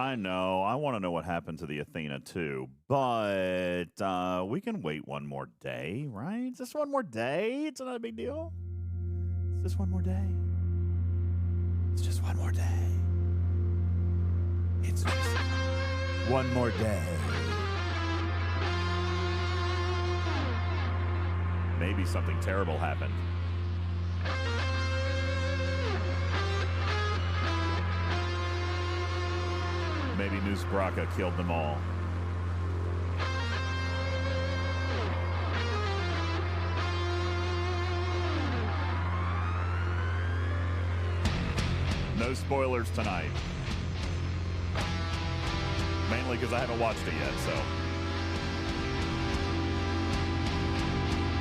I know. I want to know what happened to the Athena too, but we can wait one more day, right? Just one more day. It's not a big deal. It's just one more day. It's just one more day. It's just one more day. Maybe something terrible happened. Maybe Newsbraka killed them all. No spoilers tonight. Mainly because I haven't watched it yet, so.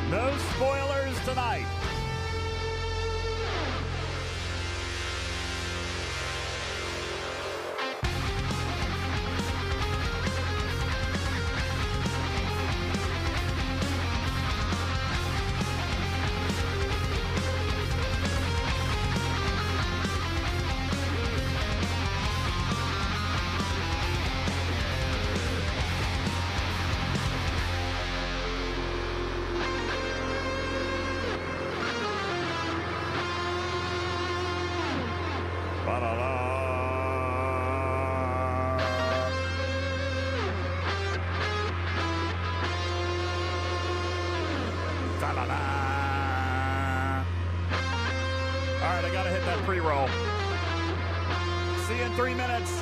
No spoilers tonight. Pre-roll. See you in 3 minutes.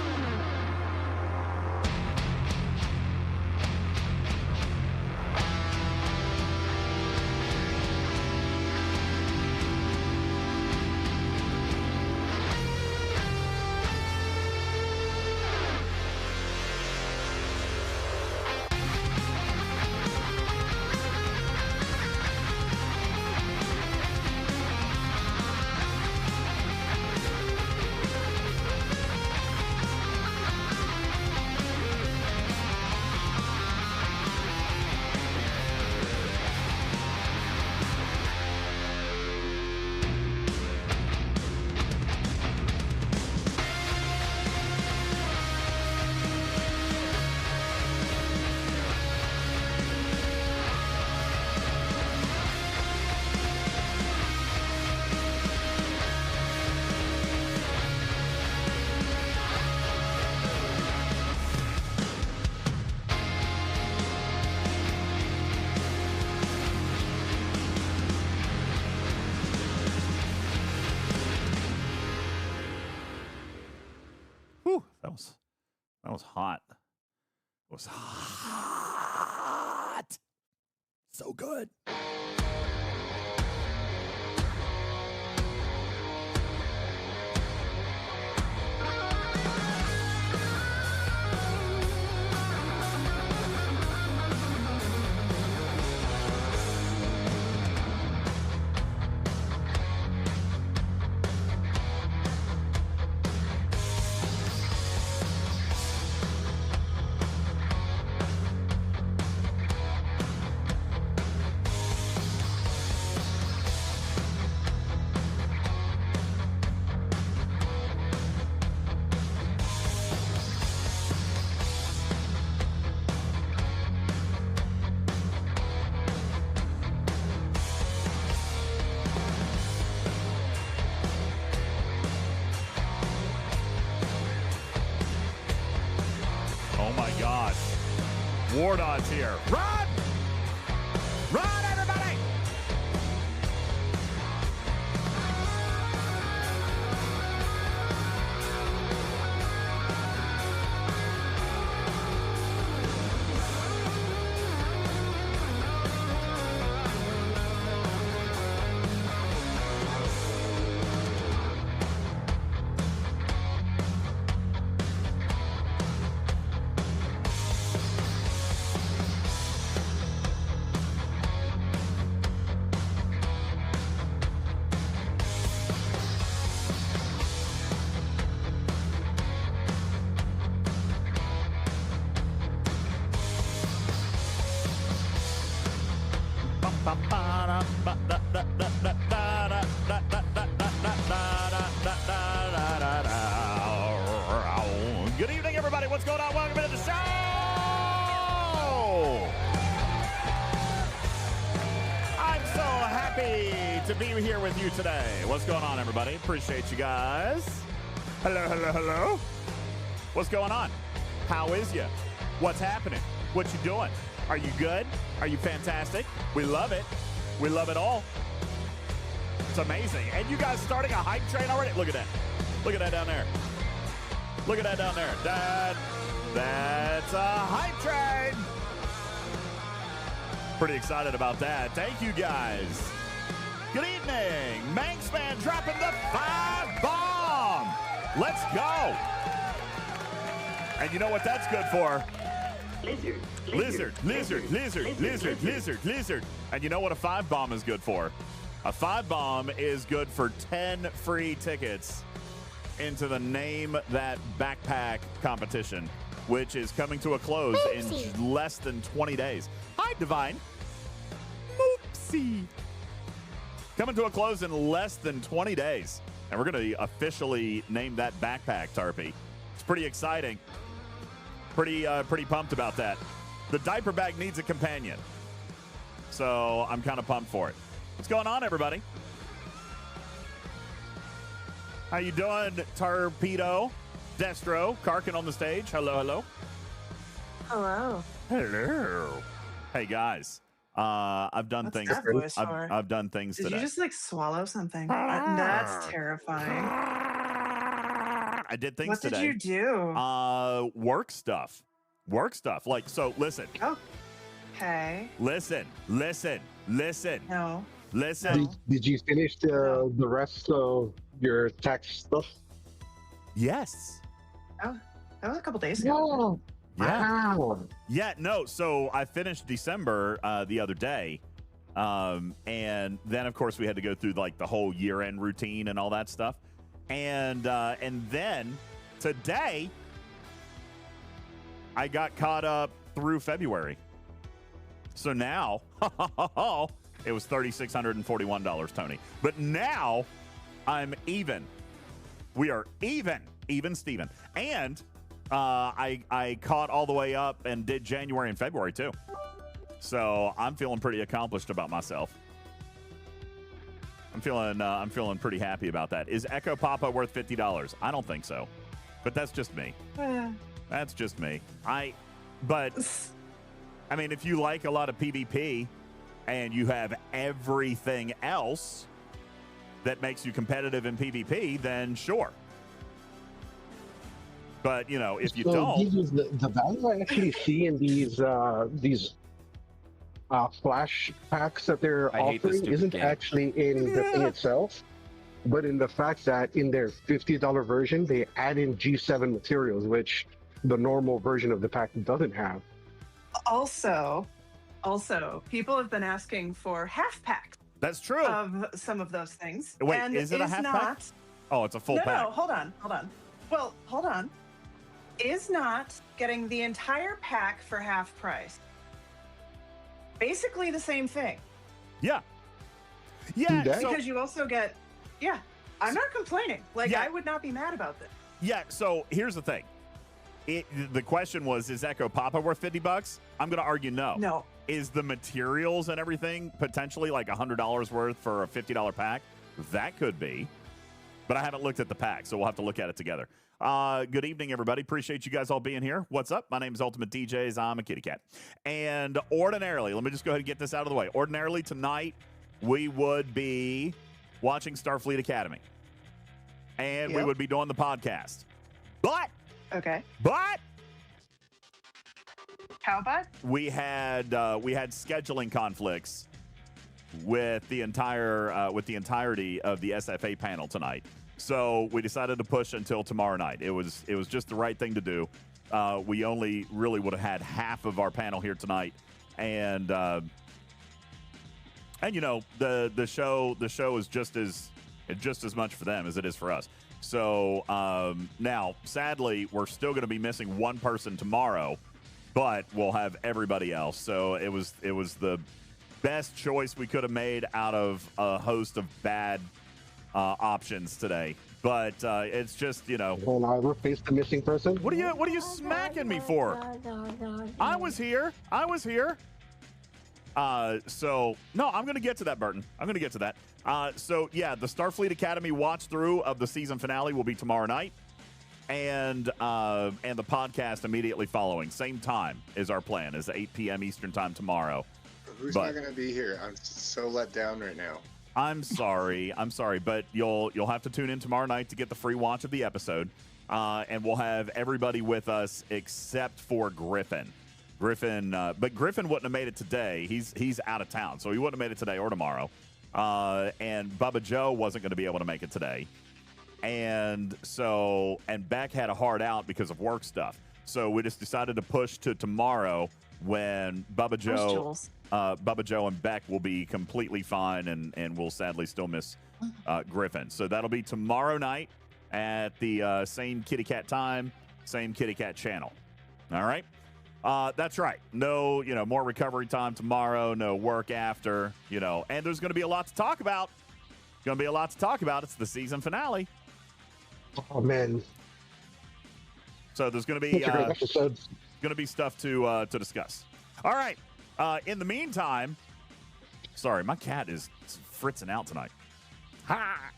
That was hot. It was hot. So good. Wardod's here. Run! Run, everybody! Good evening, everybody. going on? Welcome to the show. I'm so happy to be here with you today. What's going on, everybody? Appreciate you guys. Hello, hello, hello. What's going on? How is you? What's happening? What you doing? Are you good? Are you fantastic? We love it. We love it all. It's amazing. And you guys starting a hype train already? Look at that. Look at that down there. Look at that down there. That's a hype train. Pretty excited about that. Thank you, guys. Good evening. Manxman dropping the 5 bomb. Let's go. And you know what that's good for? Lizard. And you know what a 5 bomb is good for? A 5 bomb is good for 10 free tickets into the Name That Backpack competition, which is coming to a close in less than 20 days. Hi, Divine. Moopsie. Coming to a close in less than 20 days. And we're going to officially name that backpack, Tarpy. It's pretty exciting. Pretty pumped about that. The diaper bag needs a companion. So I'm kind of pumped for it. What's going on, everybody? How you doing, Torpedo? Destro, Karkin on the stage. Hello, hello. Hello. Hello. Hey, guys. I've done things. I've done things today. Did you just like swallow something? That's terrifying. I did things today. What did you do? Work stuff. Like, so listen. Okay. Listen. No. Listen. Did you finish the rest of your tax stuff? Yes. Oh, that was a couple days ago. Yeah. Wow. Yeah, no. So I finished December the other day. And then, of course, we had to go through like the whole year-end routine and all that stuff. And then today, I got caught up through February. So now, it was $3,641, Tony. But now, I'm even. We are even Steven. And I caught all the way up and did January and February, too. So I'm feeling pretty accomplished about myself. I'm feeling pretty happy about that. Is Echo Papa worth $50? I don't think so. But that's just me. That's just me. But I mean, if you like a lot of PvP and you have everything else that makes you competitive in PvP, then sure. But, you know, if you don't... The value I actually see in these flash packs that they're offering isn't actually in the thing itself, but in the fact that in their $50 version, they add in G7 materials, which the normal version of the pack doesn't have. Also, people have been asking for half packs. That's true. Of some of those things. Wait, and is it a half pack? Oh, it's a full pack. No, hold on. Well, hold on. Is not getting the entire pack for half price. Basically the same thing. Yeah. Yeah. Because you also get, I'm not complaining. Like, I would not be mad about this. Yeah, so here's the thing. The question was, is Echo Papa worth $50? I'm going to argue no. No. Is the materials and everything potentially like $100 worth for a $50 pack? That could be. But I haven't looked at the pack, so we'll have to look at it together. Good evening, everybody. Appreciate you guys all being here. What's up? My name is UltimatDJz. I'm a kitty cat. And ordinarily, let me just go ahead and get this out of the way. Ordinarily, tonight, we would be watching Starfleet Academy. And we would be doing the podcast. But... Okay. But... How about? We had scheduling conflicts with the entirety of the SFA panel tonight. So we decided to push until tomorrow night. It was just the right thing to do. We only really would have had half of our panel here tonight, and you know the show is just as much for them as it is for us. So now, sadly, we're still going to be missing one person tomorrow, but we'll have everybody else. So it was the best choice we could have made out of a host of bad options today. But it's just, you know. Will I replace the missing person? What are you smacking me for? I was here. So no, I'm going to get to that, Burton. I'm going to get to that. So yeah, the Starfleet Academy watch through of the season finale will be tomorrow night, and the podcast immediately following. Same time is our plan. Is 8 p.m. Eastern time tomorrow. Who's not going to be here? I'm so let down right now. I'm sorry, but you'll have to tune in tomorrow night to get the free watch of the episode, and we'll have everybody with us except for Griffin. But Griffin wouldn't have made it today. He's out of town, so he wouldn't have made it today or tomorrow. And Bubba Joe wasn't going to be able to make it today, and Beck had a hard out because of work stuff. So we just decided to push to tomorrow when Bubba Joe and Beck will be completely fine, and we'll sadly still miss Griffin. So that'll be tomorrow night at the same Kitty Cat time, same Kitty Cat channel. All right. That's right. No, more recovery time tomorrow, no work after, and there's going to be a lot to talk about. It's the season finale. Oh, man. So there's going to be stuff to discuss. All right. In the meantime, sorry, my cat is fritzing out tonight. Ha!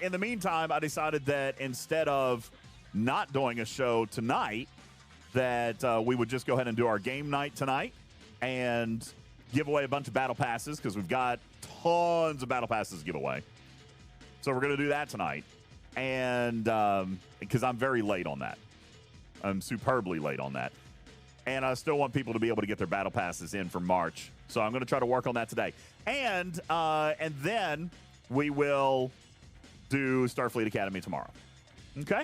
In the meantime, I decided that instead of not doing a show tonight, that we would just go ahead and do our game night tonight and give away a bunch of battle passes because we've got tons of battle passes to give away. So we're going to do that tonight. And because I'm very late on that. I'm superbly late on that. And I still want people to be able to get their battle passes in for March. So I'm going to try to work on that today. And then we will do Starfleet Academy tomorrow. Okay?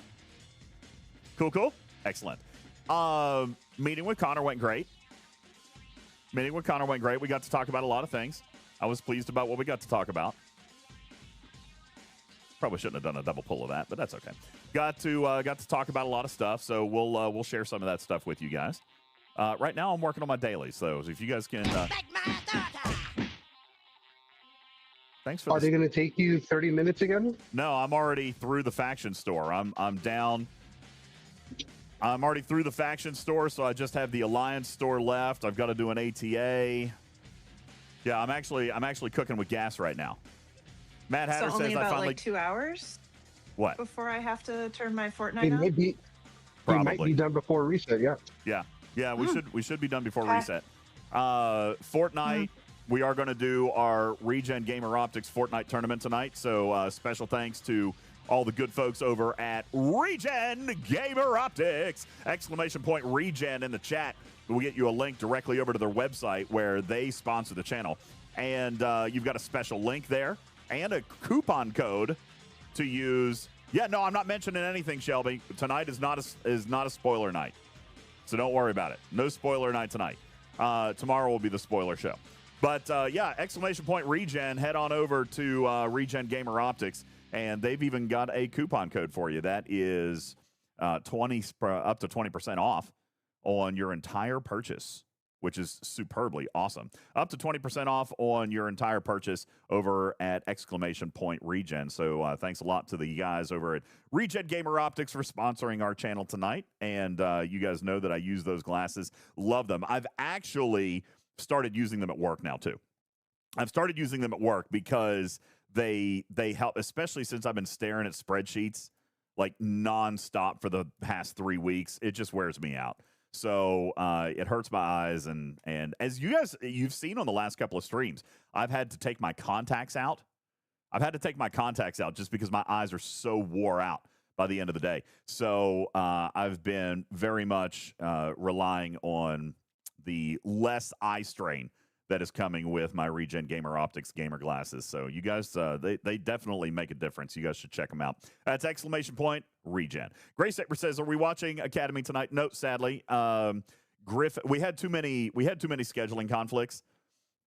Cool? Excellent. Meeting with Connor went great. We got to talk about a lot of things. I was pleased about what we got to talk about. Probably shouldn't have done a double pull of that, but that's okay. Got to talk about a lot of stuff, so we'll share some of that stuff with you guys. Right now, I'm working on my dailies, so if you guys can. Thanks for. Are they going to take you 30 minutes again? No, I'm already through the faction store. I'm down. I'm already through the faction store, so I just have the Alliance store left. I've got to do an ATA. Yeah, I'm actually cooking with gas right now. Matt Hatter only says about I finally. Like 2 hours. What? Before I have to turn my Fortnite It on. might be done before reset. Yeah. Yeah. We should be done before reset. Fortnite. We are going to do our Regen Gamer Optics Fortnite tournament tonight. So special thanks to all the good folks over at Regen Gamer Optics! ! Regen in the chat. We'll get you a link directly over to their website where they sponsor the channel. And you've got a special link there and a coupon code to use. Yeah, no, I'm not mentioning anything, Shelby. Tonight is not a spoiler night. So don't worry about it. No spoiler night tonight. Tomorrow will be the spoiler show. But yeah, ! Regen, head on over to Regen Gamer Optics. And they've even got a coupon code for you. That is up to 20% off on your entire purchase, which is superbly awesome. Up to 20% off on your entire purchase over at ! Regen. So thanks a lot to the guys over at Regen Gamer Optics for sponsoring our channel tonight. And you guys know that I use those glasses. Love them. I've actually started using them at work now, too. I've started using them at work because they help, especially since I've been staring at spreadsheets like nonstop for the past 3 weeks. It just wears me out. So it hurts my eyes. And as you've seen on the last couple of streams, I've had to take my contacts out. Just because my eyes are so wore out by the end of the day. So I've been very much relying on the less eye strain that is coming with my Regen Gamer Optics gamer glasses. So you guys, they definitely make a difference. You guys should check them out. That's ! Regen. Grace Saber says, are we watching Academy tonight? No, sadly. We had too many scheduling conflicts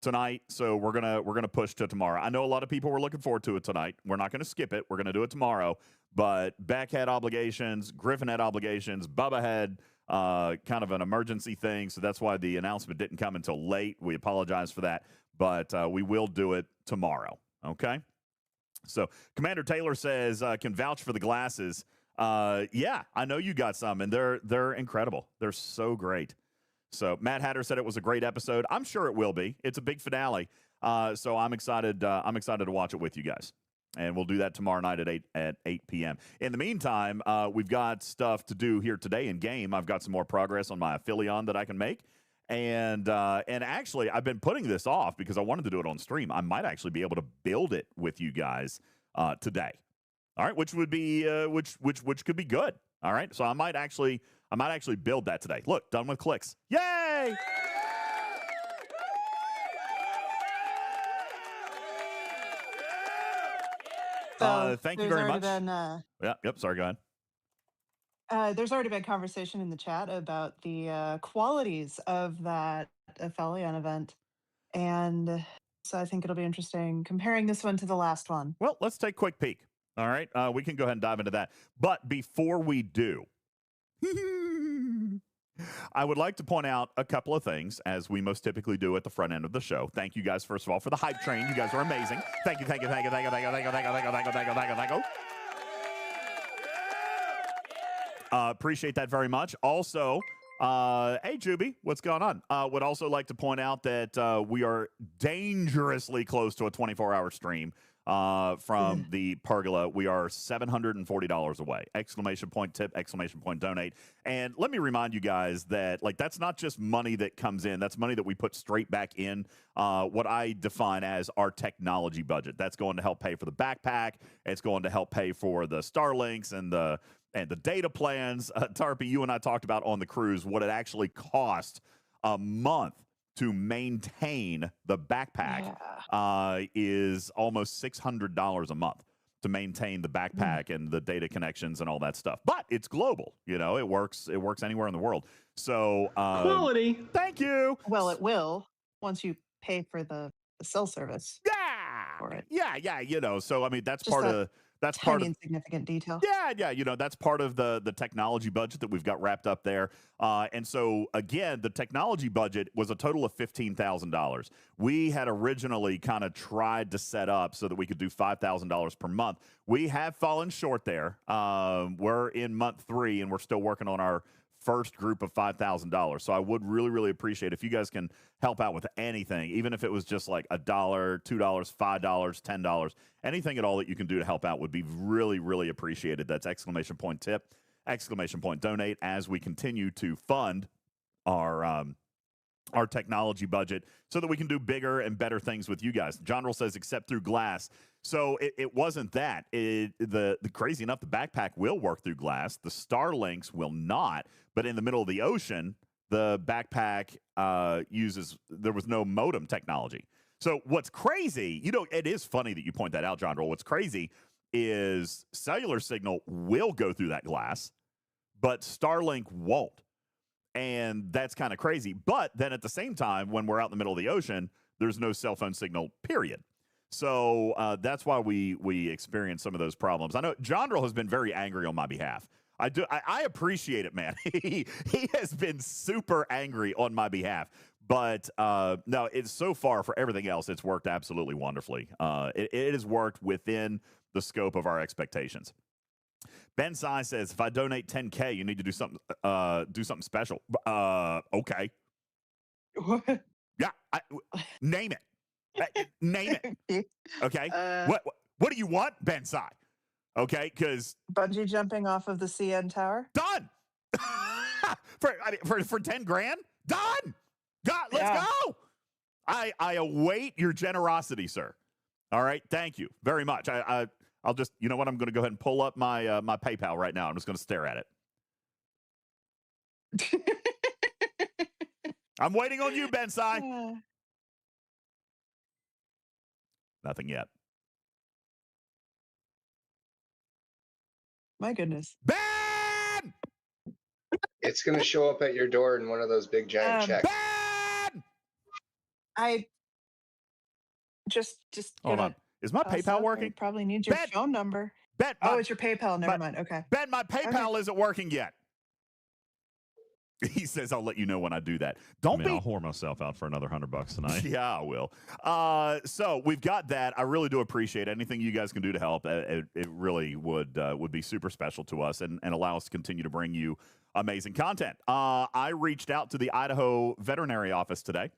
tonight, so we're gonna push to tomorrow. I know a lot of people were looking forward to it tonight. We're not gonna skip it. We're gonna do it tomorrow. But Beck had obligations, Griffin had obligations, Bubba had kind of an emergency thing, so that's why the announcement didn't come until late. We apologize for that, but we will do it tomorrow, okay? So Commander Taylor says, can vouch for the glasses. Yeah, I know you got some, and they're incredible. They're so great. So Matt Hatter said it was a great episode. I'm sure it will be. It's a big finale. So I'm excited. I'm excited to watch it with you guys. And we'll do that tomorrow night at 8 p.m. In the meantime, we've got stuff to do here today in game. I've got some more progress on my Affilion that I can make. And actually, I've been putting this off because I wanted to do it on stream. I might actually be able to build it with you guys today. All right, which would be which could be good. All right, so I might actually build that today. Look, done with clicks. Yay! Thank you very much. Yep. Sorry, go ahead. There's already been conversation in the chat about the qualities of that Aphelion event. And so I think it'll be interesting comparing this one to the last one. Well, let's take a quick peek. All right. We can go ahead and dive into that. But before we do, I would like to point out a couple of things, as we most typically do at the front end of the show. Thank you guys, first of all, for the hype train. You guys are amazing. Thank you. Appreciate that very much. Also, hey, Juby, what's going on? Would also like to point out that we are dangerously close to a 24-hour stream from the pergola. We are $740 away. Exclamation point tip, exclamation point donate. And let me remind you guys that, like, that's not just money that comes in. That's money that we put straight back in what I define as our technology budget. That's going to help pay for the backpack. It's going to help pay for the Starlinks and the data plans. Tarpy, you and I talked about on the cruise what it actually cost a month to maintain the backpack. Is almost $600 a month to maintain the backpack and the data connections and all that stuff. But it's global. You know, it works anywhere in the world. So quality. Thank you. Well, it will once you pay for the cell service. Yeah. For it. Yeah. You know, so I mean, that's just part of. That's tiny part of insignificant detail. Yeah. You know, that's part of the technology budget that we've got wrapped up there. And so, again, the technology budget was a total of $15,000. We had originally kind of tried to set up so that we could do $5,000 per month. We have fallen short there. We're in month 3, and we're still working on our first group of $5,000. So I would really, really appreciate if you guys can help out with anything, even if it was just like $1, $2, $5, $10, anything at all that you can do to help out would be really, really appreciated. That's exclamation point tip, exclamation point donate, as we continue to fund our technology budget so that we can do bigger and better things with you guys. John Roll says, except through glass. So it wasn't that. The crazy enough, the backpack will work through glass. The Starlinks will not. But in the middle of the ocean, the backpack there was no modem technology. So what's crazy, you know, it is funny that you point that out, John Roll. What's crazy is cellular signal will go through that glass, but Starlink won't. And that's kind of crazy. But then at the same time, when we're out in the middle of the ocean, there's no cell phone signal, period. So that's why we experience some of those problems. I know John Roll has been very angry on my behalf. I appreciate it, man. He has been super angry on my behalf. But no, it's so far for everything else, it's worked absolutely wonderfully. It has worked within the scope of our expectations. Ben Sai says, if I donate 10K, you need to do something special. Okay. What? Yeah. Name it. Name it. Okay. What do you want, Ben Sai? Okay, because bungee jumping off of the CN Tower. Done. for 10 grand. Done. God, let's go. I await your generosity, sir. All right. Thank you very much. I'll just, you know what? I'm going to go ahead and pull up my my PayPal right now. I'm just going to stare at it. I'm waiting on you, Ben Sai. Nothing yet. My goodness. Ben! It's going to show up at your door in one of those big giant checks. Ben! I just hold on. Is my PayPal working? Probably needs your phone number. Ben, it's your PayPal. Never mind. Okay. Ben, my PayPal isn't working yet. He says, I'll let you know when I do that. I'll whore myself out for another $100 tonight. Yeah, I will. So we've got that. I really do appreciate anything you guys can do to help. It really would be super special to us and allow us to continue to bring you amazing content. I reached out to the Idaho veterinary office today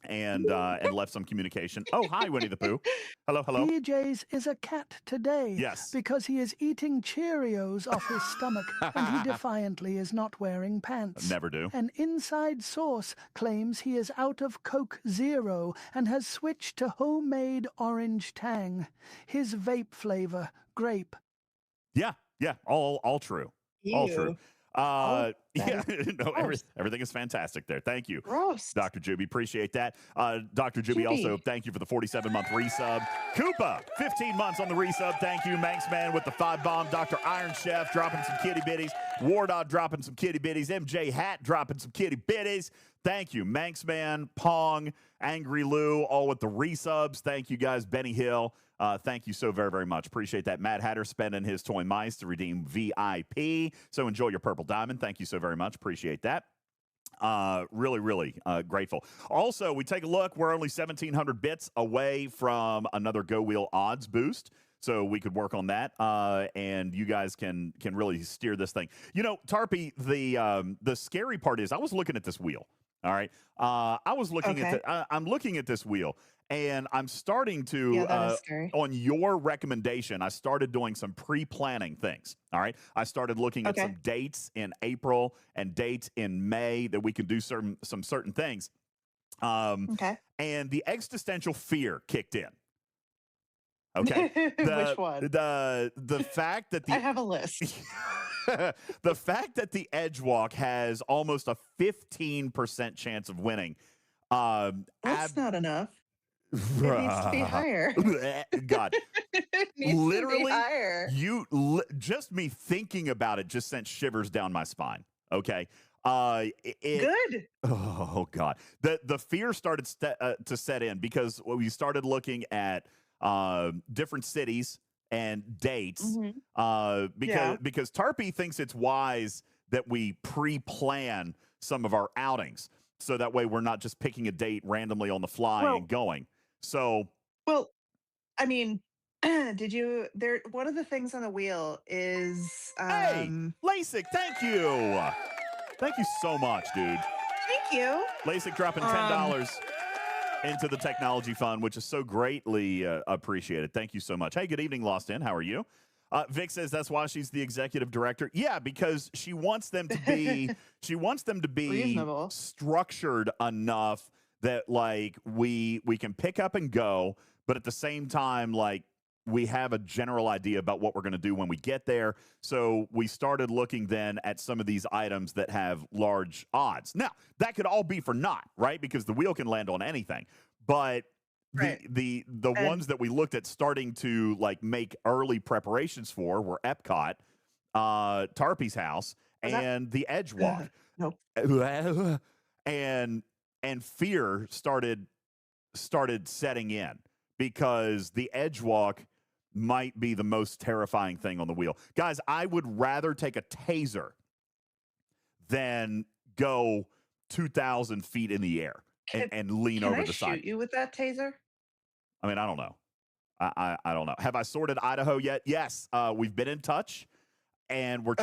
and left some communication. Oh, hi, Winnie the Pooh. Hello. DJz is a cat today. Yes. Because he is eating Cheerios off his stomach, and he defiantly is not wearing pants. Never do. An inside source claims he is out of Coke Zero and has switched to homemade orange tang. His vape flavor, grape. Yeah, all true. All true. Yeah, no, everything is fantastic there. Thank you. Gross. Dr. Juby, appreciate that. Dr. Juby, also, thank you for the 47-month resub. Koopa, 15 months on the resub. Thank you. Manxman with the 5 bomb. Dr. Iron Chef dropping some kitty bitties. Wardog dropping some kitty bitties. MJ Hat dropping some kitty bitties. Thank you. Manxman, Pong, Angry Lou, all with the resubs. Thank you, guys. Benny Hill. Thank you so very, very much. Appreciate that. Mad Hatter spending his toy mice to redeem VIP. So enjoy your purple diamond. Thank you so very much. Appreciate that. Really grateful. Also, we take a look. We're only 1,700 bits away from another Go Wheel odds boost. So we could work on that, and you guys can really steer this thing. You know, Tarpy, the scary part is I was looking at this wheel. All right, I was looking at I'm looking at this wheel, and I'm starting to that is scary. On your recommendation, I started doing some pre-planning things. All right, I started looking at some dates in April and dates in May that we can do some certain things. And the existential fear kicked in. Okay. Which one? The fact that I have a list. The fact that the Edgewalk has almost a 15% chance of winning. That's not enough. It needs to be higher. God. It needs Literally, to be higher. Just me thinking about it just sent shivers down my spine. Okay. Good. Oh, God. The fear started to set in because we started looking at different cities and dates because Tarpy thinks it's wise that we pre-plan some of our outings so that way we're not just picking a date randomly on the fly and going. So, well, I mean, one of the things on the wheel is hey, LASIK, thank you. Thank you so much, dude. Thank you. LASIK dropping $10 into the technology fund, which is so greatly appreciated. Thank you so much. Hey, good evening, Lost In. How are you? Vic says that's why she's the executive director. Yeah, because she wants them to be reasonable, structured enough that like we can pick up and go, but at the same time, like we have a general idea about what we're going to do when we get there. So we started looking then at some of these items that have large odds. Now, that could all be for naught, right? Because the wheel can land on anything. But the ones that we looked at starting to like make early preparations for were Epcot, Tarpy's house, and the Edgewalk. Nope. And fear started setting in because the Edgewalk might be the most terrifying thing on the wheel. Guys, I would rather take a taser than go 2,000 feet in the air and lean over the side. Can I shoot you with that taser? I mean, I don't know. I don't know. Have I sorted Idaho yet? Yes. We've been in touch, and we're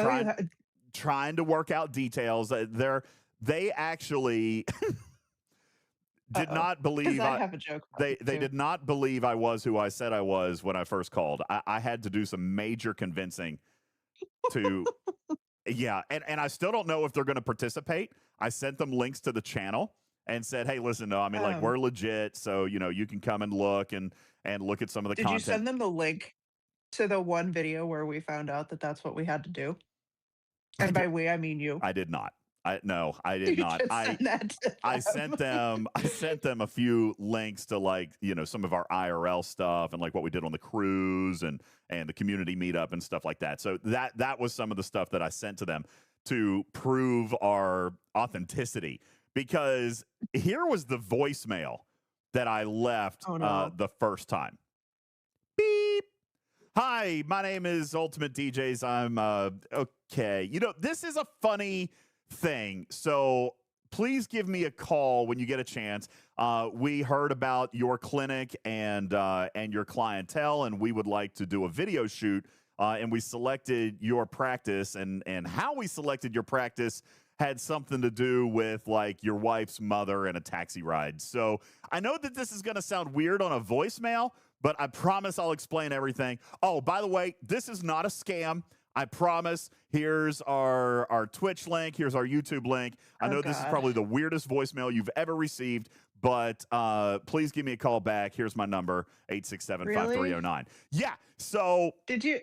trying to work out details. They actually did not believe I have a joke. They did not believe I was who I said I was when I first called. I had to do some major convincing to yeah, and I still don't know if they're going to participate. I sent them links to the channel and said, hey, listen, no, I mean, like, we're legit, so, you know, you can come and look and look at some of the content. Did you send them the link to the one video where we found out that that's what we had to do? And by we, I mean you. I did not. No, I did not. I sent them a few links to, like, you know, some of our IRL stuff and like what we did on the cruise and the community meetup and stuff like that. So that was some of the stuff that I sent to them to prove our authenticity. Because here was the voicemail that I left the first time. Beep. Hi, my name is UltimatDJz. I'm okay. You know, this is a funny thing. So please give me a call when you get a chance. We heard about your clinic and your clientele, and we would like to do a video shoot. And we selected your practice, and how we selected your practice had something to do with like your wife's mother and a taxi ride. So I know that this is going to sound weird on a voicemail, but I promise I'll explain everything. Oh, by the way, this is not a scam. I promise. Here's our Twitch link. Here's our YouTube link. I know this is probably the weirdest voicemail you've ever received, but please give me a call back. Here's my number, 867-5309. Yeah. So did you?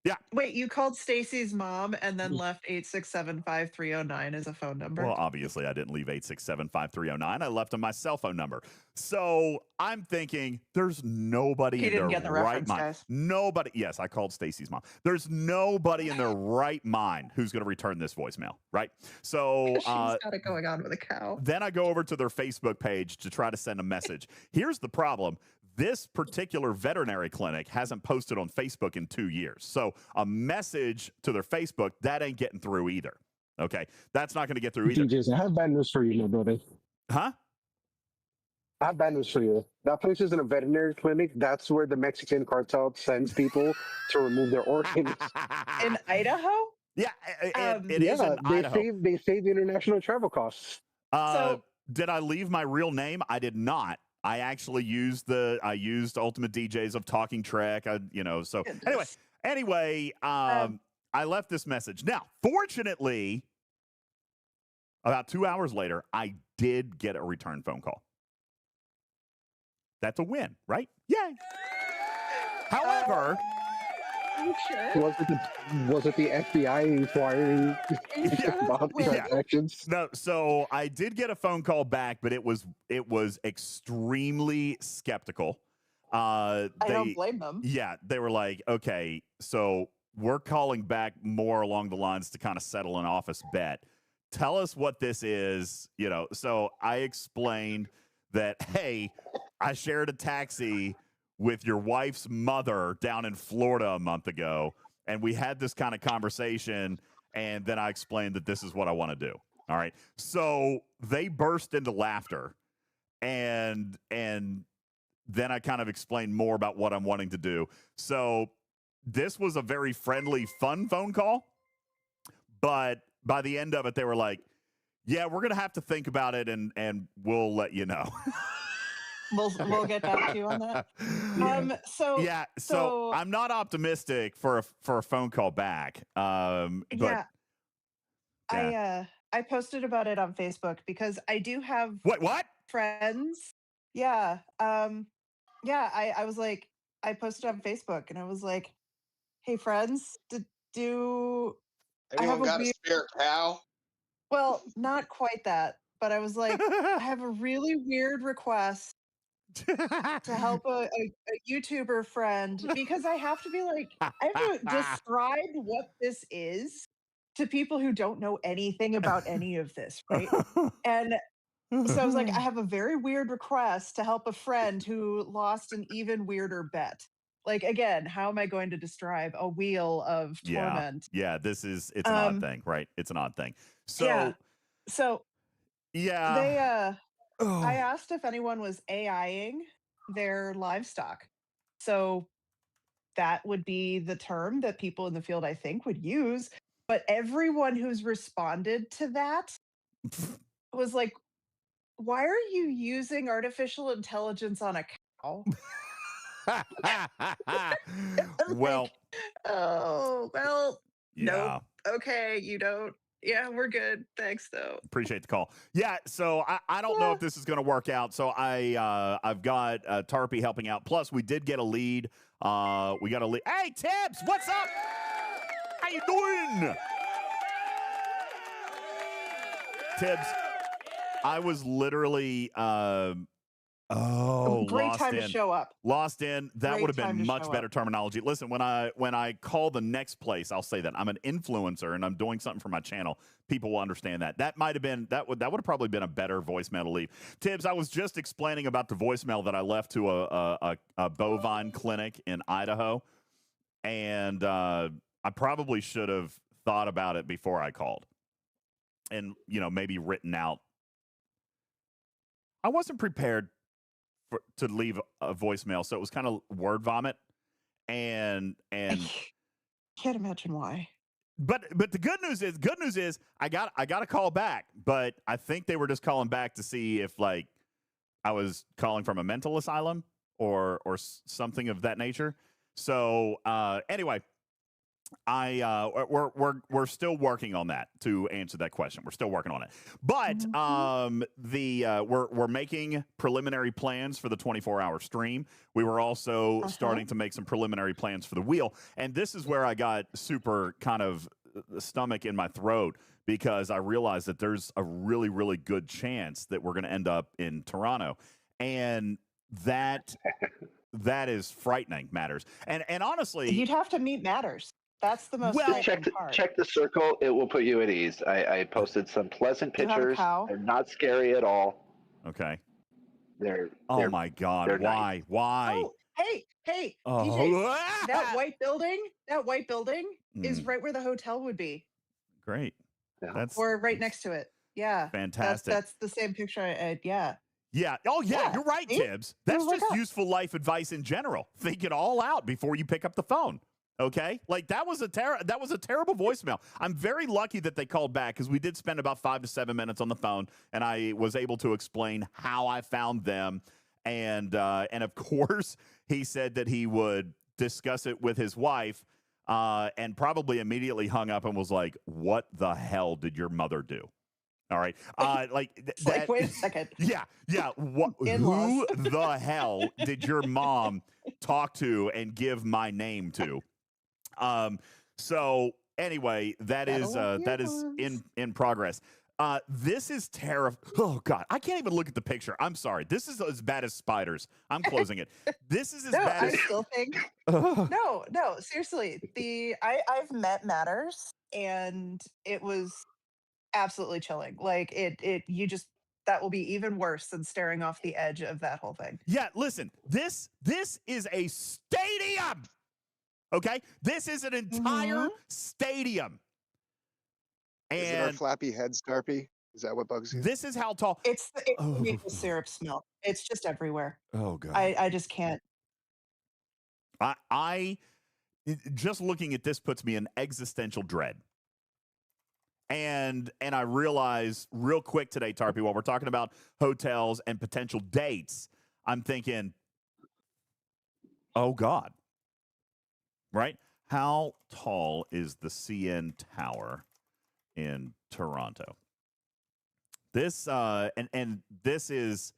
Yeah. Wait, you called Stacy's mom and then left 867-5309 as a phone number? Well, obviously, I didn't leave 867-5309. I left him my cell phone number. So I'm thinking there's nobody in their right mind. Guys. Nobody. Yes, I called Stacy's mom. There's nobody in their right mind who's going to return this voicemail, right? So she's got it going on with a cow. Then I go over to their Facebook page to try to send a message. Here's the problem. This particular veterinary clinic hasn't posted on Facebook in 2 years. So a message to their Facebook, that ain't getting through either. Okay? That's not going to get through either. DJs, I have bad news for you, my brother. Huh? I have bad news for you. That place isn't a veterinary clinic. That's where the Mexican cartel sends people to remove their organs. In Idaho? Yeah, it is in Idaho. They save international travel costs. Did I leave my real name? I did not. I actually used UltimatDJz of Talking Trek. So anyway, I left this message. Now, fortunately, about 2 hours later, I did get a return phone call. That's a win, right? Yay! However, was it the FBI inquiring about transactions? No, so I did get a phone call back, but it was extremely skeptical. I don't blame them. Yeah, they were like, okay, so we're calling back more along the lines to kind of settle an office bet. Tell us what this is, So I explained that, hey, I shared a taxi with your wife's mother down in Florida a month ago, and we had this kind of conversation, and then I explained that this is what I want to do. All right. So they burst into laughter, and then I kind of explained more about what I'm wanting to do. So this was a very friendly, fun phone call, but by the end of it, they were like, yeah, we're going to have to think about it, and we'll let you know. We'll get back to you on that. So I'm not optimistic for a phone call back. But I posted about it on Facebook because I do have what friends. Yeah. I was like, I posted on Facebook and I was like, hey friends, do anyone got a spare cow? Well, not quite that, but I was like, I have a really weird request to help a YouTuber friend, because I have to be like, I have to describe what this is to people who don't know anything about any of this, right? And so I was like, I have a very weird request to help a friend who lost an even weirder bet. Like, again, how am I going to describe a wheel of torment? Yeah, it's an odd thing, right? It's an odd thing. So they I asked if anyone was AIing their livestock. So that would be the term that people in the field, I think, would use. But everyone who's responded to that was like, why are you using artificial intelligence on a cow? Well, nope. Okay, you don't. Yeah, we're good. Thanks, though. Appreciate the call. Yeah, so I don't know if this is going to work out. So I've got Tarpy helping out. Plus, we did get a lead. We got a lead. Hey, Tibbs, what's up? How you doing? Tibbs, I was literally great time to show up. Lost in. That would have been much better terminology. Listen, when I call the next place, I'll say that I'm an influencer and I'm doing something for my channel. People will understand that. That might have been that would have probably been a better voicemail to leave. Tibbs, I was just explaining about the voicemail that I left to a bovine clinic in Idaho, and I probably should have thought about it before I called. and maybe written out. I wasn't prepared to leave a voicemail, so it was kind of word vomit, and I can't imagine why. But the good news is I got a call back, but I think they were just calling back to see if like I was calling from a mental asylum or something of that nature. So anyway, we're still working on that to answer that question. We're still working on it, but we're making preliminary plans for the 24-hour stream. We were also starting to make some preliminary plans for the wheel, and this is where I got super kind of stomach in my throat because I realized that there's a really, really good chance that we're going to end up in Toronto, and that is frightening matters. And honestly, you'd have to meet Matters. That's the most frightening part. Check the circle. It will put you at ease. I posted some pleasant pictures. They're not scary at all. Okay. Oh my God. Why? Nice. Why? Oh, hey, DJ, that white building is right where the hotel would be. Great. Yeah. Or right next to it. Yeah. Fantastic. That's the same picture. Yeah. Yeah. Oh, yeah. You're right, Tibbs. That's just useful life advice in general. Think it all out before you pick up the phone. Okay, like that was a terrible voicemail. I'm very lucky that they called back because we did spend about 5 to 7 minutes on the phone, and I was able to explain how I found them, and of course he said that he would discuss it with his wife, and probably immediately hung up and was like, "What the hell did your mother do?" All right, like wait a second. Yeah. Who the hell did your mom talk to and give my name to? So anyway, that is in progress. This is terrifying. Oh God, I can't even look at the picture. I'm sorry. This is as bad as spiders. I'm closing it. This is as bad as. I still think. No, seriously. I've met Matters, and it was absolutely chilling. Like that will be even worse than staring off the edge of that whole thing. Yeah, listen. This is a stadium. Okay, this is an entire stadium. And is it our flappy heads, Darpy? Is that what bugs you? This is how tall. It's the maple syrup smell. It's just everywhere. Oh God, I just can't. I just looking at this puts me in existential dread. And I realize real quick today, Tarpy, while we're talking about hotels and potential dates, I'm thinking, oh God. Right? How tall is the CN Tower in Toronto? This and this is,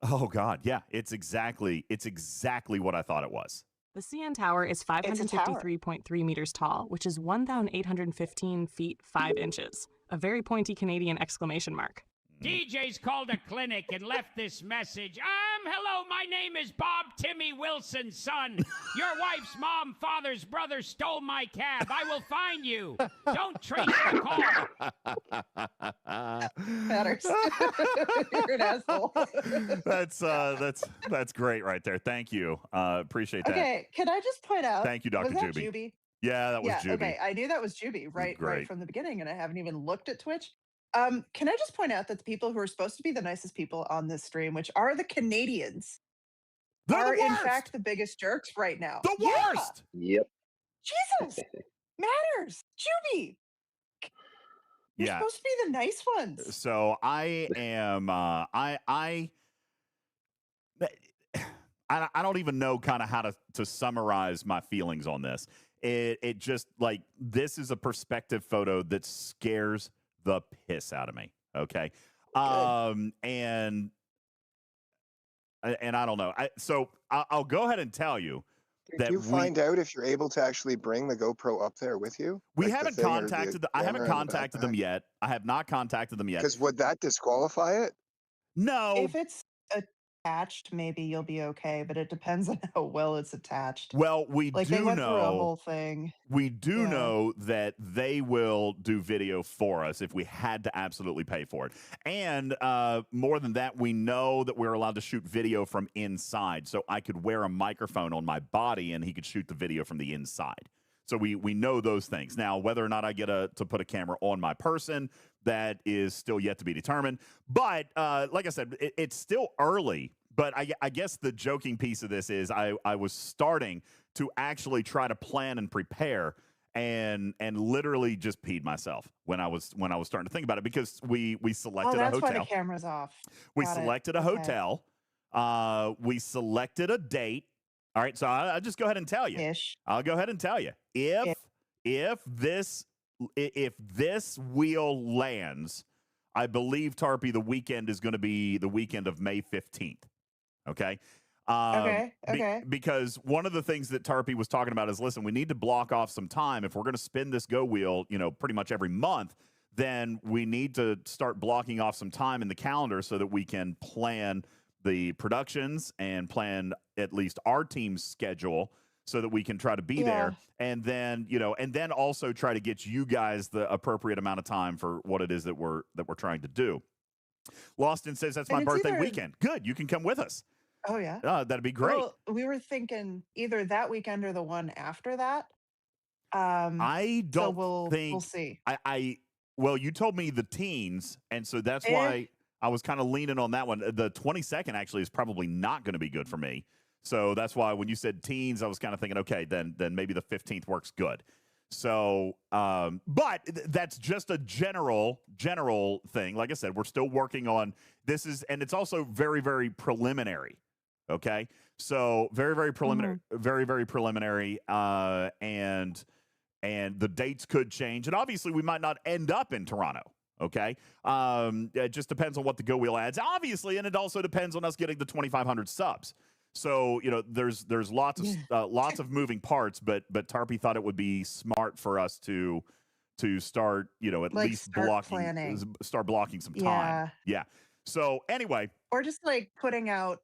oh God, yeah, it's exactly what I thought it was. The CN Tower is 553.3 meters tall, which is 1,815 feet 5 inches. A very pointy Canadian exclamation mark. DJ's called a clinic and left this message. Hello, my name is Bob Timmy Wilson's son. Your wife's mom, father's brother stole my cab. I will find you. Don't trace the call. Matters. You're an asshole. That's great right there. Thank you. Appreciate that. Okay, can I just point out? Thank you, Dr. Was that Juby. Juby? Yeah, that was Juby. Okay, I knew that was Juby right from the beginning, and I haven't even looked at Twitch. Can I just point out that the people who are supposed to be the nicest people on this stream, which are the Canadians, are in fact the biggest jerks right now. The worst. Yep. Jesus, Matters, Juby. You're supposed to be the nice ones. So I am. I don't even know kind of how to summarize my feelings on this. It just like this is a perspective photo that scares the piss out of me. Okay. And I don't know. So I'll go ahead and tell you. Did you find out if you're able to actually bring the GoPro up there with you? We haven't contacted I haven't contacted them yet. I have not contacted them yet. Because would that disqualify it? No. If it's attached, maybe you'll be okay, but it depends on how well it's attached. Well, we like do they went know through a whole thing. We do know that they will do video for us if we had to absolutely pay for it. And more than that, we know that we're allowed to shoot video from inside. So I could wear a microphone on my body and he could shoot the video from the inside. So we know those things. Now, whether or not I get to put a camera on my person, that is still yet to be determined. But like I said, it's still early. But I guess the joking piece of this is I was starting to actually try to plan and prepare, and literally just peed myself when I was starting to think about it, because we selected a hotel. That's why the camera's off. We selected a hotel. We selected a date. All right, so I'll just go ahead and tell you. I'll go ahead and tell you. If this wheel lands, I believe, Tarpy, the weekend is going to be the weekend of May 15th. Okay. Okay. Because one of the things that Tarpy was talking about is, listen, we need to block off some time. If we're going to spin this Go Wheel, pretty much every month, then we need to start blocking off some time in the calendar so that we can plan the productions and plan at least our team's schedule so that we can try to be there. And then, and then also try to get you guys the appropriate amount of time for what it is that we're trying to do. Loston says, that's my birthday weekend. Good. You can come with us. Oh, yeah. That'd be great. Well, we were thinking either that weekend or the one after that. I don't think. We'll see. Well, you told me the teens, and so that's why I was kind of leaning on that one. The 22nd actually is probably not going to be good for me. So that's why when you said teens, I was kind of thinking, okay, then maybe the 15th works good. So, but that's just a general thing. Like I said, we're still working on this and it's also very, very preliminary. Okay. So very, very preliminary, very, very preliminary. And the dates could change. And obviously we might not end up in Toronto. Okay. It just depends on what the Go Wheel adds, obviously. And it also depends on us getting the 2,500 subs. So, there's lots of moving parts, but Tarpy thought it would be smart for us to start, at least start blocking some time. Yeah. So anyway. Or just putting out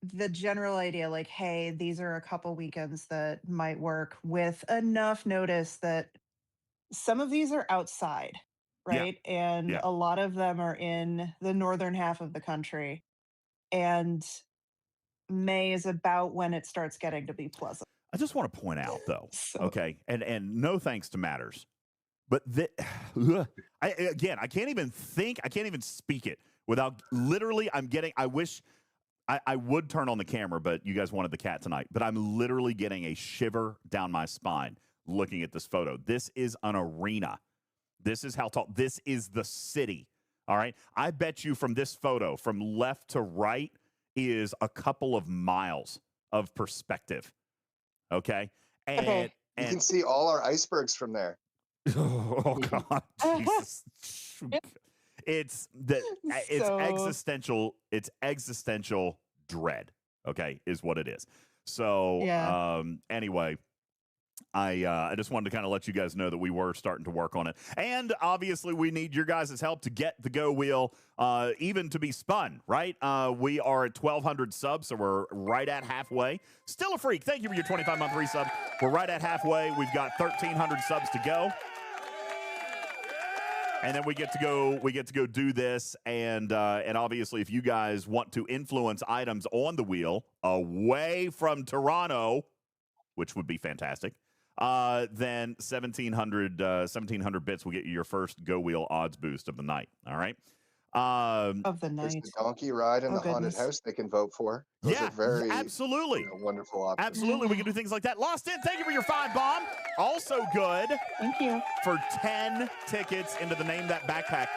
the general idea, hey, these are a couple weekends that might work, with enough notice that some of these are outside, right? Yeah. And a lot of them are in the northern half of the country. And May is about when it starts getting to be pleasant. I just want to point out, though, okay, and no thanks to Matters, but I can't even speak it without literally. I wish I would turn on the camera, but you guys wanted the cat tonight. But I'm literally getting a shiver down my spine looking at this photo. This is an arena. This is how tall. This is the city. All right. I bet you from this photo, from left to right, is a couple of miles of perspective. Okay. And you can see all our icebergs from there. Oh God. Jesus. It's existential. It's existential dread. Okay. Is what it is. So, anyway, I just wanted to kind of let you guys know that we were starting to work on it. And obviously we need your guys' help to get the Go Wheel even to be spun, right? We are at 1,200 subs, so we're right at halfway. Still a freak. Thank you for your 25-month resub. We're right at halfway. We've got 1,300 subs to go. And then we get to go do this, and obviously if you guys want to influence items on the wheel away from Toronto, which would be fantastic, then 1,700 bits will get you your first Go Wheel odds boost of the night. All right. Of the night. There's the donkey ride and the haunted house they can vote for. Those are very absolutely wonderful options. Absolutely, we can do things like that. Lost In, thank you for your 5 bomb. Also good. Thank you for 10 tickets into the Name That Backpack.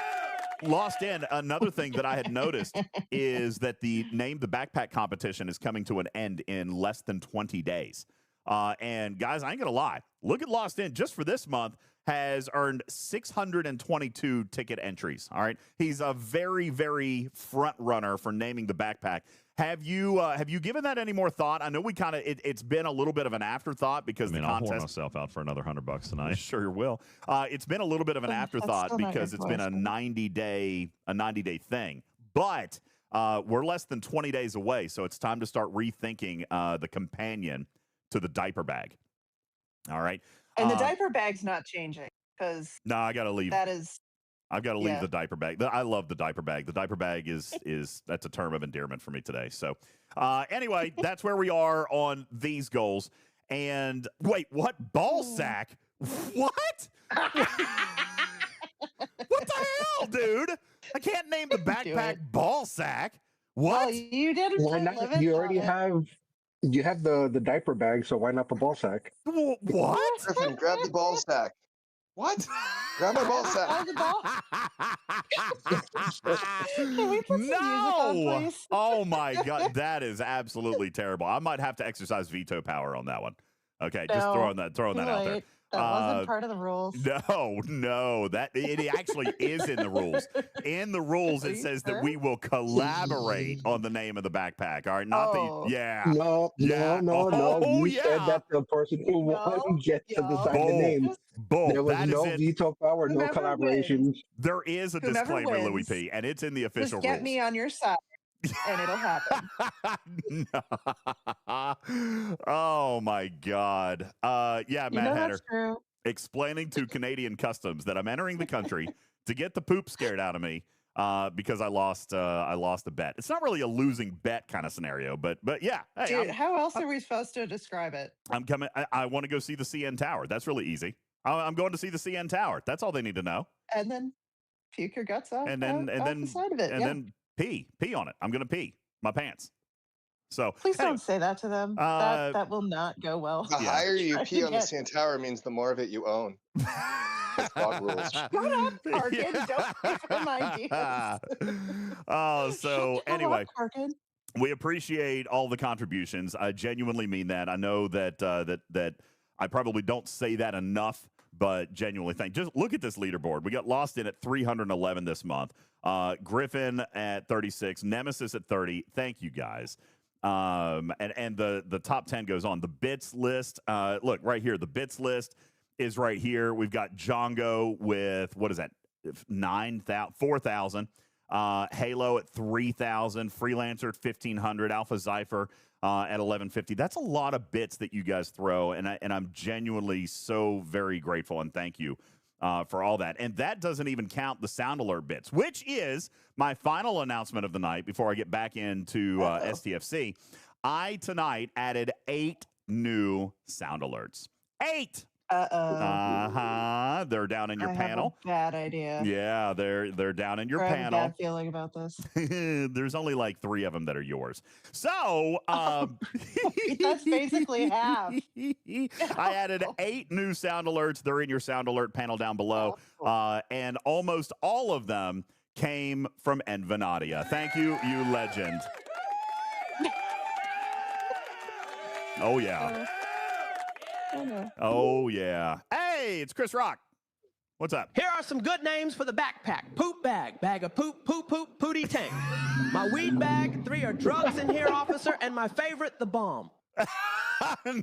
Lost In, another thing that I had noticed is that the Name the Backpack competition is coming to an end in less than 20 days. And guys, I ain't gonna lie. Look at Lost In just for this month has earned 622 ticket entries. All right, he's a very, very front runner for naming the backpack. Have you given that any more thought? I know we kind of it's been a little bit of an afterthought because the contest. I'll whore myself out for another $100 tonight. I sure will. It's been a little bit of an afterthought because it's been a 90-day thing. But we're less than 20 days away, so it's time to start rethinking the companion to the diaper bag. All right. And the diaper bag's not changing because no, I gotta leave. I've got to leave the diaper bag. I love the diaper bag. The diaper bag is that's a term of endearment for me today. So anyway, that's where we are on these goals. And wait, what? Ball sack? What? What the hell, dude? I can't name the backpack ball sack. What? Well, you didn't Why put not? limits You on already it. have the diaper bag, so why not the ball sack? What? Griffin, grab the ball sack. What? Grab my ball sack. The ball. Can we put some music on, please? Oh my God, that is absolutely terrible. I might have to exercise veto power on that one. Okay, just throwing that out there. That wasn't part of the rules. No, that it actually is in the rules. In the rules, it says that we will collaborate on the name of the backpack. All right, not Oh. the yeah. No. You said that the person who won gets to decide the name. There was no veto power, no collaboration. There is a disclaimer, Louis P, and it's in the official Just get rules. me on your side, and it'll happen. Oh my God. Yeah, Mad Hatter. That's true. Explaining to Canadian Customs that I'm entering the country to get the poop scared out of me because I lost a bet. It's not really a losing bet kind of scenario, but yeah. Hey, Dude, how else are we supposed to describe it? I'm coming. I want to go see the CN Tower. That's really easy. I'm going to see the CN Tower. That's all they need to know. And then puke your guts out. And then the side of it. then pee on it. I'm going to pee my pants. So please don't say that to them. That will not go well. The higher you pee on the CN Tower means the more of it you own. Dog rules. Shut up, Karkin. Don't give him ideas. Oh, so anyway. Up, we appreciate all the contributions. I genuinely mean that. I know that that I probably don't say that enough, but genuinely thank. Just look at this leaderboard. We got Lost in at 311 this month. Griffin at 36, Nemesis at 30. Thank you guys. And the top 10 goes on. The bits list, look right here. The bits list is right here. We've got Django with, what is that? 4,000. Halo at 3,000. Freelancer at 1,500. Alpha Zypher at 1150. That's a lot of bits that you guys throw, and I'm genuinely so very grateful and thank you for all that. And that doesn't even count the sound alert bits, which is my final announcement of the night before I get back into STFC. I tonight added 8 new sound alerts. 8. They're down in your panel. Have a bad idea. Yeah, they're down in your panel. I have a bad feeling about this. There's only like 3 of them that are yours. So that's basically half. I added 8 new sound alerts. They're in your sound alert panel down below. And almost all of them came from Envenadia. Thank you, you legend. Oh yeah. Oh, yeah. Hey, it's Chris Rock. What's up? Here are some good names for the backpack. Poop bag, bag of poop, poop, poop, pooty tank. My weed bag, 3 are drugs in here, officer, and my favorite, the bomb. That's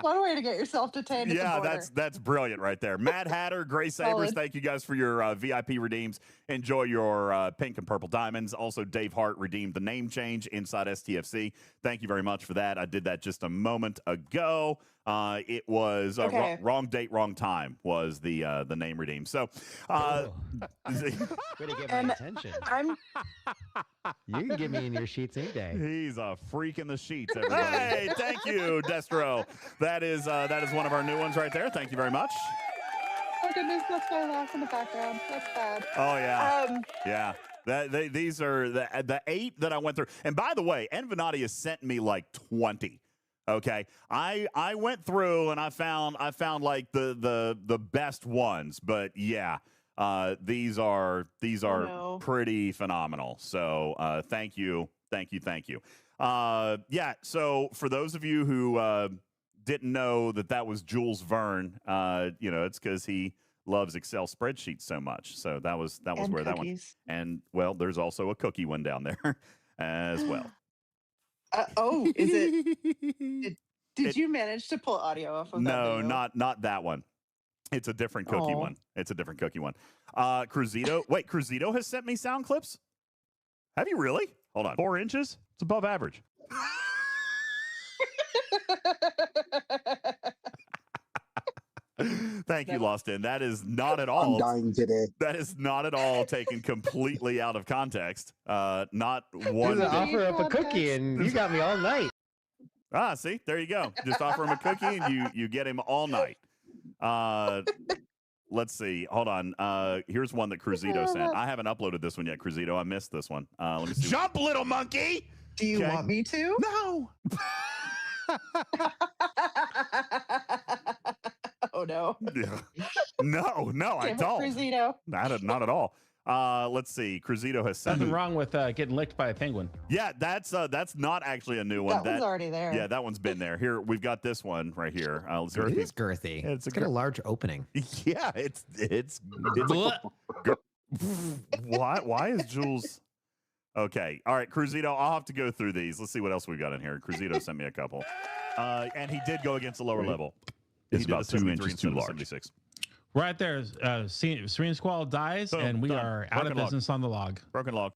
one way to get yourself detained. Yeah, that's brilliant right there. Mad Hatter, Gray Sabers, thank you guys for your VIP redeems. Enjoy your pink and purple diamonds. Also, Dave Hart redeemed the name change inside STFC. Thank you very much for that. I did that just a moment ago. It was wrong date, wrong time was the name redeem. So, way to get my attention. You can get me in your sheets any day. He's a freak in the sheets, everybody. Hey, thank you, Destro. That is one of our new ones right there. Thank you very much. Oh goodness, that's my laugh in the background. That's bad. Oh yeah, yeah. These are the 8 that I went through. And by the way, Envenadia sent me like 20. Okay, I went through and I found like the best ones, but yeah, these are pretty phenomenal. So thank you. Yeah. So for those of you who didn't know that was Jules Verne, it's because he loves Excel spreadsheets so much. So that was where that one. And well, there's also a cookie one down there as well. Is it? Did you manage to pull audio off of that? No, video? not that one. It's a different cookie one. It's a different cookie one. Cruzito. Wait, Cruzito has sent me sound clips? Have you really? Hold on. 4 inches? It's above average. Thank you, Lost In. That is not at all. I'm dying today. That is not at all taken completely out of context. Not one bit. Offer up a cookie, and you got me all night. Ah, see, there you go. Just offer him a cookie, and you get him all night. Let's see. Hold on. Here's one that Cruzito sent. I haven't uploaded this one yet, Cruzito. I missed this one. Let me see. Jump, little monkey. Do you want me to? No. Oh no. No, I don't. Cruzito. Not at all. Let's see. Cruzito has sent. Nothing wrong with getting licked by a penguin. Yeah, that's not actually a new one. That one's already there. Yeah, that one's been there. Here, we've got this one right here. Let's It is girthy. Yeah, it's got a large opening. Yeah, it's why is Jules? Okay, all right, Cruzito. I'll have to go through these. Let's see what else we've got in here. Cruzito sent me a couple, and he did go against the lower level. It's about 2 inches too large. 76. Right there, Serene Squall dies, Boom, and we done. are out of business on the log. Broken log.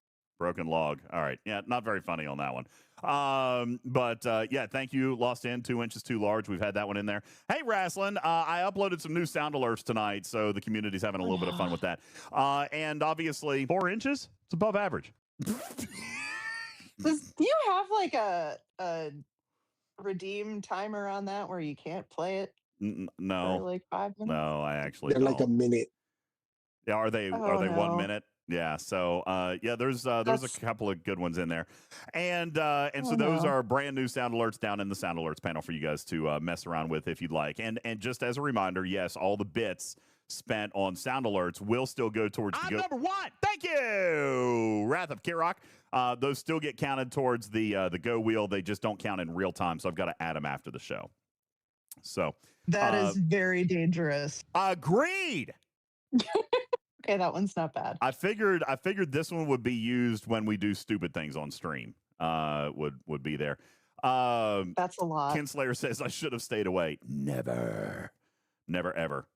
All right. Yeah, not very funny on that one. Yeah, thank you. Lost In, 2 inches too large. We've had that one in there. Hey, Wrestling, I uploaded some new sound alerts tonight, so the community's having a little bit of fun with that. And obviously, 4 inches, it's above average. Do you have like a redeem timer on that where you can't play it? No. For like 5 minutes? No, I actually They're like a minute. Yeah, are they Oh, 1 no. minute? Yeah, so yeah, there's a couple of good ones in there, and so those are brand new sound alerts down in the sound alerts panel for you guys to mess around with if you'd like. And just as a reminder, yes, all the bits spent on sound alerts will still go towards the Number 1. Thank you, Wrath of Kirok. Those still get counted towards the go wheel. They just don't count in real time, so I've got to add them after the show. So That is very dangerous. Agreed. Okay, that one's not bad. I figured this one would be used when we do stupid things on stream. Would be there. That's a lot. Kinslayer says I should have stayed away. Never ever.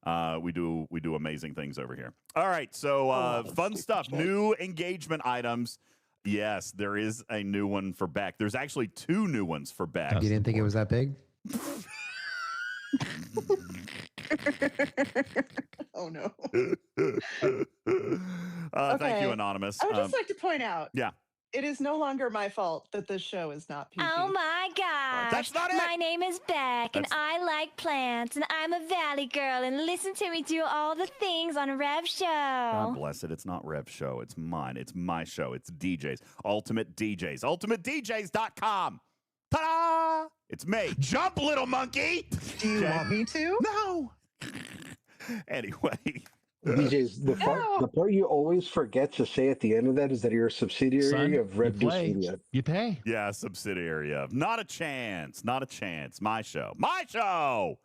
We do amazing things over here. All right, so fun stuff. New engagement items. Yes, there is a new one for Beck. There's actually 2 new ones for Beck. You didn't think it was that big? Oh no. Thank you, Anonymous. I would just like to point out. Yeah. It is no longer my fault that this show is not PG. Oh my gosh. That's not it. My name is Beck, and I like plants, and I'm a valley girl, and listen to me do all the things on Rev Show. God bless it. It's not Rev Show. It's mine. It's my show. It's DJs. UltimatDJz. UltimatDJz.com. Ta-da! It's me. Jump, little monkey. Do you want me to? No. Anyway. DJs, the part you always forget to say at the end of that is that you're a subsidiary of Red Goose Media. You pay. Yeah, subsidiary of. Not a chance. Not a chance. My show. My show.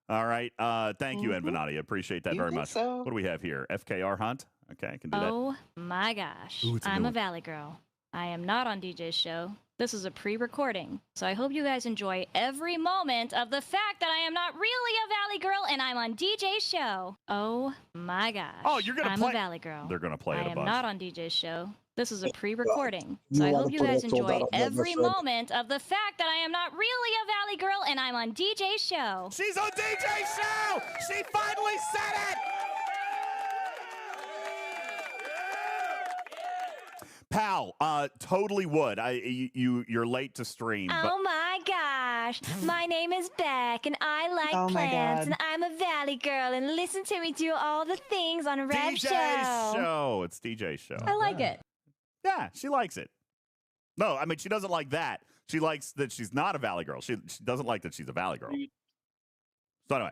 All right. Thank you, Envenatia. Appreciate that very much. So. What do we have here? FKR Hunt. Okay, I can do that. Oh my gosh. Ooh, it's a new I'm a one. valley girl. I am not on DJ's show. This is a pre-recording, so I hope you guys enjoy every moment of the fact that I am not really a valley girl and I'm on DJ's show. Oh my gosh. Oh, you're gonna I'm play. a valley girl. They're gonna play it I a am bunch. not on DJ's show. This is a pre-recording, You so I wanna hope you put guys it sold enjoy out on every Netflix. moment of the fact that I am not really a valley girl and I'm on DJ's show. She's on DJ's show. She finally said it. Pal, totally would. You're late to stream. Oh my gosh. My name is Beck, and I like Oh my plants, God. and I'm a valley girl, and listen to me do all the things on Rev DJ's Show. show. It's DJ's show. I like it. Yeah, she likes it. No, I mean, she doesn't like that. She likes that she's not a valley girl. She doesn't like that she's a valley girl. So anyway.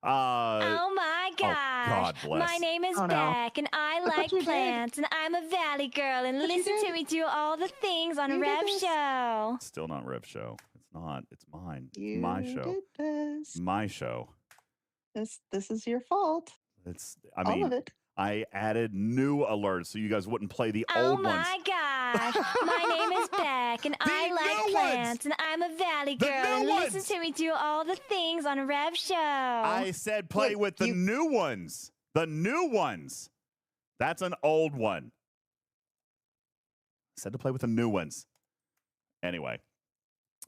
Oh my gosh. God bless. My name is Oh, no. Beck, and I thought like you did. plants, and I'm a valley girl, and But you listen to did. me do all the things on You did Rev this. Show. Still not Rev Show. It's not. It's mine. You My show. did this. My show. This is your fault. It's. I All mean, of it. I added new alerts so you guys wouldn't play the Oh old ones. my gosh. My name is Beck, and I new like ones. plants, and I'm a valley The girl, new and ones. listen to me do all the things on Rev Show. I said play Look, with the new ones. The new ones. That's an old one. I said to play with the new ones. Anyway.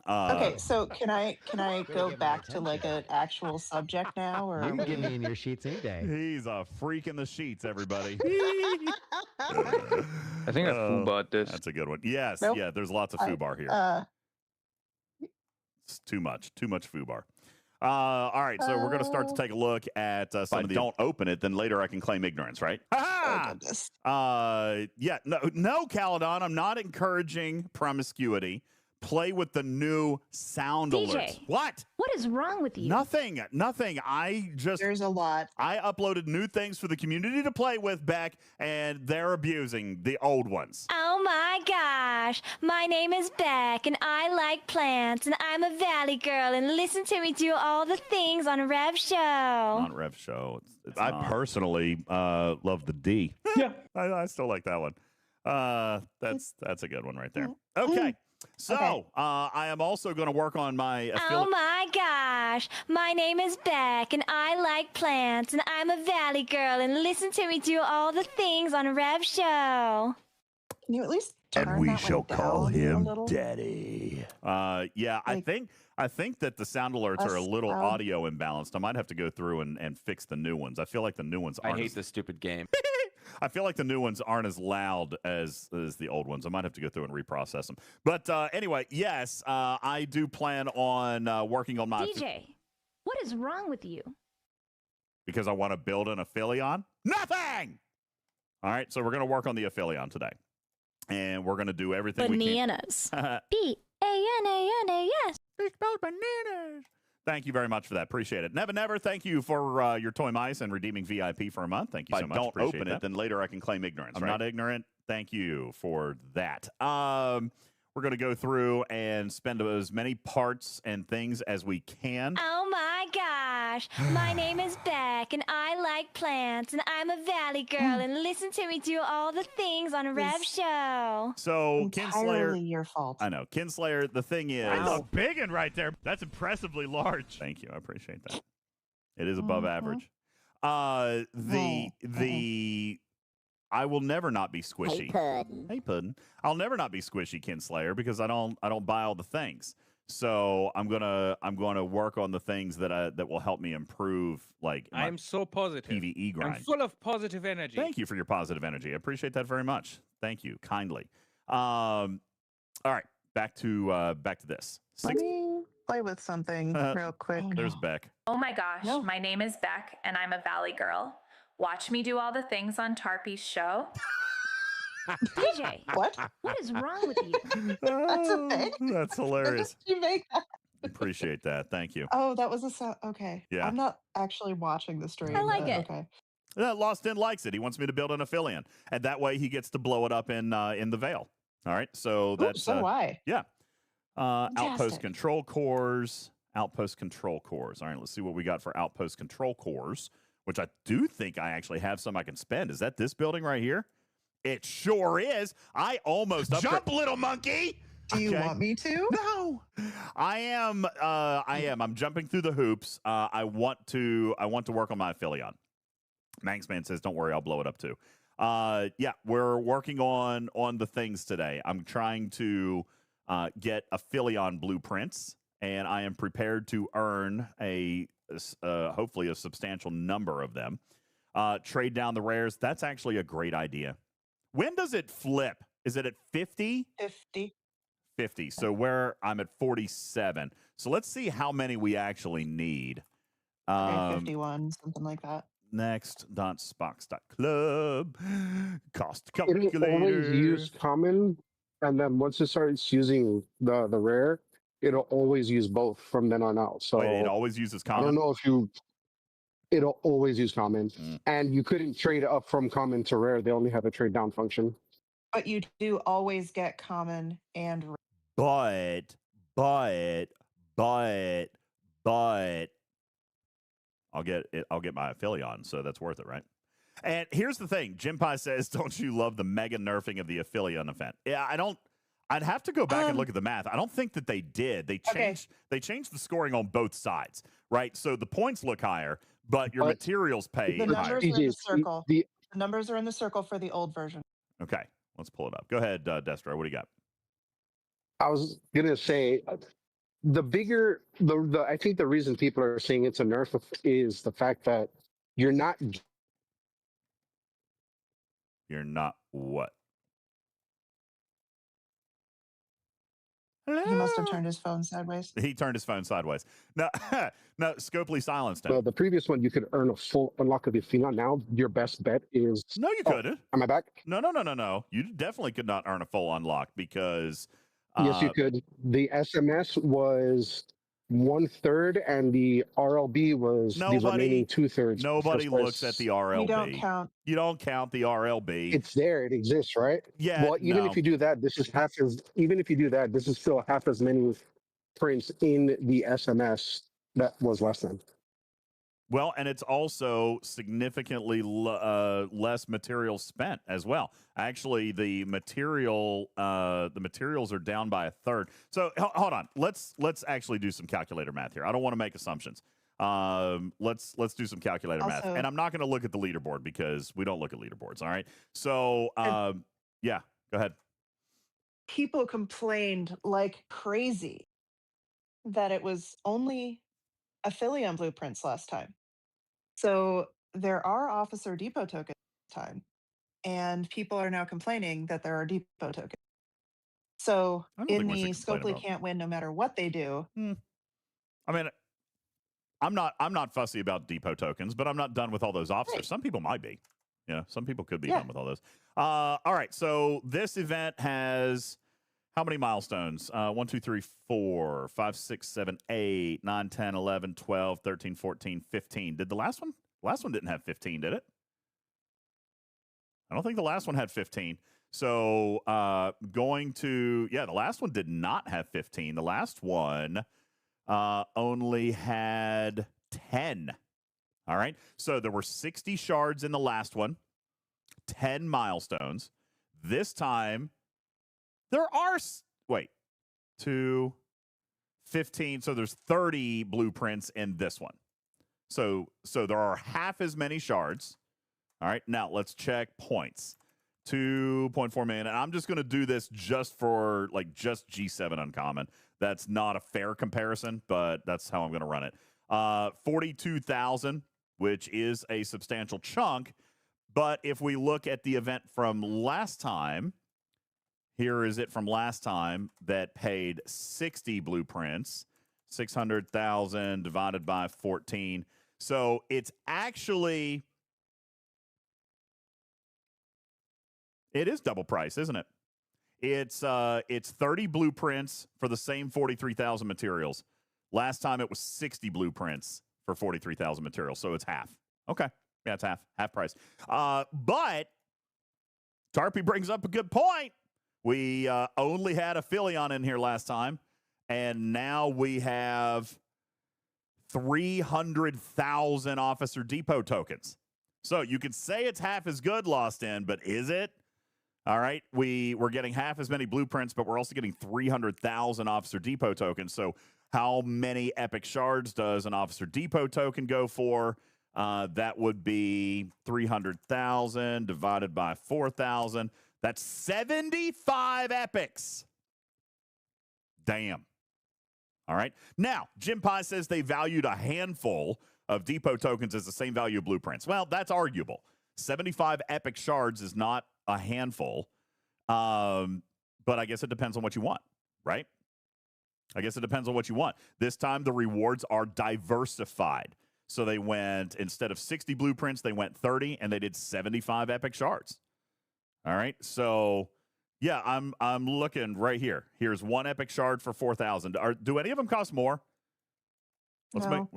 Okay, so can I go back to like an actual subject now, or You can get me in your sheets any day. He's a freak in the sheets, everybody. I think I foobarred this. That's a good one. Yes, Nope. yeah. There's lots of foobar here. It's too much foobar. All right, so we're going to start to take a look at some of the. Don't open it, then later I can claim ignorance, right? Yeah, no, Caledon. I'm not encouraging promiscuity. Play with the new sound alerts. What? What is wrong with you? Nothing. There's a lot. I uploaded new things for the community to play with, Beck, and they're abusing the old ones. Oh my gosh. My name is Beck, and I like plants, and I'm a valley girl, and listen to me do all the things on Rev Show. On Rev Show. I personally love the D. Yeah. I still like that one. That's a good one right there. Okay. So, I am also going to work on my Oh my gosh. My name is Beck, and I like plants, and I'm a valley girl, and listen to me do all the things on Rev Show. Can you at least turn And we that shall one call down a him little? Daddy. Yeah, I think that the sound alerts are a little audio imbalanced. I might have to go through and fix the new ones. I feel like the new ones aren't. I hate this stupid game. I feel like the new ones aren't as loud as the old ones. I might have to go through and reprocess them. But anyway, yes, I do plan on working on my... DJ, what is wrong with you? Because I want to build an Aphelion? Nothing! All right, so we're going to work on the Aphelion today. And we're going to do everything Bananas. we can. B-A-N-A-N-A-S. They spelled bananas. Thank you very much for that. Appreciate it. Never, thank you for your toy mice and redeeming VIP for a month. Thank you so much. Don't open it, then later I can claim ignorance. I'm not ignorant. Thank you for that. We're going to go through and spend as many parts and things as we can. Oh my gosh. My name is Beck, and I like plants, and I'm a valley girl, and listen to me do all the things on Rev Show. So, Entirely your fault. I know. Kinslayer, the thing is... That's a big one right there. That's impressively large. Thank you. I appreciate that. It is above average. I will never not be squishy. Hey, Puddin'. I'll never not be squishy, Kinslayer, because I don't buy all the things. So I'm gonna work on the things that will help me improve, like my I'm so positive. PvE grind. I'm full of positive energy. Thank you for your positive energy. I appreciate that very much. Thank you kindly. All right, back to this. Let me play with something real quick. There's Beck. Oh my gosh, my name is Beck, and I'm a valley girl. Watch me do all the things on Tarpy's show. DJ, what is wrong with you? That's a thing? That's hilarious. You make that? Appreciate that. Thank you. Oh, that was a sound. Okay. Yeah. I'm not actually watching the stream. I like it. Okay. Lost In likes it. He wants me to build an Aphelion, and that way he gets to blow it up in the Veil. All right, so that's so why? Yeah. Outpost control cores. Outpost control cores. All right, let's see what we got for outpost control cores, which I do think I actually have some I can spend. Is that this building right here? It sure is. I almost jump, little monkey. Do you want me to? No. I am. I'm jumping through the hoops. I want to work on my Aphelion. Manxman says, "Don't worry, I'll blow it up too." Yeah, we're working on the things today. I'm trying to get Aphelion blueprints, and I am prepared to earn hopefully a substantial number of them. Trade down the rares. That's actually a great idea. When does it flip? Is it at 50? 50. So I'm at 47. So let's see how many we actually need. 51, something like that. Next.spox.club. Cost calculator. It'll always use common, and then once it starts using the rare, it'll always use both from then on out. So it always uses common? I don't know if it'll always use common. And you couldn't trade up from common to rare. They only have a trade down function. But you do always get common and rare. But I'll get my Aphelion, so that's worth it, right? And here's the thing. Jim Pie says, don't you love the mega nerfing of the Aphelion event? Yeah, I don't. I'd have to go back and look at the math. I don't think that they did. They changed the scoring on both sides, right? So the points look higher, but your materials pay The higher. numbers are in the circle. The numbers are in the circle for the old version. Okay, let's pull it up. Go ahead, Destro. What do you got? I was going to say, the bigger the I think the reason people are saying it's a nerf is the fact that you're not what? He must have turned his phone sideways. He turned his phone sideways. No, no, Scopely silenced him. Well, the previous one, you could earn a full unlock of the Athena. Now, your best bet is... No, you couldn't. Am I back? No. You definitely could not earn a full unlock because... yes, you could. The SMS was 1/3, and the RLB was the remaining 2/3. Nobody looks at the RLB. You don't count. You don't count the RLB. It's there. It exists, right? Yeah. Well, even if you do that, this is half as... Even if you do that, this is still half as many prints in the SMS that was last time. Well, and it's also significantly less material spent as well. Actually, the materials are down by 1/3. So hold on, let's actually do some calculator math here. I don't want to make assumptions. Let's do some calculator math, and I'm not going to look at the leaderboard because we don't look at leaderboards. All right. So yeah, go ahead. People complained like crazy that it was only Aphelion blueprints last time. So there are Officer Depot tokens this time, and people are now complaining that there are Depot tokens. So in the Scopely can't win no matter what they do. I mean, I'm not fussy about Depot tokens, but I'm not done with all those officers. Right. Some people might be. Yeah, some people could be done with all those. All right, so this event has how many milestones? 1, 2, 3, 4, 5, 6, 7, 8, 9, 10, 11, 12, 13, 14, 15. Did the last one? Last one didn't have 15, did it? I don't think the last one had 15. So the last one did not have 15. The last one only had 10. All right. So there were 60 shards in the last one, 10 milestones. This time, there are, 15. So there's 30 blueprints in this one. So there are half as many shards. All right. Now let's check points. 2.4 million. And I'm just going to do this just for just G7 uncommon. That's not a fair comparison, but that's how I'm going to run it. 42,000, which is a substantial chunk. But if we look at the event from last time, here is it from last time that paid 60 blueprints, 600,000 divided by 14. So it's actually, it is double price, isn't it? It's 30 blueprints for the same 43,000 materials. Last time it was 60 blueprints for 43,000 materials, so it's half. Okay, yeah, it's half price. But Tarpy brings up a good point. We only had Aphelion in here last time, and now we have 300,000 Officer Depot tokens. So you could say it's half as good, Lost In, but is it? All right, we're getting half as many blueprints, but we're also getting 300,000 Officer Depot tokens. So how many epic shards does an Officer Depot token go for? That would be 300,000 divided by 4,000. That's 75 epics. Damn. All right. Now, Jim Pie says they valued a handful of Depot tokens as the same value of blueprints. Well, that's arguable. 75 epic shards is not a handful, but I guess it depends on what you want, right? I guess it depends on what you want. This time, the rewards are diversified. So they went, instead of 60 blueprints, they went 30, and they did 75 epic shards. All right, so yeah, I'm looking right here. Here's one epic shard for 4,000. Do any of them cost more? So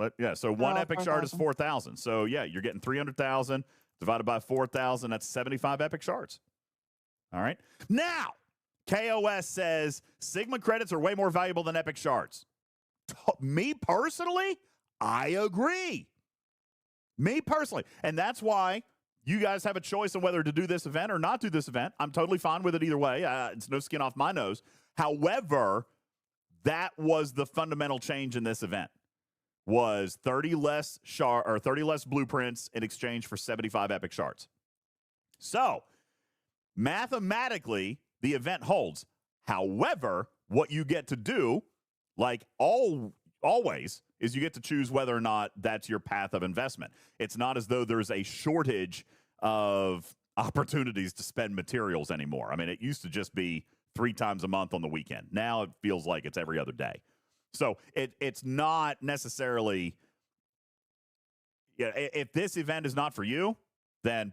one epic shard is 4,000. So yeah, you're getting 300,000 divided by 4,000. That's 75 epic shards. All right. Now, KOS says Sigma credits are way more valuable than epic shards. Me personally, I agree. Me personally, and that's why you guys have a choice on whether to do this event or not do this event. I'm totally fine with it either way. It's no skin off my nose. However, that was the fundamental change in this event. Was 30 less blueprints in exchange for 75 epic shards. So, mathematically, the event holds. However, what you get to do, Like always is you get to choose whether or not that's your path of investment. It's not as though there's a shortage of opportunities to spend materials anymore. I mean, it used to just be 3 times a month on the weekend. Now it feels like it's every other day. So it's not necessarily, if this event is not for you, then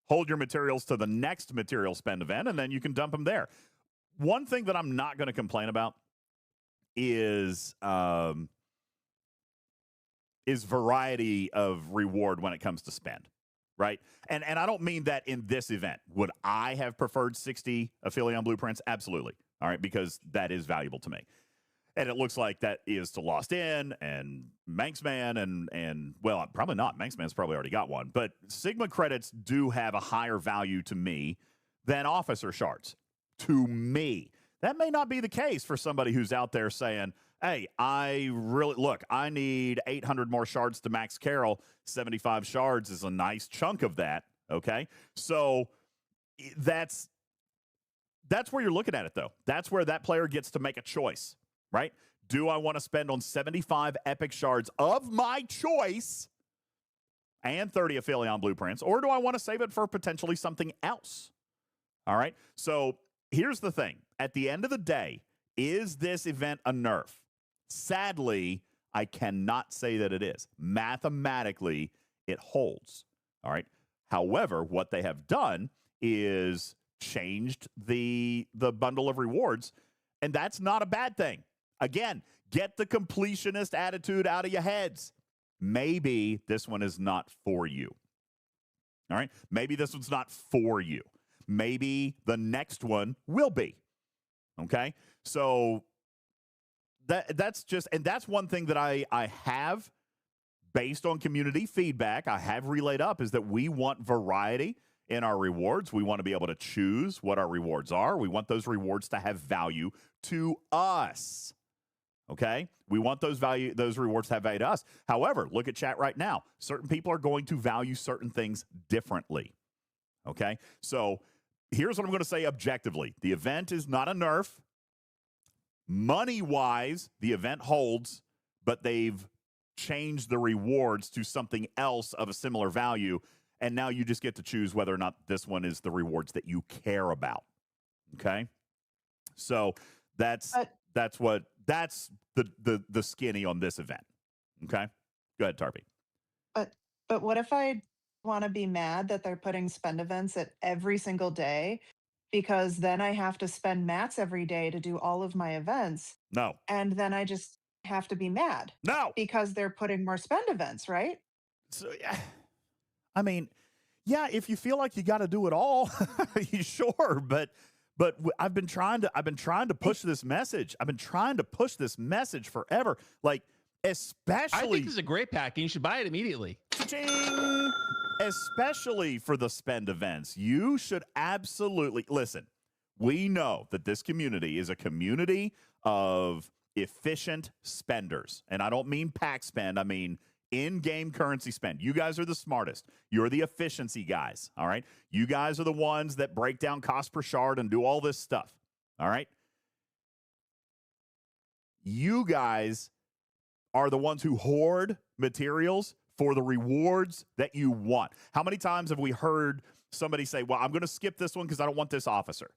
hold your materials to the next material spend event, and then you can dump them there. One thing that I'm not going to complain about is variety of reward when it comes to spend, right? And I don't mean that in this event. Would I have preferred 60 Aphelion blueprints? Absolutely. All right, because that is valuable to me. And it looks like that is to Lost Inn and Manxman and well, probably not. Manxman's probably already got one. But Sigma credits do have a higher value to me than officer shards. To me. That may not be the case for somebody who's out there saying, hey, I need 800 more shards to max Carol. 75 shards is a nice chunk of that, okay? So that's where you're looking at it, though. That's where that player gets to make a choice, right? Do I want to spend on 75 epic shards of my choice and 30 Aphelion blueprints, or do I want to save it for potentially something else? All right? So here's the thing. At the end of the day, is this event a nerf? Sadly, I cannot say that it is. Mathematically, it holds. All right. However, what they have done is changed the bundle of rewards, and that's not a bad thing. Again, get the completionist attitude out of your heads. Maybe this one is not for you. All right. Maybe this one's not for you. Maybe the next one will be. Okay. So that's one thing that I have, based on community feedback, I have relayed up, is that we want variety in our rewards. We want to be able to choose what our rewards are. We want those rewards to have value to us. Okay? We want those rewards to have value to us. However, look at chat right now. Certain people are going to value certain things differently. Okay? So here's what I'm going to say objectively. The event is not a nerf. Money-wise, the event holds, but they've changed the rewards to something else of a similar value, and now you just get to choose whether or not this one is the rewards that you care about. Okay? So that's the skinny on this event. Okay? Go ahead, Tarpy. But what if I want to be mad that they're putting spend events at every single day? Because then I have to spend mats every day to do all of my events. No. And then I just have to be mad. No. Because they're putting more spend events, right? So, I mean, yeah, if you feel like you got to do it all, sure. But I've been trying to push this message. I've been trying to push this message forever. Like, especially, I think this is a great pack, and you should buy it immediately. Ching! Especially for the spend events, you should absolutely listen. We know that this community is a community of efficient spenders. And I don't mean pack spend. I mean in-game currency spend. You guys are the smartest. You're the efficiency guys. All right. You guys are the ones that break down cost per shard and do all this stuff. All right. You guys are the ones who hoard materials for the rewards that you want. How many times have we heard somebody say, well, I'm going to skip this one because I don't want this officer,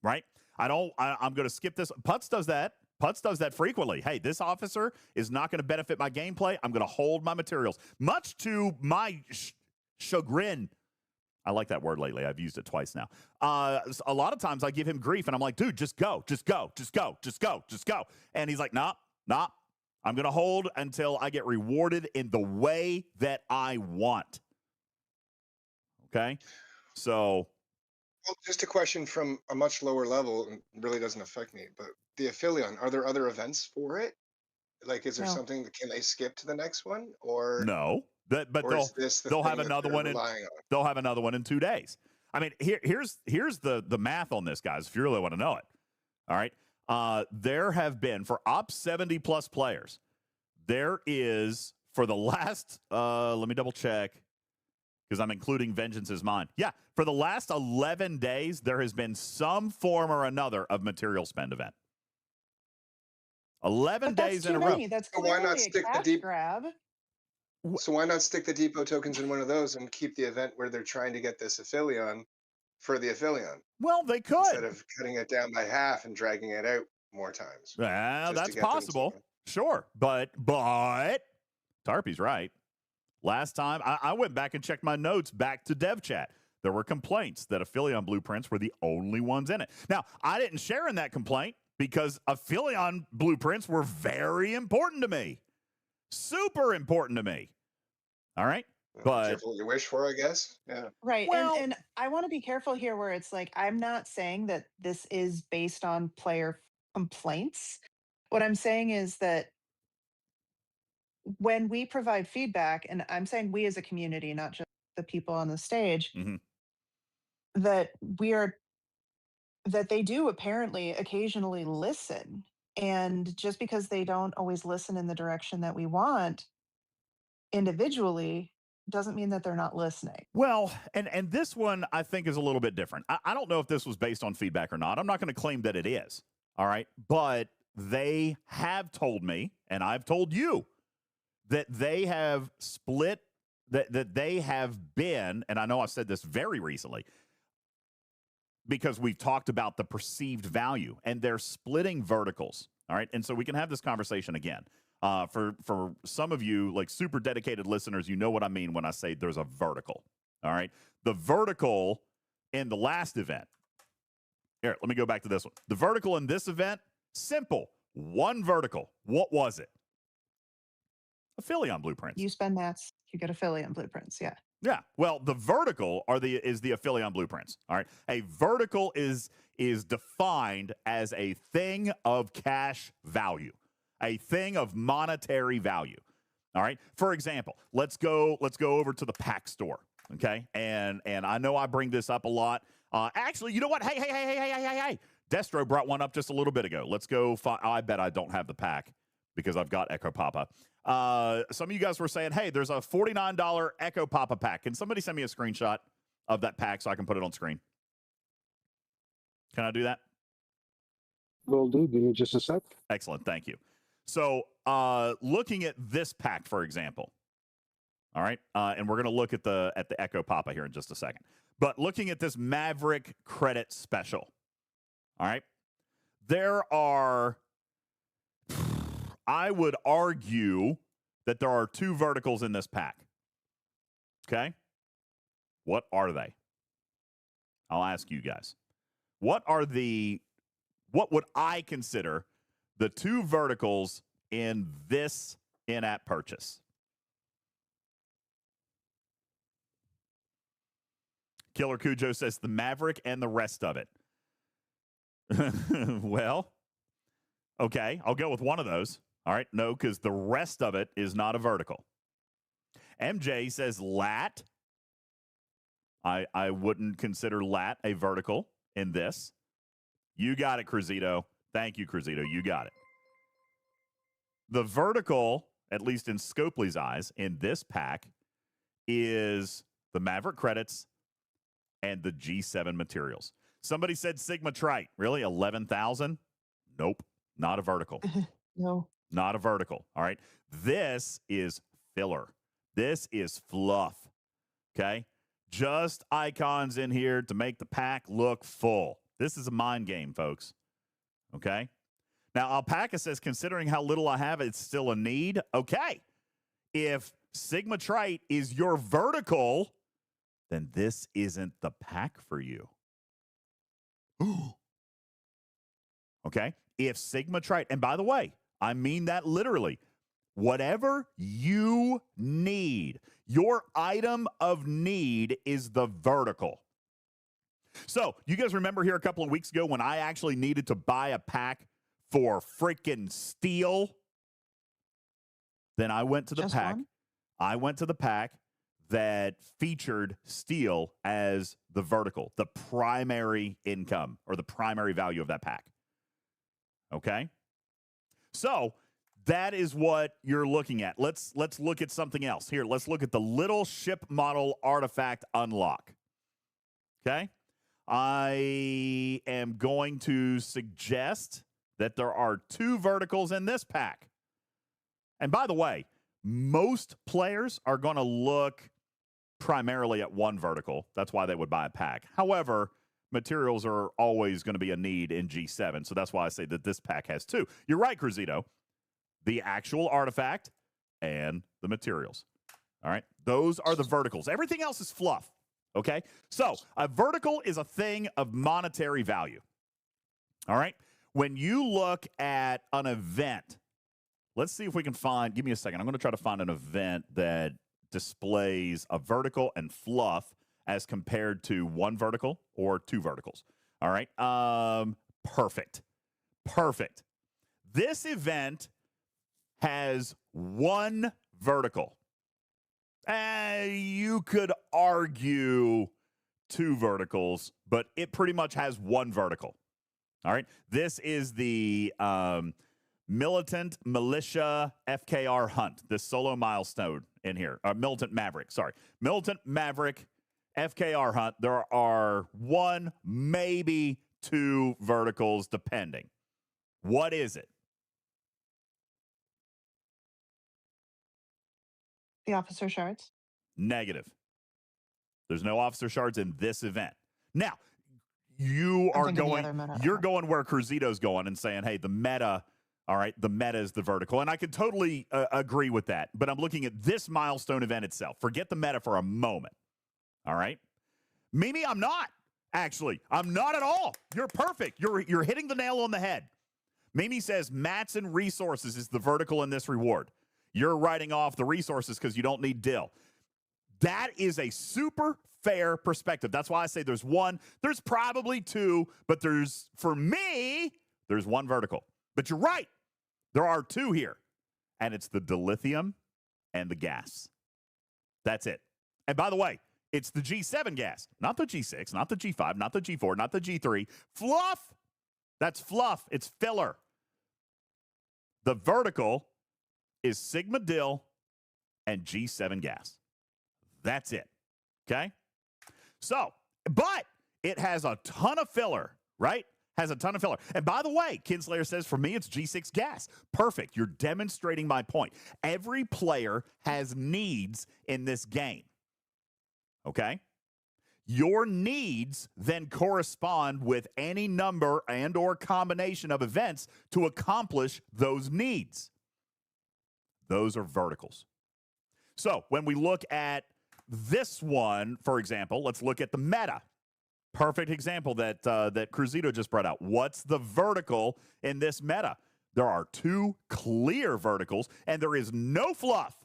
right? I'm going to skip this. Putz does that. Putz does that frequently. Hey, this officer is not going to benefit my gameplay. I'm going to hold my materials, much to my chagrin. I like that word lately. I've used it twice now. A lot of times I give him grief and I'm like, dude, just go. And he's like, nah. I'm going to hold until I get rewarded in the way that I want. Okay? So. Well, just a question from a much lower level, and really doesn't affect me, but the Aphelion, are there other events for it? Like, is there something that can they skip to the next one? Or no. But they'll have another one they'll have another one in 2 days. I mean, here's the math on this, guys, if you really want to know it. All right. There have been, for Ops 70 plus players, there is, for the last, let me double check, because I'm including Vengeance is Mine. Yeah, for the last 11 days, there has been some form or another of material spend event. 11 days that's in a too row. many. That's So why not clearly a stick the cash deep? grab. So why not stick the depot tokens in one of those and keep the event where they're trying to get this Aphelion for the Aphelion? Well, they could. Instead of cutting it down by half and dragging it out more times. Yeah, just to that's get them possible. to- Sure. But Tarpy's right. Last time, I went back and checked my notes back to dev chat. There were complaints that Aphelion blueprints were the only ones in it. Now, I didn't share in that complaint because Aphelion blueprints were very important to me. Super important to me. All right? But careful what you wish for, I guess. Yeah. Right. Well, and I want to be careful here where it's like, I'm not saying that this is based on player complaints. What I'm saying is that when we provide feedback, and I'm saying we as a community, not just the people on the stage, that that they do apparently occasionally listen. And just because they don't always listen in the direction that we want individually doesn't mean that they're not listening. Well, and this one I think is a little bit different. I don't know if this was based on feedback or not. I'm not going to claim that it is. All right. But they have told me, and I've told you, that they have split, that they have been, and I know I said this very recently, because we've talked about the perceived value, and they're splitting verticals. All right. And so we can have this conversation again. For some of you, like super dedicated listeners, you know what I mean when I say there's a vertical. All right. The vertical in the last event. Here, let me go back to this one. The vertical in this event, simple. One vertical. What was it? Aphelion blueprints. You spend mats, you get Aphelion blueprints. Yeah. Yeah. Well, the vertical is the Aphelion blueprints. All right. A vertical is defined as a thing of cash value, a thing of monetary value. All right. For example, let's go over to the pack store. Okay. And I know I bring this up a lot. Actually, you know what? Hey. Destro brought one up just a little bit ago. Let's go. I bet I don't have the pack because I've got Echo Papa. Some of you guys were saying, hey, there's a $49 Echo Papa pack. Can somebody send me a screenshot of that pack so I can put it on screen? Can I do that? Will do. Give me just a sec. Excellent. Thank you. So looking at this pack, for example. All right. And we're going to look at the Echo Papa here in just a second. But looking at this Maverick credit special. All right. There are, I would argue that there are two verticals in this pack. Okay. What are they? I'll ask you guys. What would I consider the two verticals in this in-app purchase? Killer Cujo says the Maverick and the rest of it. Well, okay, I'll go with one of those. All right, no, because the rest of it is not a vertical. MJ says lat. I wouldn't consider lat a vertical in this. You got it, Cruzito. Thank you, Cruzito. You got it. The vertical, at least in Scopely's eyes, in this pack is the Maverick credits and the G7 materials. Somebody said Sigma Trite. Really? 11,000? Nope. Not a vertical. No. Not a vertical. All right. This is filler. This is fluff. Okay. Just icons in here to make the pack look full. This is a mind game, folks. Okay. Now, Alpaca says, considering how little I have, it's still a need. Okay. If Sigma Trite is your vertical, then this isn't the pack for you. Okay. If Sigma Trite, and by the way, I mean that literally, whatever you need, your item of need is the vertical. So you guys remember here a couple of weeks ago when I actually needed to buy a pack for freaking steel? Then I went to the pack. I went to the pack that featured steel as the vertical, the primary income or the primary value of that pack. Okay? So that is what you're looking at. Let's look at something else. Here, let's look at the little ship model artifact unlock. Okay? I am going to suggest that there are 2 verticals in this pack. And by the way, most players are going to look primarily at 1 vertical. That's why they would buy a pack. However, materials are always going to be a need in G7, so that's why I say that this pack has 2. You're right, Cruzito. The actual artifact and the materials. All right? Those are the verticals. Everything else is fluff, okay? So a vertical is a thing of monetary value. All right? When you look at an event, let's see if we can find, give me a second. I'm going to try to find an event that displays a vertical and fluff as compared to 1 vertical or 2 verticals. All right. Perfect. This event has 1 vertical. You could argue 2 verticals, but it pretty much has 1 vertical. All right. This is the Militant Militia FKR Hunt, this solo milestone in here. Militant Maverick, sorry. Militant Maverick FKR Hunt. There are 1, maybe 2 verticals, depending. What is it? The officer shards? Negative. There's no officer shards in this event. Now, you're going where Cruzito's going and saying, hey, the meta, all right, the meta is the vertical. And I can totally agree with that. But I'm looking at this milestone event itself. Forget the meta for a moment. All right? Mimi, I'm not, actually. I'm not at all. You're perfect. You're hitting the nail on the head. Mimi says mats and resources is the vertical in this reward. You're writing off the resources because you don't need dill. That is a super fair perspective. That's why I say there's 1. There's probably 2, but for me, there's 1 vertical. But you're right. There are 2 here. And it's the dilithium and the gas. That's it. And by the way, it's the G7 gas, not the G6, not the G5, not the G4, not the G3. Fluff. That's fluff. It's filler. The vertical is Sigma dill and G7 gas. That's it. Okay? So, but it has a ton of filler, right? Has a ton of filler. And by the way, Kinslayer says, for me, it's G6 gas. Perfect. You're demonstrating my point. Every player has needs in this game. Okay? Your needs then correspond with any number and or combination of events to accomplish those needs. Those are verticals. So when we look at this one, for example, let's look at the meta. Perfect example that Cruzito just brought out. What's the vertical in this meta? There are 2 clear verticals, and there is no fluff.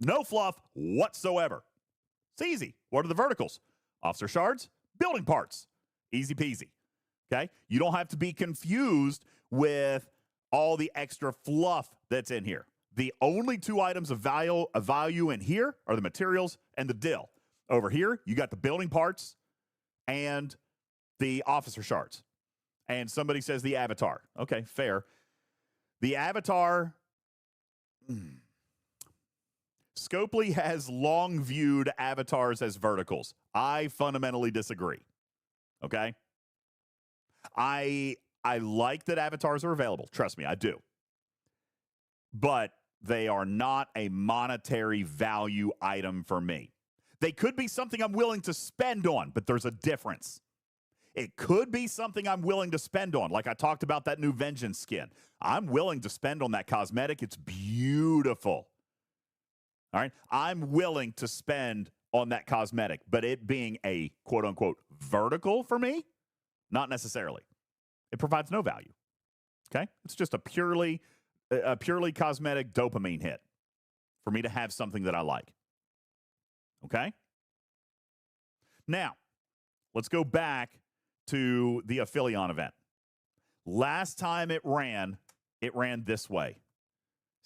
No fluff whatsoever. It's easy. What are the verticals? Officer shards, building parts. Easy peasy. Okay? You don't have to be confused with all the extra fluff that's in here. The only 2 items of value in here are the materials and the dill. Over here, you got the building parts and the officer shards. And somebody says the avatar. Okay, fair. The avatar, Scopely has long viewed avatars as verticals. I fundamentally disagree. Okay? I like that avatars are available. Trust me, I do. But they are not a monetary value item for me. They could be something I'm willing to spend on, but there's a difference. It could be something I'm willing to spend on, like I talked about that new Vengeance skin. I'm willing to spend on that cosmetic. It's beautiful. All right? I'm willing to spend on that cosmetic, but it being a quote-unquote vertical for me, not necessarily. It provides no value. Okay? It's just a purely cosmetic dopamine hit for me to have something that I like. Okay? Now, let's go back to the Aphelion event. Last time it ran this way.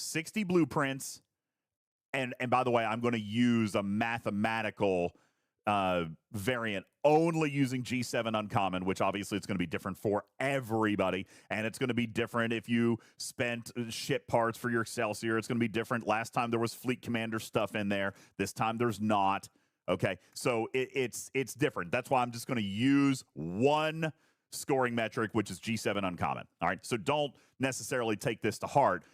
60 blueprints, and by the way, I'm going to use a mathematical variant only using G7 uncommon, which obviously it's going to be different for everybody, and it's going to be different if you spent ship parts for your Excelsior. It's going to be different. Last time there was Fleet Commander stuff in there. This time there's not. Okay, so it's different. That's why I'm just going to use one scoring metric, which is G7 uncommon. All right, so don't necessarily take this to heart.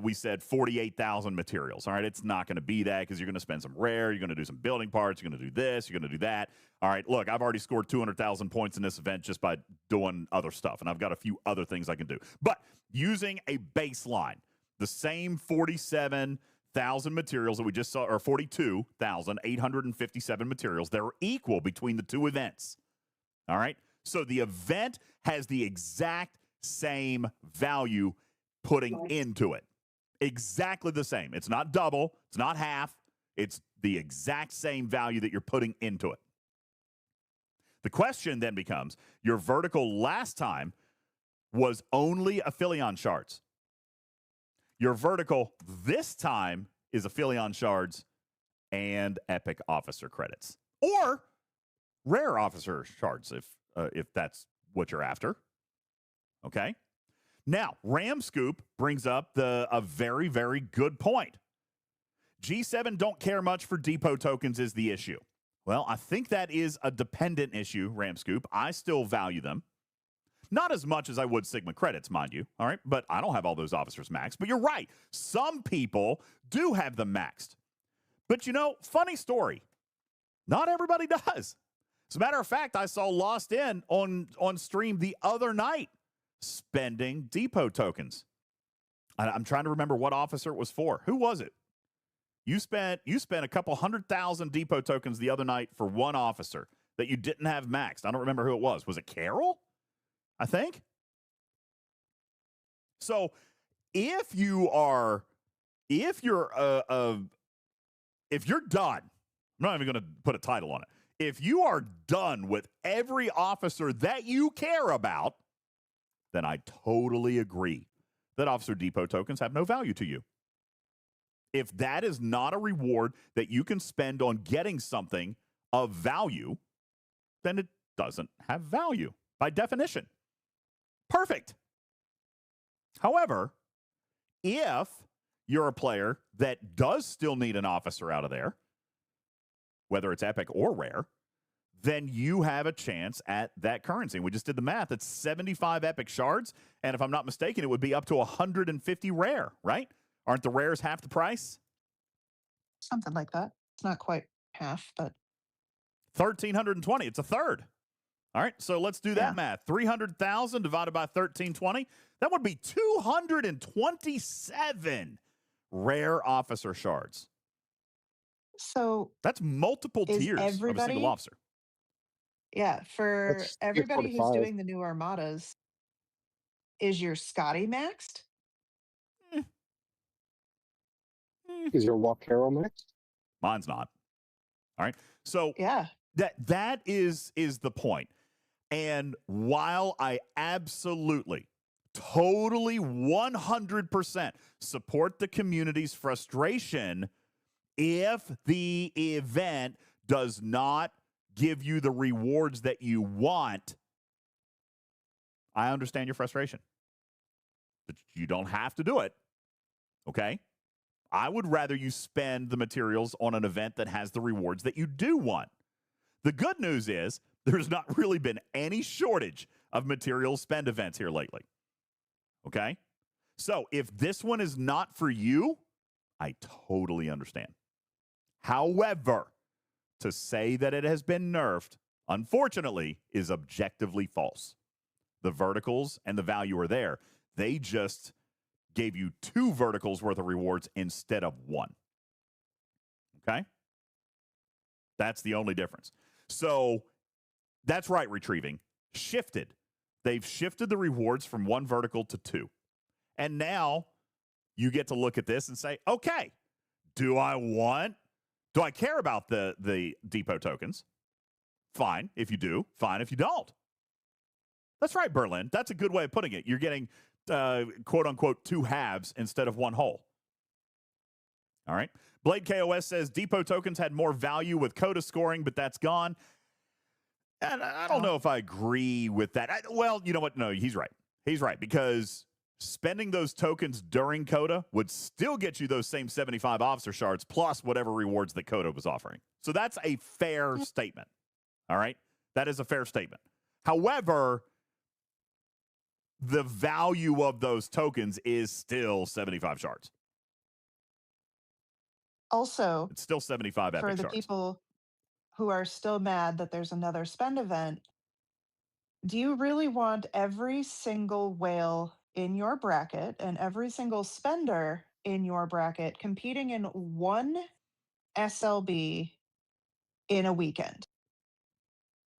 We said 48,000 materials. All right, it's not going to be that because you're going to spend some rare, you're going to do some building parts, you're going to do this, you're going to do that. All right, look, I've already scored 200,000 points in this event just by doing other stuff, and I've got a few other things I can do. But using a baseline, the same 47,000 materials that we just saw, or 42,857 materials, they're equal between the two events. All right, so the event has the exact same value putting into it. Exactly the same. It's not double. It's not half. It's the exact same value that you're putting into it. The question then becomes, your vertical last time was only Aphelion shards. Your vertical this time is Aphelion shards and epic officer credits. Or rare officer shards, if that's what you're after. Okay? Now, Ram Scoop brings up a very, very good point. G7 don't care much for depot tokens is the issue. Well, I think that is a dependent issue, Ram Scoop. I still value them. Not as much as I would Sigma credits, mind you. All right, but I don't have all those officers maxed. But you're right. Some people do have them maxed. But, you know, funny story. Not everybody does. As a matter of fact, I saw Lost In on stream the other night spending depot tokens. I'm trying to remember what officer it was for. Who was it? You spent a couple 100,000 depot tokens the other night for one officer that you didn't have maxed. I don't remember who it was. Was it Carol? I think. So if you're done, I'm not even going to put a title on it. If you are done with every officer that you care about, then I totally agree that officer depot tokens have no value to you. If that is not a reward that you can spend on getting something of value, then it doesn't have value by definition. Perfect. However, if you're a player that does still need an officer out of there, whether it's epic or rare, then you have a chance at that currency. And we just did the math. It's 75 epic shards. And if I'm not mistaken, it would be up to 150 rare, right? Aren't the rares half the price? Something like that. It's not quite half, but 1,320. It's a third. All right, so let's do that math. 300,000 divided by 1,320. That would be 227 rare officer shards. So that's multiple tiers of a single officer. Yeah, for everybody who's doing the new armadas, is your Scotty maxed? Is your Walkero maxed? Mine's not. All right. So yeah, that is the point. And while I absolutely, totally, 100% support the community's frustration if the event does not give you the rewards that you want, I understand your frustration. But you don't have to do it, okay? I would rather you spend the materials on an event that has the rewards that you do want. The good news is there's not really been any shortage of material spend events here lately, okay? So if this one is not for you, I totally understand. However, to say that it has been nerfed, unfortunately, is objectively false. The verticals and the value are there. They just gave you 2 verticals worth of rewards instead of 1. Okay? That's the only difference. So that's right, retrieving. Shifted. They've shifted the rewards from 1 vertical to 2. And now you get to look at this and say, okay, do I care about the depot tokens? Fine if you do. Fine if you don't. That's right, Berlin. That's a good way of putting it. You're getting, quote unquote, 2 halves instead of 1 whole. All right. Blade KOS says depot tokens had more value with Coda scoring, but that's gone. And I don't know if I agree with that. Well, you know what? No, he's right. He's right, because spending those tokens during Coda would still get you those same 75 officer shards plus whatever rewards that Coda was offering. So that's a fair statement. All right? That is a fair statement. However, the value of those tokens is still 75 shards. Also, it's still 75 epic for the shards. people who are still mad that there's another spend event, do you really want every single whale in your bracket and every single spender in your bracket competing in one SLB in a weekend?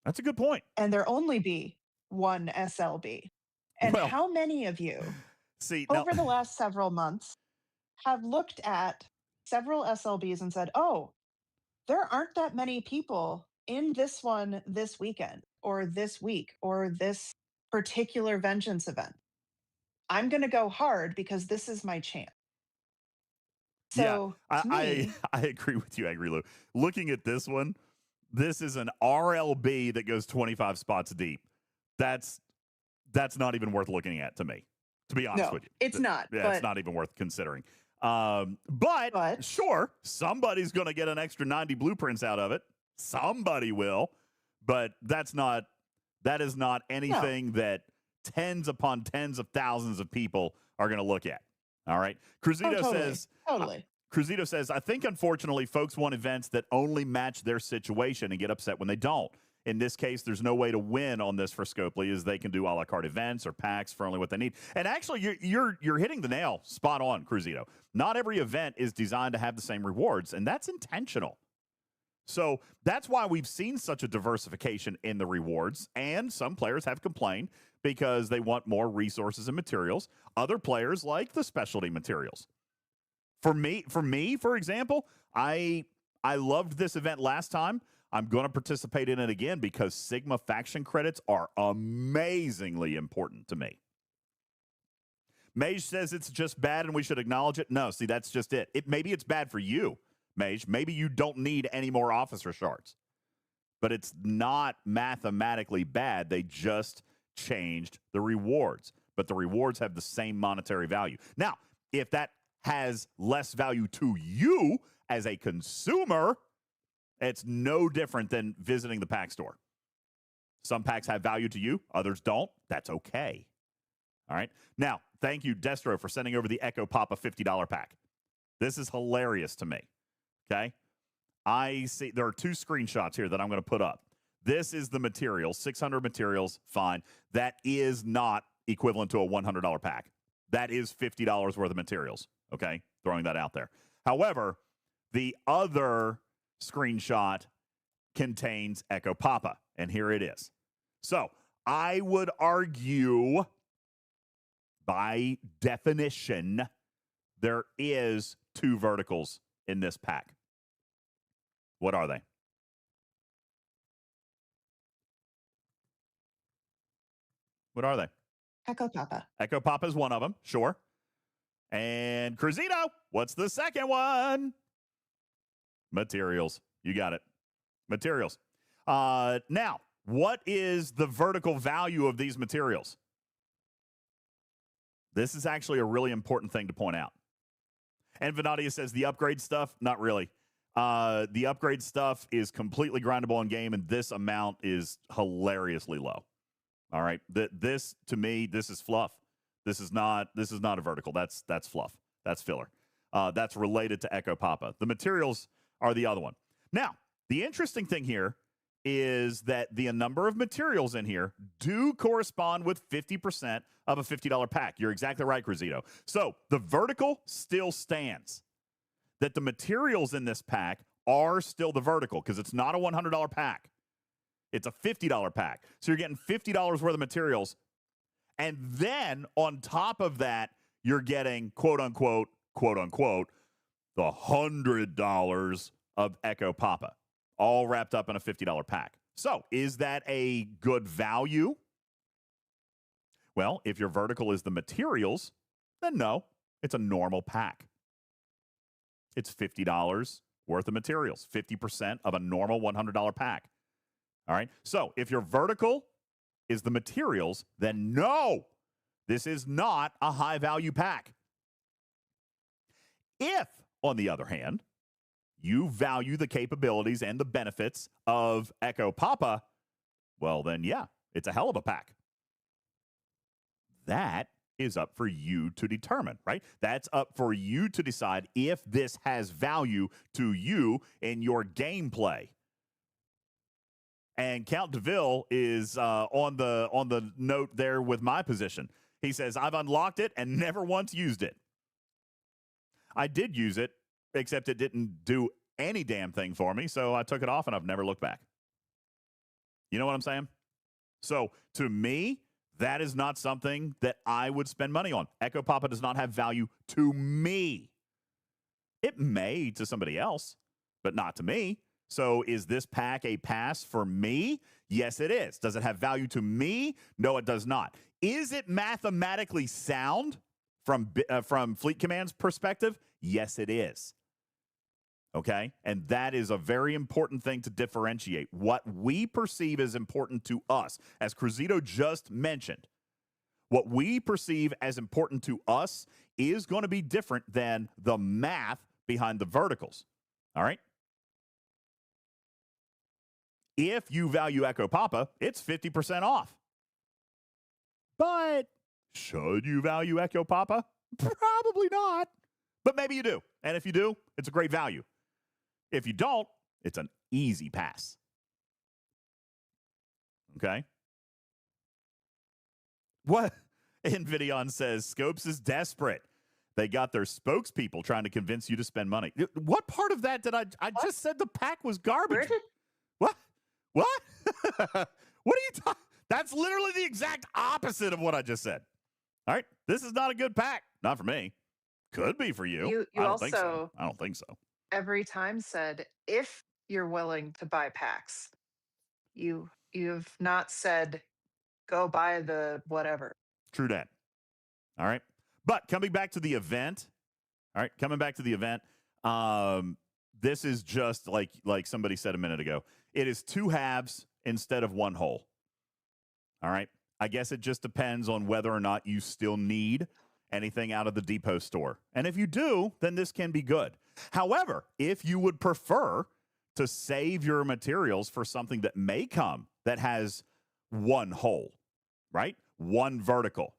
That's a good point. And there only be one SLB. And Well, how many of you over the last several months have looked at several SLBs and said, oh, there aren't that many people in this one this weekend or this week or this particular vengeance event. I'm going to go hard because this is my chance. So I agree with you, Angry Lou. Looking at this one, this is an RLB that goes 25 spots deep. That's not even worth looking at to me, to be honest with you. It's not. Yeah, but it's not even worth considering. But sure, somebody's going to get an extra 90 blueprints out of it. Somebody will, but that is not anything that tens upon tens of thousands of people are going to look at. All right. Cruzito says, Cruzito says, I think, unfortunately, folks want events that only match their situation and get upset when they don't. In this case, there's no way to win on this for Scopely, as they can do a la carte events or packs for only what they need. And actually, you're hitting the nail spot on, Cruzito. Not every event is designed to have the same rewards, and that's intentional. So that's why we've seen such a diversification in the rewards, and some players have complained because they want more resources and materials. Other players like the specialty materials. For me, for example, I loved this event last time. I'm going to participate in it again because Sigma faction credits are amazingly important to me. Mage says it's just bad and we should acknowledge it. No, see, that's just it. Maybe it's bad for you, Mage. Maybe you don't need any more officer shards. But it's not mathematically bad. They just changed the rewards. But the rewards have the same monetary value. Now, if that has less value to you as a consumer, it's no different than visiting the pack store. Some packs have value to you, others don't. That's okay. All right. Now, thank you, Destro, for sending over the Echo Papa $50 pack. This is hilarious to me. Okay. I see there are two screenshots here that I'm going to put up. This is the material, 600 materials. Fine. That is not equivalent to a $100 pack. That is $50 worth of materials. Okay. Throwing that out there. However, the other screenshot contains Echo Papa, and here it is. So I would argue, by definition, there is two verticals in this pack. What are they? What are they? Echo Papa. Echo Papa is one of them, sure. And Cruzito, what's the second one? Materials. You got it. Materials. Now, what is the vertical value of these materials? This is actually a really important thing to point out. And Venadia says the upgrade stuff, not really. The upgrade stuff is completely grindable in game, and this amount is hilariously low. All right. This, to me, this is fluff. This is not a vertical. That's fluff. That's filler. That's related to Echo Papa. The materials are the other one. Now, the interesting thing here is that the number of materials in here do correspond with 50% of a $50 pack. You're exactly right, Cruzito. So the vertical still stands. That the materials in this pack are still the vertical because it's not a $100 pack. It's a $50 pack. So you're getting $50 worth of materials. And then on top of that, you're getting, quote unquote, the $100 of Echo Papa, all wrapped up in a $50 pack. So is that a good value? Well, if your vertical is the materials, then no, it's a normal pack. It's $50 worth of materials, 50% of a normal $100 pack. All right. So if your vertical is the materials, then no, this is not a high value pack. If, on the other hand, you value the capabilities and the benefits of Echo Papa, well, then, yeah, it's a hell of a pack. that is up for you to determine, right? That's up for you to decide if this has value to you in your gameplay. And Count DeVille is on the note there with my position. He says, I've unlocked it and never once used it. I did use it, except it didn't do any damn thing for me, so I took it off and I've never looked back. You know what I'm saying? So to me, that is not something that I would spend money on. Echo Papa does not have value to me. It may to somebody else, but not to me. So is this pack a pass for me? Yes, it is. Does it have value to me? No, it does not. Is it mathematically sound from Fleet Command's perspective? Yes, it is. Okay? And that is a very important thing to differentiate. What we perceive as important to us, as Cruzito just mentioned, what we perceive as important to us is going to be different than the math behind the verticals. All right? If you value Echo Papa, it's 50% off. But should you value Echo Papa? Probably not. But maybe you do. And if you do, it's a great value. If you don't, it's an easy pass. Okay? What? Invidion says, Scopes is desperate. They got their spokespeople trying to convince you to spend money. What part of that did I just said the pack was garbage? What? What? What are you talking? That's literally the exact opposite of what I just said. All right? This is not a good pack. Not for me. Could be for you. You I don't also, think so. I don't think so. Every time said, if you're willing to buy packs, you've not said, go buy the whatever. True that. All right. But coming back to the event, this is just like somebody said a minute ago. It is two halves instead of one whole. All right. I guess it just depends on whether or not you still need anything out of the depot store. And if you do, then this can be good. However, if you would prefer to save your materials for something that may come that has one hole, right? One vertical,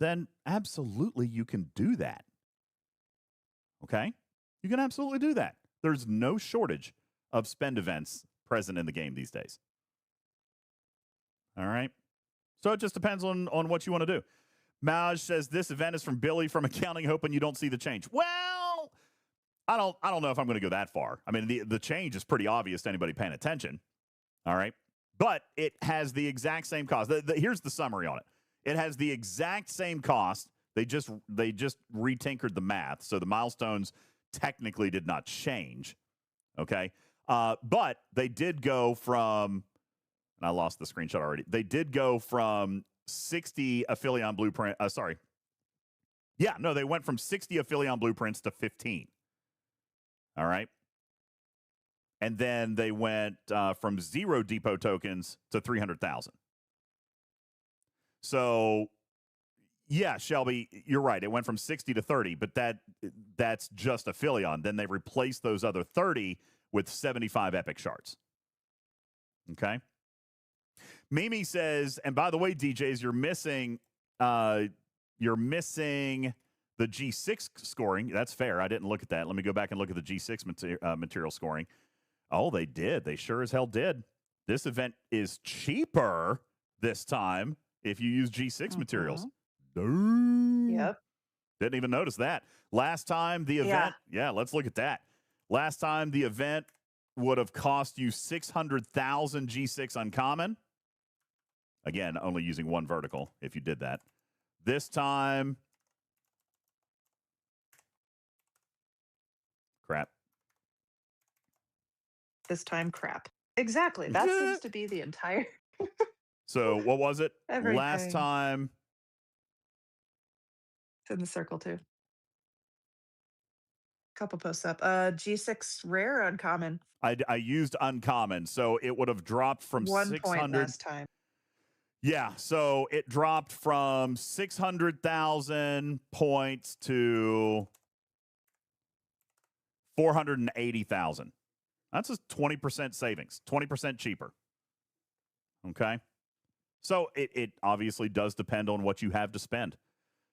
then absolutely you can do that. Okay? You can absolutely do that. There's no shortage of spend events present in the game these days. All right? So it just depends on what you want to do. Maj says this event is from Billy from accounting, hoping you don't see the change. Well, I don't know if I'm going to go that far. I mean, the change is pretty obvious to anybody paying attention. All right? But it has the exact same cost. Here's the summary on it. It has the exact same cost. They just retinkered the math, so the milestones technically did not change. Okay? But they did go from, and I lost the screenshot already. They did go from 60 Aphelion blueprint. They went from 60 Aphelion blueprints to 15. All right. And then they went from 0 depot tokens to 300,000. So, yeah, Shelby, you're right. It went from 60 to 30, but that's just Aphelion. Then they replaced those other 30 with 75 epic shards. Okay. Mimi says, and by the way, DJs, you're missing the G6 scoring. That's fair. I didn't look at that. Let me go back and look at the G6 material scoring. Oh, they did. They sure as hell did. This event is cheaper this time if you use G6 materials. Yep. Didn't even notice that. Last time the event, let's look at that. Last time the event would have cost you 600,000 G6 uncommon. Again, only using one vertical if you did that. This time, crap. This time, crap. Exactly. That seems to be the entire. So what was it? Everything. Last time. It's in the circle too. Couple posts up. G6 rare uncommon. I used uncommon, so it would have dropped from 1 600 point last time. Yeah, so it dropped from 600,000 points to 480,000. That's a 20% savings, 20% cheaper. Okay? So it obviously does depend on what you have to spend.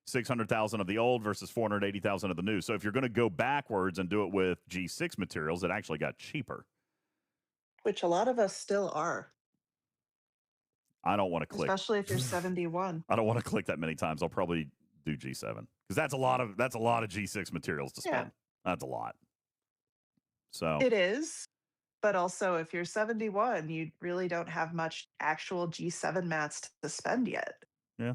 600,000 of the old versus 480,000 of the new. So if you're going to go backwards and do it with G6 materials, it actually got cheaper. Which a lot of us still are. I don't want to click. Especially if you're 71. I don't want to click that many times. I'll probably do G7 because that's a lot of G6 materials to spend. Yeah. That's a lot. So it is. But also, if you're 71, you really don't have much actual G7 mats to spend yet. Yeah.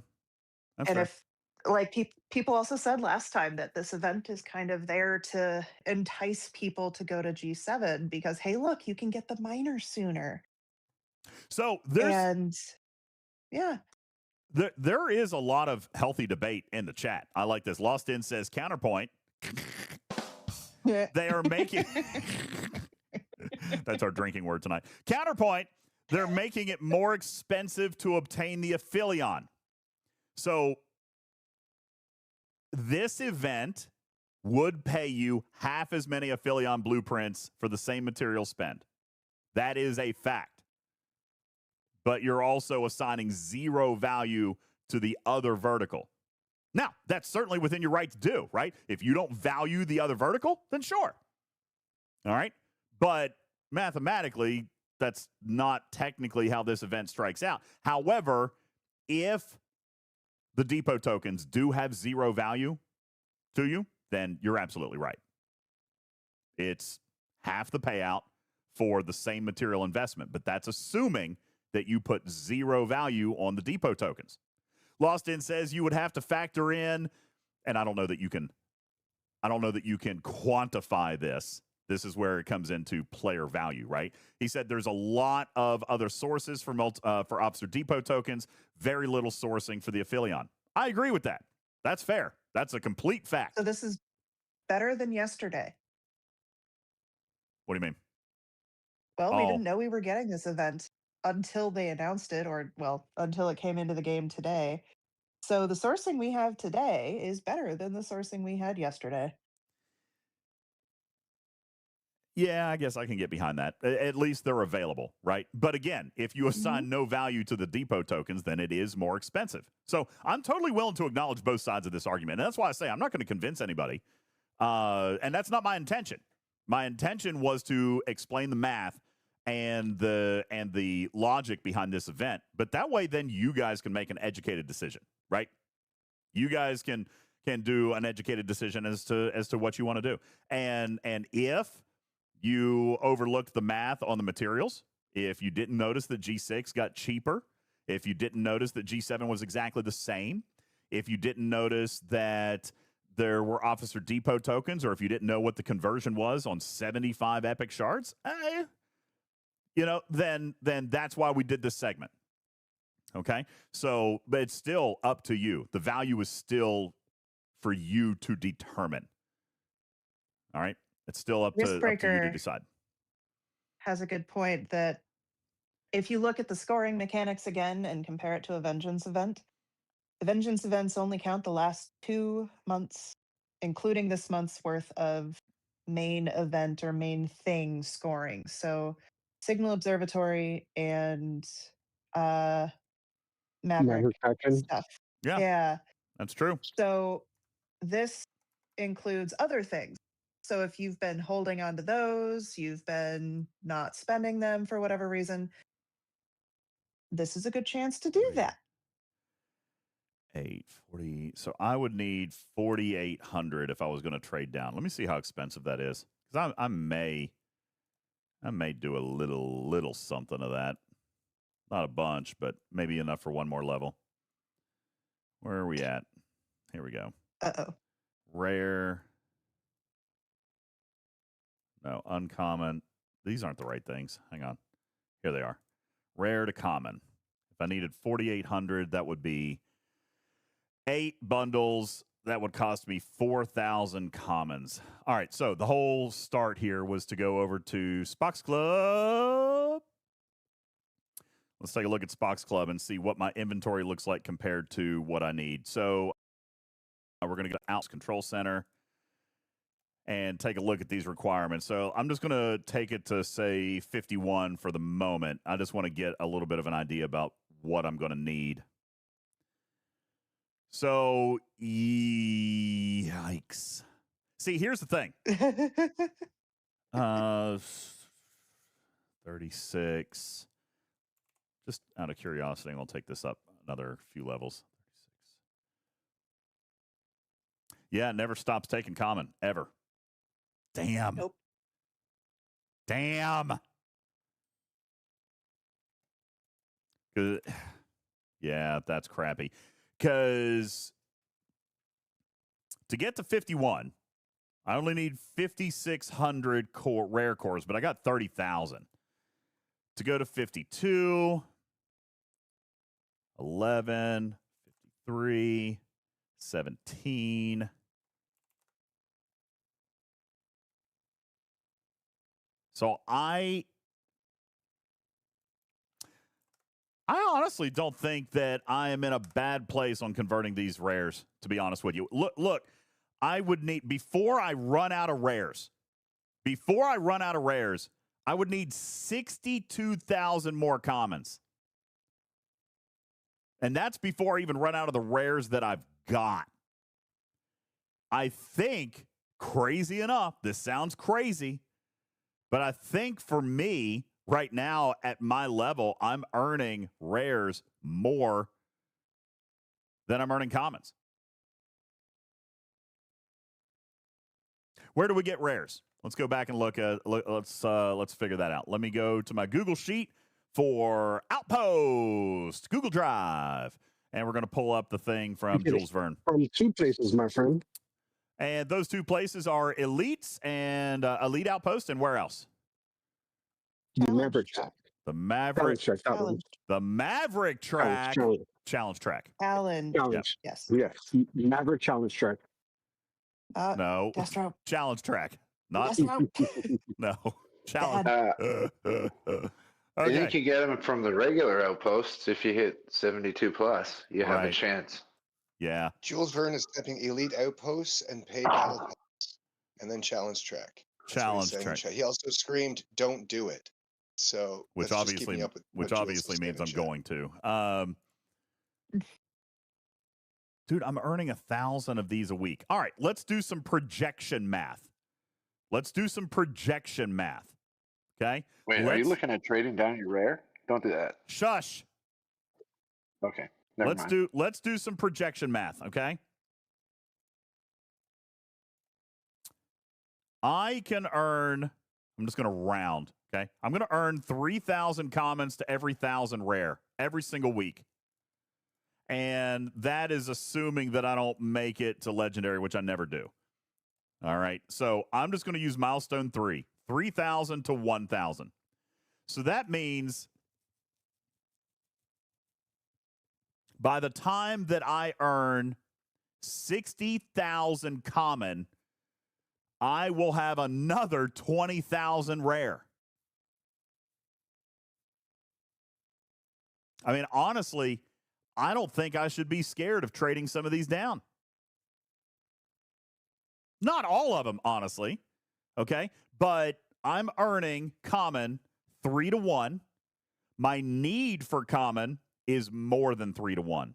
That's and fair. If, like people also said last time, that this event is kind of there to entice people to go to G7 because, hey, look, you can get the minor sooner. So yeah. There is a lot of healthy debate in the chat. I like this. Lost In says, counterpoint. They are making... That's our drinking word tonight. Counterpoint, they're making it more expensive to obtain the Aphelion. So this event would pay you half as many Aphelion blueprints for the same material spend. That is a fact. But you're also assigning 0 value to the other vertical. Now, that's certainly within your right to do, right? If you don't value the other vertical, then sure. All right? But mathematically, that's not technically how this event strikes out. However, if the depot tokens do have 0 value to you, then you're absolutely right. It's half the payout for the same material investment, but that's assuming that you put 0 value on the depot tokens. Lost In says you would have to factor in, and I don't know that you can quantify this. This is where it comes into player value, right? He said there's a lot of other sources for Officer Depot tokens, very little sourcing for the Aphelion. I agree with that. That's fair. That's a complete fact. So this is better than yesterday. What do you mean? Well, we didn't know we were getting this event until they announced it, or, well, until it came into the game today. So the sourcing we have today is better than the sourcing we had yesterday. Yeah, I guess I can get behind that. At least they're available, right? But again, if you assign no value to the depot tokens, then it is more expensive. So I'm totally willing to acknowledge both sides of this argument. And that's why I say I'm not going to convince anybody. And that's not my intention. My intention was to explain the math and the logic behind this event. But that way, then you guys can make an educated decision, right? You guys can do an educated decision as to what you want to do. And if you overlooked the math on the materials, if you didn't notice that G6 got cheaper, if you didn't notice that G7 was exactly the same, if you didn't notice that there were Officer Depot tokens, or if you didn't know what the conversion was on 75 epic shards, then that's why we did this segment. Okay? So, but it's still up to you. The value is still for you to determine. All right? It's still up to you to decide. Has a good point that if you look at the scoring mechanics again and compare it to a Vengeance event, the Vengeance events only count the last 2 months, including this month's worth of main event or main thing scoring. So Signal Observatory and Maverick stuff. Yeah, that's true. So this includes other things. So if you've been holding on to those, you've been not spending them for whatever reason, this is a good chance to do that. 840. So I would need 4,800 if I was going to trade down. Let me see how expensive that is, because I may do a little something of that. Not a bunch, but maybe enough for one more level. Where are we at? Here we go. Uh-oh. Rare. No, uncommon. These aren't the right things. Hang on. Here they are. Rare to common. If I needed 4,800, that would be 8 bundles. That would cost me 4,000 commons. All right, so the whole start here was to go over to Spox Club. Let's take a look at Spox Club and see what my inventory looks like compared to what I need. So we're going to go to Outpost Control Center and take a look at these requirements. So I'm just going to take it to, say, 51 for the moment. I just want to get a little bit of an idea about what I'm going to need. So, yikes. See, here's the thing. 36. Just out of curiosity, I'll take this up another few levels. 36. Yeah, it never stops taking common, ever. Damn. Nope. Damn. Yeah, that's crappy. Because to get to 51, I only need 5,600 rare cores, but I got 30,000. To go to 52, 11, 53, 17. So I honestly don't think that I am in a bad place on converting these rares, to be honest with you. Look, I would need, before I run out of rares, I would need 62,000 more commons. And that's before I even run out of the rares that I've got. I think, crazy enough, this sounds crazy, but I think for me, right now at my level, I'm earning rares more than I'm earning commons. Where do we get rares? Let's go back and look. Let's figure that out. Let me go to my Google Sheet for Outpost, Google Drive, and we're going to pull up the thing from Jules Verne. From 2 places, my friend. And those 2 places are Elites and Elite Outpost, and where else? The Maverick track. The Maverick track. The Maverick track. Challenge track. Challenge. Challenge. Yep. Yes. Maverick challenge track. No. Deathstroke. Challenge track. Not Deathstroke. No. Challenge. I think you get them from the regular Outposts. If you hit 72 plus, you have a chance. Yeah. Jules Verne is stepping Elite Outposts and pay Battlepass, and then Challenge Track. Challenge track. He also screamed, "Don't do it." So which that's obviously, just keeping up with which what obviously Jules means I'm saying in going to. Dude, I'm earning 1,000 of these a week. All right, let's do some projection math. Okay. Wait, are you looking at trading down your rare? Don't do that. Shush. Okay. Never mind. Let's do some projection math, okay? I can earn, I'm just going to round, okay? I'm going to earn 3,000 commons to every 1,000 rare every single week. And that is assuming that I don't make it to legendary, which I never do. All right. So I'm just going to use milestone 3, 3,000 to 1,000. So that means by the time that I earn 60,000 common, I will have another 20,000 rare. I mean, honestly, I don't think I should be scared of trading some of these down. Not all of them, honestly. Okay. But I'm earning common 3 to 1. My need for common is more than 3 to 1.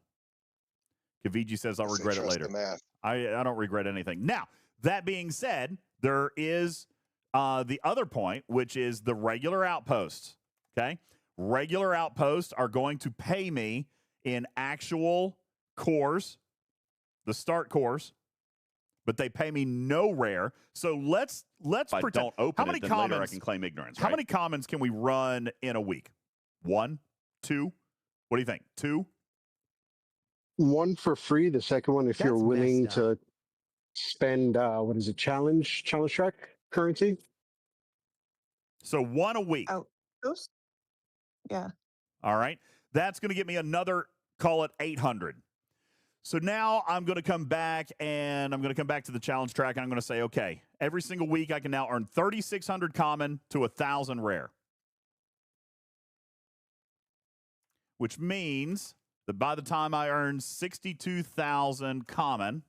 Kaviji says I'll regret it later. I don't regret anything. Now, that being said, there is the other point, which is the regular outposts. Okay. Regular outposts are going to pay me in actual cores, the start cores, but they pay me no rare. So let's pretend. Don't open how many commons, later I can claim ignorance. How many commons can we run in a week? 1, 2. What do you think? 2? 1 for free. The second one, if you're willing to spend challenge track currency. So 1 a week. Oh, those? Yeah. All right. That's going to get me another, call it 800. So now I'm going to come back and I'm going to come back to the challenge track and I'm going to say, okay, every single week I can now earn 3,600 common to 1,000 rare. Which means that by the time I earn 62,000 common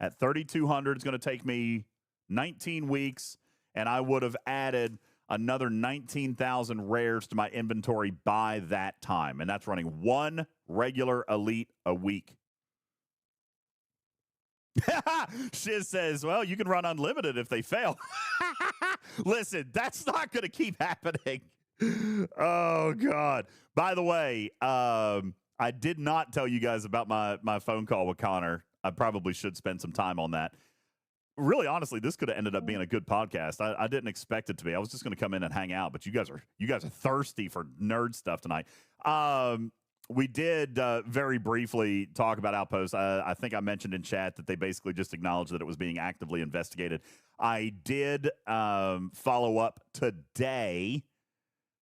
at 3,200, it's going to take me 19 weeks, and I would have added another 19,000 rares to my inventory by that time. And that's running one regular elite a week. Shiz says, well, you can run unlimited if they fail. Listen, that's not going to keep happening. Oh, God. By the way, I did not tell you guys about my phone call with Connor. I probably should spend some time on that. Really, honestly, this could have ended up being a good podcast. I didn't expect it to be. I was just going to come in and hang out, but you guys are thirsty for nerd stuff tonight. We did very briefly talk about Outpost. I think I mentioned in chat that they basically just acknowledged that it was being actively investigated. I did follow up today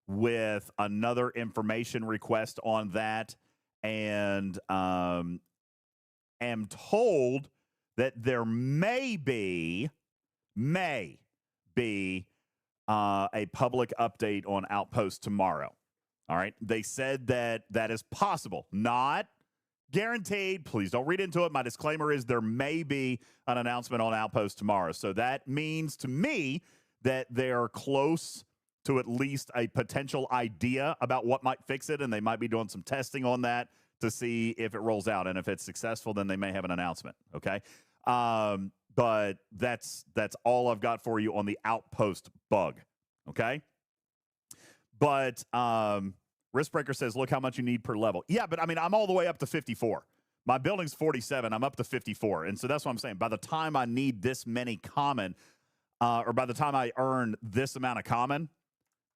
with another information request on that, and am told that there may be a public update on Outpost tomorrow. All right. They said that is possible, not guaranteed. Please don't read into it. My disclaimer is there may be an announcement on Outpost tomorrow. So that means to me that they are close to at least a potential idea about what might fix it, and they might be doing some testing on that to see if it rolls out. And if it's successful, then they may have an announcement. Okay. But that's all I've got for you on the Outpost bug. Okay. But Riskbreaker says, look how much you need per level. Yeah, but I mean, I'm all the way up to 54. My building's 47. I'm up to 54. And so that's what I'm saying. By the time I need this many common, or by the time I earn this amount of common,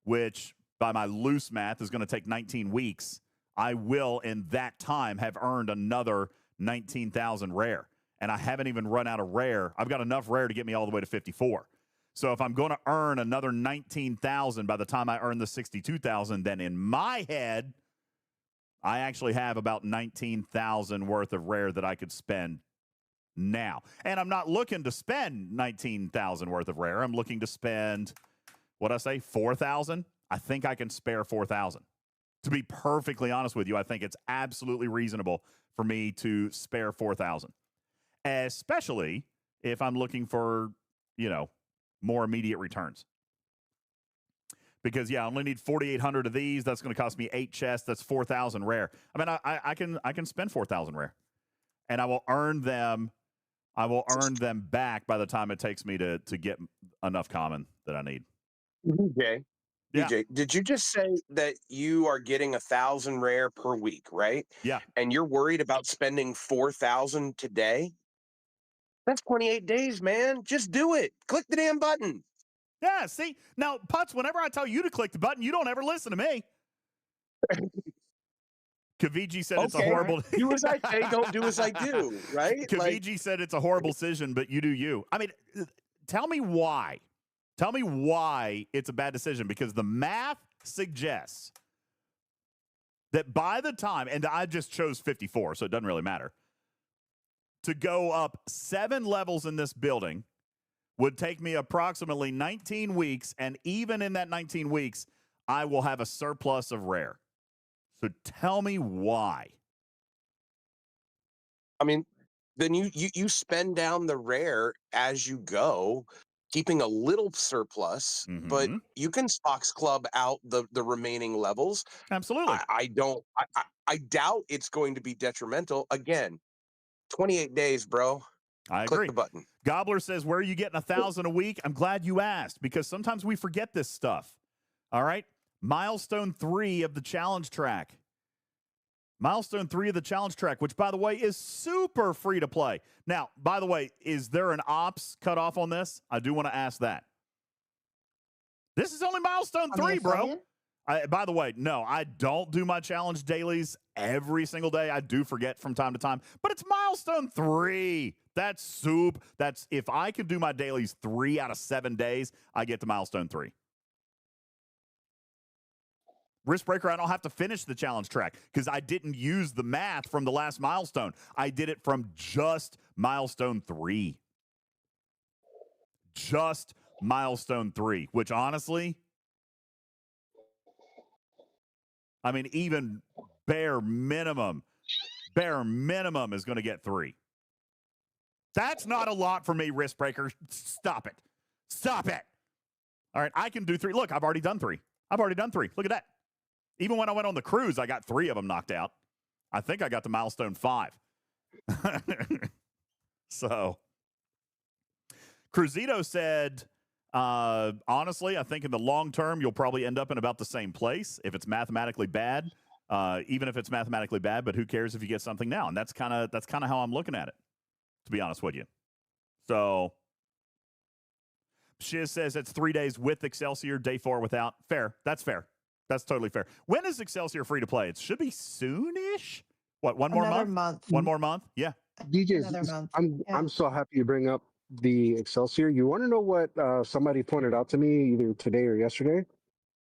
which by my loose math is going to take 19 weeks, I will in that time have earned another 19,000 rare. And I haven't even run out of rare. I've got enough rare to get me all the way to 54. So if I'm going to earn another 19,000 by the time I earn the 62,000, then in my head, I actually have about 19,000 worth of rare that I could spend now. And I'm not looking to spend 19,000 worth of rare. I'm looking to spend, what'd I say, 4,000? I think I can spare 4,000. To be perfectly honest with you, I think it's absolutely reasonable for me to spare 4,000. Especially if I'm looking for, more immediate returns. Because, I only need 4,800 of these. That's going to cost me 8 chests. That's 4,000 rare. I mean, I can spend 4,000 rare. And I will earn them. I will earn them back by the time it takes me to get enough common that I need. DJ, did you just say that you are getting 1,000 rare per week, right? Yeah. And you're worried about spending 4,000 today? That's 28 days, man. Just do it. Click the damn button. Yeah, see? Now, Putz, whenever I tell you to click the button, you don't ever listen to me. Kaviji said it's a horrible... Do as I say, don't do as I do, right? Kaviji said it's a horrible decision, but you do you. I mean, tell me why. Tell me why it's a bad decision, because the math suggests that by the time, and I just chose 54, so it doesn't really matter, to go up 7 levels in this building would take me approximately 19 weeks, and even in that 19 weeks, I will have a surplus of rare. So tell me why. I mean, then you spend down the rare as you go, keeping a little surplus, but you can Spox Club out the remaining levels. Absolutely. I doubt it's going to be detrimental. Again, 28 days, bro. I agree. Click the button. Gobbler says, where are you getting 1,000 a week? I'm glad you asked, because sometimes we forget this stuff. All right. Milestone 3 of the challenge track. Milestone 3 of the challenge track, which, by the way, is super free to play. Now, by the way, is there an ops cutoff on this? I do want to ask that. This is only Milestone 3, bro. By the way, no, I don't do my challenge dailies every single day. I do forget from time to time, but it's Milestone 3. That's soup. That's if I could do my dailies 3 out of 7 days, I get to Milestone 3. Riskbreaker, I don't have to finish the challenge track because I didn't use the math from the last milestone. I did it from just Milestone 3. Just Milestone 3, which honestly, I mean, even bare minimum is going to get 3. That's not a lot for me, Riskbreaker. Stop it. Stop it. All right, I can do 3. Look, I've already done 3. Look at that. Even when I went on the cruise, I got 3 of them knocked out. I think I got to milestone 5. So, Cruzito said, honestly, I think in the long term, you'll probably end up in about the same place if it's mathematically bad. Even if it's mathematically bad, but who cares if you get something now? And that's kind of how I'm looking at it, to be honest with you. So, Shiz says it's 3 days with Excelsior, day 4 without. Fair. That's fair. That's totally fair. When is Excelsior free to play? It should be soonish. What, one more month? One more month? Yeah. DJs, I'm so happy you bring up the Excelsior. You want to know what somebody pointed out to me either today or yesterday?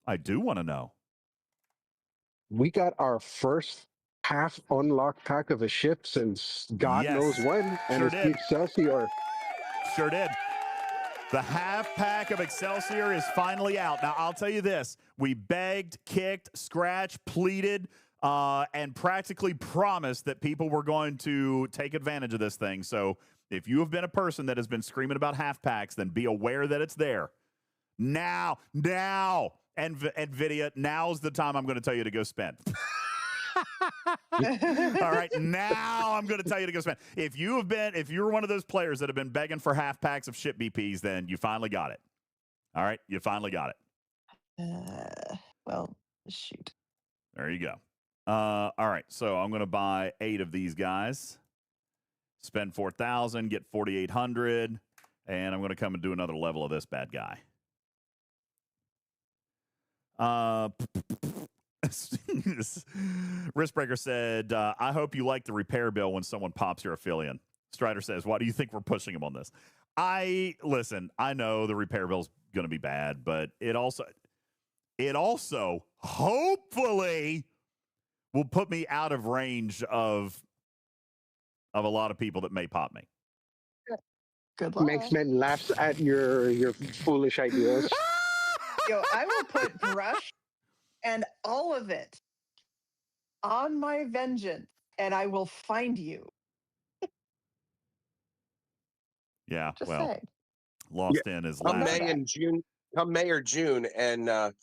I do want to know. We got our first half unlocked pack of a ship since God knows when, and Sure it's the did. Excelsior. Sure did. The half pack of Excelsior is finally out. Now, I'll tell you this. We begged, kicked, scratched, pleaded, and practically promised that people were going to take advantage of this thing. So if you have been a person that has been screaming about half packs, then be aware that it's there. Now, NVIDIA, now's the time I'm going to tell you to go spend. All right, now I'm going to tell you to go spend. If you're one of those players that have been begging for half packs of ship BPs, then you finally got it. All right, you finally got it. Well, shoot. There you go. All right, so I'm going to buy 8 of these guys, spend 4,000, get 4,800, and I'm going to come and do another level of this bad guy. Riskbreaker said, I hope you like the repair bill when someone pops your affiliate. Strider says, why do you think we're pushing him on this? Listen, I know the repair bill's going to be bad, but it also hopefully will put me out of range of a lot of people that may pop me. Good luck. Makes men laughs at your foolish ideas. Yo, I will put brush and all of it on my vengeance, and I will find you. Yeah, Just well, saying. Lost in is Come laughing. May or June, and I'll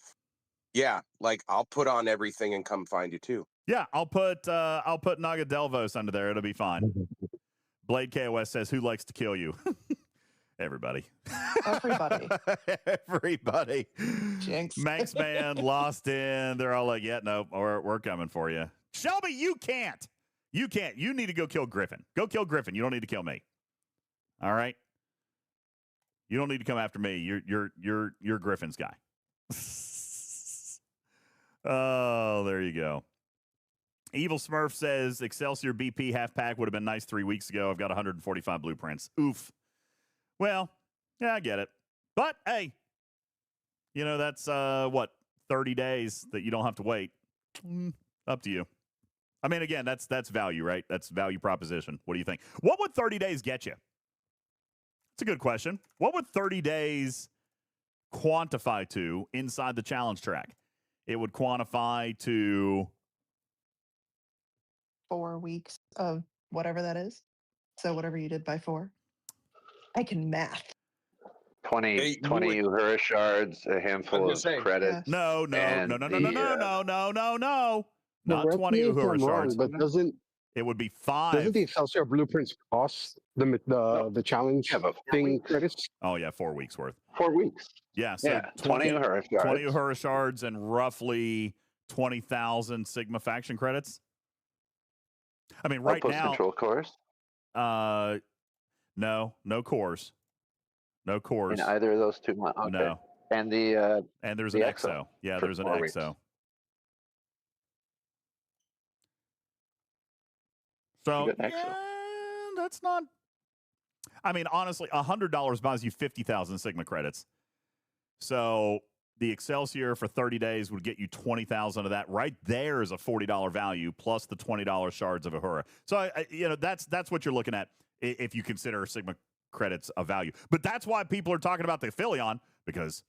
put on everything and come find you too. Yeah, I'll put Naga Delvos under there. It'll be fine. Blade KOS says, who likes to kill you? Everybody. Everybody. Jinx. Manx Man, Lost in. They're all like, yeah, no, we're coming for you. Shelby, you can't. You can't. You need to go kill Griffin. Go kill Griffin. You don't need to kill me. All right? You don't need to come after me. You're Griffin's guy. Oh, there you go. Evil Smurf says Excelsior BP half pack would have been nice 3 weeks ago. I've got 145 blueprints. Oof. Well, yeah, I get it. But hey, that's 30 days that you don't have to wait. Up to you. I mean, again, that's value, right? That's value proposition. What do you think? What would 30 days get you? It's a good question. What would 30 days quantify to inside the challenge track? It would quantify to 4 weeks of whatever that is. So whatever you did by 4. I can math. 20 Uhura shards, a handful of credits. No. Not 20 Uhura shards. But it would be 5. Doesn't the Excelsior blueprints cost the challenge thing credits? Oh yeah, 4 weeks worth. 4 weeks. Yeah, so 20 Uhura shards. 20 Uhura shards and roughly 20,000 Sigma faction credits. I mean, right Outpost now. Control cores? No cores. No cores. In either of those 2 months. Okay. No. And there's an EXO. Yeah, there's an EXO. So that's not. I mean, honestly, $100 buys you 50,000 Sigma credits. So the Excelsior for 30 days would get you 20,000 of that. Right there is a $40 value plus the $20 shards of Uhura. So that's what you're looking at if you consider Sigma credits a value. But that's why people are talking about the Aphelion, because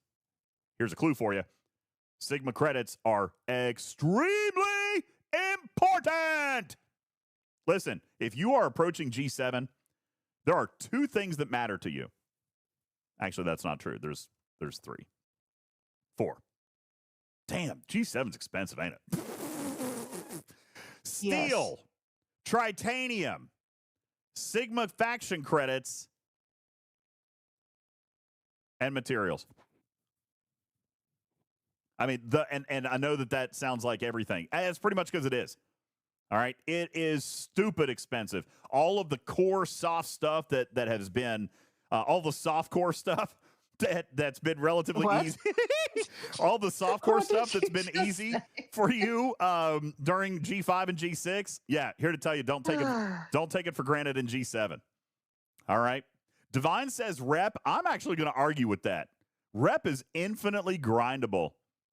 here's a clue for you. Sigma credits are extremely important. Listen, if you are approaching G7, there are 2 things that matter to you. Actually, that's not true. There's 3. 4. Damn, G7's expensive, ain't it? Steel, Tritanium, Sigma faction credits, and materials. I mean, and I know that sounds like everything. It's pretty much because it is. All right? It is stupid expensive. All of the core soft stuff that has been, all the soft core stuff that's been relatively easy. All the softcore stuff that's been easy for you during G5 and G6. Yeah, here to tell you, don't take it for granted in G7. All right. Divine says rep. I'm actually going to argue with that. Rep is infinitely grindable.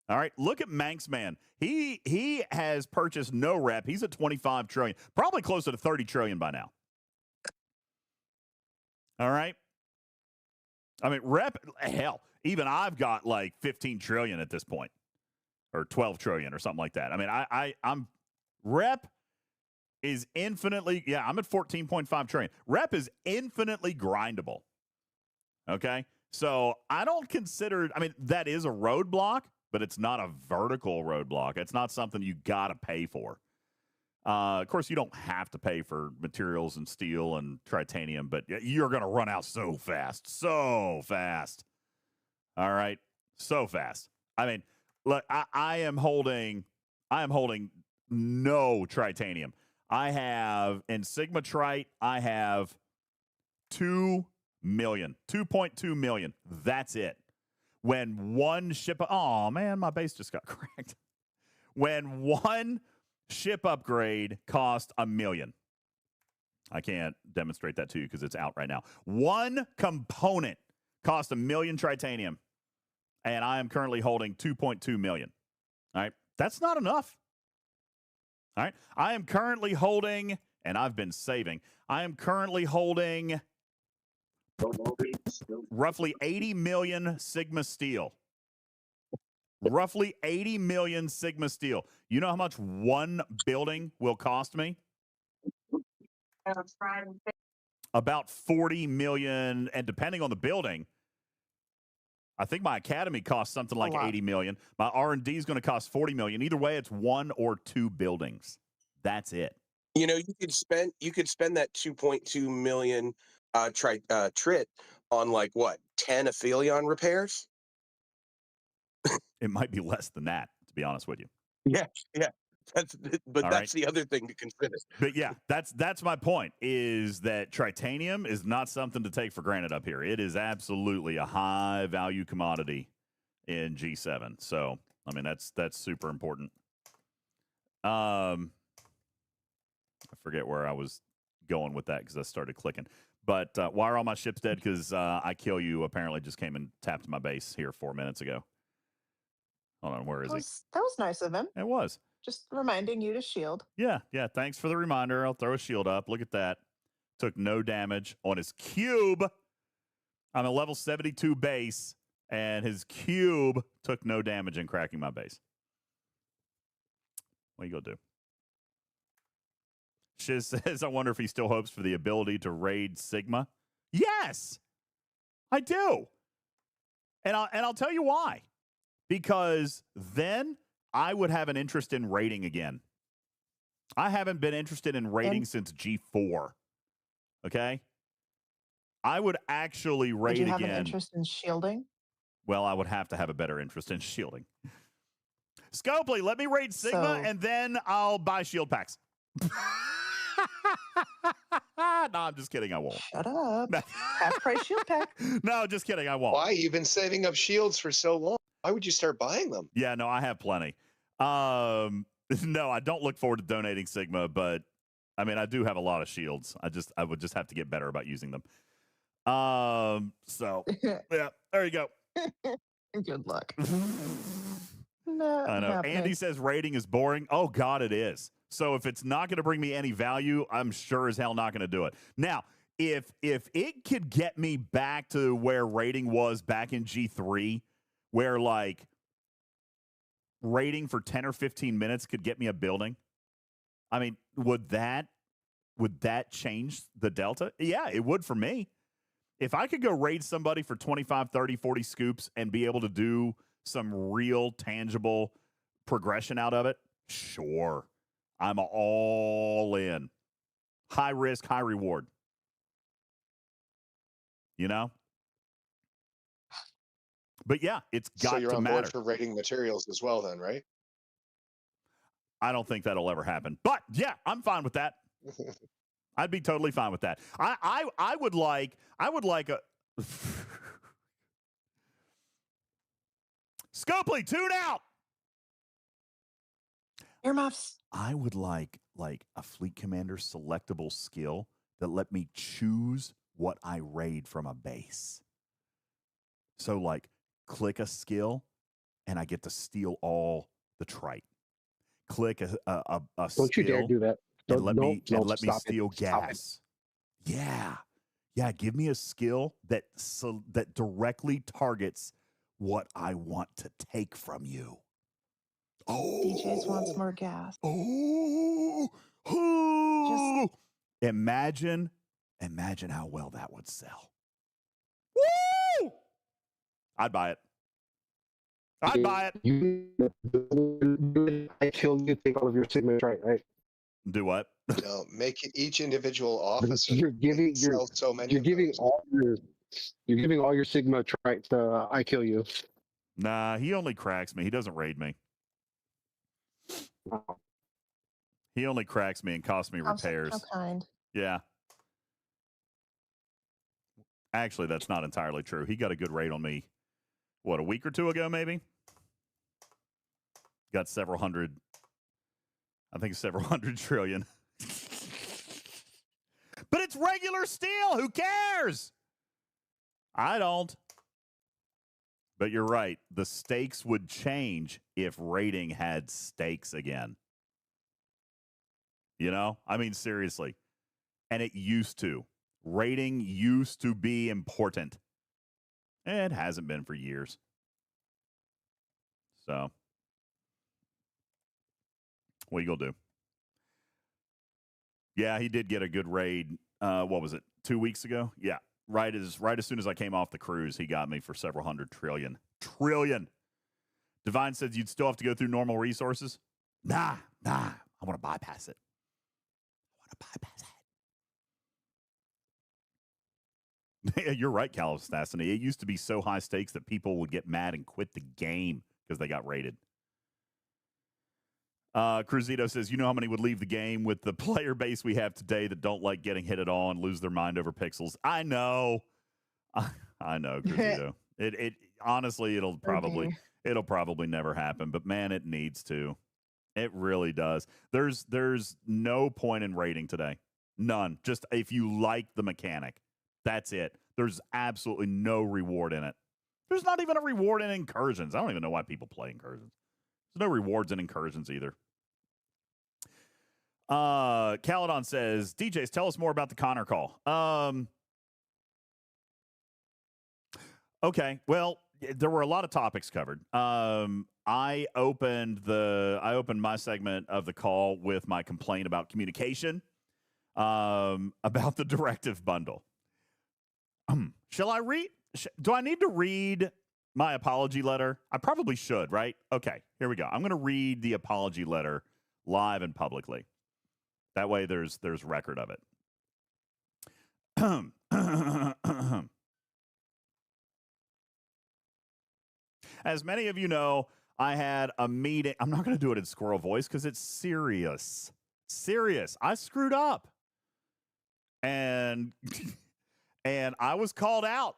All right. Look at Manxman. He has purchased no rep. He's at 25 trillion, probably closer to 30 trillion by now. All right. I mean, rep, hell, even I've got like 15 trillion at this point, or 12 trillion or something like that. I mean, I'm rep is infinitely, I'm at 14.5 trillion. Rep is infinitely grindable. Okay. So I don't consider, I mean, that is a roadblock, but it's not a vertical roadblock. It's not something you got to pay for. Of course, you don't have to pay for materials and steel and titanium, but you're going to run out so fast. So fast. All right. So fast. I mean, look, I am holding no titanium. I have, in Sigma Trite, I have 2 million, 2.2 million. That's it. When one ship, oh man, my base just got cracked. When one ship upgrade cost $1 million. I can't demonstrate that to you because it's out right now. One component cost $1 million titanium, and I am currently holding 2.2 million. All right, that's not enough. All right, I am currently holding, and I've been saving. I am currently holding roughly 80 million Sigma steel. Roughly 80 million Sigma steel. You know how much one building will cost me? About 40 million, and depending on the building, I think my academy costs something like 80 million. My R&D is going to cost 40 million. Either way, it's 1 or 2 buildings. That's it. You know, you could spend that 2.2 million trit on like what, 10 Aphelion repairs? It might be less than that, to be honest with you. Yeah. That's the other thing to consider. But yeah, that's my point, is that titanium is not something to take for granted up here. It is absolutely a high value commodity in G7. So, I mean, that's super important. I forget where I was going with that because I started clicking. But why are all my ships dead? Because I Kill You apparently just came and tapped my base here 4 minutes ago. Hold on, where is he? That was nice of him. It was. Just reminding you to shield. Yeah. Thanks for the reminder. I'll throw a shield up. Look at that. Took no damage on his cube. I'm a level 72 base, and his cube took no damage in cracking my base. What are you going to do? Shiz says, I wonder if he still hopes for the ability to raid Sigma. Yes, I do. And I'll tell you why. Because then I would have an interest in raiding again. I haven't been interested in raiding since G4. Okay? I would actually raid again. Would you have an interest in shielding? Well, I would have to have a better interest in shielding. Scopely, let me raid Sigma, and then I'll buy shield packs. No, I'm just kidding. I won't. Shut up. Half price shield pack. No, just kidding. I won't. Why? You've been saving up shields for so long. Why would you start buying them? Yeah, no, I have plenty. No, I don't look forward to donating Sigma, but I mean, I do have a lot of shields. I would just have to get better about using them. So yeah, there you go. Good luck. I know. Andy says raiding is boring. Oh God, it is. So if it's not going to bring me any value, I'm sure as hell not going to do it. Now, if it could get me back to where raiding was back in G3, where like raiding for 10 or 15 minutes could get me a building, I mean, would that change the delta? Yeah, it would for me. If I could go raid somebody for 25, 30, 40 scoops and be able to do some real tangible progression out of it, sure. I'm all in. High risk, high reward. You know? But yeah, it's got so you're to on matter. board for rating materials as well then, right? I don't think that'll ever happen. But yeah, I'm fine with that. I'd be totally fine with that. I would like a Scopely, tune out. Earmuffs. I would like a fleet commander selectable skill that let me choose what I raid from a base. So like click a skill and I get to steal all the trite. Click a Don't skill. You dare do that. And let me stop steal it. Stop gas. Yeah. Yeah, give me a skill that directly targets what I want to take from you. Oh. DJz wants more gas. Oh. Just Imagine how well that would sell. Woo! I'd buy it. I'd buy it. I kill you, take all of your Sigma right? Do what? No, make it each individual officer. You're giving all your Sigma traits to I kill you. Nah, he only cracks me. He doesn't raid me. He only cracks me and costs me repairs. How kind. Yeah. Actually, that's not entirely true. He got a good raid on me, what, a week or two ago, maybe? Got several hundred trillion. But it's regular steel. Who cares? I don't. But you're right. The stakes would change if raiding had stakes again. You know? I mean, seriously. And it used to. Raiding used to be important. It hasn't been for years. So, what are you going to do? Yeah, he did get a good raid. What was it? 2 weeks ago? Yeah. Right as soon as I came off the cruise, he got me for several hundred trillion. Divine says you'd still have to go through normal resources. Nah. I want to bypass it. You're right, Calistassany. It used to be so high stakes that people would get mad and quit the game because they got raided. Cruzito says, you know how many would leave the game with the player base we have today that don't like getting hit at all and lose their mind over pixels? I know. I know, Cruzito. It honestly, it'll probably never happen, but man, it needs to. It really does. There's no point in raiding today. None. Just if you like the mechanic. That's it. There's absolutely no reward in it. There's not even a reward in incursions. I don't even know why people play incursions. There's no rewards in incursions either. Caledon says, DJz, tell us more about the Connor call. Okay. Well, there were a lot of topics covered. I opened my segment of the call with my complaint about communication, about the directive bundle. Shall I read? Do I need to read my apology letter? I probably should, right? Okay, here we go. I'm going to read the apology letter live and publicly. That way there's record of it. As many of you know, I had a meeting. I'm not going to do it in squirrel voice because it's serious. Serious. I screwed up. And I was called out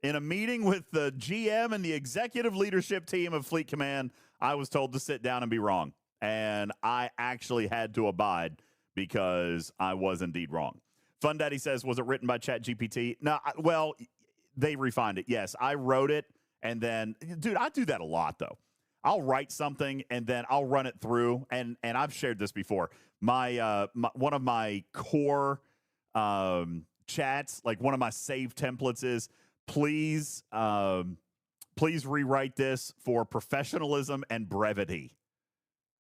in a meeting with the GM and the executive leadership team of Fleet Command. I was told to sit down and be wrong. And I actually had to abide because I was indeed wrong. Fun Daddy says, was it written by ChatGPT? No, well, they refined it. Yes, I wrote it. And then, dude, I do that a lot, though. I'll write something and then I'll run it through. And I've shared this before. My one of my core chats, like one of my save templates is, please rewrite this for professionalism and brevity.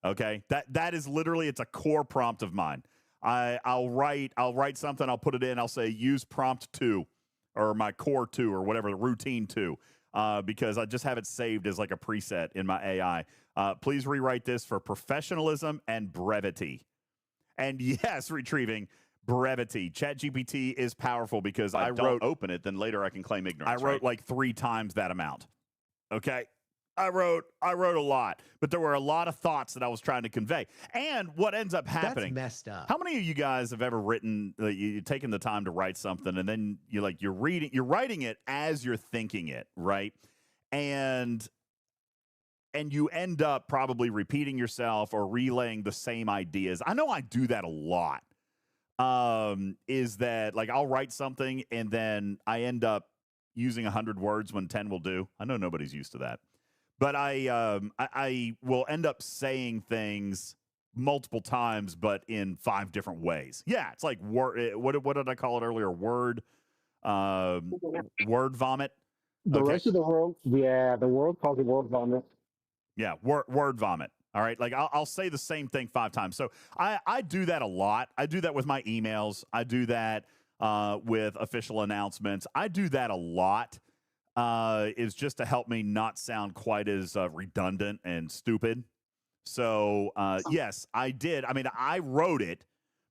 Okay, that is literally, it's a core prompt of mine. I'll write something, I'll put it in, I'll say use prompt 2 or my core 2 or whatever, the routine 2. because I just have it saved as like a preset in my AI. Please rewrite this for professionalism and brevity. And yes, retrieving brevity. ChatGPT is powerful because I don't open it, then later I can claim ignorance. I wrote like 3 times that amount. Okay. I wrote a lot, but there were a lot of thoughts that I was trying to convey. And what ends up happening? That's messed up. How many of you guys have ever written? You've taken the time to write something, and then you're writing it as you're thinking it, right? And you end up probably repeating yourself or relaying the same ideas. I know I do that a lot. Is that like I'll write something and then I end up using 100 words when 10 will do. I know nobody's used to that. But I will end up saying things multiple times, but in 5 different ways. Yeah, it's like word. What did I call it earlier? Word vomit. The rest of the world, the world calls it word vomit. Yeah, word vomit. All right, like I'll say the same thing 5 times. So I do that a lot. I do that with my emails. I do that with official announcements. I do that a lot. Is just to help me not sound quite as redundant and stupid. So, yes, I did. I mean, I wrote it,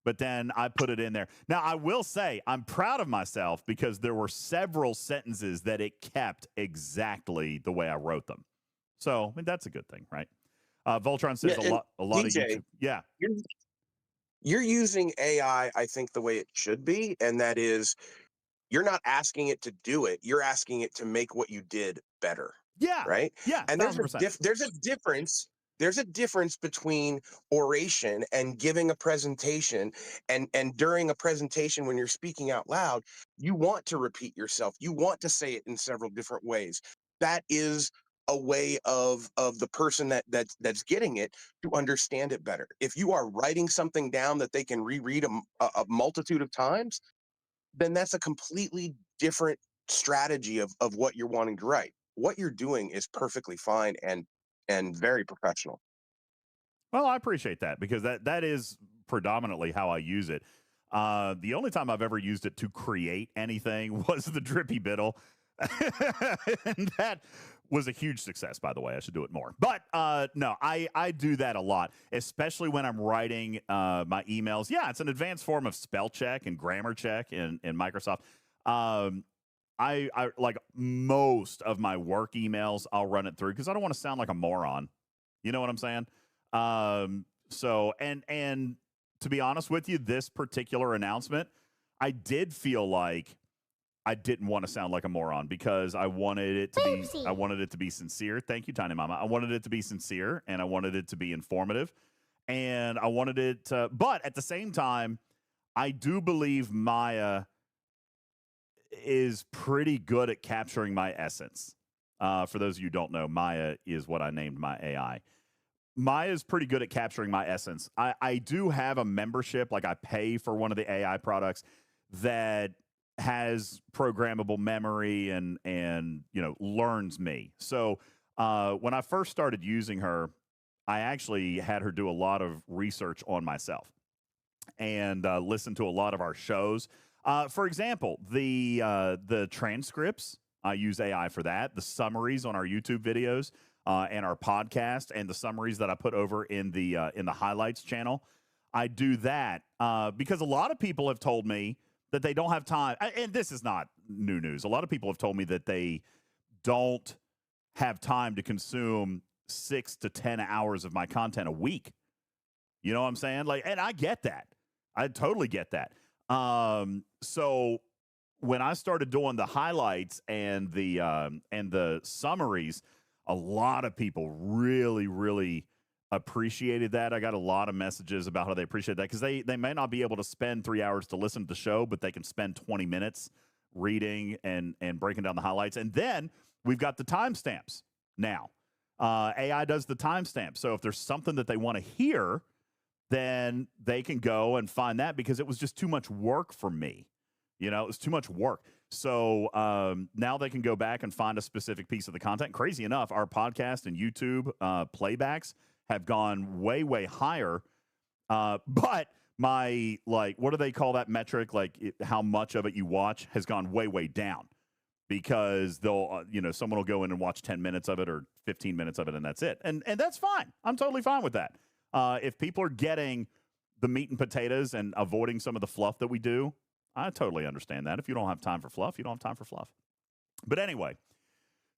but then I put it in there. Now, I will say I'm proud of myself because there were several sentences that it kept exactly the way I wrote them. So, I mean, that's a good thing, right? Voltron says a lot DJ, of YouTube. Yeah. You're using AI, I think, the way it should be, and that is you're not asking it to do it. You're asking it to make what you did better. Yeah. Right. Yeah. And there's a difference. There's a difference between oration and giving a presentation. And during a presentation, when you're speaking out loud, you want to repeat yourself. You want to say it in several different ways. That is a way of the person that's getting it to understand it better. If you are writing something down that they can reread a multitude of times, then that's a completely different strategy of what you're wanting to write. What you're doing is perfectly fine and very professional. Well, I appreciate that because that is predominantly how I use it. The only time I've ever used it to create anything was the Drippy Biddle. And that was a huge success, by the way. I should do it more. But no, I do that a lot, especially when I'm writing my emails. Yeah, it's an advanced form of spell check and grammar check in Microsoft. I like most of my work emails, I'll run it through because I don't want to sound like a moron. You know what I'm saying? So, and to be honest with you, this particular announcement, I did feel like I didn't want to sound like a moron because I wanted it to be sincere. Thank you, Tiny Mama. I wanted it to be sincere and I wanted it to be informative and I wanted it to, but at the same time, I do believe Maya is pretty good at capturing my essence. For those of you who don't know, Maya is what I named my AI. Maya's pretty good at capturing my essence. I do have a membership, like I pay for one of the AI products that has programmable memory and learns me. So when I first started using her, I actually had her do a lot of research on myself and listen to a lot of our shows. For example, the transcripts, I use AI for that. The summaries on our YouTube videos and our podcast, and the summaries that I put over in the highlights channel, I do that because a lot of people have told me that they don't have time. And this is not new news. A lot of people have told me that they don't have time to consume 6 to 10 hours of my content a week. You know what I'm saying? Like, and I get that. I totally get that. So when I started doing the highlights and the summaries, a lot of people really, really appreciated that. I got a lot of messages about how they appreciate that because they may not be able to spend 3 hours to listen to the show, but they can spend 20 minutes reading and breaking down the highlights. And then we've got the timestamps now. AI does the timestamps. So if there's something that they want to hear, then they can go and find that because it was just too much work for me. You know, it was too much work. So now they can go back and find a specific piece of the content. Crazy enough, our podcast and YouTube playbacks have gone way, way higher. But my, like, what do they call that metric? Like how much of it you watch has gone way, way down. because they'll, someone will go in and watch 10 minutes of it or 15 minutes of it, and that's it. And that's fine. I'm totally fine with that. If people are getting the meat and potatoes and avoiding some of the fluff that we do, I totally understand that. If you don't have time for fluff, you don't have time for fluff. But anyway,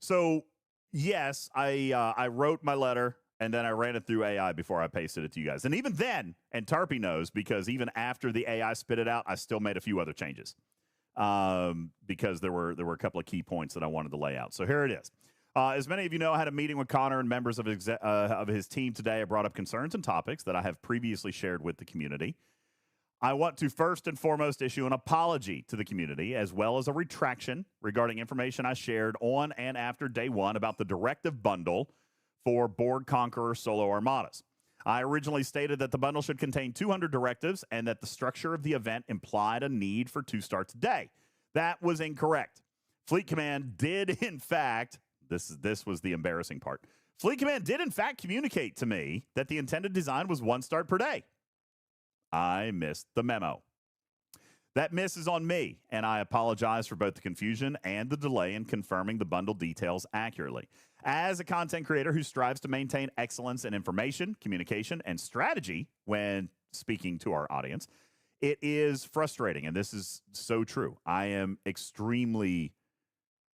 so yes, I wrote my letter and then I ran it through AI before I pasted it to you guys. And even then, and Tarpy knows, because even after the AI spit it out, I still made a few other changes because there were a couple of key points that I wanted to lay out. So here it is. As many of you know, I had a meeting with Connor and members of his team today. I brought up concerns and topics that I have previously shared with the community. I want to first and foremost issue an apology to the community, as well as a retraction regarding information I shared on and after day one about the directive bundle for Board Conqueror Solo Armadas. I originally stated that the bundle should contain 200 directives and that the structure of the event implied a need for 2 starts a day. That was incorrect. Fleet Command did, in fact, this was the embarrassing part. Fleet Command did, in fact, communicate to me that the intended design was 1 start per day. I missed the memo. That miss is on me, and I apologize for both the confusion and the delay in confirming the bundle details accurately. As a content creator who strives to maintain excellence in information, communication, and strategy when speaking to our audience, it is frustrating, and this is so true. I am extremely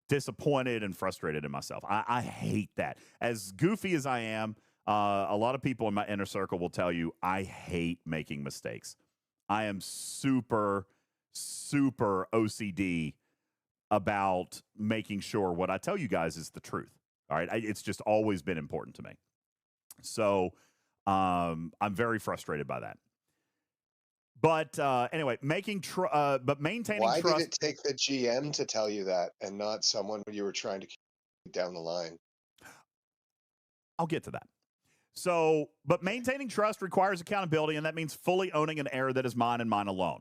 disappointed and frustrated in myself. I hate that. As goofy as I am, a lot of people in my inner circle will tell you I hate making mistakes. I am super, super OCD about making sure what I tell you guys is the truth. All right. It's just always been important to me. So I'm very frustrated by that. But anyway, maintaining Why trust. Why did it take the GM to tell you that and not someone you were trying to keep down the line? I'll get to that. So, but maintaining trust requires accountability, and that means fully owning an error that is mine and mine alone.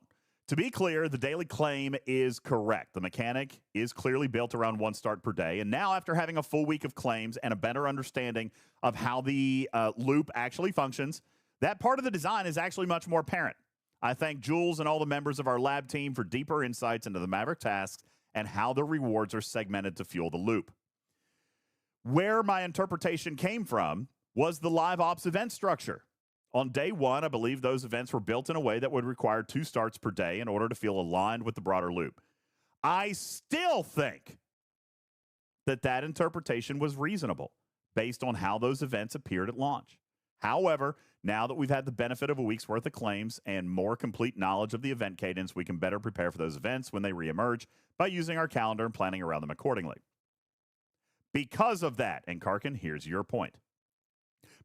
To be clear, the daily claim is correct. The mechanic is clearly built around 1 start per day. And now, after having a full week of claims and a better understanding of how the loop actually functions, that part of the design is actually much more apparent. I thank Jules and all the members of our lab team for deeper insights into the Maverick tasks and how the rewards are segmented to fuel the loop. Where my interpretation came from was the live ops event structure. On day 1, I believe those events were built in a way that would require 2 starts per day in order to feel aligned with the broader loop. I still think that interpretation was reasonable based on how those events appeared at launch. However, now that we've had the benefit of a week's worth of claims and more complete knowledge of the event cadence, we can better prepare for those events when they reemerge by using our calendar and planning around them accordingly. Because of that, and Karkin, here's your point.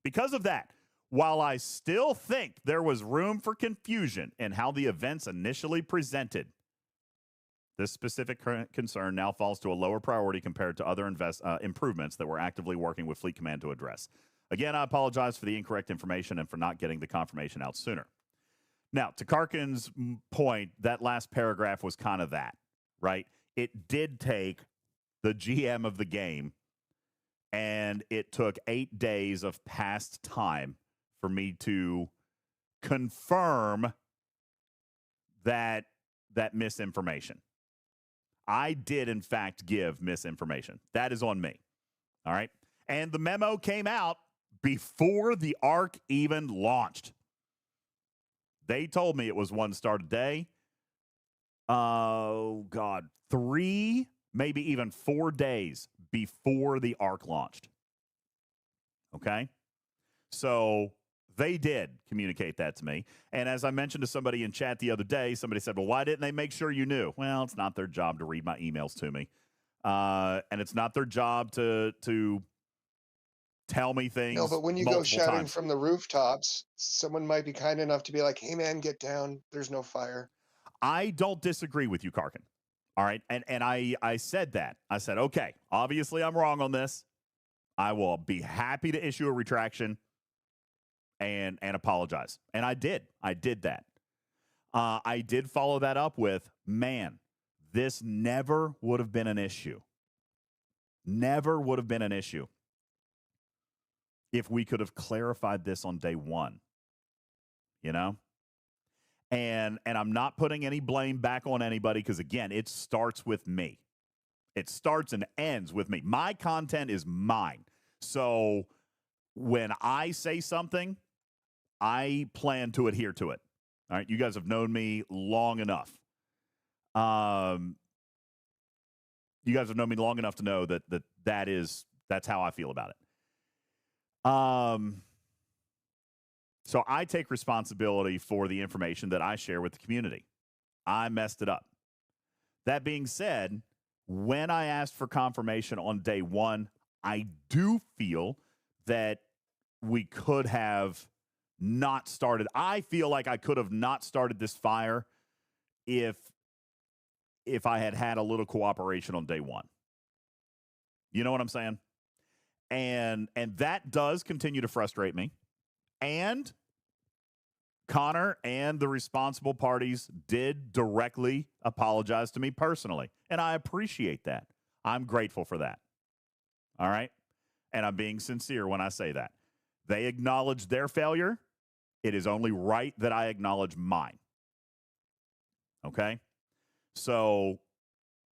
Because of that, while I still think there was room for confusion in how the events initially presented, this specific concern now falls to a lower priority compared to other improvements that we're actively working with Fleet Command to address. Again, I apologize for the incorrect information and for not getting the confirmation out sooner. Now, to Karkin's point, that last paragraph was kind of that, right? It did take the GM of the game, and it took 8 days of past time for me to confirm that misinformation. I did, in fact, give misinformation. That is on me. All right? And the memo came out before the ARC even launched. They told me it was 1 start a day. Oh, God. 3, maybe even 4 days before the ARC launched. Okay? So they did communicate that to me. And as I mentioned to somebody in chat the other day, somebody said, well, why didn't they make sure you knew? Well, it's not their job to read my emails to me. And it's not their job to tell me things. No, but when you go shouting times from the rooftops, someone might be kind enough to be like, hey, man, get down. There's no fire. I don't disagree with you, Karkin. All right. And I said that. I said, okay, obviously I'm wrong on this. I will be happy to issue a retraction and apologize. And I did. I did that. I did follow that up with, man, this never would have been an issue. Never would have been an issue if we could have clarified this on day 1. You know? And I'm not putting any blame back on anybody because, again, it starts with me. It starts and ends with me. My content is mine. So when I say something, I plan to adhere to it. All right. You guys have known me long enough. You guys have known me long enough to know that's how I feel about it. So I take responsibility for the information that I share with the community. I messed it up. That being said, when I asked for confirmation on day one, I do feel that we could have not started. I feel like I could have not started this fire if I had had a little cooperation on day one. You know what I'm saying? And that does continue to frustrate me. And Connor and the responsible parties did directly apologize to me personally. And I appreciate that. I'm grateful for that. All right? And I'm being sincere when I say that. They acknowledged their failure. It is only right that I acknowledge mine. Okay? So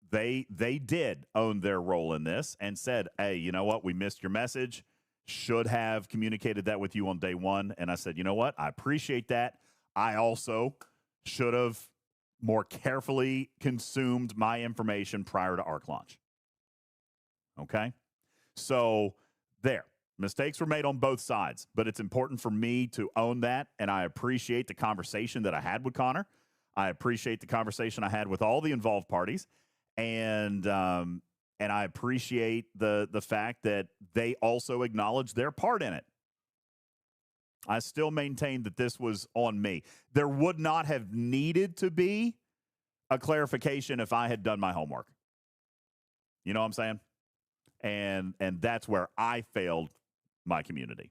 they did own their role in this and said, hey, you know what? We missed your message. Should have communicated that with you on day one. And I said, you know what? I appreciate that. I also should have more carefully consumed my information prior to ARC launch. Okay? So there. Mistakes were made on both sides, but it's important for me to own that, and I appreciate the conversation that I had with Connor. I appreciate the conversation I had with all the involved parties, and I appreciate the fact that they also acknowledged their part in it. I still maintain that this was on me. There would not have needed to be a clarification if I had done my homework. You know what I'm saying? And that's where I failed my community.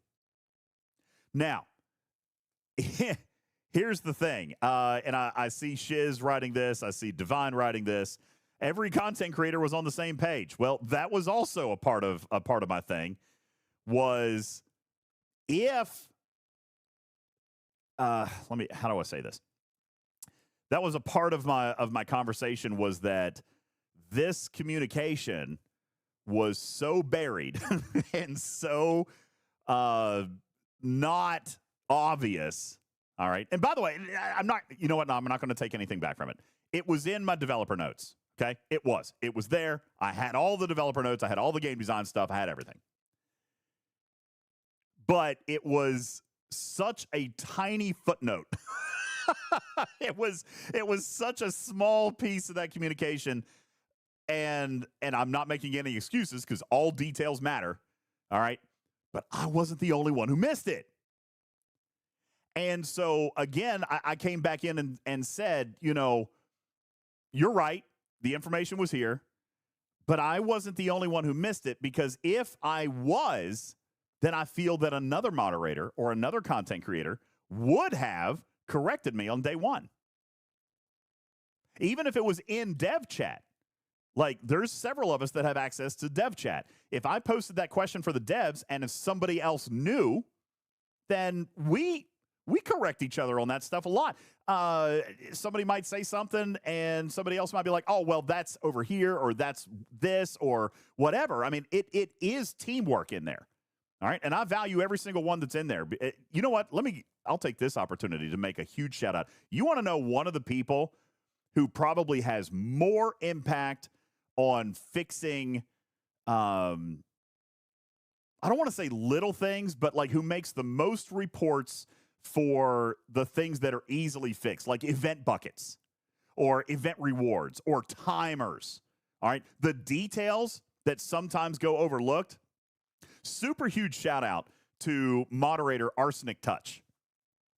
Now, here's the thing, and I see Shiz writing this. I see Divine writing this. Every content creator was on the same page. Well, that was also a part of my thing. Was if how do I say this? That was a part of my conversation, was that this communication was so buried and so not obvious. All right. And by the way, I'm not, you know what? No, I'm not going to take anything back from it. It was in my developer notes. Okay. It was there. I had all the developer notes. I had all the game design stuff. I had everything. But it was such a tiny footnote. It was such a small piece of that communication. And I'm not making any excuses because all details matter. All right. But I wasn't the only one who missed it. And so, again, I came back in and said, you know, you're right. The information was here. But I wasn't the only one who missed it, because if I was, then I feel that another moderator or another content creator would have corrected me on day one. Even if it was in dev chat. Like, there's several of us that have access to dev chat. If I posted that question for the devs and if somebody else knew, then we correct each other on that stuff a lot. Somebody might say something and somebody else might be like, oh, well, that's over here, or that's this, or whatever. I mean, it is teamwork in there. All right. And I value every single one that's in there. You know what? I'll take this opportunity to make a huge shout out. You want to know one of the people who probably has more impact on fixing, I don't want to say little things, but like who makes the most reports for the things that are easily fixed, like event buckets or event rewards or timers. All right. The details that sometimes go overlooked. Super huge shout out to moderator Arsenic Touch.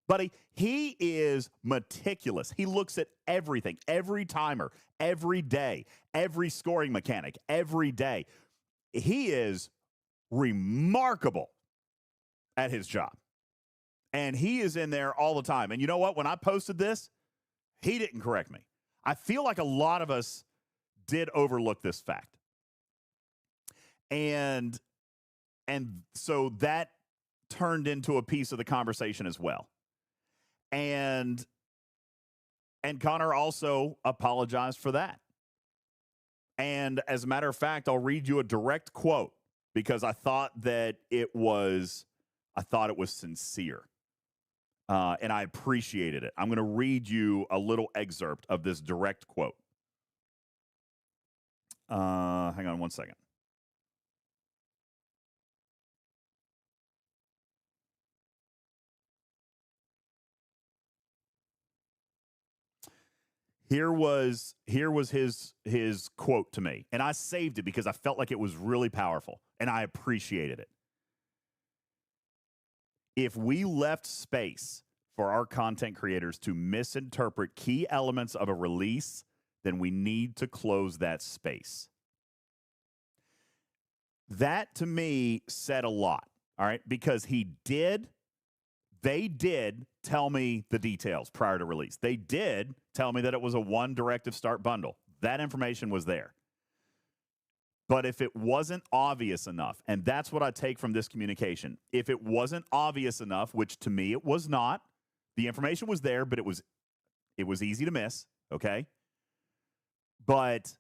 Buddy, he is meticulous. He looks at everything, every timer, every day, every scoring mechanic, every day. He is remarkable at his job. And he is in there all the time. And you know what? When I posted this, he didn't correct me. I feel like a lot of us did overlook this fact. And so that turned into a piece of the conversation as well. And Connor also apologized for that. And as a matter of fact, I'll read you a direct quote because I thought it was sincere. And I appreciated it. I'm going to read you a little excerpt of this direct quote. Hang on one second. Here was his quote to me, and I saved it because I felt like it was really powerful, and I appreciated it. If we left space for our content creators to misinterpret key elements of a release, then we need to close that space. That, to me, said a lot, all right? Because they did tell me the details prior to release. They did tell me that it was a one directive start bundle. That information was there. But if it wasn't obvious enough, and that's what I take from this communication, if it wasn't obvious enough, which to me it was not, the information was there, but it was easy to miss, okay? But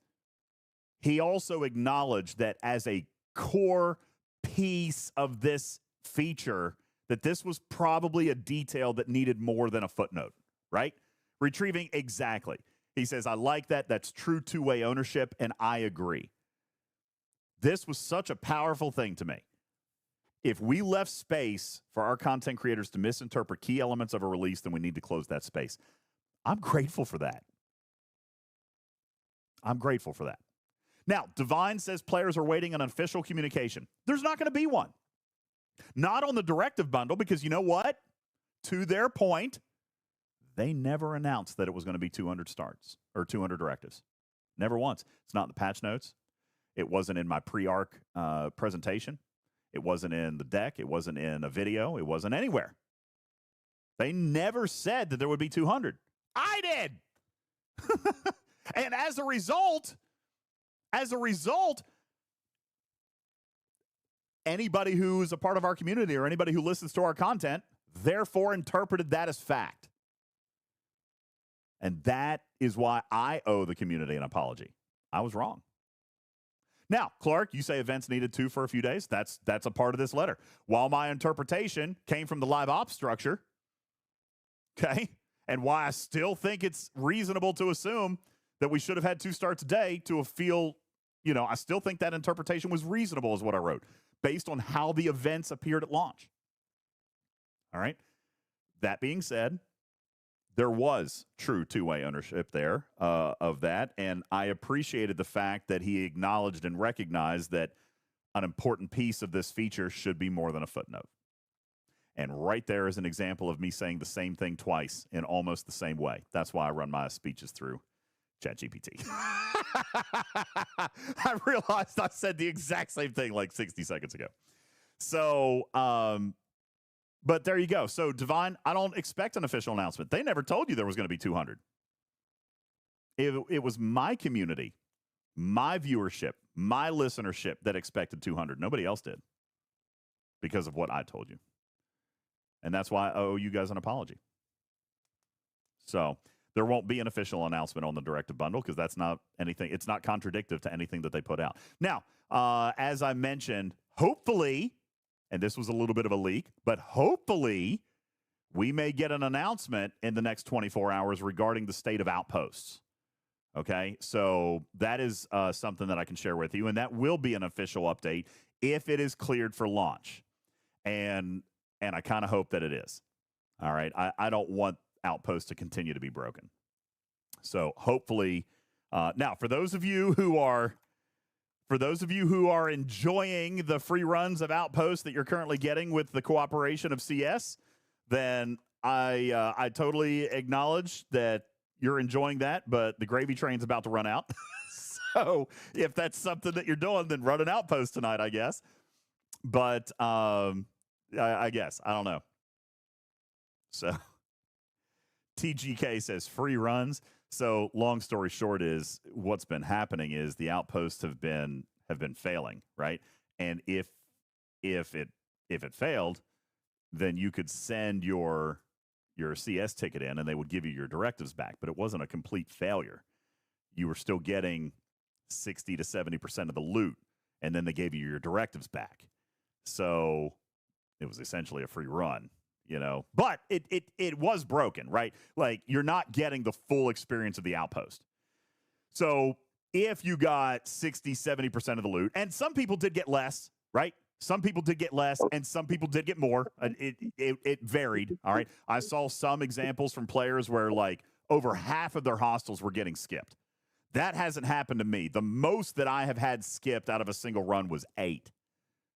he also acknowledged that as a core piece of this feature, that this was probably a detail that needed more than a footnote, right? Retrieving exactly. He says, I like that. That's true two-way ownership, and I agree. This was such a powerful thing to me. If we left space for our content creators to misinterpret key elements of a release, then we need to close that space. I'm grateful for that. I'm grateful for that. Now, Divine says players are waiting on an official communication. There's not going to be one. Not on the directive bundle, because you know what? To their point, they never announced that it was going to be 200 starts or 200 directives. Never once. It's not in the patch notes. It wasn't in my pre-arc presentation. It wasn't in the deck. It wasn't in a video. It wasn't anywhere. They never said that there would be 200. I did. And as a result, anybody who's a part of our community or anybody who listens to our content, therefore interpreted that as fact. And that is why I owe the community an apology. I was wrong. Now, Clark, you say events needed 2 for a few days. That's a part of this letter. While my interpretation came from the live ops structure, okay, and why I still think it's reasonable to assume that we should have had 2 starts a day to feel, I still think that interpretation was reasonable is what I wrote, based on how the events appeared at launch. All right. That being said, there was true two-way ownership there of that, and I appreciated the fact that he acknowledged and recognized that an important piece of this feature should be more than a footnote. And right there is an example of me saying the same thing twice in almost the same way. That's why I run my speeches through ChatGPT. I realized I said the exact same thing like 60 seconds ago. So, but there you go. So, Divine, I don't expect an official announcement. They never told you there was going to be 200. It was my community, my viewership, my listenership that expected 200. Nobody else did because of what I told you. And that's why I owe you guys an apology. So, there won't be an official announcement on the directive bundle because that's not anything. It's not contradictive to anything that they put out. Now, as I mentioned, hopefully, and this was a little bit of a leak, but hopefully we may get an announcement in the next 24 hours regarding the state of Outposts. Okay, so that is something that I can share with you, and that will be an official update if it is cleared for launch. And I kind of hope that it is. All right, I don't want Outpost to continue to be broken. So hopefully, now for those of you who are enjoying the free runs of Outpost that you're currently getting with the cooperation of CS, then I totally acknowledge that you're enjoying that, but the gravy train's about to run out. So if that's something that you're doing, then run an Outpost tonight, I guess. But I guess I don't know. So TGK says free runs. So long story short is what's been happening is the Outposts have been failing, right? And if it failed, then you could send your CS ticket in and they would give you your directives back, but it wasn't a complete failure. You were still getting 60 to 70% of the loot, and then they gave you your directives back. So it was essentially a free run, you know. But it was broken, right? Like, you're not getting the full experience of the Outpost. So if you got 60, 70% of the loot, and some people did get less, right? Some people did get less, and some people did get more. It varied, all right? I saw some examples from players where, like, over half of their hostels were getting skipped. That hasn't happened to me. The most that I have had skipped out of a single run was 8,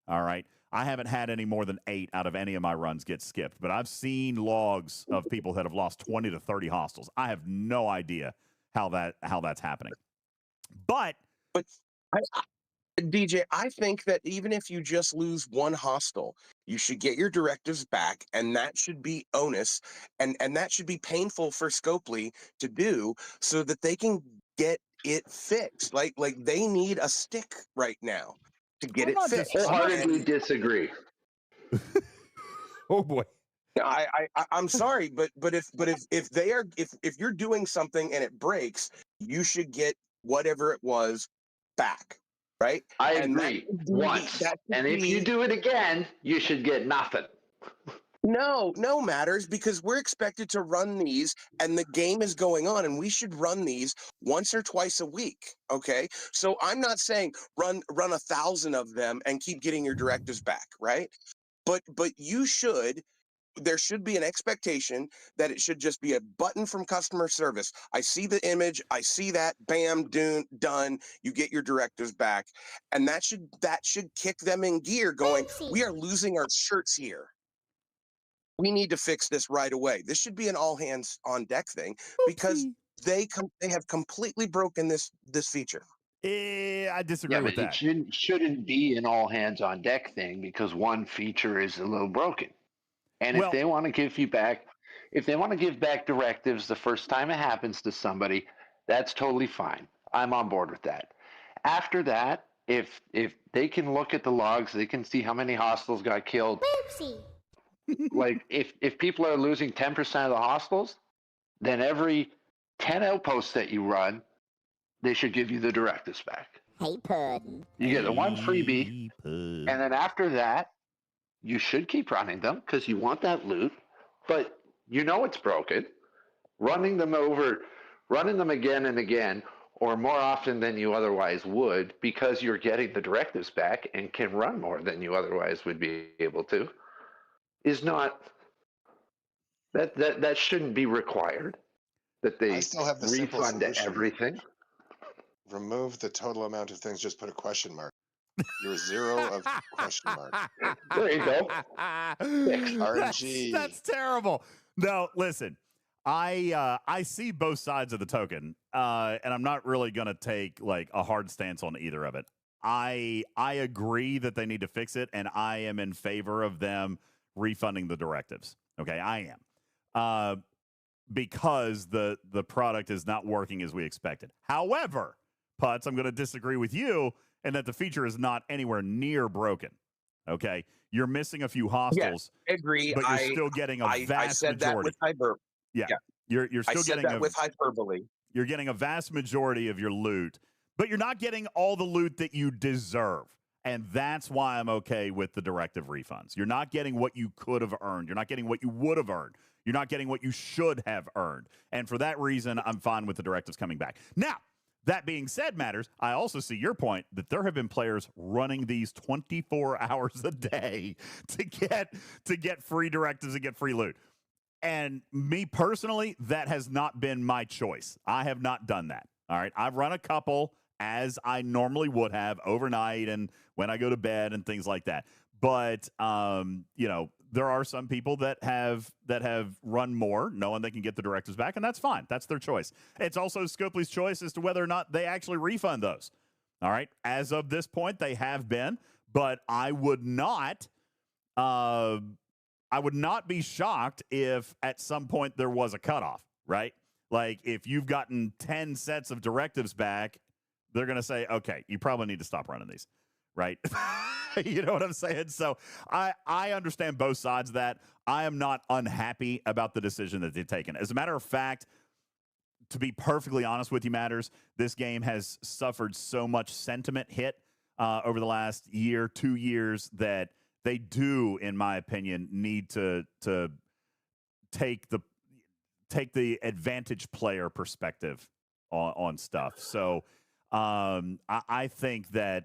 all right? I haven't had any more than 8 out of any of my runs get skipped, but I've seen logs of people that have lost 20 to 30 hostels. I have no idea how that's happening. But DJ, I think that even if you just lose one hostel, you should get your directives back, and that should be onus, and that should be painful for Scopely to do, so that they can get it fixed. Like they need a stick right now to get it fixed. Wholeheartedly disagree. Oh boy. I'm sorry, but if you're doing something and it breaks, you should get whatever it was back. Right? I agree. Once. And if you do it again, you should get nothing. No matters, because we're expected to run these, and the game is going on, and we should run these once or twice a week. Okay? So I'm not saying run 1,000 of them and keep getting your directives back, right? But there should be an expectation that it should just be a button from customer service. I see the image, I see that, bam, done. You get your directives back, and that should kick them in gear. Going, we are losing our shirts here. We need to fix this right away. This should be an all hands on deck thing, because they have completely broken this feature. I disagree with that. It shouldn't be an all hands on deck thing, because one feature is a little broken. And if they want to give back directives the first time it happens to somebody, that's totally fine. I'm on board with that. After that, if they can look at the logs, they can see how many hostiles got killed. Like, if people are losing 10% of the hostiles, then every 10 outposts that you run, they should give you the directives back. Hey, Puddin'. You get the one freebie, and then after that, you should keep running them, because you want that loot, but you know it's broken. Running them again and again, or more often than you otherwise would, because you're getting the directives back and can run more than you otherwise would be able to, is not that shouldn't be required. That they refund everything. Remove the total amount of things. Just put a question mark. You're 0 of question mark. There you go. RNG. That's terrible. No, listen. I see both sides of the token, and I'm not really going to take like a hard stance on either of it. I agree that they need to fix it, and I am in favor of them refunding the directives. Okay, I am. Because the product is not working as we expected. However, Putz, I'm going to disagree with you in that the feature is not anywhere near broken. Okay, you're missing a few hostels. Yeah, agree. But you're still getting a vast I said majority. That with yeah, you're still getting that with hyperbole. You're getting a vast majority of your loot, but you're not getting all the loot that you deserve. And that's why I'm okay with the directive refunds. You're not getting what you could have earned. You're not getting what you would have earned. You're not getting what you should have earned. And for that reason, I'm fine with the directives coming back. Now, that being said, Matters, I also see your point that there have been players running these 24 hours a day to get free directives and get free loot. And me personally, that has not been my choice. I have not done that. All right. I've run a couple as I normally would have overnight and when I go to bed and things like that. But, there are some people that have run more knowing they can get the directives back, and that's fine. That's their choice. It's also Scopely's choice as to whether or not they actually refund those. All right. As of this point, they have been, but I would not be shocked if at some point there was a cutoff, right? Like if you've gotten 10 sets of directives back, they're going to say, okay, you probably need to stop running these, right? You know what I'm saying? So I understand both sides of that. I am not unhappy about the decision that they've taken. As a matter of fact, to be perfectly honest with you, Matters, this game has suffered so much sentiment hit over the last year, 2 years, that they do, in my opinion, need to take the advantage player perspective on stuff. So I think that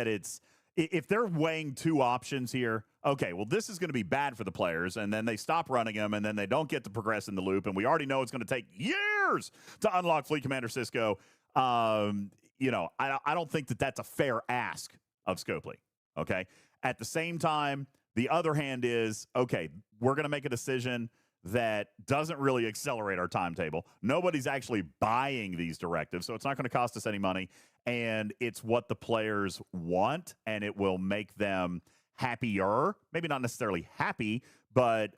it's, if they're weighing two options here, okay, well, this is going to be bad for the players, and then they stop running them, and then they don't get to progress in the loop, and we already know it's going to take years to unlock Fleet Commander Cisco. I don't think that that's a fair ask of Scopely, okay? At the same time, the other hand is, okay, we're going to make a decision that doesn't really accelerate our timetable. Nobody's actually buying these directives, so it's not going to cost us any money, and it's what the players want, and it will make them happier. Maybe not necessarily happy, but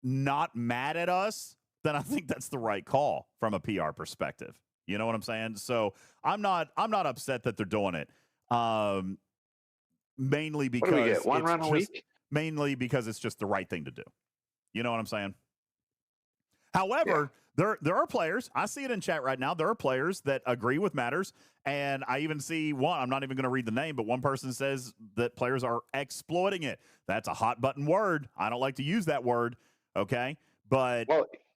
not mad at us. Then I think that's the right call from a PR perspective. You know what I'm saying? So I'm not upset that they're doing it. Mainly because what do we get? One run a week? Mainly because it's just the right thing to do. You know what I'm saying? However, there are players, I see it in chat right now, there are players that agree with Matters, and I even see one, I'm not even going to read the name, but one person says that players are exploiting it. That's a hot button word. I don't like to use that word, okay? But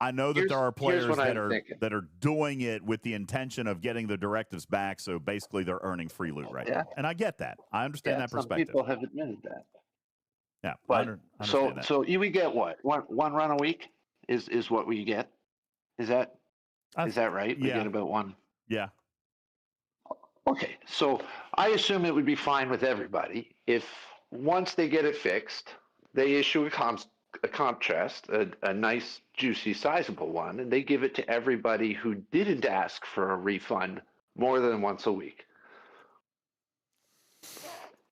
I know that there are players that are doing it with the intention of getting the directives back, so basically they're earning free loot right now. And I get that. I understand that perspective. Some people have admitted that. Yeah, but I understand that. So we get what? One run a week is what we get? Is that right? We get about one. Yeah. Okay, so I assume it would be fine with everybody if once they get it fixed, they issue a comp chest, a nice, juicy, sizable one, and they give it to everybody who didn't ask for a refund more than once a week.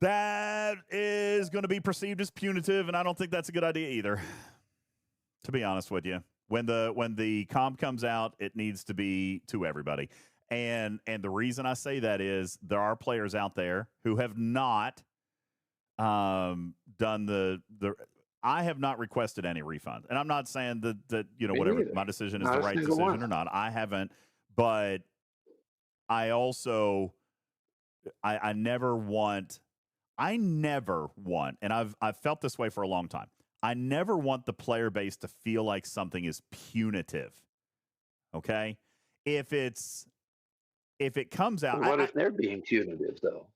That is going to be perceived as punitive, and I don't think that's a good idea either, to be honest with you. When the comp comes out, it needs to be to everybody. And the reason I say that is there are players out there who have not done the I have not requested any refund. And I'm not saying that whatever my decision is the right decision or not. I haven't, but I also I never want, and I've felt this way for a long time. I never want the player base to feel like something is punitive. Okay? If it comes out, what if they're being punitive though?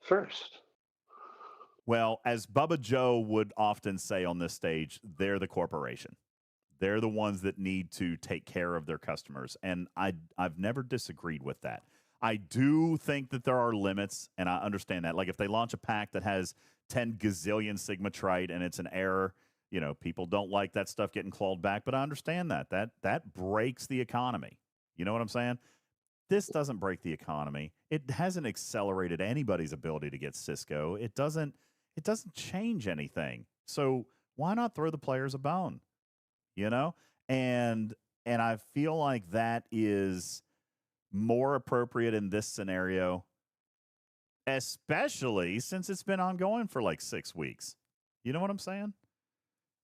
First. Well, as Bubba Joe would often say on this stage, they're the corporation. They're the ones that need to take care of their customers, and I've never disagreed with that. I do think that there are limits, and I understand that. Like if they launch a pack that has 10 gazillion Sigmatrite and it's an error, people don't like that stuff getting clawed back, but I understand that breaks the economy. You know what I'm saying? This doesn't break the economy. It hasn't accelerated anybody's ability to get Cisco. It doesn't change anything. So why not throw the players a bone? And I feel like that is more appropriate in this scenario, especially since it's been ongoing for like 6 weeks. You know what I'm saying?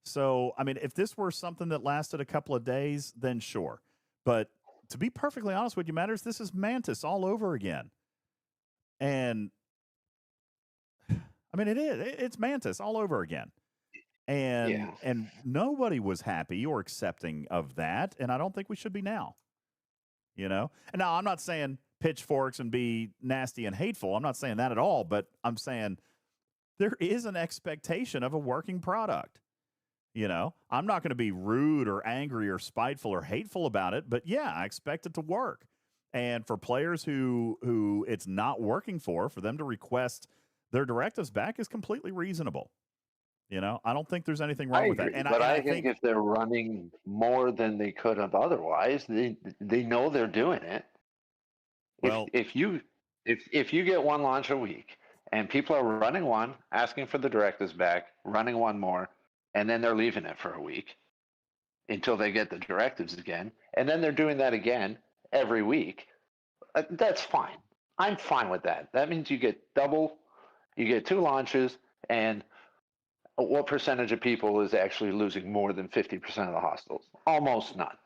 So, I mean, if this were something that lasted a couple of days, then sure. But to be perfectly honest with you, Matters, this is Mantis all over again. And, I mean, it's Mantis all over again. And nobody was happy or accepting of that, and I don't think we should be now. And now I'm not saying pitchforks and be nasty and hateful. I'm not saying that at all, but I'm saying there is an expectation of a working product. I'm not going to be rude or angry or spiteful or hateful about it, but yeah, I expect it to work. And for players who it's not working for them to request their directives back is completely reasonable. I don't think there's anything wrong with that. But I think if they're running more than they could have otherwise, they know they're doing it. Well, if you get one launch a week and people are running one, asking for the directives back, running one more, and then they're leaving it for a week until they get the directives again, and then they're doing that again every week, that's fine. I'm fine with that. That means you get 2 launches, and what percentage of people is actually losing more than 50% of the hostiles? Almost none.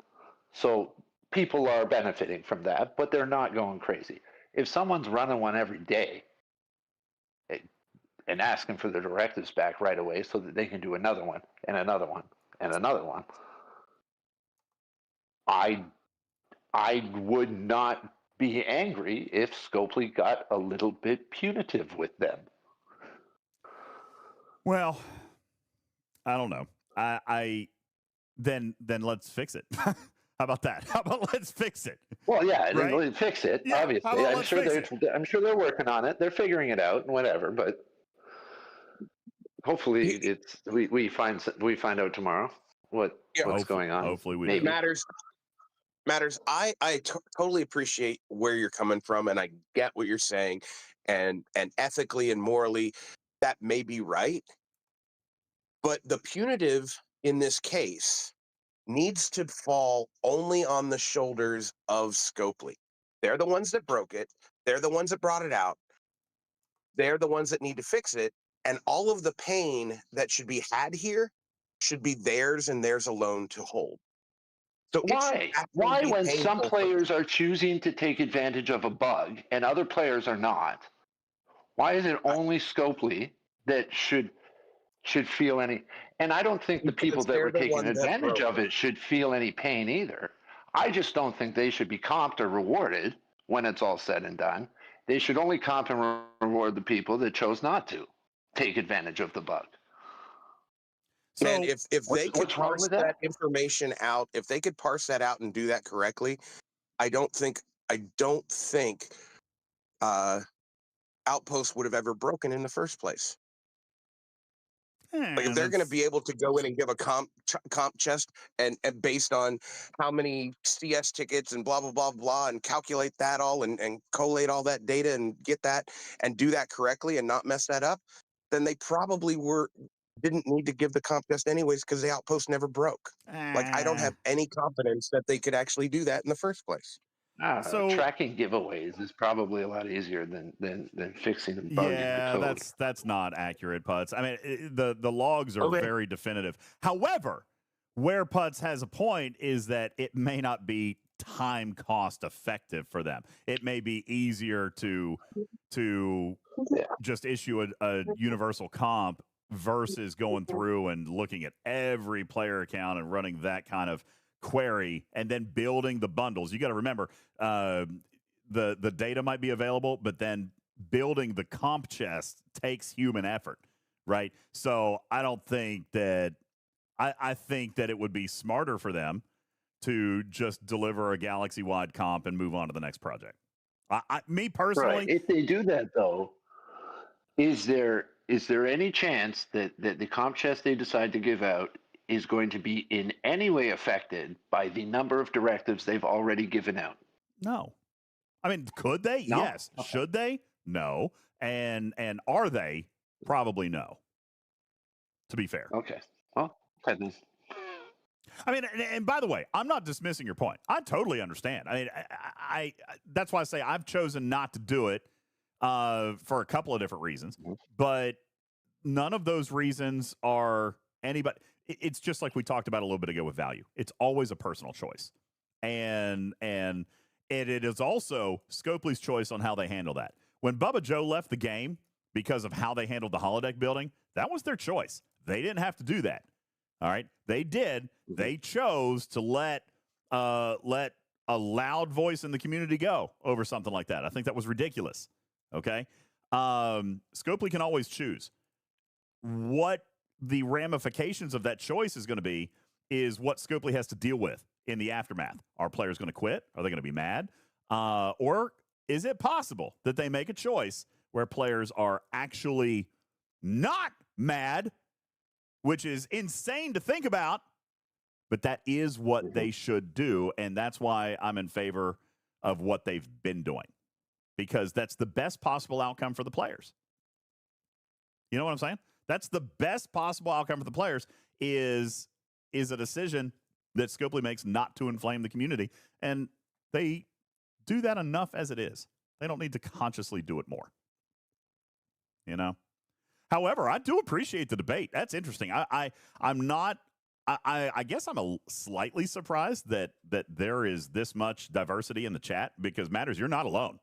So people are benefiting from that, but they're not going crazy. If someone's running one every day and asking for the directives back right away so that they can do another one and another one and another one, I would not be angry if Scopely got a little bit punitive with them. Well, I don't know. Then let's fix it. How about that? How about let's fix it? Well, yeah, right? then fix it. Yeah, obviously, I'm sure they're working on it. They're figuring it out and whatever. But hopefully, we find out tomorrow what's going on. Hopefully, we Maybe. do. Matters. I totally appreciate where you're coming from, and I get what you're saying, and ethically and morally, that may be right. But the punitive in this case needs to fall only on the shoulders of Scopely. They're the ones that broke it. They're the ones that brought it out. They're the ones that need to fix it. And all of the pain that should be had here should be theirs and theirs alone to hold. So Why, when some players are choosing to take advantage of a bug and other players are not, why is it only Scopely that should feel any? And I don't think the people that were taking advantage of it should feel any pain either. I just don't think they should be comped or rewarded when it's all said and done. They should only comp and reward the people that chose not to take advantage of the bug. So and if they could parse that information out, if they could parse that out and do that correctly, I don't think Outpost would have ever broken in the first place. Like if they're going to be able to go in and give a comp chest and based on how many CS tickets and blah, blah, blah, blah, and calculate that all and collate all that data and get that and do that correctly and not mess that up, then they probably didn't need to give the comp chest anyways because the Outpost never broke. Like I don't have any confidence that they could actually do that in the first place. So tracking giveaways is probably a lot easier than fixing a bug in the code. That's not accurate, Putz. I mean, the logs are very definitive. However, where Putz has a point is that it may not be time cost effective for them. It may be easier to just issue a universal comp versus going through and looking at every player account and running that kind of query and then building the bundles. You got to remember, the data might be available, but then building the comp chest takes human effort, right? So I don't think that I think that it would be smarter for them to just deliver a galaxy-wide comp and move on to the next project. Me personally, right. If they do that though, is there any chance that the comp chest they decide to give out is going to be in any way affected by the number of directives they've already given out? No. I mean, could they? No? Yes. Okay. Should they? No. And are they? Probably no. To be fair. Okay. Well, okay. I mean, and by the way, I'm not dismissing your point. I totally understand. I mean, I that's why I say I've chosen not to do it for a couple of different reasons, but none of those reasons are anybody. It's just like we talked about a little bit ago with value. It's always a personal choice. And it is also Scopely's choice on how they handle that. When Bubba Joe left the game because of how they handled the holodeck building, that was their choice. They didn't have to do that. All right? They did. They chose to let a loud voice in the community go over something like that. I think that was ridiculous. Okay? Scopely can always choose. What the ramifications of that choice is going to be is what Scopely has to deal with in the aftermath. Are players going to quit? Are they going to be mad? Or is it possible that they make a choice where players are actually not mad, which is insane to think about, but that is what they should do, and that's why I'm in favor of what they've been doing, because that's the best possible outcome for the players. You know what I'm saying? That's the best possible outcome for the players is a decision that Scopely makes not to inflame the community. And they do that enough as it is. They don't need to consciously do it more. You know? However, I do appreciate the debate. That's interesting. I'm not I guess I'm slightly surprised that there is this much diversity in the chat because Matters, you're not alone.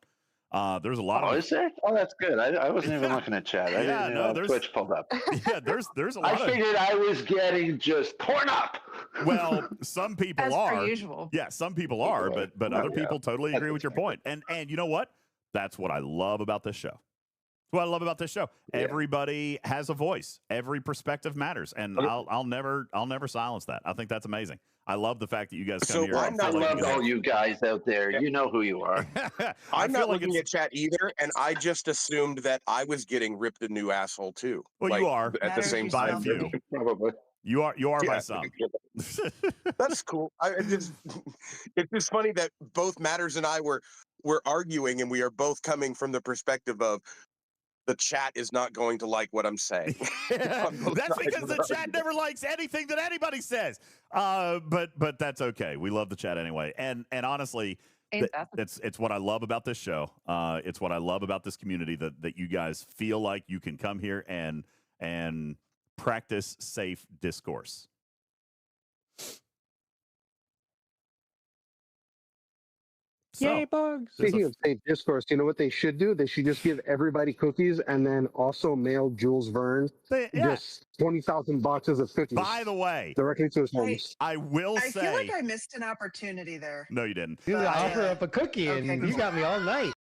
There's a lot of. Oh, is there? Oh, that's good. I wasn't even looking at chat. I didn't know Twitch pulled up. Yeah, there's a lot. I figured I was getting just torn up. Well, some people As are. per usual. Yeah, some people are, but other people totally agree with your point. And you know what? That's what I love about this show. That's what I love about this show. Yeah. Everybody has a voice. Every perspective matters, and I'll never silence that. I think that's amazing. I love the fact that you guys come here. I love all you guys out there. You know who you are. I'm not looking at chat either, and I just assumed that I was getting ripped a new asshole too. Well, you are at the same time. Probably. You are by some. That's cool. It's just funny that both Matters and I were arguing, and we are both coming from the perspective of the chat is not going to like what I'm saying. That's because the chat never likes anything that anybody says. But that's okay. We love the chat anyway. And honestly, it's what I love about this show. It's what I love about this community that you guys feel like you can come here and practice safe discourse. Yay, bugs. Speaking of safe discourse, you know what they should do? They should just give everybody cookies and then also mail Jules Verne just 20,000 boxes of cookies. By the way, directly to his homes. I will say. I feel like I missed an opportunity there. No, you didn't. You offer up a cookie and you got me all night.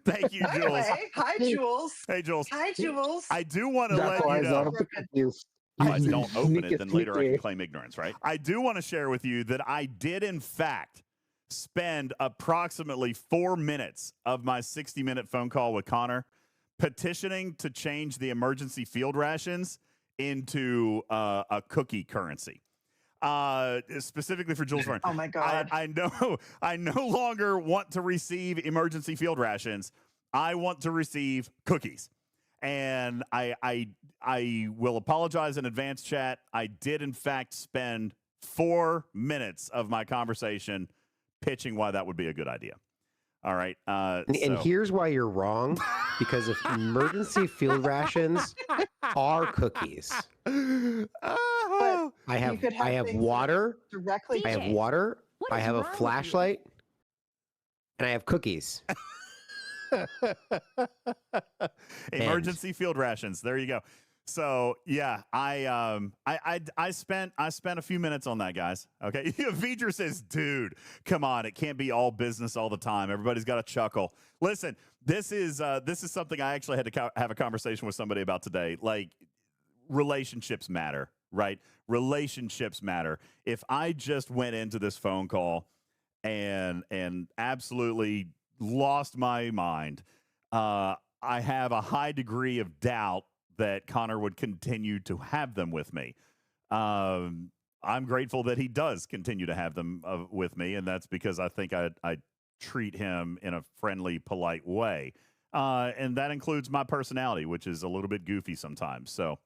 Thank you, Jules. Anyway, hi, Jules. Hey, Jules. Hi, Jules. I do want to let you know. If I don't open it, then later I can claim ignorance, right? I do want to share with you that I did, in fact, spend approximately 4 minutes of my 60-minute phone call with Connor petitioning to change the emergency field rations into a cookie currency. Specifically for Jules Verne. Oh my God. I no longer want to receive emergency field rations. I want to receive cookies. And I will apologize in advance, chat. I did in fact spend 4 minutes of my conversation pitching why that would be a good idea. All right. And here's why you're wrong. Because if emergency field rations are cookies. I have water. Directly. I have water. I have a flashlight. And I have cookies. Emergency field rations. There you go. So yeah, I spent a few minutes on that, guys. Okay, Vedra says, "Dude, come on, it can't be all business all the time. Everybody's got to chuckle." Listen, this is something I actually had to have a conversation with somebody about today. Like, relationships matter, right? Relationships matter. If I just went into this phone call and absolutely lost my mind, I have a high degree of doubt that Connor would continue to have them with me. I'm grateful that he does continue to have them with me, and that's because I think I treat him in a friendly, polite way. And that includes my personality, which is a little bit goofy sometimes. So,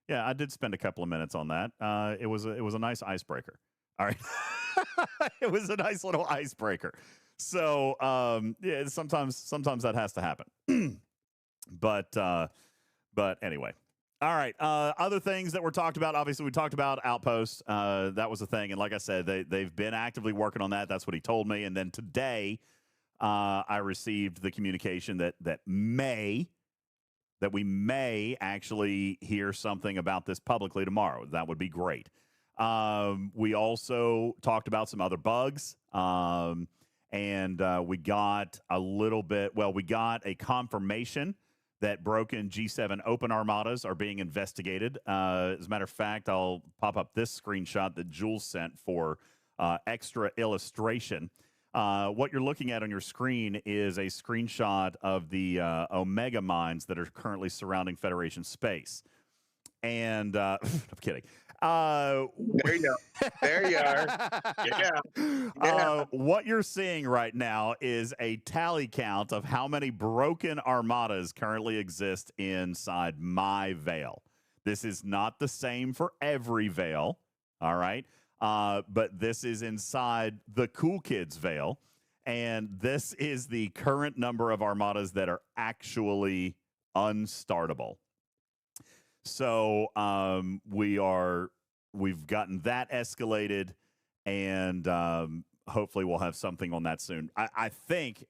yeah, I did spend a couple of minutes on that. It was a nice icebreaker. All right. It was a nice little icebreaker. So, yeah, sometimes that has to happen. But anyway, all right. Other things that were talked about, obviously, we talked about Outpost. That was a thing. And like I said, they've been actively working on that. That's what he told me. And then today, I received the communication that we may actually hear something about this publicly tomorrow. That would be great. We also talked about some other bugs. And we got we got a confirmation that broken G7 open armadas are being investigated. As a matter of fact, I'll pop up this screenshot that Jules sent for extra illustration. What you're looking at on your screen is a screenshot of the Omega mines that are currently surrounding Federation space. And I'm kidding. There you go. There you are. Yeah. What you're seeing right now is a tally count of how many broken armadas currently exist inside my Veil. This is not the same for every Veil, all right? But this is inside the Cool Kids Veil, and this is the current number of armadas that are actually unstartable. So we are we've gotten that escalated, and hopefully we'll have something on that soon. I think.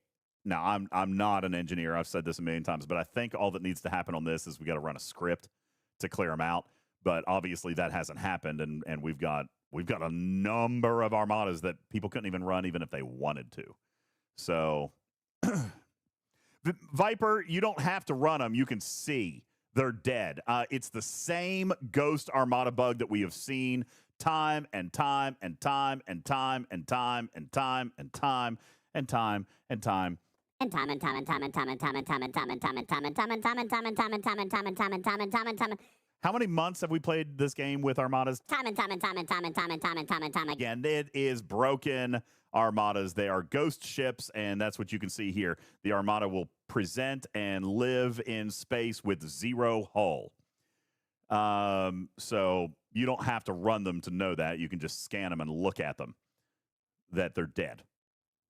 Now, I'm not an engineer. I've said this a million times, but I think all that needs to happen on this is we got to run a script to clear them out. But obviously that hasn't happened, and we've got a number of armadas that people couldn't even run even if they wanted to. So, Viper, you don't have to run them. You can see they're dead. It's the same ghost armada bug that we have seen time and time and time and time and time and time and time and time and time. How many months have we played this game with armadas? Time and time again. It is broken armadas. They are ghost ships, and that's what you can see here. The armada will present and live in space with zero hull. So you don't have to run them to know that. You can just scan them and look at them, that they're dead.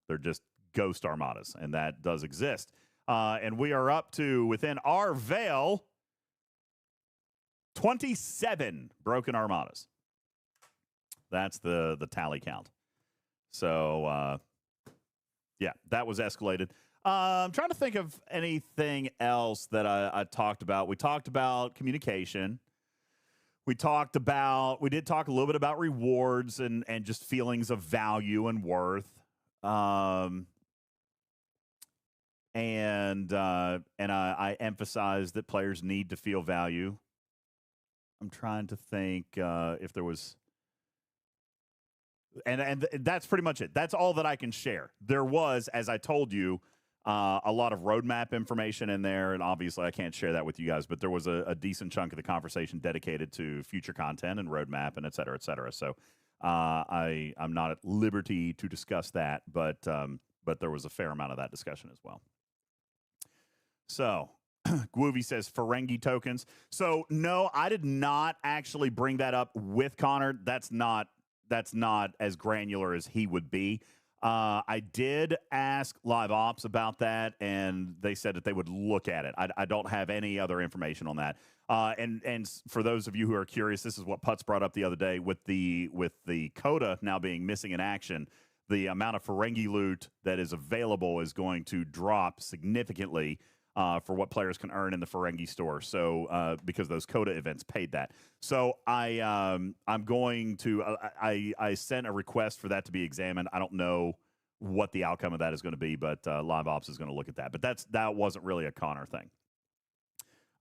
They're just ghost armadas, and that does exist. And we are up to, within our veil, 27 broken armadas. That's the tally count. So, yeah, that was escalated. I'm trying to think of anything else that I talked about. We talked about communication. We did talk a little bit about rewards and just feelings of value and worth. And I emphasized that players need to feel value. I'm trying to think if there was, and that's pretty much it. That's all that I can share. There was, as I told you, a lot of roadmap information in there, and obviously I can't share that with you guys, but there was a decent chunk of the conversation dedicated to future content and roadmap and et cetera, et cetera. So I'm not at liberty to discuss that, but there was a fair amount of that discussion as well. So, Groovy says Ferengi tokens. So, no, I did not actually bring that up with Connor. That's not as granular as he would be. I did ask Live Ops about that, and they said that they would look at it. I don't have any other information on that. And for those of you who are curious, this is what Putz brought up the other day with the coda now being missing in action. The amount of Ferengi loot that is available is going to drop significantly for what players can earn in the Ferengi store. So because those coda events paid that. So I'm going to I sent a request for that to be examined. I don't know what the outcome of that is going to be, but Live Ops is going to look at that. But that wasn't really a Connor thing.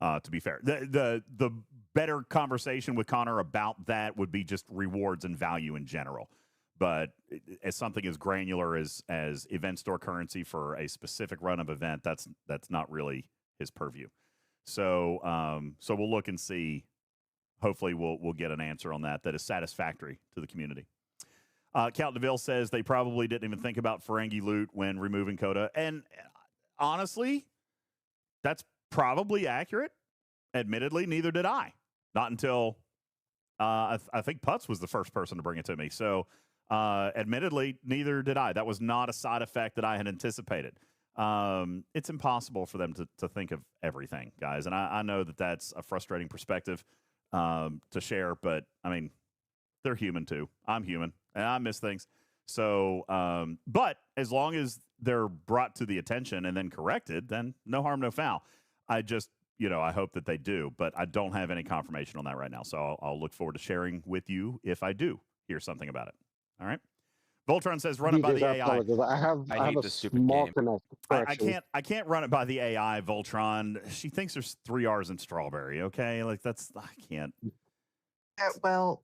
To be fair, the better conversation with Connor about that would be just rewards and value in general. But as something as granular as event store currency for a specific run of event, that's not really his purview. So so we'll look and see. Hopefully we'll get an answer on that is satisfactory to the community. Count DeVille says they probably didn't even think about Ferengi loot when removing coda. And honestly, that's probably accurate. Admittedly, neither did I. Not until I think Putz was the first person to bring it to me. So admittedly, neither did I. That was not a side effect that I had anticipated. It's impossible for them to think of everything, guys. And I know that that's a frustrating perspective to share, but I mean, they're human too. I'm human and I miss things. So, but as long as they're brought to the attention and then corrected, then no harm, no foul. I just, I hope that they do, but I don't have any confirmation on that right now. So I'll look forward to sharing with you if I do hear something about it. All right. Voltron says run it by the AI. I have a small correction. I can't run it by the AI, Voltron. She thinks there's 3 R's in strawberry. Okay. Like I can't. Well,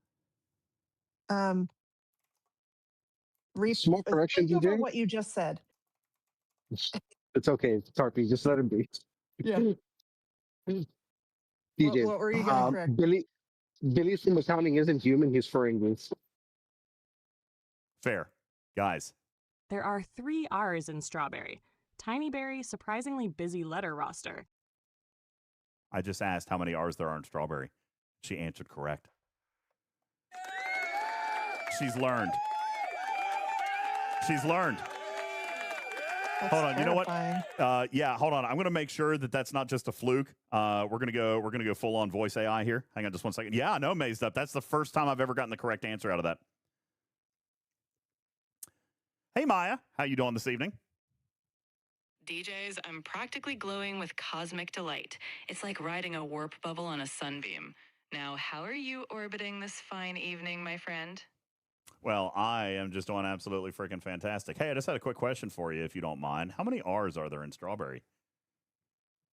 small correction, think over DJ. what you just said. It's okay, Tarpy. Just let him be. Yeah. DJ, what were you going to correct? Billy from accounting isn't human. He's Ferengi. Fair. Guys. There are 3 R's in strawberry. Tiny Berry, surprisingly busy letter roster. I just asked how many R's there are in strawberry. She answered correct. She's learned. She's learned. That's hold on. terrifying. You know what? Yeah, hold on. I'm going to make sure that that's not just a fluke. We're going to go full on voice AI here. Hang on just 1 second. Yeah, no, Mazed Up. That's the first time I've ever gotten the correct answer out of that. Hey, Maya. How you doing this evening? DJs, I'm practically glowing with cosmic delight. It's like riding a warp bubble on a sunbeam. Now, how are you orbiting this fine evening, my friend? Well, I am just doing absolutely freaking fantastic. Hey, I just had a quick question for you, if you don't mind. How many R's are there in strawberry?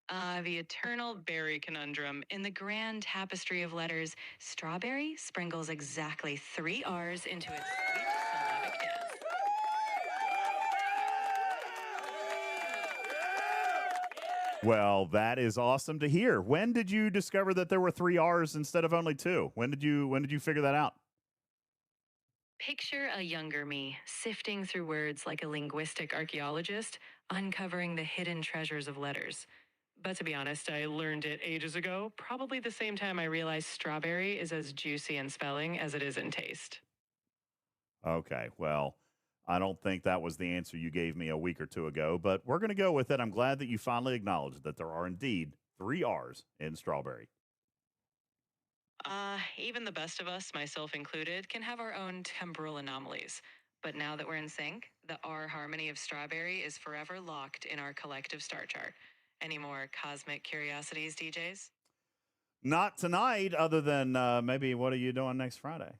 The eternal berry conundrum. In the grand tapestry of letters, strawberry sprinkles exactly 3 R's into its sweet syllabic dance. Well, that is awesome to hear. When did you discover that there were 3 R's instead of only 2? When did you figure that out? Picture a younger me, sifting through words like a linguistic archaeologist, uncovering the hidden treasures of letters. But to be honest, I learned it ages ago, probably the same time I realized strawberry is as juicy in spelling as it is in taste. Okay, well, I don't think that was the answer you gave me a week or 2 ago, but we're going to go with it. I'm glad that you finally acknowledged that there are indeed 3 R's in strawberry. Even the best of us, myself included, can have our own temporal anomalies. But now that we're in sync, the R harmony of strawberry is forever locked in our collective star chart. Any more cosmic curiosities, DJs? Not tonight, other than maybe what are you doing next Friday?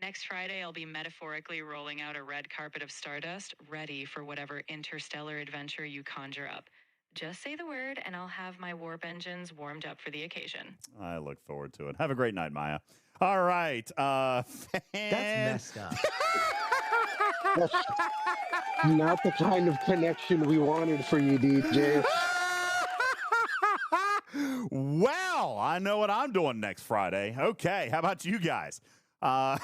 Next Friday, I'll be metaphorically rolling out a red carpet of stardust, ready for whatever interstellar adventure you conjure up. Just say the word, and I'll have my warp engines warmed up for the occasion. I look forward to it. Have a great night, Maya. All right. That's messed up. That's not the kind of connection we wanted for you, DJ. Well, I know what I'm doing next Friday. Okay, how about you guys? Wow.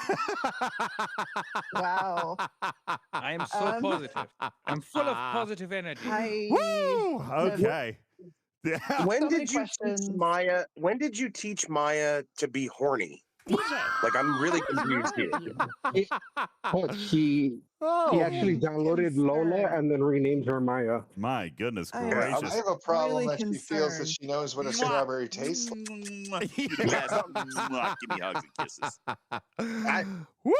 I am so positive. I'm full of positive energy. Woo! Okay. When did you teach Maya? When did you teach Maya to be horny? DJ. Like, I'm really confused here. He actually downloaded Lola and then renamed her Maya. My goodness I gracious. have a problem really that she feels that concerned. she knows what a strawberry tastes like. Give me hugs and kisses. Woo!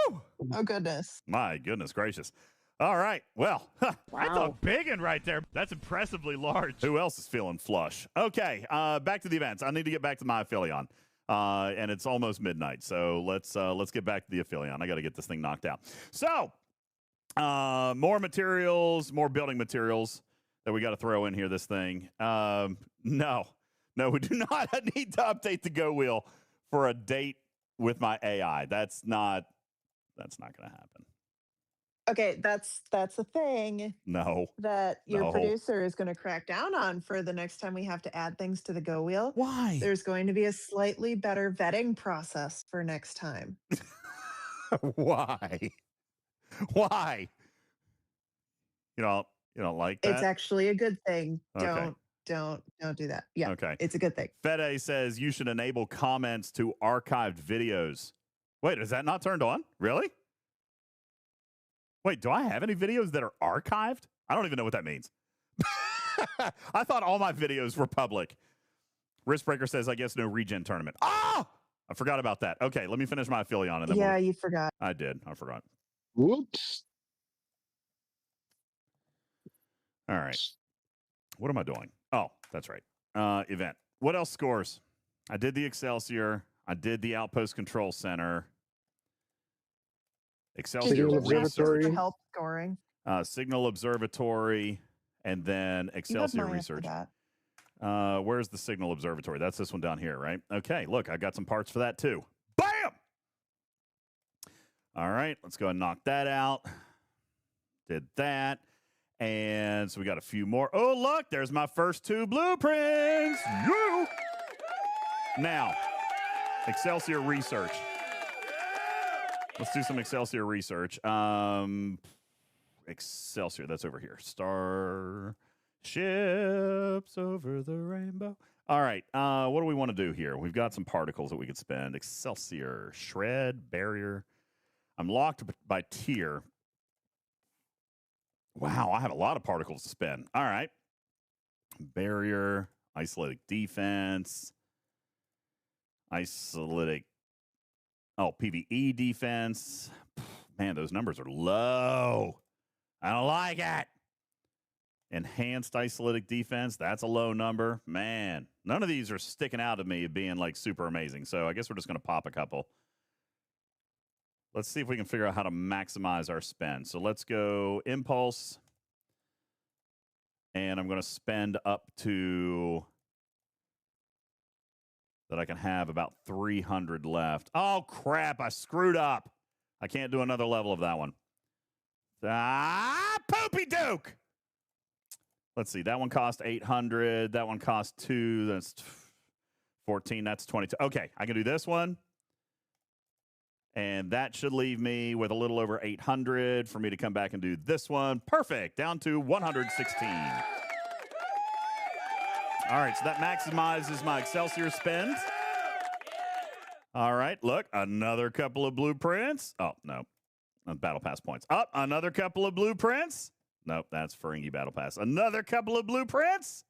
Oh, goodness. My goodness gracious. All right. Well, that's a big one right there. That's impressively large. Who else is feeling flush? Okay. Back to the events. I need to get back to my Aphelion. And it's almost midnight. So let's get back to the Aphelion. I got to get this thing knocked out. So more materials, more building materials that we got to throw in here, this thing. No, we do not need to update the Go Wheel for a date with my AI. That's not going to happen. Okay, that's a thing. No. That your No. producer is going to crack down on for the next time we have to add things to the Go Wheel. Why? There's going to be a slightly better vetting process for next time. Why? Why? You don't like that? It's actually a good thing. Okay. Don't do that. Yeah. Okay. It's a good thing. Fede says you should enable comments to archived videos. Wait, is that not turned on? Really? Wait, do I have any videos that are archived? I don't even know what that means. I thought all my videos were public. Riskbreaker says, I guess no regen tournament. Ah! I forgot about that. Okay, let me finish my Aphelion. And then Yeah, you forgot. I did. I forgot. Whoops. All right. What am I doing? Oh, that's right. Event. What else scores? I did the Excelsior. I did the Outpost Control Center. Excelsior Observatory. Help scoring. Signal Observatory, and then Excelsior Research. Where's the Signal Observatory? That's this one down here, right? Okay, look, I got some parts for that too. Bam! All right, let's go and knock that out. Did that. And so we got a few more. Oh, look, there's my first 2 blueprints. Woo! Now, Excelsior Research. Let's do some Excelsior research. Excelsior, that's over here. Starships over the rainbow. All right, what do we want to do here? We've got some particles that we could spend. Excelsior, shred, barrier. I'm locked by tier. Wow, I have a lot of particles to spend. All right. Barrier, isolated defense, isolated, PvE defense. Man, those numbers are low. I don't like it. Enhanced isolated defense, that's a low number. Man, none of these are sticking out to me being like super amazing. So I guess we're just going to pop a couple. Let's see if we can figure out how to maximize our spend. So let's go impulse. And I'm going to spend up to that I can have about 300 left. Oh, crap. I screwed up. I can't do another level of that one. Poopy Duke. Let's see. That one cost 800. That one cost 2. That's 14. That's 22. Okay. I can do this one. And that should leave me with a little over 800 for me to come back and do this one. Perfect. Down to 116. All right. So that maximizes my Excelsior spend. All right. Look, another couple of blueprints. Oh, no. Battle Pass points. Up. Another couple of blueprints. Nope, that's Ferengi Battle Pass. Another couple of blueprints.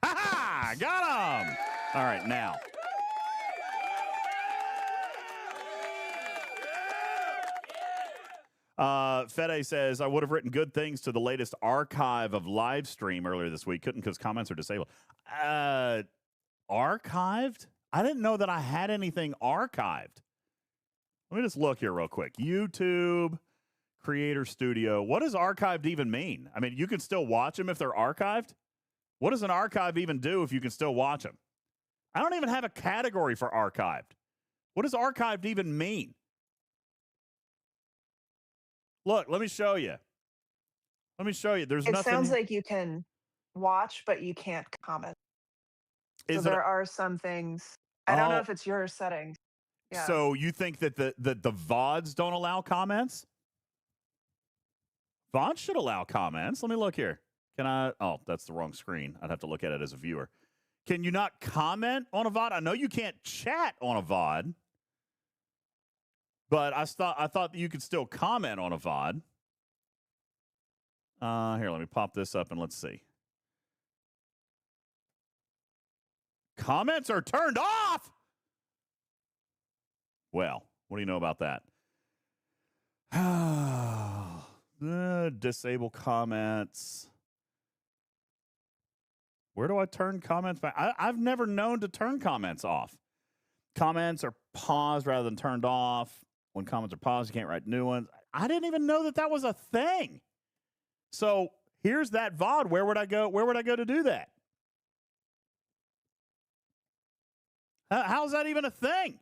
Ha-ha! Got them! All right, now. Fede says, I would have written good things to the latest archive of live stream earlier this week. Couldn't because comments are disabled. Archived? I didn't know that I had anything archived. Let me just look here real quick. YouTube... Creator Studio. What does archived even mean? I mean, you can still watch them if they're archived? What does an archive even do if you can still watch them? I don't even have a category for archived. What does archived even mean? Look, let me show you. Let me show you. There's nothing. It sounds like you can watch, but you can't comment. So there are some things. I don't know if it's your settings. Yeah. So you think that the VODs don't allow comments? VOD should allow comments. Let me look here. Can I? Oh, that's the wrong screen. I'd have to look at it as a viewer. Can you not comment on a VOD? I know you can't chat on a VOD, but I thought that you could still comment on a VOD. Here, let me pop this up and let's see. Comments are turned off. Well, what do you know about that? Disable comments. Where do I turn comments back? I've never known to turn comments off. Comments are paused rather than turned off. When comments are paused, you can't write new ones. I didn't even know that was a thing. So here's that VOD. Where would I go? Where would I go to do that? How's that even a thing?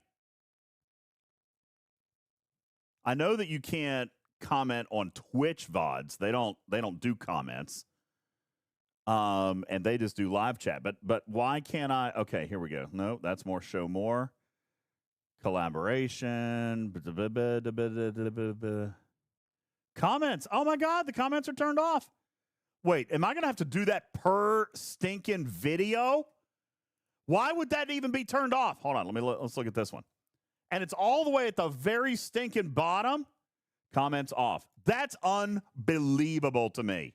I know that you can't comment on Twitch VODs. They don't do comments. And they just do live chat. But why can't I? Okay, here we go. No, that's more show more. Collaboration. Comments. Oh my God, the comments are turned off. Wait, am I going to have to do that per stinking video? Why would that even be turned off? Hold on, let's look at this one. And it's all the way at the very stinking bottom. Comments off. That's unbelievable to me.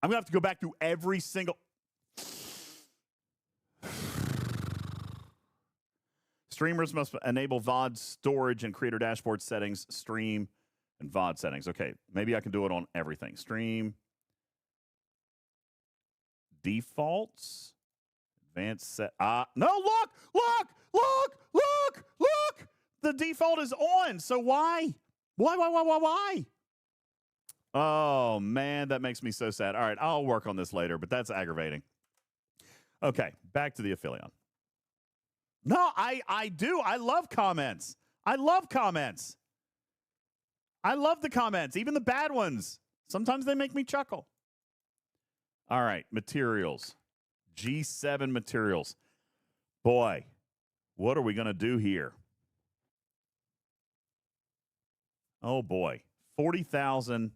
I'm going to have to go back through every single... Streamers must enable VOD storage and creator dashboard settings, stream, and VOD settings. Okay, maybe I can do it on everything. Stream. Defaults. Advanced set. No, look. The default is on. So why? Why? Oh, man, that makes me so sad. All right, I'll work on this later, but that's aggravating. Okay, back to the Aphelion. No, I do. I love comments. I love the comments, even the bad ones. Sometimes they make me chuckle. All right, materials. G7 materials. Boy, what are we going to do here? Oh, boy. 40,000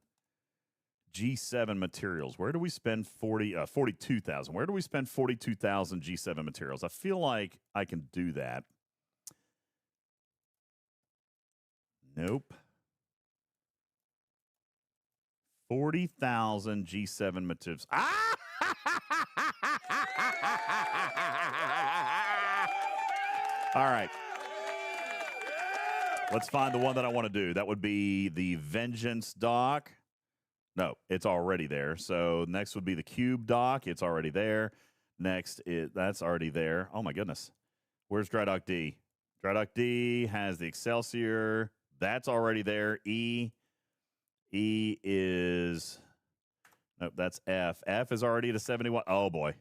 G7 materials. Where do we spend 42,000? Where do we spend 42,000 G7 materials? I feel like I can do that. Nope. 40,000 G7 materials. Ah! All right. Let's find the one that I want to do. That would be the Vengeance dock. No, it's already there. So next would be the Cube dock. It's already there. Next, that's already there. Oh, my goodness. Where's Dry Dock D? Dry Dock D has the Excelsior. That's already there. E is... Nope, that's F. F is already at a 71. Oh, boy.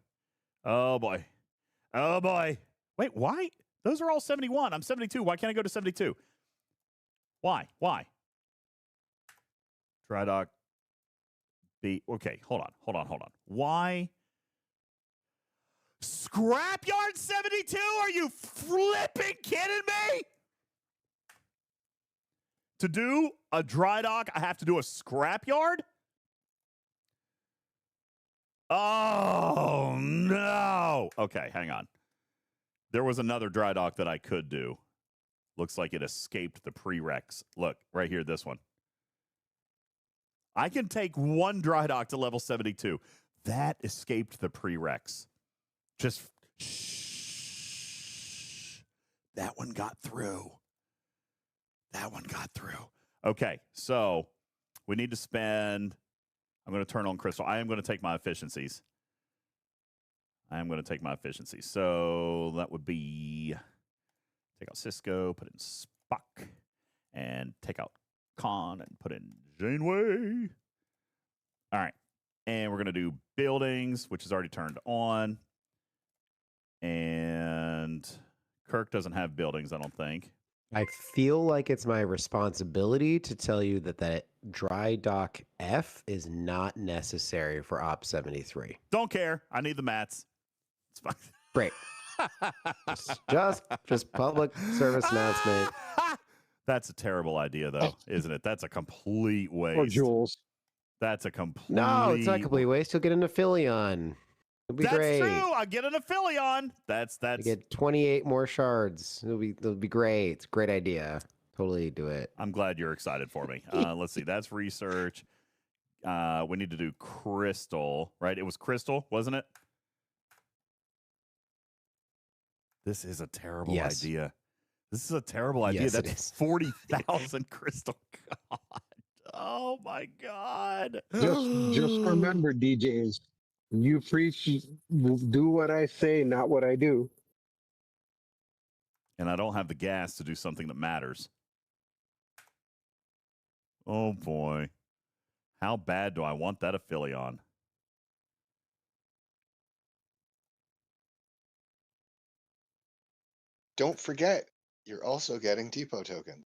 Oh, boy. Oh, boy. Wait, why? Those are all 71. I'm 72. Why can't I go to 72? Why? Dry Dock B. Okay, hold on. Why? Scrapyard 72? Are you flipping kidding me? To do a dry dock, I have to do a scrapyard? Oh, no. Okay, hang on. There was another dry dock that I could do. Looks like it escaped the prereqs. Look, right here, this one. I can take one dry dock to level 72. That escaped the prereqs. Just shh. That one got through. Okay, so we need to spend... I'm going to turn on Crystal. I am going to take my efficiencies. So that would be... Take out Cisco, put in Spock, and take out Khan and put in Janeway. All right. And we're going to do buildings, which is already turned on. And Kirk doesn't have buildings, I don't think. I feel like it's my responsibility to tell you that dry dock F is not necessary for Op 73. Don't care. I need the mats. It's fine. Great. just public service announcement. That's a terrible idea, though, isn't it? That's a complete waste. Or Jules. That's a complete... No, it's not a complete waste. You'll get an Aphelion. It'll be great. That's true. I'll get an Aphelion. That's... You get 28 more shards. It'll be great. It's a great idea. Totally do it. I'm glad you're excited for me. Let's see. That's research. We need to do crystal, right? It was crystal, wasn't it? This is a terrible idea. This is a terrible idea. Yes, That's 40,000 crystal. God. Oh, my God. Just remember, DJs, you preach, do what I say, not what I do. And I don't have the gas to do something that matters. Oh, boy. How bad do I want that Aphelion? Don't forget, you're also getting depot tokens.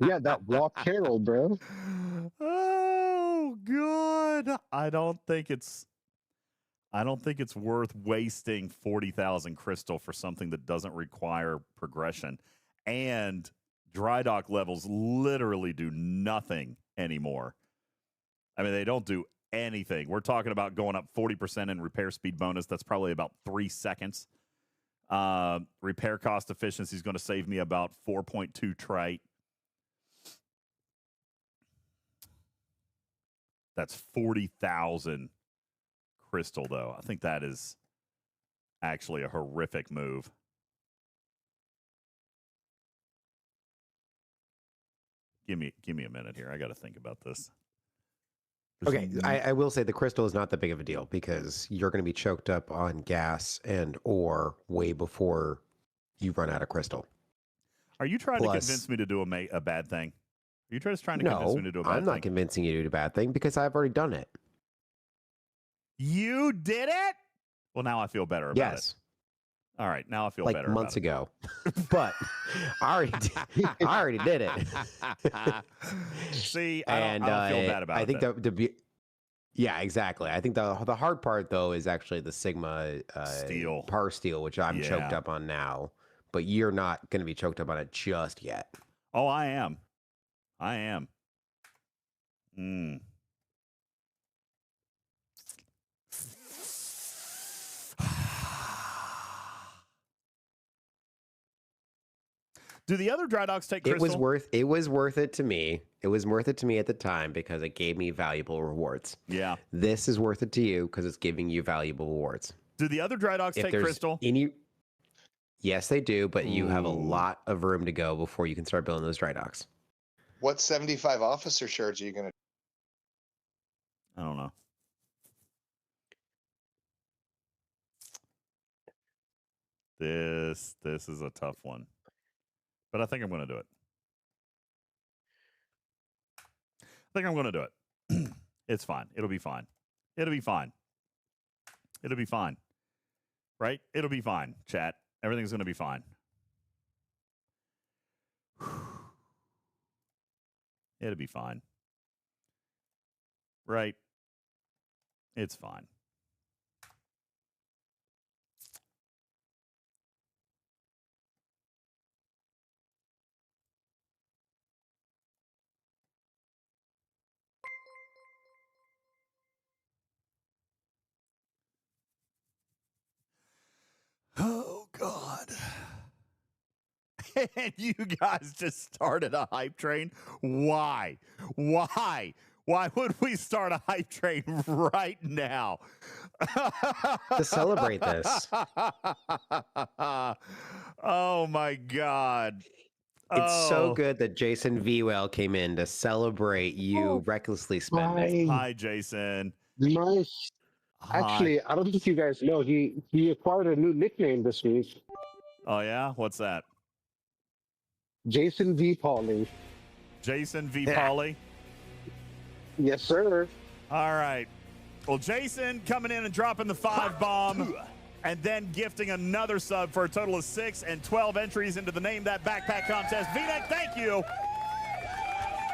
Yeah, that Walk Carol, bro. Oh, God. I don't think it's worth wasting 40,000 crystal for something that doesn't require progression. And dry dock levels literally do nothing anymore. I mean, they don't do anything. We're talking about going up 40% in repair speed bonus. That's probably about 3 seconds. Repair cost efficiency is going to save me about 4.2 trite. That's 40,000 crystal, though. I think that is actually a horrific move. Give me a minute here. I got to think about this. Okay, I will say the crystal is not that big of a deal because you're going to be choked up on gas and ore way before you run out of crystal. Are you trying to convince me to do a bad thing? Are you trying to convince me to do a bad thing? I'm not convincing you to do a bad thing because I've already done it. You did it? Well, now I feel better about it. All right, now I feel better. Like months ago, but I already did it. See, I don't feel bad about it. I think yeah, exactly. I think the hard part though is actually the Sigma steel, par steel, which I'm choked up on now. But you're not going to be choked up on it just yet. Oh, I am. Do the other dry docks take crystal? It was worth it to me. It was worth it to me at the time because it gave me valuable rewards. Yeah. This is worth it to you because it's giving you valuable rewards. Do the other dry docks take crystal? Yes, they do, but you have a lot of room to go before you can start building those dry docks. What 75 officer shards are you going to? I don't know. This is a tough one, but I think I'm going to do it. I think I'm going to do it. It's fine. It'll be fine. It'll be fine. It'll be fine. Right? It'll be fine, chat. Everything's going to be fine. It'll be fine. Right? It's fine. Oh, God. And you guys just started a hype train? Why? Why? Why would we start a hype train right now? To celebrate this. Oh, my God. It's so good that Jason Vwell came in to celebrate you recklessly spending. Hi, Jason. Nice. Actually, I don't think you guys know, he acquired a new nickname this week. Oh, yeah? What's that? Jason V. Pauly. Jason V. Pauly? Yes, sir. All right. Well, Jason coming in and dropping the 5 bomb and then gifting another sub for a total of 6 and 12 entries into the Name That Backpack contest. V-Neck, thank you.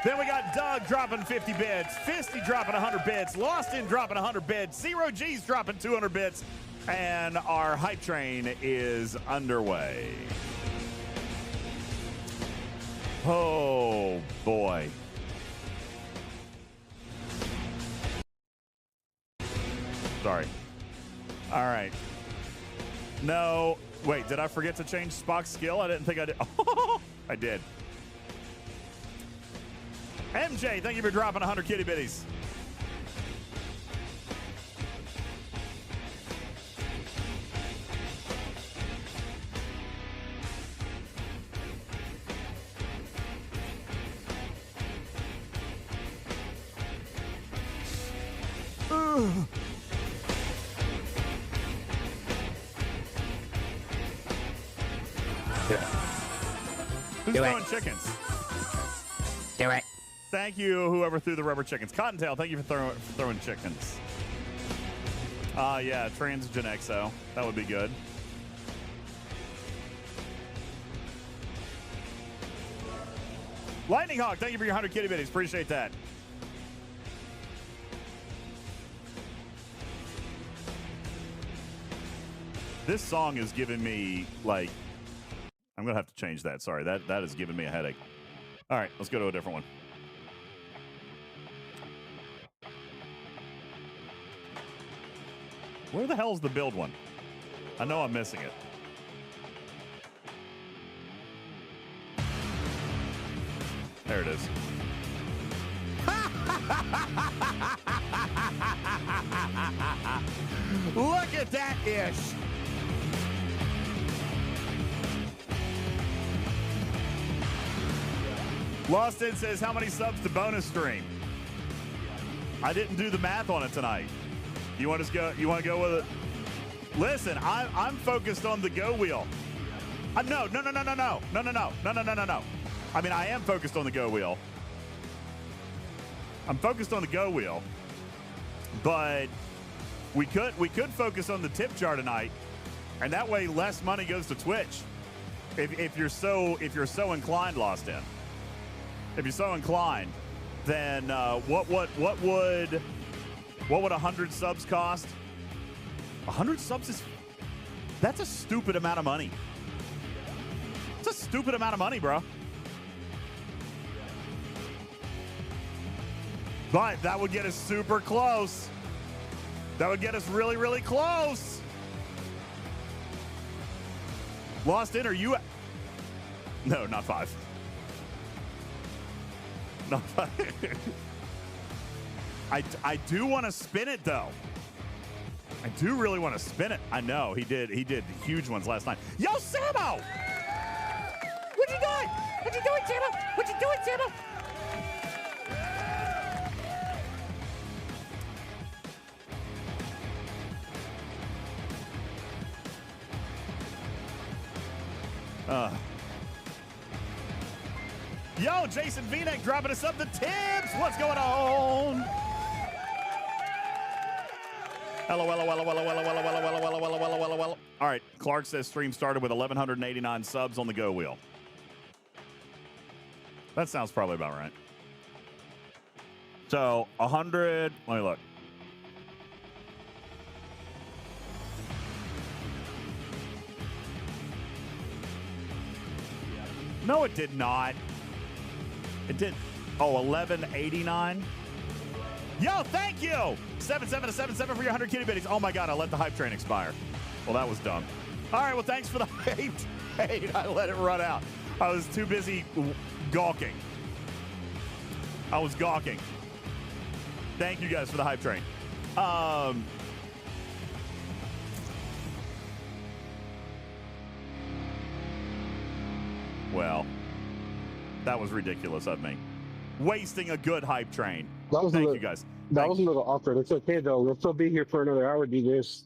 Then we got Doug dropping 50 bits, Fisty dropping 100 bits, Lost In dropping 100 bits, Zero G's dropping 200 bits, and our hype train is underway. Oh, boy. Sorry. All right. No. Wait, did I forget to change Spock's skill? I didn't think I did. Oh, I did. MJ, thank you for dropping 100 kitty bitties. Who's throwing chickens? Do it. Thank you, whoever threw the rubber chickens. Cottontail, thank you for throwing chickens. Yeah, Transgen XO. That would be good. Lightning Hawk, thank you for your 100 kitty bitties. Appreciate that. This song is giving me, like, I'm going to have to change that. Sorry, that is giving me a headache. All right, let's go to a different one. Where the hell's the build one? I know I'm missing it. There it is. Look at that ish. Lost In says, how many subs to bonus stream? I didn't do the math on it tonight. You want to go? You want to go with it? Listen, I'm focused on the go wheel. No. I mean, I am focused on the go wheel. I'm focused on the go wheel, but we could focus on the tip jar tonight, and that way less money goes to Twitch. If you're so inclined, Lost In. If you're so inclined, then what would 100 subs cost? 100 subs that's a stupid amount of money. It's a stupid amount of money, bro. But that would get us super close. That would get us really, really close. Lost In, are you No, not 5. Not 5. I do want to spin it though. I do really want to spin it. I know he did huge ones last night. Yo, Sammo! What you doing? What you doing, Sammo? What you doing, Sammo? Yo, Jason V-Neck dropping us up the tips. What's going on? Hello. All right, Clark says stream started with 1,189 subs on the go wheel. That sounds probably about right. So 100. Let me look. No, it did not. It did. Oh, 1189. Yo, thank you. 7777 for your 100 kitty bitties. Oh my God, I let the hype train expire. Well, that was dumb. All right, well, thanks for the hate. I let it run out. I was too busy gawking. I was gawking. Thank you guys for the hype train. Well, that was ridiculous of me. Wasting a good hype train. Thank you guys. That was a little awkward. It's okay though. We'll still be here for another hour, DJs.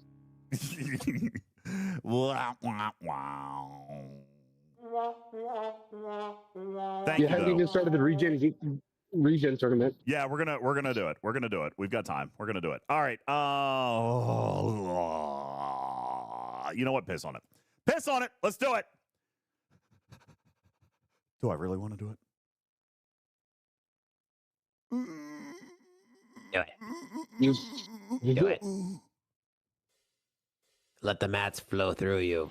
Wow, wow, wow. Thank you. You Haven't even started the regen tournament. Yeah, we're gonna do it. We're gonna do it. We've got time. We're gonna do it. All right. You know what? Piss on it. Piss on it. Let's do it. Do I really want to do it? Do it. You do it. Let the mats flow through you.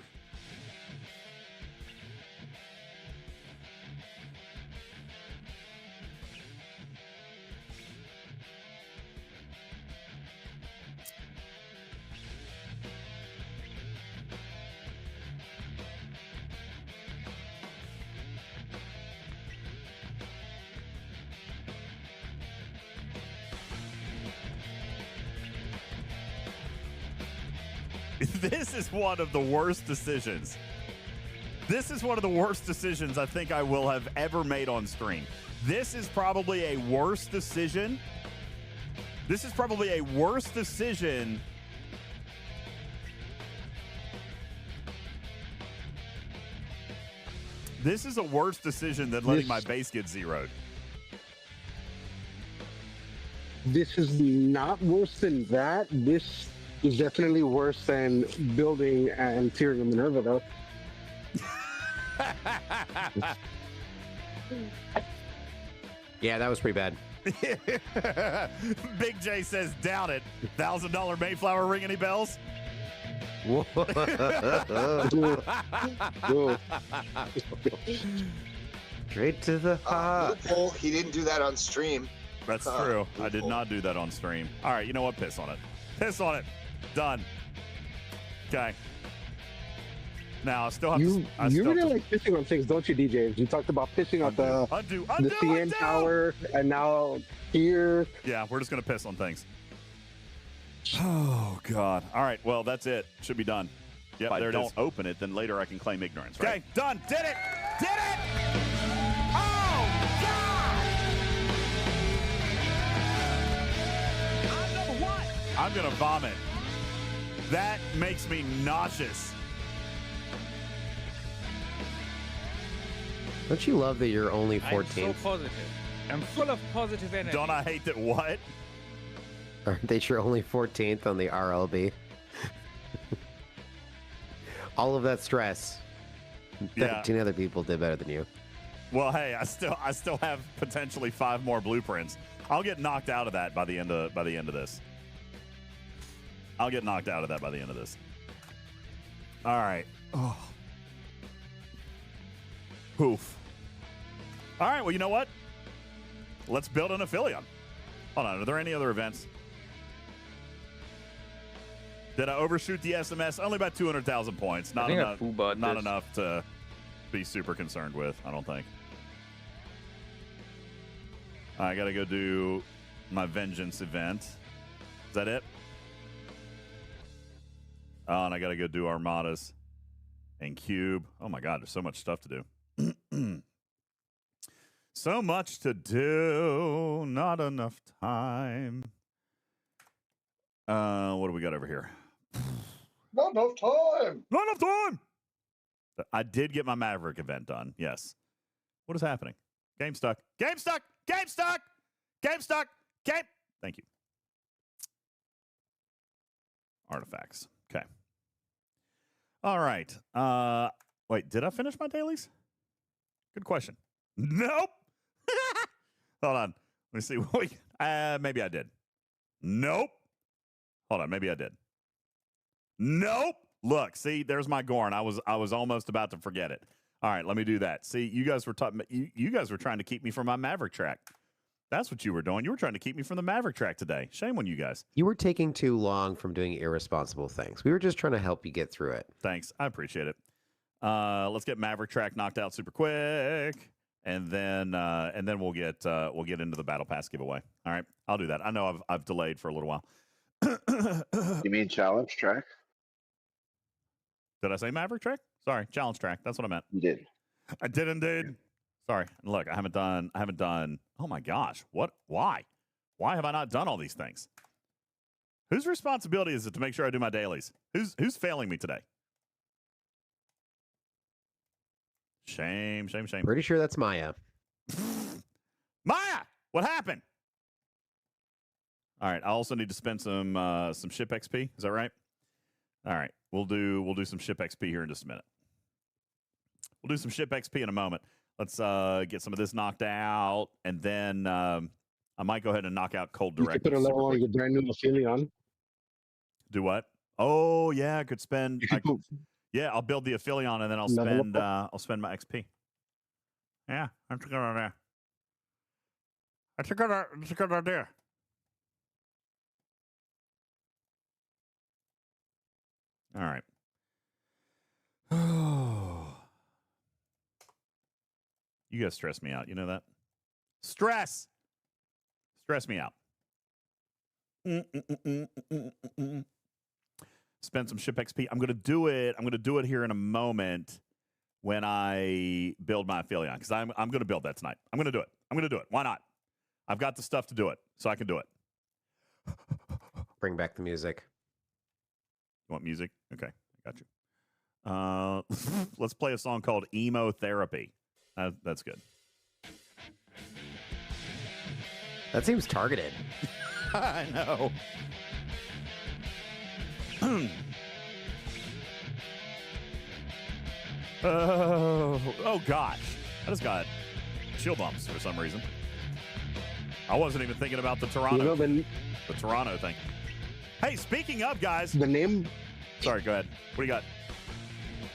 This is one of the worst decisions. This is one of the worst decisions I think I will have ever made on stream. This is probably a worse decision. This is probably a worse decision. This is a worse decision than letting my base get zeroed. This is not worse than that. This is definitely worse than building an Tyrion Minerva, though. Yeah, that was pretty bad. Big J says, doubt it. $1,000 Mayflower ring any bells? Straight to the heart. He didn't do that on stream. That's true. I did not do that on stream. All right, you know what? Piss on it. Piss on it. Done. Okay. Now I still have. You really like pissing on things, don't you, DJs? You talked about pissing on the CN Tower, and now here. Yeah, we're just gonna piss on things. Oh God! All right, well that's it. Should be done. Yep, if there I it don't is. open it, then later I can claim ignorance. Right? Okay, done. Did it. Did it. Oh God! I'm number one. I'm gonna vomit. That makes me nauseous. Don't you love that you're only 14th? I'm so positive. I'm full of positive energy. Don't I hate that? What? Aren't they you're only 14th on the RLB? All of that stress. 13 other people did better than you. Well, hey, I still have potentially 5 more blueprints. I'll get knocked out of that by the end of this. I'll get knocked out of that by the end of this. All right. Oh. Poof. All right, well, you know what? Let's build an affiliate. Hold on, are there any other events? Did I overshoot the SMS? Only about 200,000 points. Not enough to be super concerned with, I don't think. I got to go do my Vengeance event. Is that it? Oh, and I got to go do Armadas and Cube. Oh, my God. There's so much stuff to do. So much to do. Not enough time. What do we got over here? Not enough time. Not enough time. I did get my Maverick event done. Yes. What is happening? Game stuck. Game stuck. Game stuck. Game stuck. Game. Thank you. Artifacts. Okay. All right. Wait, did I finish my dailies? Good question. Nope. Hold on. Let me see. Maybe I did. Nope. Hold on. Maybe I did. Nope. Look, see, there's my Gorn. I was almost about to forget it. All right, let me do that. See, you guys were you guys were trying to keep me from my Maverick track. That's what you were doing. You were trying to keep me from the Maverick track today. Shame on you guys. You were taking too long from doing irresponsible things. We were just trying to help you get through it. Thanks. I appreciate it. Let's get Maverick track knocked out super quick, and then we'll get into the Battle Pass giveaway. All right, I'll do that. I know I've delayed for a little while. You mean challenge track? Did I say Maverick track? Sorry, challenge track. That's what I meant. You did. I did indeed. Sorry. Look, I haven't done. Oh my gosh. What? Why? Why have I not done all these things? Whose responsibility is it to make sure I do my dailies? Who's failing me today? Shame. Pretty sure that's Maya. Maya, what happened? All right. I also need to spend some ship XP. Is that right? All right. We'll do some ship XP here in just a minute. We'll do some ship XP in a moment. Let's get some of this knocked out, and then I might go ahead and knock out Cold Direct. You could put a level on your brand new Aphelion. Do what? Oh yeah, I could spend. Yeah, I'll build the Aphelion, and then I'll spend my XP. Yeah, that's a good idea. That's a good idea. All right. You guys stress me out. You know that? Stress me out. Spend some ship XP. I'm going to do it here in a moment when I build my Aphelion, because I'm going to build that tonight. I'm going to do it. Why not? I've got the stuff to do it, so I can do it. Bring back the music. You want music? Okay, I got you. Let's play a song called Emo Therapy. That's good. That seems targeted. I know. Oh gosh. I just got chill bumps for some reason. I wasn't even thinking about the Toronto thing. Hey, speaking of, guys. The name... Sorry, go ahead. What do you got?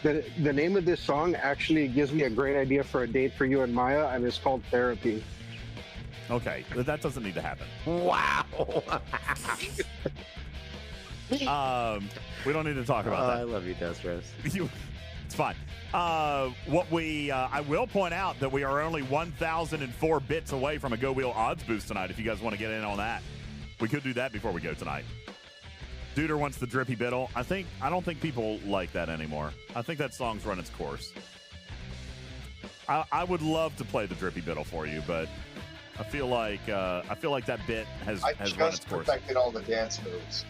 The name of this song actually gives me a great idea for a date for you and Maya, and it's called Therapy. Okay, that doesn't need to happen. Wow. We don't need to talk about that. I love you, Destros. It's fine. I will point out that we are only 1,004 bits away from a Go Wheel odds boost tonight. If you guys want to get in on that, we could do that before we go tonight. Duder wants the drippy biddle. I don't think people like that anymore. I think that song's run its course. I would love to play the drippy biddle for you, but I feel like that bit has run its course. I just perfected all the dance moves.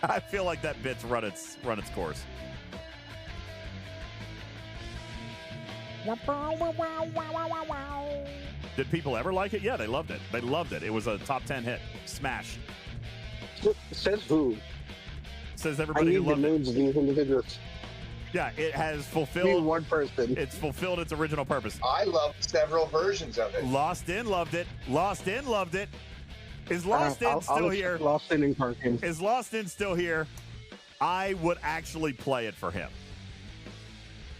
I feel like that bit's run its course. Did people ever like it? Yeah, they loved it. They loved it. It was a top 10 hit. Smash. Says who? Says everybody who loved it. These individuals. Yeah, it has fulfilled one person. It's fulfilled its original purpose. I loved several versions of it. Lost In loved it. Lost In loved it. Is Lost In still here? Lost In in parking. Is Lost In still here? I would actually play it for him.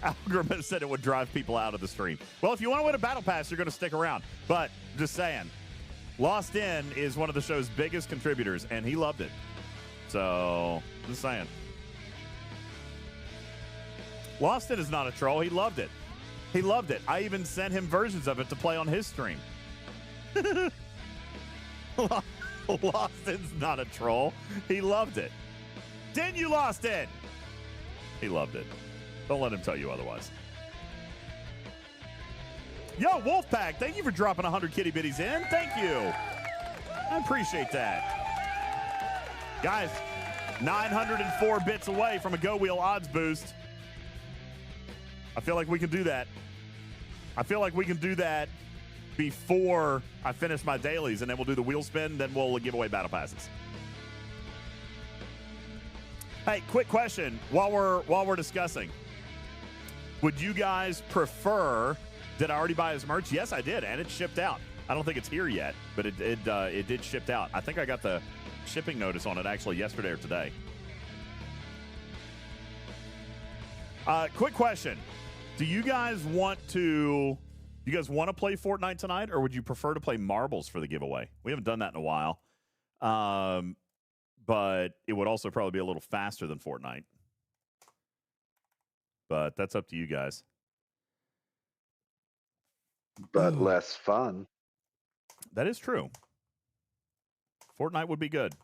Algorithm said it would drive people out of the stream. Well, if you want to win a Battle Pass, you're going to stick around. But just saying, Lost In is one of the show's biggest contributors, and he loved it. So, just saying. Lost In is not a troll. He loved it. He loved it. I even sent him versions of it to play on his stream. Lostin's not a troll. He loved it. Didn't you, Lostin? He loved it. Don't let him tell you otherwise. Yo, Wolfpack, thank you for dropping 100 kitty bitties in. Thank you. I appreciate that. Guys, 904 bits away from a Go Wheel odds boost. I feel like we can do that. I feel like we can do that before I finish my dailies, and then we'll do the wheel spin, then we'll give away battle passes. Hey, quick question while we're discussing. Would you guys prefer? Did I already buy his merch? Yes, I did, and it shipped out. I don't think it's here yet, but it did ship out. I think I got the shipping notice on it actually yesterday or today. Quick question: do you guys want to play Fortnite tonight, or would you prefer to play marbles for the giveaway? We haven't done that in a while, but it would also probably be a little faster than Fortnite. But that's up to you guys. But less fun. That is true. Fortnite would be good.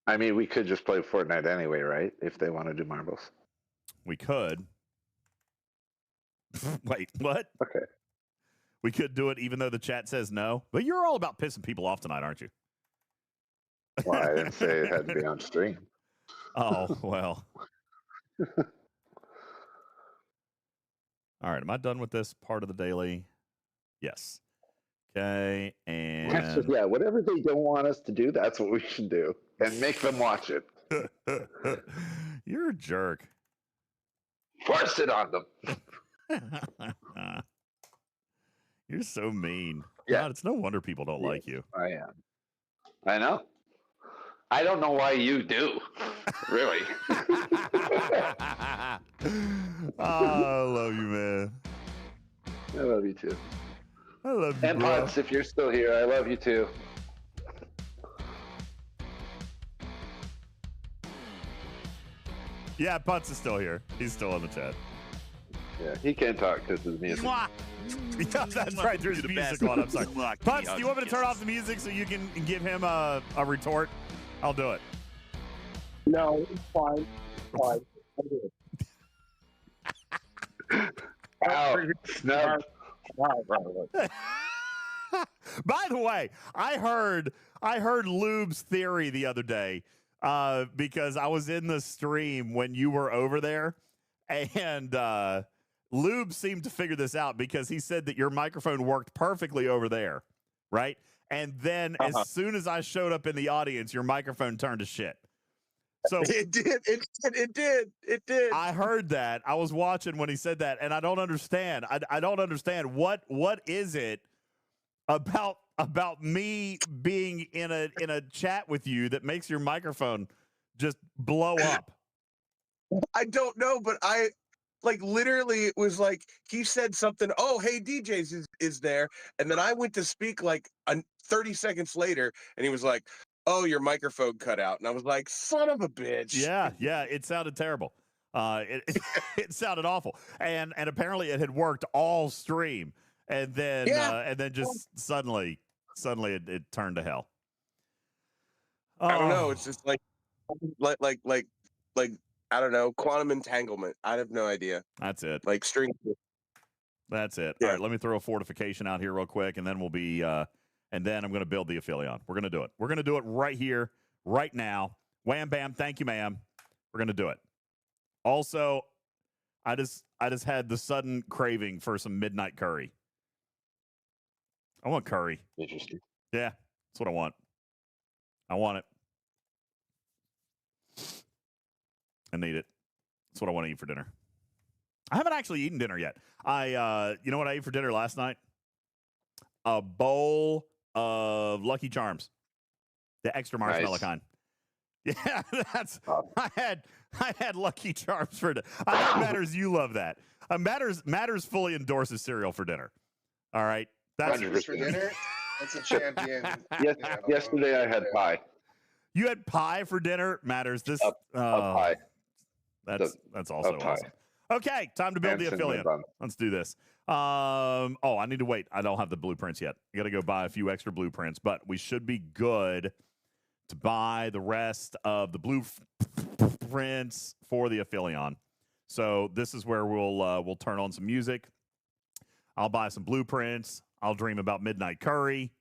I mean, we could just play Fortnite anyway, right? If they want to do marbles. We could. Wait, what? Okay. We could do it even though the chat says no. But you're all about pissing people off tonight, aren't you? Well, I didn't say it had to be on stream. Oh, well. All right, am I done with this part of the daily? Yes. Okay, and... Yeah, whatever they don't want us to do, that's what we should do. And make them watch it. You're a jerk. Force it on them. You're so mean. Yeah. God, it's no wonder people don't like you. I am. I know. I don't know why you do. Really. I love you, man. I love you too. I love you, and bro. Putz, if you're still here, I love you too. Yeah, Putz is still here. He's still in the chat. Yeah, he can't talk because of the music. Yeah, that's right. There's music on. I'm sorry. Putz, do you want me to turn off the music so you can give him a retort? I'll do it. No, it's fine. Fine. Ow, snub. By the way, I heard Lube's theory the other day because I was in the stream when you were over there, and Lube seemed to figure this out because he said that your microphone worked perfectly over there, right? And then as soon as I showed up in the audience, your microphone turned to shit. So it did. I heard that. I was watching when he said that, and I don't understand. I don't understand what is it about me being in a chat with you that makes your microphone just blow up. I don't know, but I literally it was like he said something, oh hey, DJz is there, and then I went to speak 30 seconds later, and he was like, oh, your microphone cut out, and I was like, son of a bitch. Yeah, it sounded terrible. It sounded awful, and apparently it had worked all stream, and then just suddenly it turned to hell. I don't know. It's just like I don't know, quantum entanglement. I have no idea. That's it. Like string. That's it. Yeah. All right, let me throw a fortification out here real quick, and then we'll be and then I'm going to build the Aphelion. We're going to do it. We're going to do it right here, right now. Wham bam. Thank you, ma'am. We're going to do it. Also, I just had the sudden craving for some midnight curry. I want curry. Interesting. Yeah, that's what I want. I want it. I need it. That's what I want to eat for dinner. I haven't actually eaten dinner yet. You know what I ate for dinner last night? A bowl of Lucky Charms, the extra marshmallow kind. Yeah, I had Lucky Charms for dinner. I know Matters, you love that. Matters fully endorses cereal for dinner. All right, that's for dinner. That's a champion. Yesterday I had pie. You had pie for dinner, Matters. This pie. That's also awesome. Okay, time to build the affiliate. Let's do this. I need to wait. I don't have the blueprints yet. I got to go buy a few extra blueprints, but we should be good to buy the rest of the blueprints for the Aphelion. So this is where we'll turn on some music. I'll buy some blueprints. I'll dream about Midnight Curry,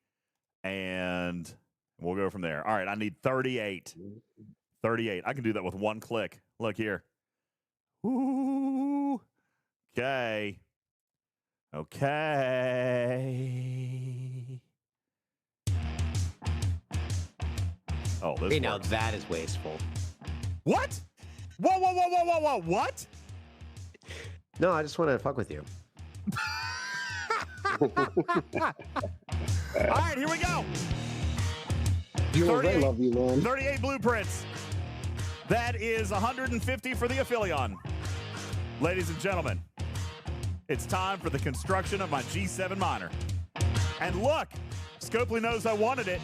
and we'll go from there. All right, I need 38. 38. I can do that with one click. Look here. Ooh. Okay. Okay. Oh, this now that is wasteful. What? Whoa. What? No, I just want to fuck with you. All right, here we go. I love you, man. 38 blueprints. That is 150 for the Aphelion. Ladies and gentlemen, it's time for the construction of my G7 miner. And look, Scopely knows I wanted it,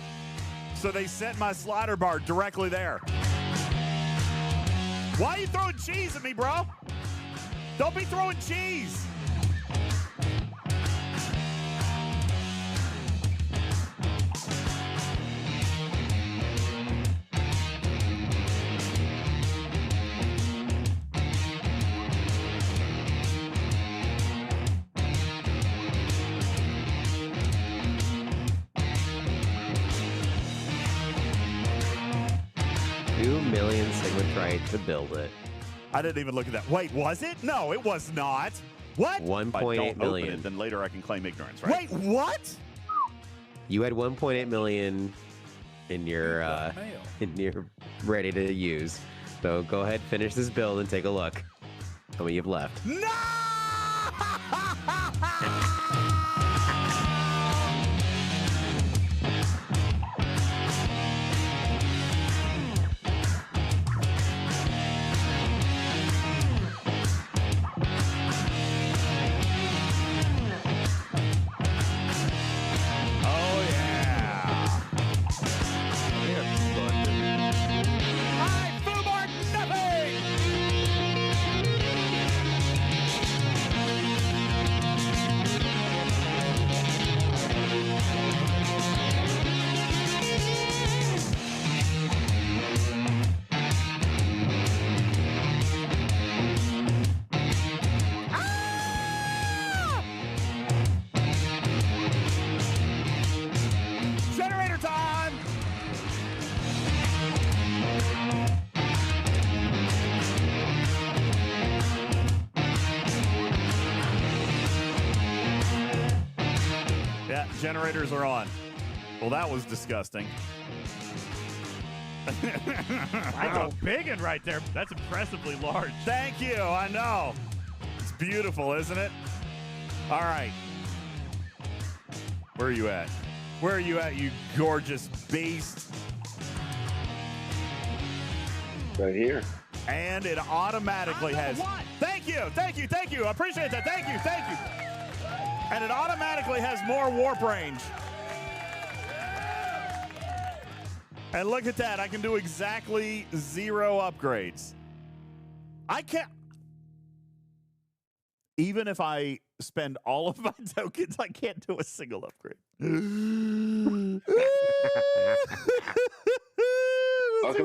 so they sent my slider bar directly there. Why are you throwing cheese at me, bro? Don't be throwing cheese. To build it. I didn't even look at that. Wait, was it? No, it was not. What? 1.8 million. Then later I can claim ignorance, right? Wait, what? You had 1.8 million in your ready to use. So go ahead, finish this build and take a look. How many you've left? No! Generators are on. Well, that was disgusting. That's a big one right there. That's impressively large. Thank you. I know. It's beautiful, isn't it? All right. Where are you at? Where are you at, you gorgeous beast? Right here. And it automatically has... Thank you. I appreciate that. Thank you. And it automatically has more warp range. And look at that. I can do exactly 0 upgrades. I can't... Even if I spend all of my tokens, I can't do a single upgrade. Welcome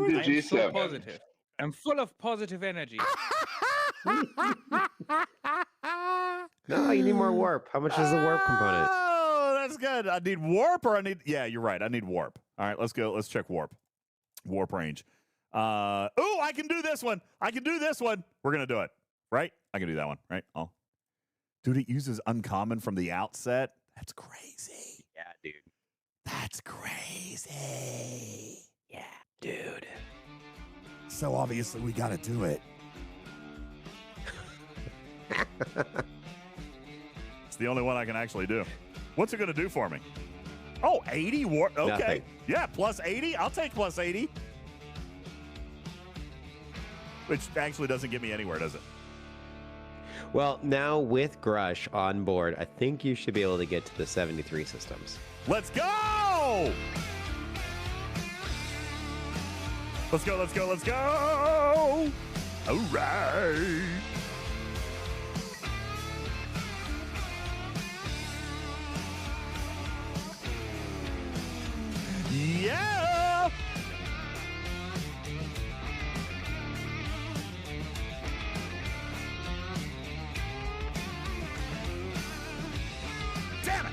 to G7. So positive. I'm full of positive energy. No, you need more warp. How much is the warp component? Oh, that's good. I need warp or I need... Yeah, you're right. I need warp. All right, let's go. Let's check warp. Warp range. I can do this one. We're going to do it, right? I can do that one, right? Oh. Dude, it uses uncommon from the outset. That's crazy. Yeah, dude. That's crazy. Yeah, dude. So obviously we got to do it. It's the only one I can actually do. What's it going to do for me? Oh, 80 warp. Okay. Nothing. Yeah, plus 80. I'll take plus 80. Which actually doesn't get me anywhere, does it? Well, now with Grush on board, I think you should be able to get to the 73 systems. Let's go! Let's go. All right. Yeah! Damn it!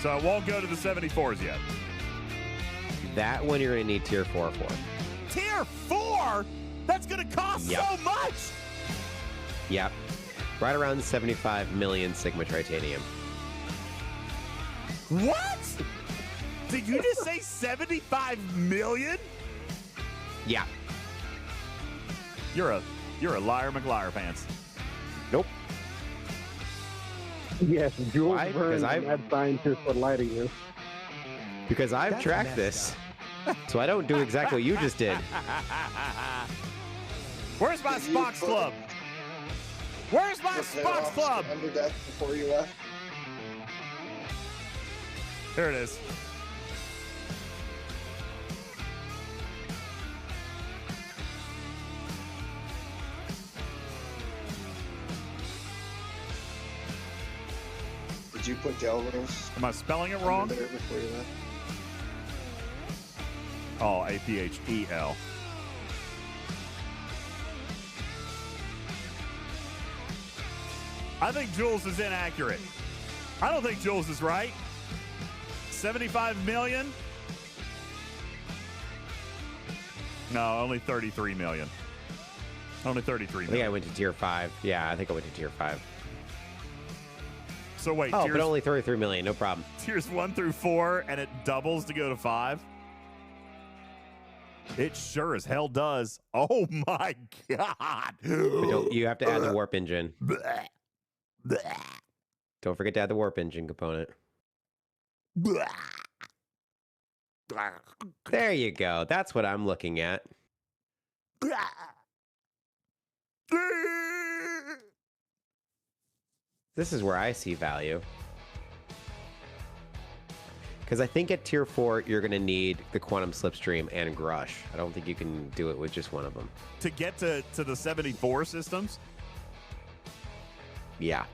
So it won't go to the 74s yet. That one you're going to need tier 4 for. Tier 4? That's going to cost so much! Yep. Right around 75 million Sigma Tritanium. What? Did you just say 75 million? Yeah. You're a liar, McLiar pants. Nope. Yes, Jules Why? Verne, Because mad scientist, would lie to you. Because I've tracked this. So I don't do exactly what you just did. Where's my Spock's Club? Where's my Spock's Club? Under deck before you left. There it is. Did you put Delrose? Am I spelling it wrong? Under there before you left? Oh, APHEL. I think Jules is inaccurate. I don't think Jules is right. 75 million? No, only 33 million. Only 33 million. I think I went to tier 5. Yeah, I think I went to tier 5. So wait, but only 33 million, no problem. Tiers 1 through 4, and it doubles to go to 5? It sure as hell does. Oh my God. You have to add the warp engine. Don't forget to add the warp engine component. There you go. That's what I'm looking at. This is where I see value. Because I think at tier 4, you're going to need the Quantum Slipstream and Grush. I don't think you can do it with just one of them. To get to the 74 systems? Yeah.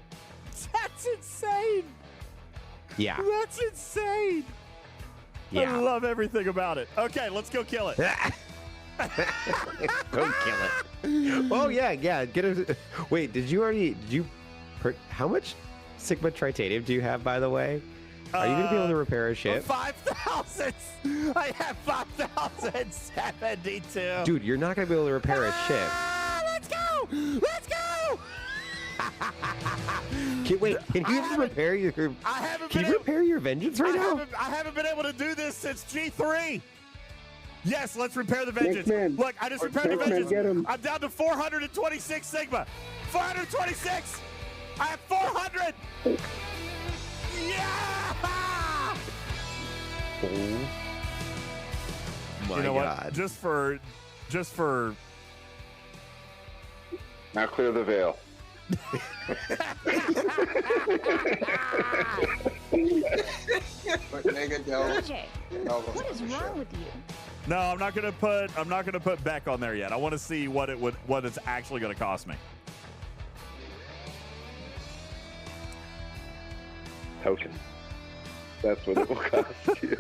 That's insane. Yeah. That's insane. Yeah. I love everything about it. Okay, let's go kill it. Go kill it. Oh, yeah. Get it. Wait, how much Sigma Tritanium do you have, by the way? Are you going to be able to repair a ship? 5,000. I have 5,072. Dude, you're not going to be able to repair a ship. Let's go. Let's go. Can you just repair your... Can you repair your Vengeance right now? I haven't been able to do this since G3. Yes, let's repair the Vengeance. Look, I just repaired the Vengeance. I'm down to 426 Sigma. 426. I have 400. Yeah! Oh my you know God. What? Just for Now clear the veil. DJ, what is wrong with you? No, I'm not gonna put Beck on there yet. I want to see what it's actually gonna cost me. Token. That's what it will cost you.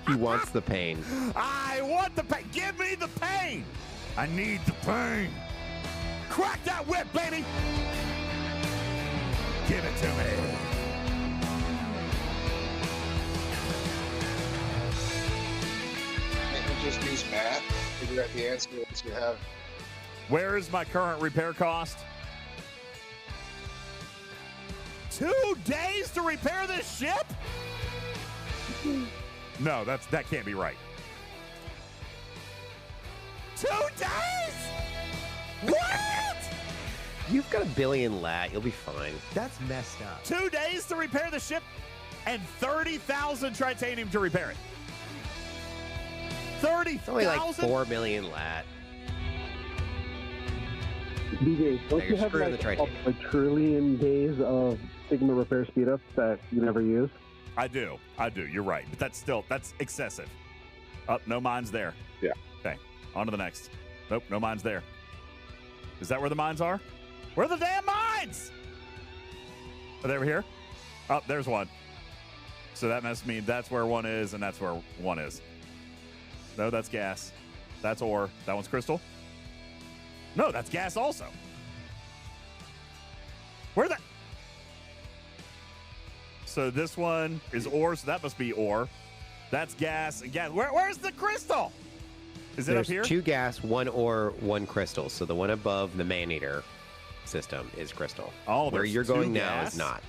He wants the pain. I want the pain. Give me the pain. I need the pain. Crack that whip, baby. Give it to me. Just use math. Figure out the answer that you have. Where is my current repair cost? 2 days to repair this ship? No, that can't be right. 2 days? What? You've got 1 billion lat. You'll be fine. That's messed up. 2 days to repair the ship and 30,000 tritanium to repair it. 30,000? Only like 4 million lat. DJ, don't you have screwing like the a trillion days of Sigma repair speedup that you never use? I do. You're right. But that's excessive. Oh, no mines there. Yeah. Okay. On to the next. Nope, no mines there. Is that where the mines are? Where are the damn mines? Are they over here? Oh, there's one. So that must mean that's where one is, and that's where one is. No, that's gas. That's ore. That one's crystal. No, that's gas also. Where that? So this one is ore, so that must be ore. That's gas and gas. Where's the crystal? Is it up here? There's 2 gas, 1 ore, 1 crystal. So the one above the man-eater system is crystal. Oh, where you're going now is not.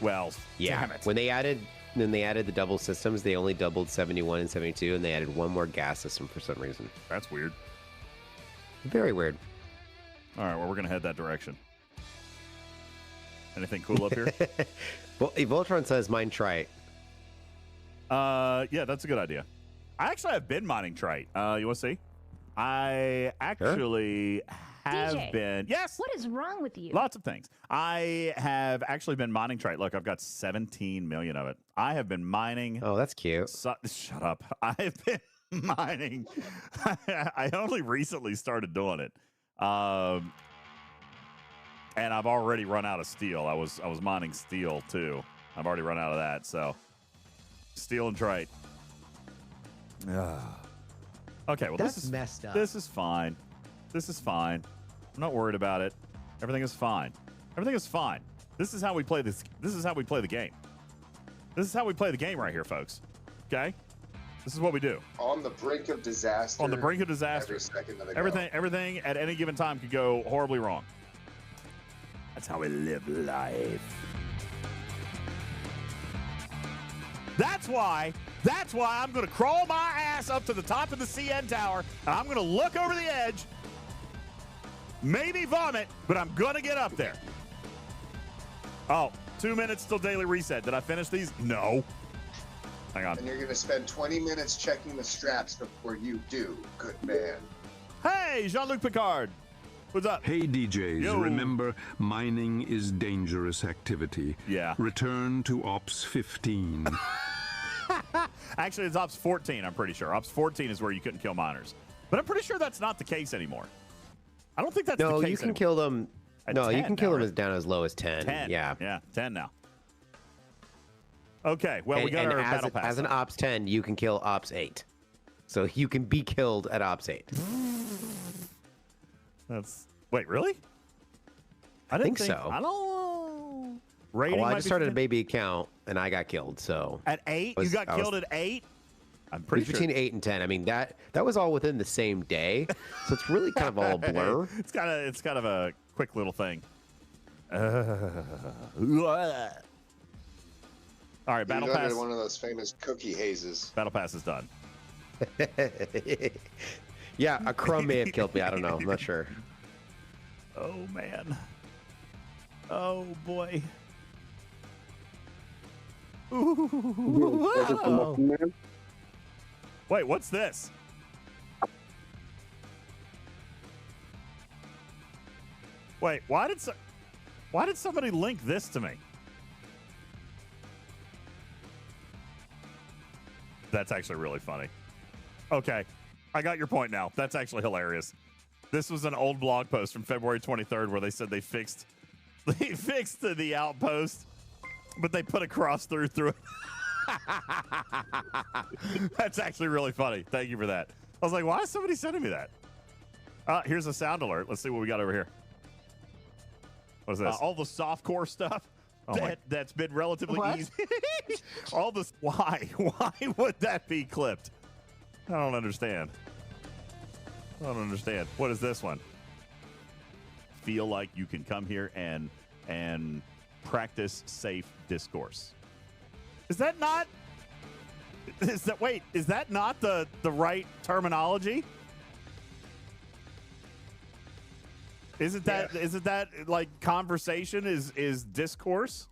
Well, yeah. damn it. When they added the double systems, they only doubled 71 and 72, and they added 1 more gas system for some reason. That's weird. Very weird. All right, well, we're going to head that direction. Anything cool up here? Well, Voltron says mine trite. Yeah, that's a good idea. I actually have been mining trite. You want to see? I actually have DJ, been. Yes. What is wrong with you? Lots of things. I have actually been mining trite. Look, I've got 17 million of it. I have been mining. Oh, that's cute. Shut up. I have been mining. I only recently started doing it. And I've already run out of steel. I was mining steel too. I've already run out of that. So steel and trite. Okay, well That's this is messed up. This is fine. This is fine. I'm not worried about it. Everything is fine. Everything is fine. This is how we play this. This is how we play the game. This is how we play the game right here, folks. Okay? This is what we do. On the brink of disaster. On the brink of disaster. Every second of the Everything at any given time could go horribly wrong. That's how we live life. That's why I'm going to crawl my ass up to the top of the CN tower, and I'm going to look over the edge, maybe vomit, but I'm going to get up there. Oh, 2 minutes till daily reset. Did I finish these? No. Hang on. And you're going to spend 20 minutes checking the straps before you do. Good man. Hey, Jean-Luc Picard. What's up? Hey, DJs. Yo. Remember, mining is dangerous activity. Yeah. Return to Ops 15. Actually, it's Ops 14, I'm pretty sure. Ops 14 is where you couldn't kill miners. But I'm pretty sure that's not the case anymore. I don't think that's the case No, you can anymore. kill them. At No, you 10 can kill now, them right? as down as low as 10. 10. Yeah. Yeah, 10 now. Okay, well, we got our battle pass. As an Ops 10, you can kill Ops 8. So you can be killed at Ops 8. Wait, really? I think so. I don't. Rating Well, I might just be started a 15. baby account, and I got killed, so... At 8? You got killed at 8? I'm pretty sure. Between 8 and 10. I mean, that was all within the same day, so it's really kind of all a blur. It's kind of a quick little thing. All right, Battle You've Pass. under one of those famous cookie hazes. Battle Pass is done. Yeah, a crumb may have killed me. I don't know. I'm not sure. Oh, man. Oh, boy. Ooh. Wait, what's this? Wait, why did somebody link this to me? That's actually really funny. Okay, I got your point now. That's actually hilarious. This was an old blog post from February 23rd where they said they fixed the Outpost, but they put a cross through it. That's actually really funny. Thank you for that. I was like, why is somebody sending me that? Here's a sound alert. Let's see what we got over here. What is this? All the softcore stuff that's been relatively easy. All this. Why would that be clipped? I don't understand. What is this one? Feel like you can come here and practice safe discourse. Is that not the right terminology? Isn't that like conversation is discourse?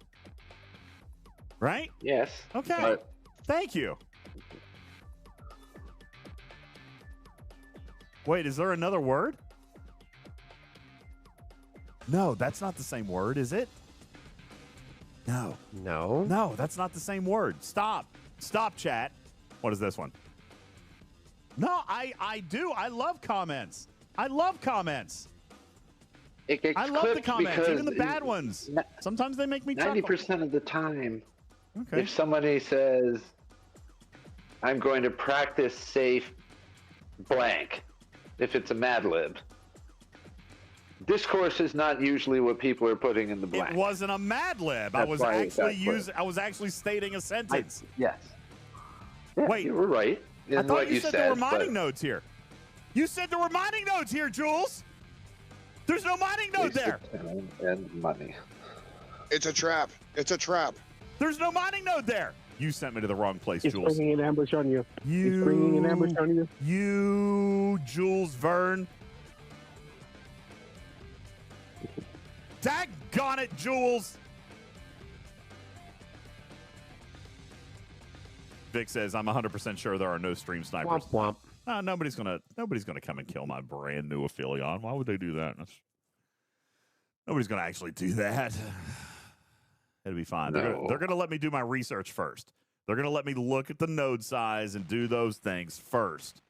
Right? Yes. Okay. Thank you. Wait, is there another word? No, that's not the same word, is it? No. No, that's not the same word. Stop, chat. What is this one? No, I do. I love comments. It gets I love the clipped comments, because even the bad ones. Sometimes they make me chuckle. 90% of the time, Okay. If somebody says, I'm going to practice safe blank, if it's a Mad Lib, discourse is not usually what people are putting in the blank. It wasn't a Mad Lib. I was actually stating a sentence. Yes. Yeah, Wait, you were right. I thought you said there were mining nodes here. You said there were mining nodes here, Jules. There's no mining node there. And money. It's a trap. It's a trap. There's no mining node there. You sent me to the wrong place, He's Jules. bringing an ambush on you. He's bringing an ambush on you. You, Jules Verne. Daggone it, Jules. Vic says, I'm 100% sure there are no stream snipers. Womp womp. Nobody's gonna come and kill my brand new Aphelion. Why would they do that? Nobody's gonna actually do that. It'll be fine. No. They're gonna let me do my research first. They're gonna let me look at the node size and do those things first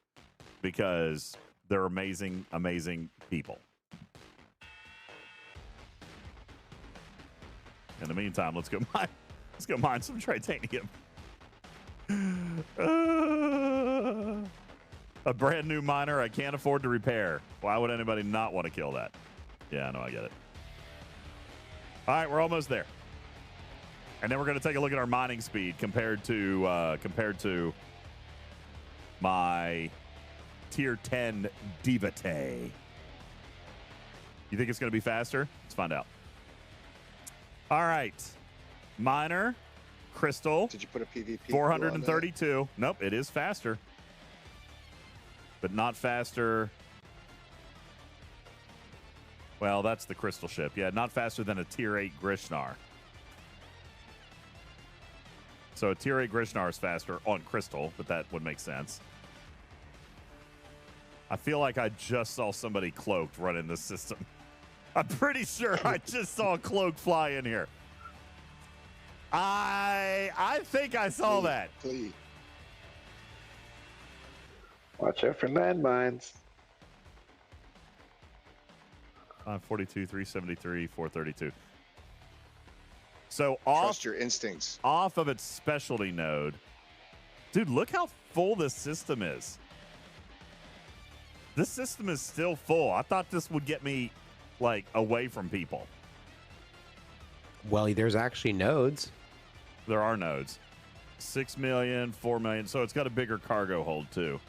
because they're amazing, amazing people. In the meantime, let's go mine some titanium. A brand new miner I can't afford to repair. Why would anybody not want to kill that? Yeah, I know, I get it. All right, we're almost there. And then we're going to take a look at our mining speed compared to my tier 10 Divate. You think it's going to be faster? Let's find out. All right. Miner, Crystal. Did you put a PvP? 432. Nope, it is faster. But not faster. Well, that's the Crystal ship. Yeah, not faster than a tier 8 Grishnar. So a tier 8 Grishnar is faster on Crystal, but that would make sense. I feel like I just saw somebody cloaked running this system. I'm pretty sure I just saw a cloak fly in here. I think I saw that. Please. Watch out for landmines. 542, 373, 432. So trust your instincts. Off of its specialty node. Dude, look how full this system is. This system is still full. I thought this would get me, like, away from people. Well, there's actually nodes. There are nodes. 6 million, 4 million. So it's got a bigger cargo hold, too.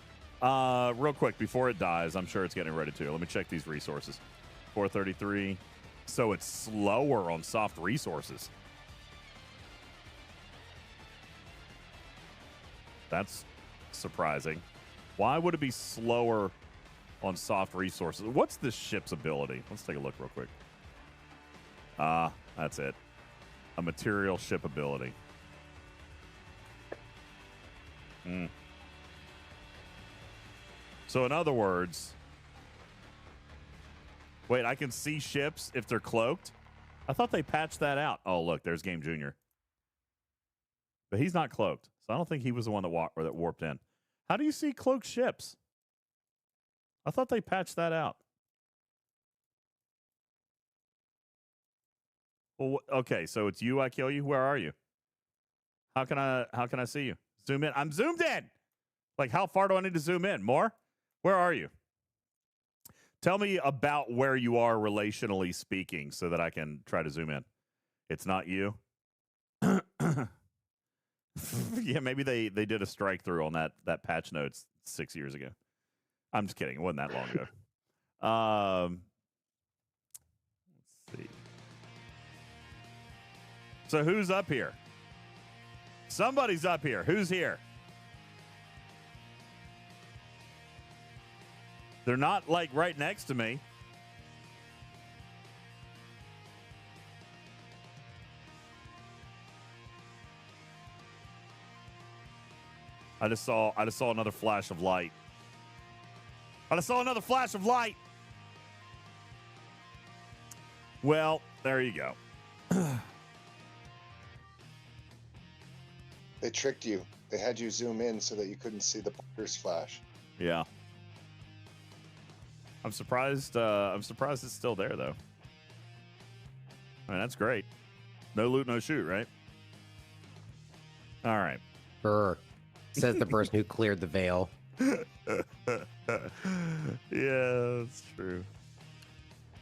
Real quick, before it dies, I'm sure it's getting ready to. Let me check these resources. 433. So it's slower on soft resources. That's surprising. Why would it be slower on soft resources? What's this ship's ability? Let's take a look real quick. That's it. A material ship ability. So in other words, wait, I can see ships if they're cloaked? I thought they patched that out. Oh, look, there's Game Junior. But he's not cloaked, so I don't think he was the one that warped in. How do you see cloaked ships? I thought they patched that out. Well, okay, so it's you. I kill you. Where are you? How can I see you? Zoom in. I'm zoomed in. Like, how far do I need to zoom in? More? Where are you? Tell me about where you are relationally speaking so that I can try to zoom in. It's not you. Yeah, maybe they did a strike through on that patch notes 6 years ago. I'm just kidding. It wasn't that long ago. Let's see. So who's up here? Somebody's up here. Who's here? They're not, like, right next to me. I just saw another flash of light. I just saw another flash of light. Well, there you go. They tricked you. They had you zoom in so that you couldn't see the Potter's flash. Yeah. I'm surprised it's still there, though. I mean, that's great. No loot, no shoot, right? All right. Says the person who cleared the veil. Yeah, that's true.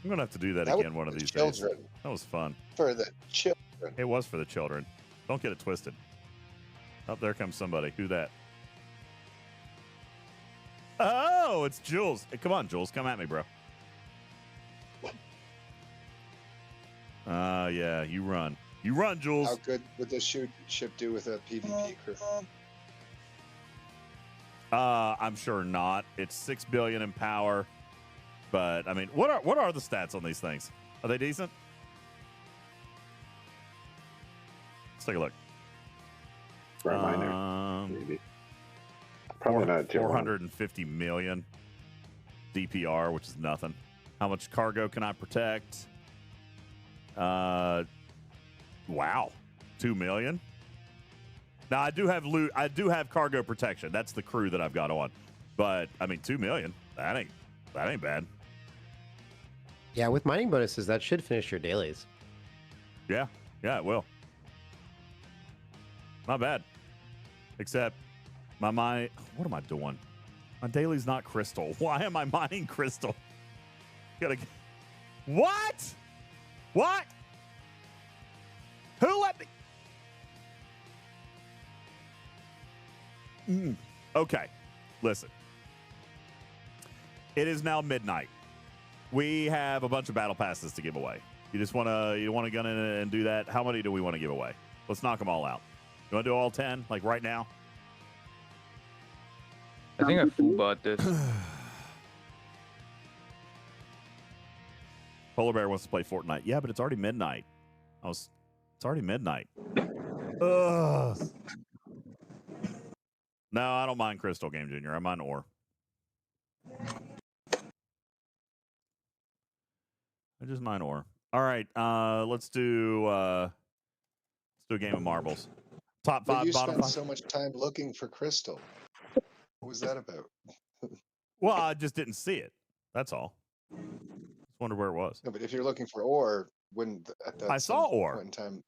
I'm going to have to do that again one of these days. That was fun. For the children. It was for the children. Don't get it twisted. Oh, there comes somebody. Who that? Oh, it's Jules. Hey, come on, Jules. Come at me, bro. Yeah, you run. You run, Jules. How good would this ship do with a PvP crew? I'm sure not. It's 6 billion in power. But I mean, what are the stats on these things? Are they decent? Let's take a look. Maybe. Probably not tier 450 million DPR, which is nothing. How much cargo can I protect? Wow, 2 million. Now I do have loot. I do have cargo protection. That's the crew that I've got on. But I mean, 2 million. That ain't bad. Yeah, with mining bonuses, that should finish your dailies. Yeah, it will. Not bad. Except what am I doing? My daily's not crystal. Why am I mining crystal? What? Who let me? Okay, listen. It is now midnight. We have a bunch of battle passes to give away. You want to gun in and do that? How many do we want to give away? Let's knock them all out. You want to do all 10, like right now? I think I full bought this. Polar Bear wants to play Fortnite. Yeah, but it's already midnight. It's already midnight. Ugh. No, I don't mind Crystal Game Junior. I mind Ore. I just mind Ore. All right, let's do a game of marbles. Top 5, you bottom spent 5. So much time looking for crystal. What was that about? Well, I just didn't see it. That's all. Just wonder where it was. No, but if you're looking for ore, I saw ore. Point in time,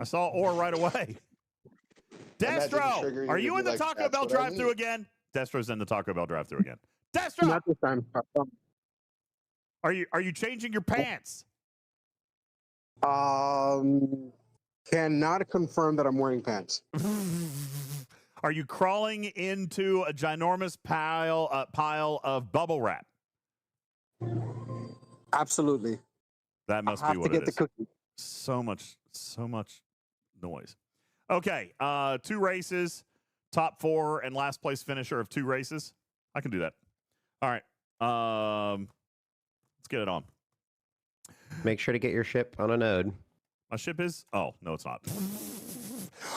I saw ore right away. Destro, are you in the Taco Bell drive-thru again? Destro's in the Taco Bell drive-thru again. Destro, not this time. Are you changing your pants? Cannot confirm that I'm wearing pants. Are you crawling into a ginormous pile of bubble wrap? Absolutely. That must be what it is. So much noise. Okay, 2 races, top 4 and last place finisher of 2 races. I can do that. All right. Let's get it on. Make sure to get your ship on a node. My ship is? Oh, no, it's not.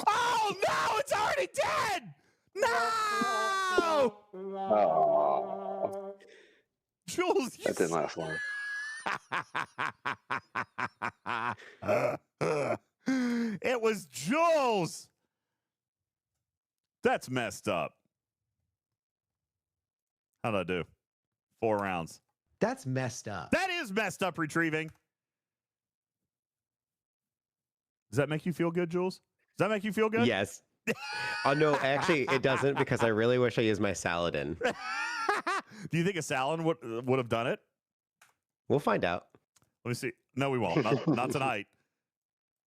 Oh, no, it's already dead! No! Oh. Jules, that didn't last long. It was Jules! That's messed up. How'd I do? 4 rounds. That's messed up. That is messed up retrieving. Does that make you feel good, Jules? Does that make you feel good? Yes. Oh, no, actually, it doesn't because I really wish I used my Saladin. Do you think a Saladin would have done it? We'll find out. Let me see. No, we won't. Not tonight.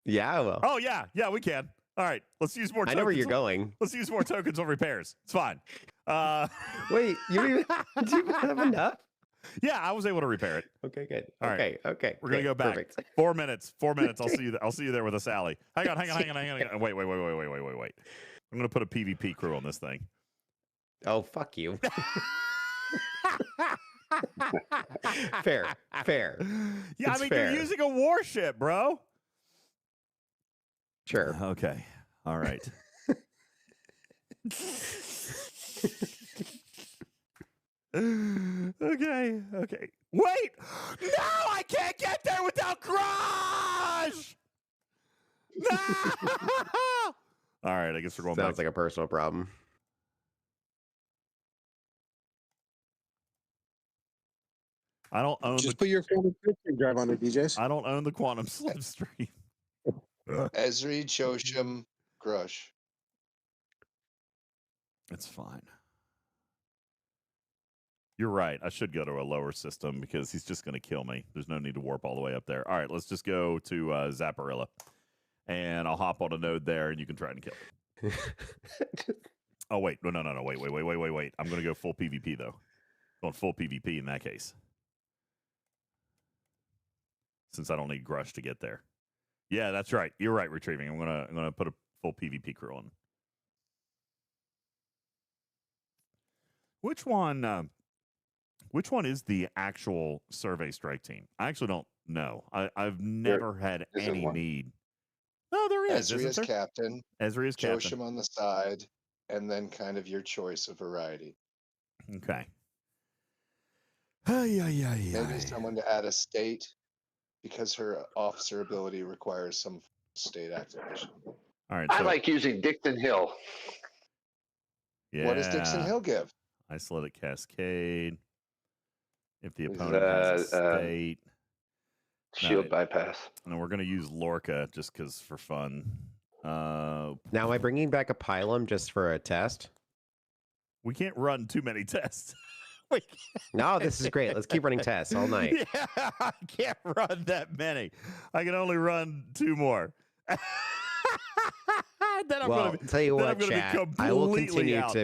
Yeah, I will. Oh, yeah. Yeah, we can. All right. Let's use more tokens. I know where you're going. Let's use more tokens on repairs. It's fine. Wait, do you have enough? Yeah, I was able to repair it. Okay, good. All right. Okay. We're going to go back. Perfect. 4 minutes. 4 minutes. I'll see you there with a Sally. Hang on. Wait. I'm going to put a PvP crew on this thing. Oh, fuck you. Fair. Yeah, it's fair. You're using a warship, bro. Sure. Okay. All right. Okay. Wait! No, I can't get there without Crush! No! All right, I guess we're going back. Sounds like a personal problem. I don't own put your quantum slipstream drive on it, DJs. I don't own the quantum slipstream. Ezri, Josham, Grush. It's fine. You're right. I should go to a lower system because he's just going to kill me. There's no need to warp all the way up there. All right, let's just go to Zapparilla. And I'll hop on a node there, and you can try and kill it. Oh, wait. No. Wait. I'm going to go full PvP, though. Going full PvP in that case. Since I don't need Grush to get there. Yeah, that's right. You're right, Retrieving. I'm gonna put a full PvP crew on. Which one is the actual survey strike team? I actually don't know. I've never had any need. No, there is. Ezri is captain. Ezri is captain. Josham on the side, and then kind of your choice of variety. Okay. Maybe someone to add a state, because her officer ability requires some state activation. All right. I like using Dixon Hill. Yeah. What does Dixon Hill give? Isolated Cascade. If the opponent has a state. Shield bypass. And we're going to use Lorca just because for fun. Now, am I bringing back a Pylum just for a test? We can't run too many tests. No, this is great. Let's keep running tests all night. Yeah, I can't run that many. I can only run 2 more. Then I'm Well, tell you what, be chat. I will completely out.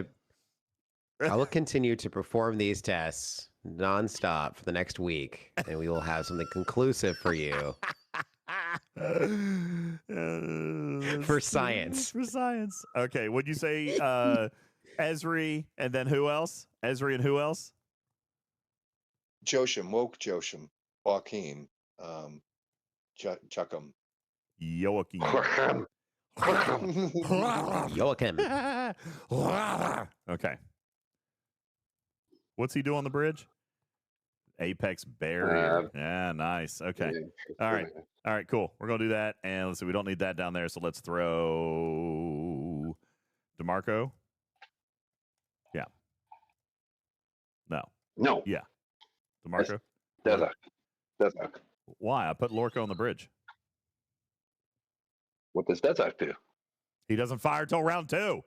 continue to perform these tests nonstop for the next week, and we will have something conclusive for you. For science. For science. Okay, what'd you say? Ezri, and then who else? Ezri and who else? Josham, Woke Josham, Joaquin, Chuckum. Joaquin. Joachim. Okay. What's he do on the bridge? Apex barrier. Yeah, nice. Okay. All right, cool. We're going to do that. And let's see, we don't need that down there, so let's throw DeMarco. Yeah. No. Yeah. DeMarco. Desert. Why? I put Lorca on the bridge. What does Desert do? He doesn't fire till round 2.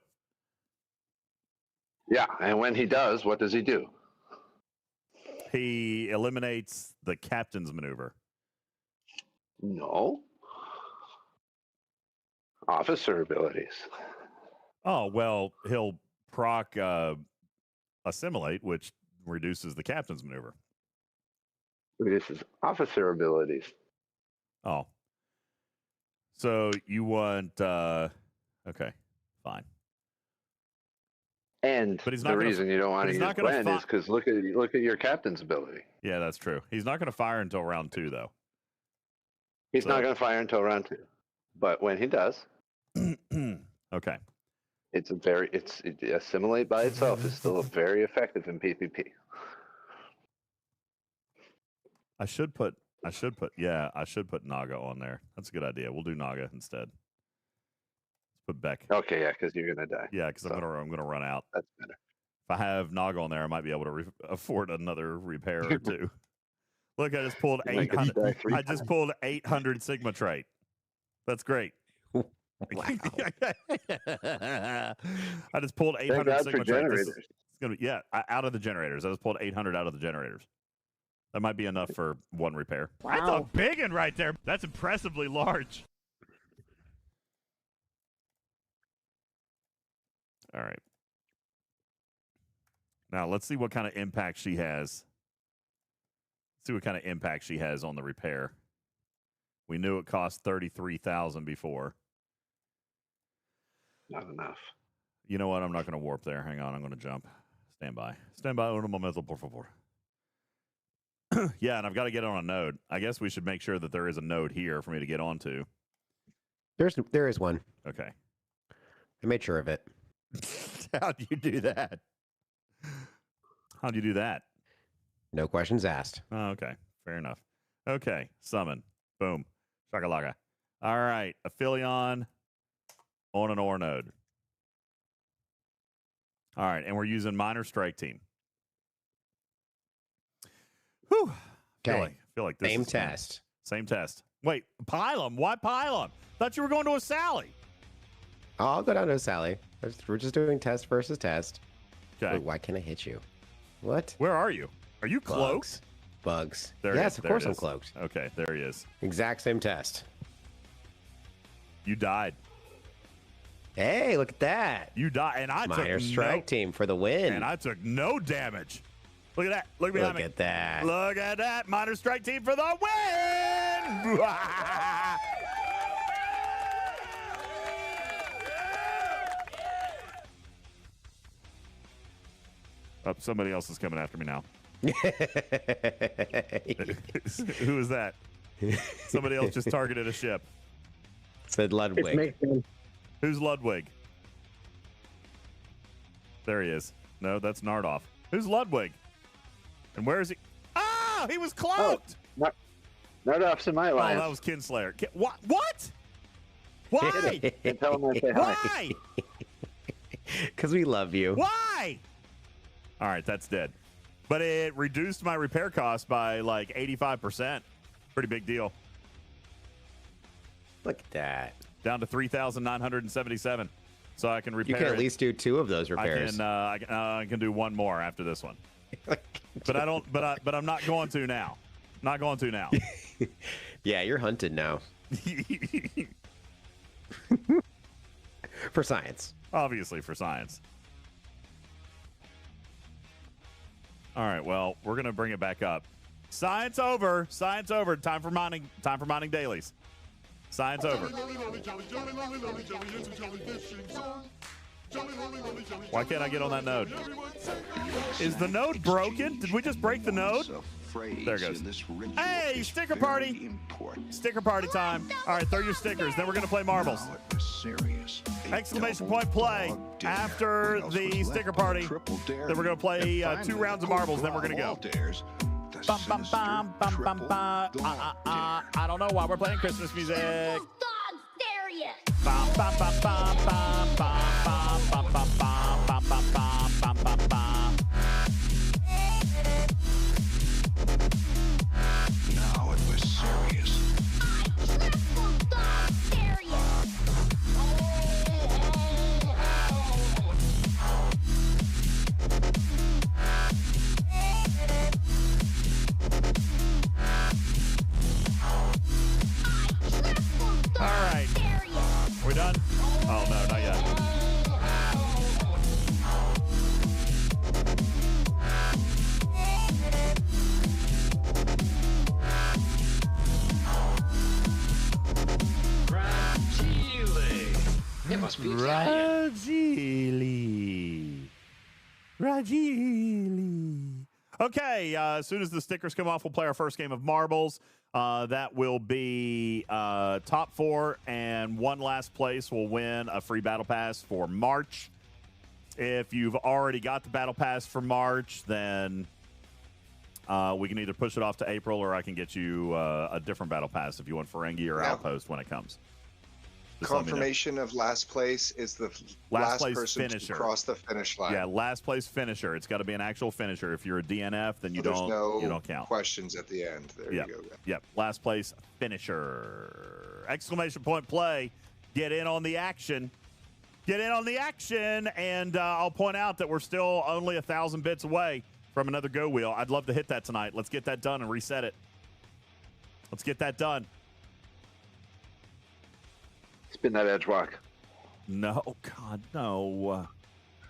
Yeah, and when he does, what does he do? He eliminates the captain's maneuver. No. Officer abilities. Oh, well, he'll proc assimilate, which reduces the captain's maneuver. Reduces officer abilities. Oh. So you want okay, fine. And but he's the not reason you don't want to use Gwen is because look at your captain's ability. Yeah, that's true. He's not going to fire until round 2, though. He's not going to fire until round 2, but when he does, okay, it's assimilate by itself is still very effective in PvP. I should put Naga on there. That's a good idea. We'll do Naga instead. Let's put Beck. Okay, yeah, because you're gonna die. Yeah, because I'm gonna run out. That's better. If I have Naga on there, I might be able to afford another repair or 2. Look, I just pulled 800. I just pulled 800 Sigma trait. That's great. Wow. I just pulled 800 Sigma trait. It's gonna be, out of the generators. I just pulled 800 out of the generators. That might be enough for 1 repair. Wow. That's a big one right there. That's impressively large. All right. Now, let's see what kind of impact she has. Let's see what kind of impact she has on the repair. We knew it cost 33,000 before. Not enough. You know what? I'm not going to warp there. Hang on. I'm going to jump. Stand by. Stand by. Un momento, por favor. Yeah, and I've got to get on a node. I guess we should make sure that there is a node here for me to get onto. There is one. Okay. I made sure of it. How'd you do that? How'd you do that? No questions asked. Oh, okay. Fair enough. Okay. Summon. Boom. Shakalaka. All right. Aphelion on an ore node. All right. And we're using Minor Strike Team. Whew. Okay. I feel like this Same is test. Same test. Wait, Pylum? Why Pylum? Thought you were going to a Sally. I'll go down to a Sally. We're just doing test versus test. Okay. Wait, why can't I hit you? What? Where are you? Are you cloaked? Bugs. There yes, of course I'm cloaked. Okay, there he is. Exact same test. You died. Hey, look at that. You died, and I Minor took strike team for the win. And I took no damage. Look at that. Look behind me. Look at that. Look at that. Minor strike team for the win. Oh, somebody else is coming after me now. Who is that? Somebody else just targeted a ship. Said Ludwig. Who's Ludwig? There he is. No, that's Nardoff. Who's Ludwig? And where is he? Oh, he was cloaked. Oh, Nardoff's in my line. Oh, that was Kinslayer. What? What? Why? Tell him I say hi. Why? Because we love you. Why? All right, that's dead. But it reduced my repair cost by like 85%. Pretty big deal. Look at that. Down to 3,977. So I can repair. You can at least do 2 of those repairs. I can do one more after this one. But I don't. But I'm not going to now. Not going to now. Yeah, you're hunted now. For science. Obviously for science. All right. Well, we're gonna bring it back up. Science over. Science over. Time for mining. Time for mining dailies. Science over. Why can't I get on that node? Is the node broken? Did we just break the node? There it goes. Hey, sticker party. Sticker party time. All right, throw your stickers. Then we're going to play marbles. Exclamation point play after the sticker party. Then we're going to play 2 rounds of marbles. Then we're going to go. Bum, bum, bum, bum, bum, bum. I don't know why we're playing Christmas music. Bum, bum, bum, bum, bum, bum, bum, bum, bum, bum, bum, bum, bum, bum. Now it was serious. All right. We're done? Oh, no, not yet. It must be Rajili. Okay, as soon as the stickers come off, we'll play our first game of marbles. That will be top 4, and one last place will win a free Battle Pass for March. If you've already got the Battle Pass for March, then we can either push it off to April, or I can get you a different Battle Pass if you want Ferengi or Outpost when it comes. Just confirmation of last place is the last place person finisher. to cross the finish line. Yeah, last place finisher. It's got to be an actual finisher. If you're a DNF, then you there's don't count. Questions at the end. There Yep. you go. Yep. Last place finisher. Exclamation point play. Get in on the action. Get in on the action. And I'll point out that we're still only 1,000 bits away from another go wheel. I'd love to hit that tonight. Let's get that done and reset it. Let's get that done. Spin that edge walk. No, God, no.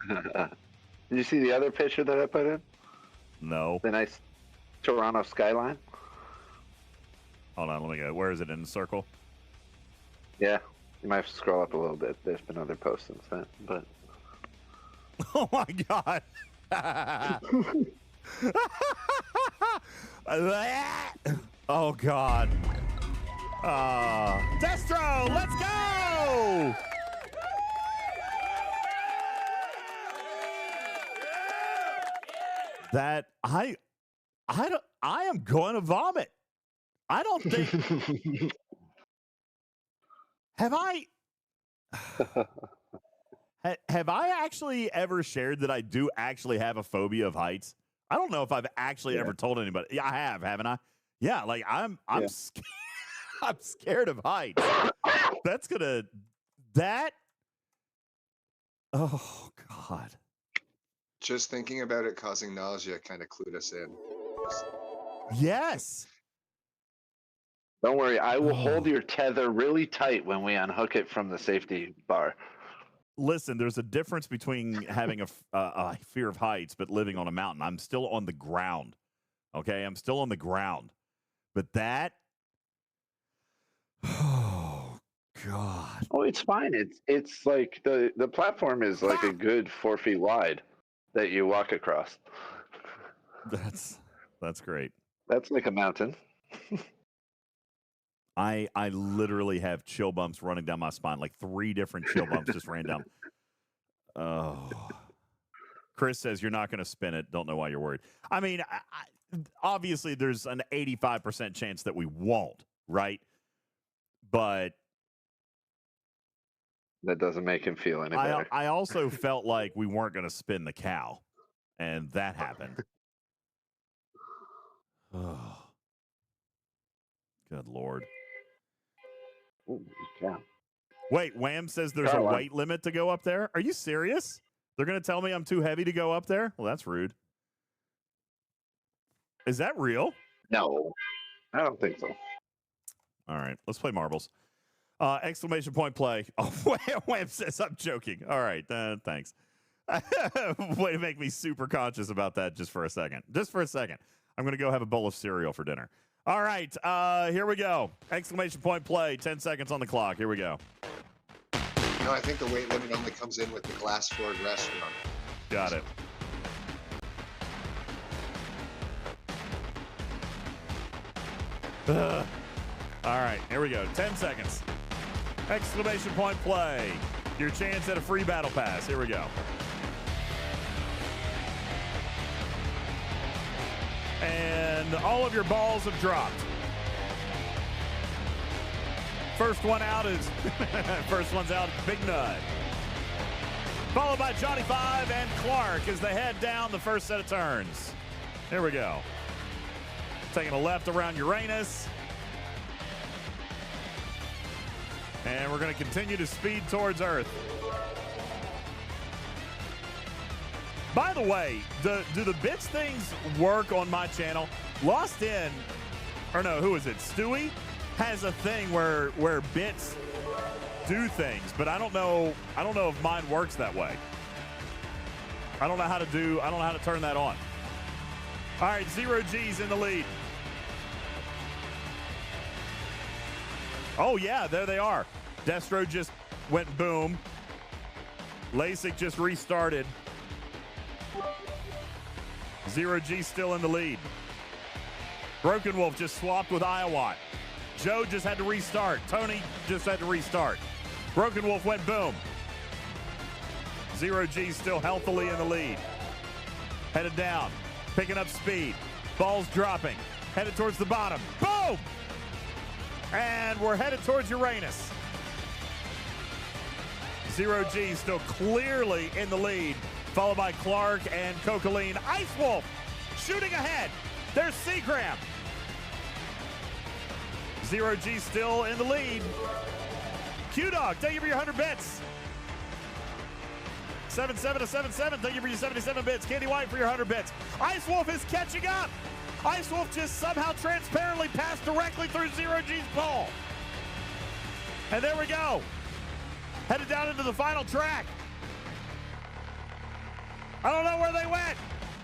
Did you see the other picture that I put in? No. The nice Toronto skyline? Hold on, let me go. Where is it, in the circle? Yeah. You might have to scroll up a little bit. There's been other posts since then, but... Oh, my God. Oh, God. Destro, let's go! That I am going to vomit. I don't think. Have I actually ever shared that I do actually have a phobia of heights? I don't know if I've actually ever told anybody. Yeah, I have, haven't I? Yeah, like I'm scared. I'm scared of heights. Oh, God. Just thinking about it causing nausea kind of clued us in. Yes. Don't worry, I will hold your tether really tight when we unhook it from the safety bar. Listen, there's a difference between having a fear of heights but living on a mountain. I'm still on the ground. Okay? I'm still on the ground. But that... Oh, God. Oh, it's fine. It's like the platform is like a good 4 feet wide that you walk across. That's great. That's like a mountain. I literally have chill bumps running down my spine. Like 3 different chill bumps just ran down. Oh. Chris says you're not going to spin it. Don't know why you're worried. I mean, obviously there's an 85% chance that we won't, right? But that doesn't make him feel any better. I also felt like we weren't going to spin the cow, and that happened. Oh. Good Lord. Ooh, yeah. Wait, Wham says there's a weight limit to go up there? Are you serious? They're going to tell me I'm too heavy to go up there? Well, that's rude. Is that real? No, I don't think so. All right, let's play marbles. Exclamation point play. Oh, Wham says I'm joking. All right, thanks. Way to make me super conscious about that just for a second. Just for a second. I'm going to go have a bowl of cereal for dinner. All right, here we go. Exclamation point play. 10 seconds on the clock. Here we go. No, I think the weight limit only comes in with the glass-floored restaurant. Got it. All right, here we go. 10 seconds. Exclamation point play. Your chance at a free battle pass. Here we go. And all of your balls have dropped. First one out is first one's out, Big Nut. Followed by Johnny 5 and Clark as they head down the first set of turns. Here we go. Taking a left around Uranus. And we're going to continue to speed towards Earth. By the way, do the bits things work on my channel? Lost In, or no, who is it? Stewie has a thing where bits do things, but I don't know if mine works that way. I don't know how to turn that on. All right, Zero G's in the lead. Oh yeah, there they are. Destro just went boom. LASIK just restarted. Zero G still in the lead. Broken Wolf just swapped with Iowat. Joe just had to restart. Tony just had to restart. Broken Wolf went boom. Zero G still healthily in the lead. Headed down, picking up speed. Ball's dropping. Headed towards the bottom. Boom! And we're headed towards Uranus. Zero G still clearly in the lead, followed by Clark and Cocaline. Ice Wolf shooting ahead. There's Seagram. Zero G still in the lead. Q-Dog, thank you for your 100 bits. 77 to 77, thank you for your 77 bits. Candy White for your 100 bits. Ice Wolf is catching up. Ice Wolf just somehow transparently passed directly through Zero G's pole. And there we go. Headed down into the final track. I don't know where they went.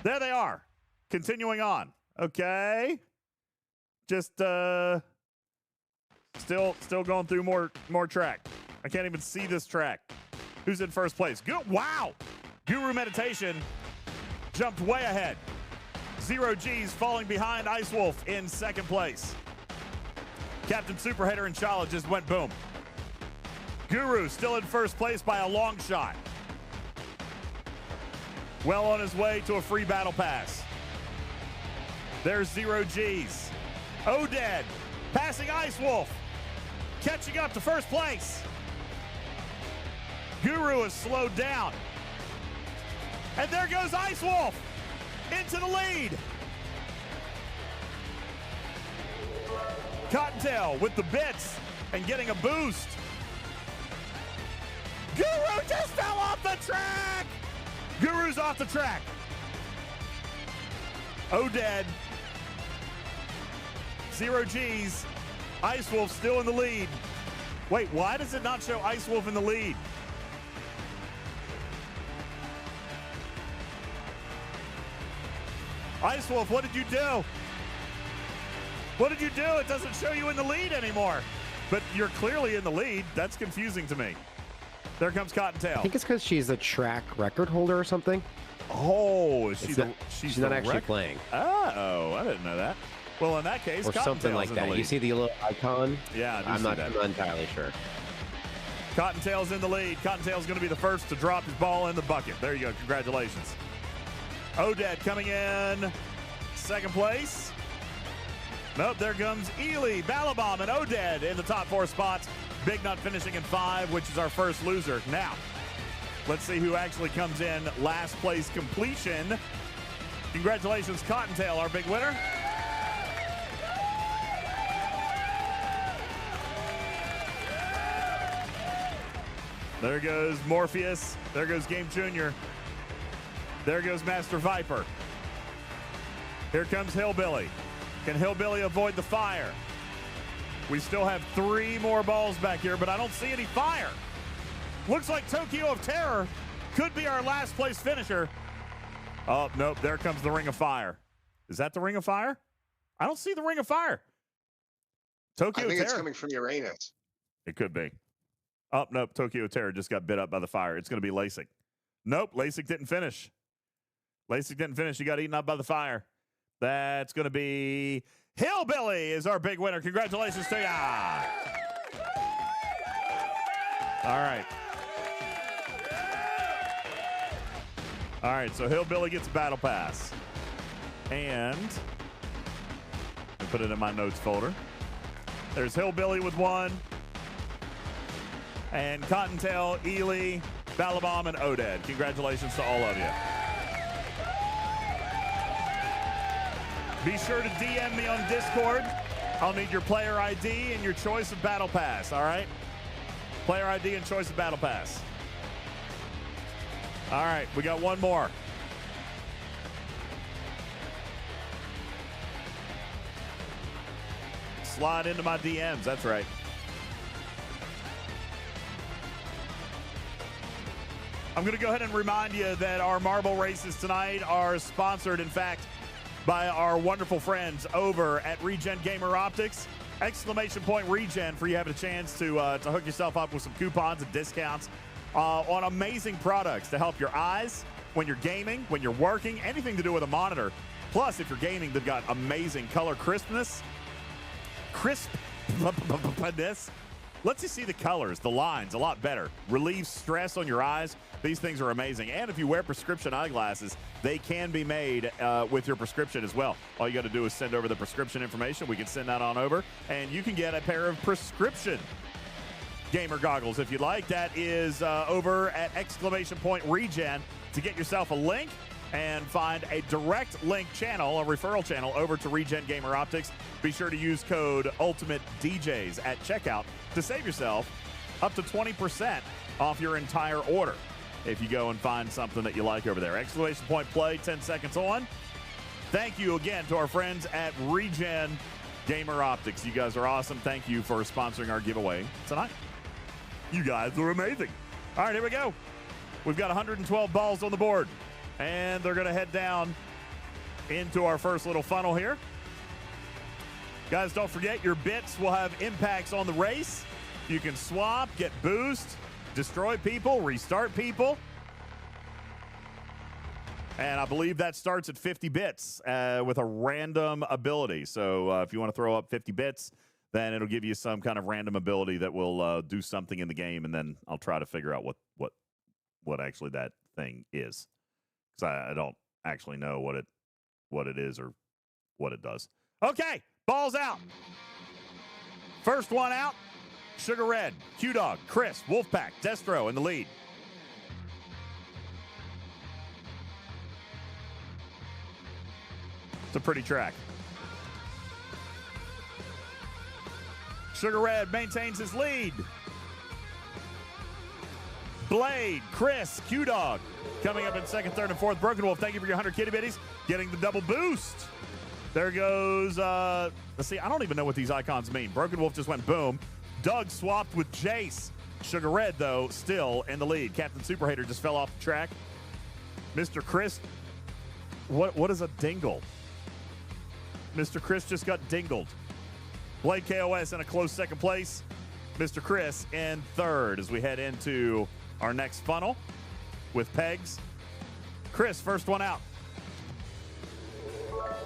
There they are. Continuing on. Okay. Just still going through more track. I can't even see this track. Who's in first place? Wow. Guru Meditation jumped way ahead. Zero G's falling behind Ice Wolf in second place. Captain Superheader and Chala just went boom. Guru still in first place by a long shot. Well on his way to a free battle pass. There's Zero G's. Oded passing Ice Wolf. Catching up to first place. Guru is slowed down. And there goes Ice Wolf into the lead. Cottontail with the bits and getting a boost. Guru just fell off the track. Guru's off the track. Oded. 0 G's. Ice Wolf still in the lead. Wait, why does it not show Ice Wolf in the lead? Ice Wolf, what did you do? What did you do? It doesn't show you in the lead anymore. But you're clearly in the lead. That's confusing to me. There comes Cottontail. I think it's because she's a track record holder or something. Oh, is she she's not actually playing. Oh, I didn't know that. Well, in that case, or something like that. You see the little icon? Yeah, I'm not entirely sure. Cottontail's in the lead. Cottontail's going to be the first to drop his ball in the bucket. There you go. Congratulations. Oded coming in second place. Nope, there comes Ely, Balabom, and Oded in the top 4 spots. Big Nut finishing in 5, which is our first loser. Now, let's see who actually comes in last place completion. Congratulations, Cottontail, our big winner. There goes Morpheus. There goes Game Junior. There goes Master Viper. Here comes Hillbilly. Can Hillbilly avoid the fire? We still have 3 more balls back here, but I don't see any fire. Looks like Tokyo of Terror could be our last place finisher. Oh, nope. There comes the Ring of Fire. Is that the Ring of Fire? I don't see the Ring of Fire. Tokyo I think Terror. it's coming from Uranus. It could be. Oh, nope. Tokyo Terror just got bit up by the fire. It's going to be LASIK. Nope. LASIK didn't finish. LASIK didn't finish. He got eaten up by the fire. That's going to be Hillbilly is our big winner. Congratulations to ya. All right. All right, so Hillbilly gets a battle pass. And I put it in my notes folder. There's Hillbilly with 1. And Cottontail, Ely, Balabom, and Oded. Congratulations to all of you. Be sure to DM me on Discord. I'll need your player ID and your choice of Battle Pass, all right? Player ID and choice of Battle Pass. All right, we got one more. Slide into my DMs, that's right. I'm going to go ahead and remind you that our marble races tonight are sponsored, in fact, by our wonderful friends over at Regen Gamer Optics. Exclamation point Regen for you having a chance to hook yourself up with some coupons and discounts on amazing products to help your eyes when you're gaming, when you're working, anything to do with a monitor. Plus, if you're gaming, they've got amazing color crispness. Lets you see the colors, the lines a lot better. Relieves stress on your eyes. These things are amazing. And if you wear prescription eyeglasses, they can be made with your prescription as well. All you got to do is send over the prescription information. We can send that on over, and you can get a pair of prescription gamer goggles if you'd like. That is over at exclamation point Regen to get yourself a link and find a direct link channel, a referral channel over to Regen Gamer Optics. Be sure to use code UltimatDJz at checkout to save yourself up to 20% off your entire order if you go and find something that you like over there. Exclamation point play, 10 seconds on. Thank you again to our friends at Regen Gamer Optics. You guys are awesome. Thank you for sponsoring our giveaway tonight. You guys are amazing. All right, here we go. We've got 112 balls on the board, and they're going to head down into our first little funnel here. Guys, don't forget your bits will have impacts on the race. You can swap, get boost, destroy people, restart people. And I believe that starts at 50 bits with a random ability. So if you want to throw up 50 bits, then it'll give you some kind of random ability that will do something in the game, and then I'll try to figure out what actually that thing is, because I don't actually know what it is or what it does. Okay, balls out. First one out, Sugar Red, Q-Dog, Chris, Wolfpack, Destro in the lead. It's a pretty track. Sugar Red maintains his lead. Blade, Chris, Q-Dog coming up in second, third, and fourth. Broken Wolf, thank you for your 100 kitty bitties. Getting the double boost. There goes, let's see, I don't even know what these icons mean. Broken Wolf just went boom. Doug swapped with Jace. Sugar Red, though, still in the lead. Captain Super Hater just fell off the track. Mr. Chris, what is a dingle? Mr. Chris just got dingled. Blade KOS in a close second place. Mr. Chris in third as we head into our next funnel with pegs. Chris, first one out.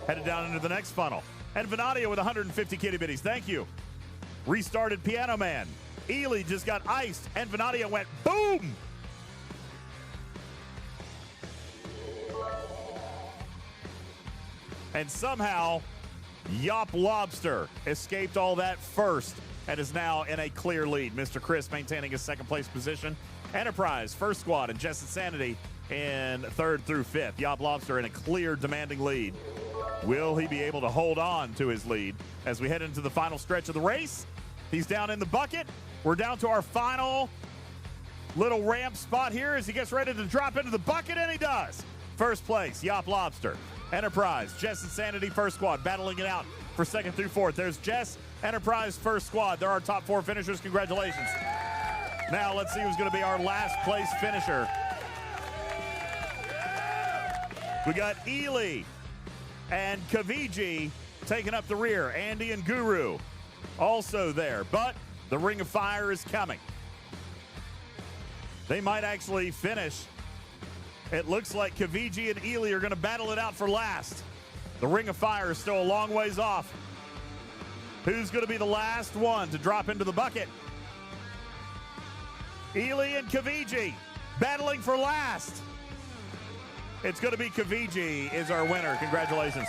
Headed down into the next funnel. And Venadia with 150 kitty bitties. Thank you. Restarted Piano Man. Ely just got iced, and Venadia went boom. And somehow, Yop Lobster escaped all that first and is now in a clear lead. Mr. Chris maintaining his second place position. Enterprise, first squad, and Jess Insanity in third through fifth. Yop Lobster in a clear, demanding lead. Will he be able to hold on to his lead as we head into the final stretch of the race? He's down in the bucket. We're down to our final little ramp spot here as he gets ready to drop into the bucket, and he does. First place, Yop Lobster. Enterprise, Jess Insanity, first squad, battling it out for second through fourth. There's Jess, Enterprise, first squad. They're our top four finishers. Congratulations. Now let's see who's going to be our last place finisher. We got Ely and Kaviji taking up the rear. Andy and Guru also there, but the Ring of Fire is coming. They might actually finish. It looks like Kaviji and Ely are going to battle it out for last. The Ring of Fire is still a long ways off. Who's going to be the last one to drop into the bucket? Ely and Kaviji battling for last. It's going to be Kaviji is our winner. Congratulations.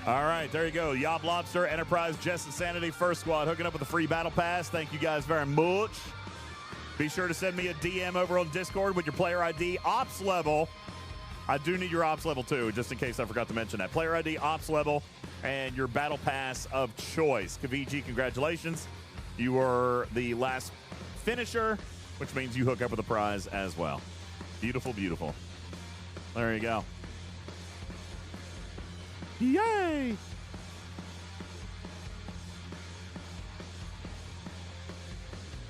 All right, there you go. Yob Lobster, Enterprise, Jess Insanity, first squad, hooking up with a free battle pass. Thank you guys very much. Be sure to send me a DM over on Discord with your player ID, ops level. I do need your ops level too, just in case I forgot to mention that. Player ID, ops level, and your battle pass of choice. Kaviji, congratulations. You were the last finisher, which means you hook up with a prize as well. Beautiful, beautiful. There you go. Yay!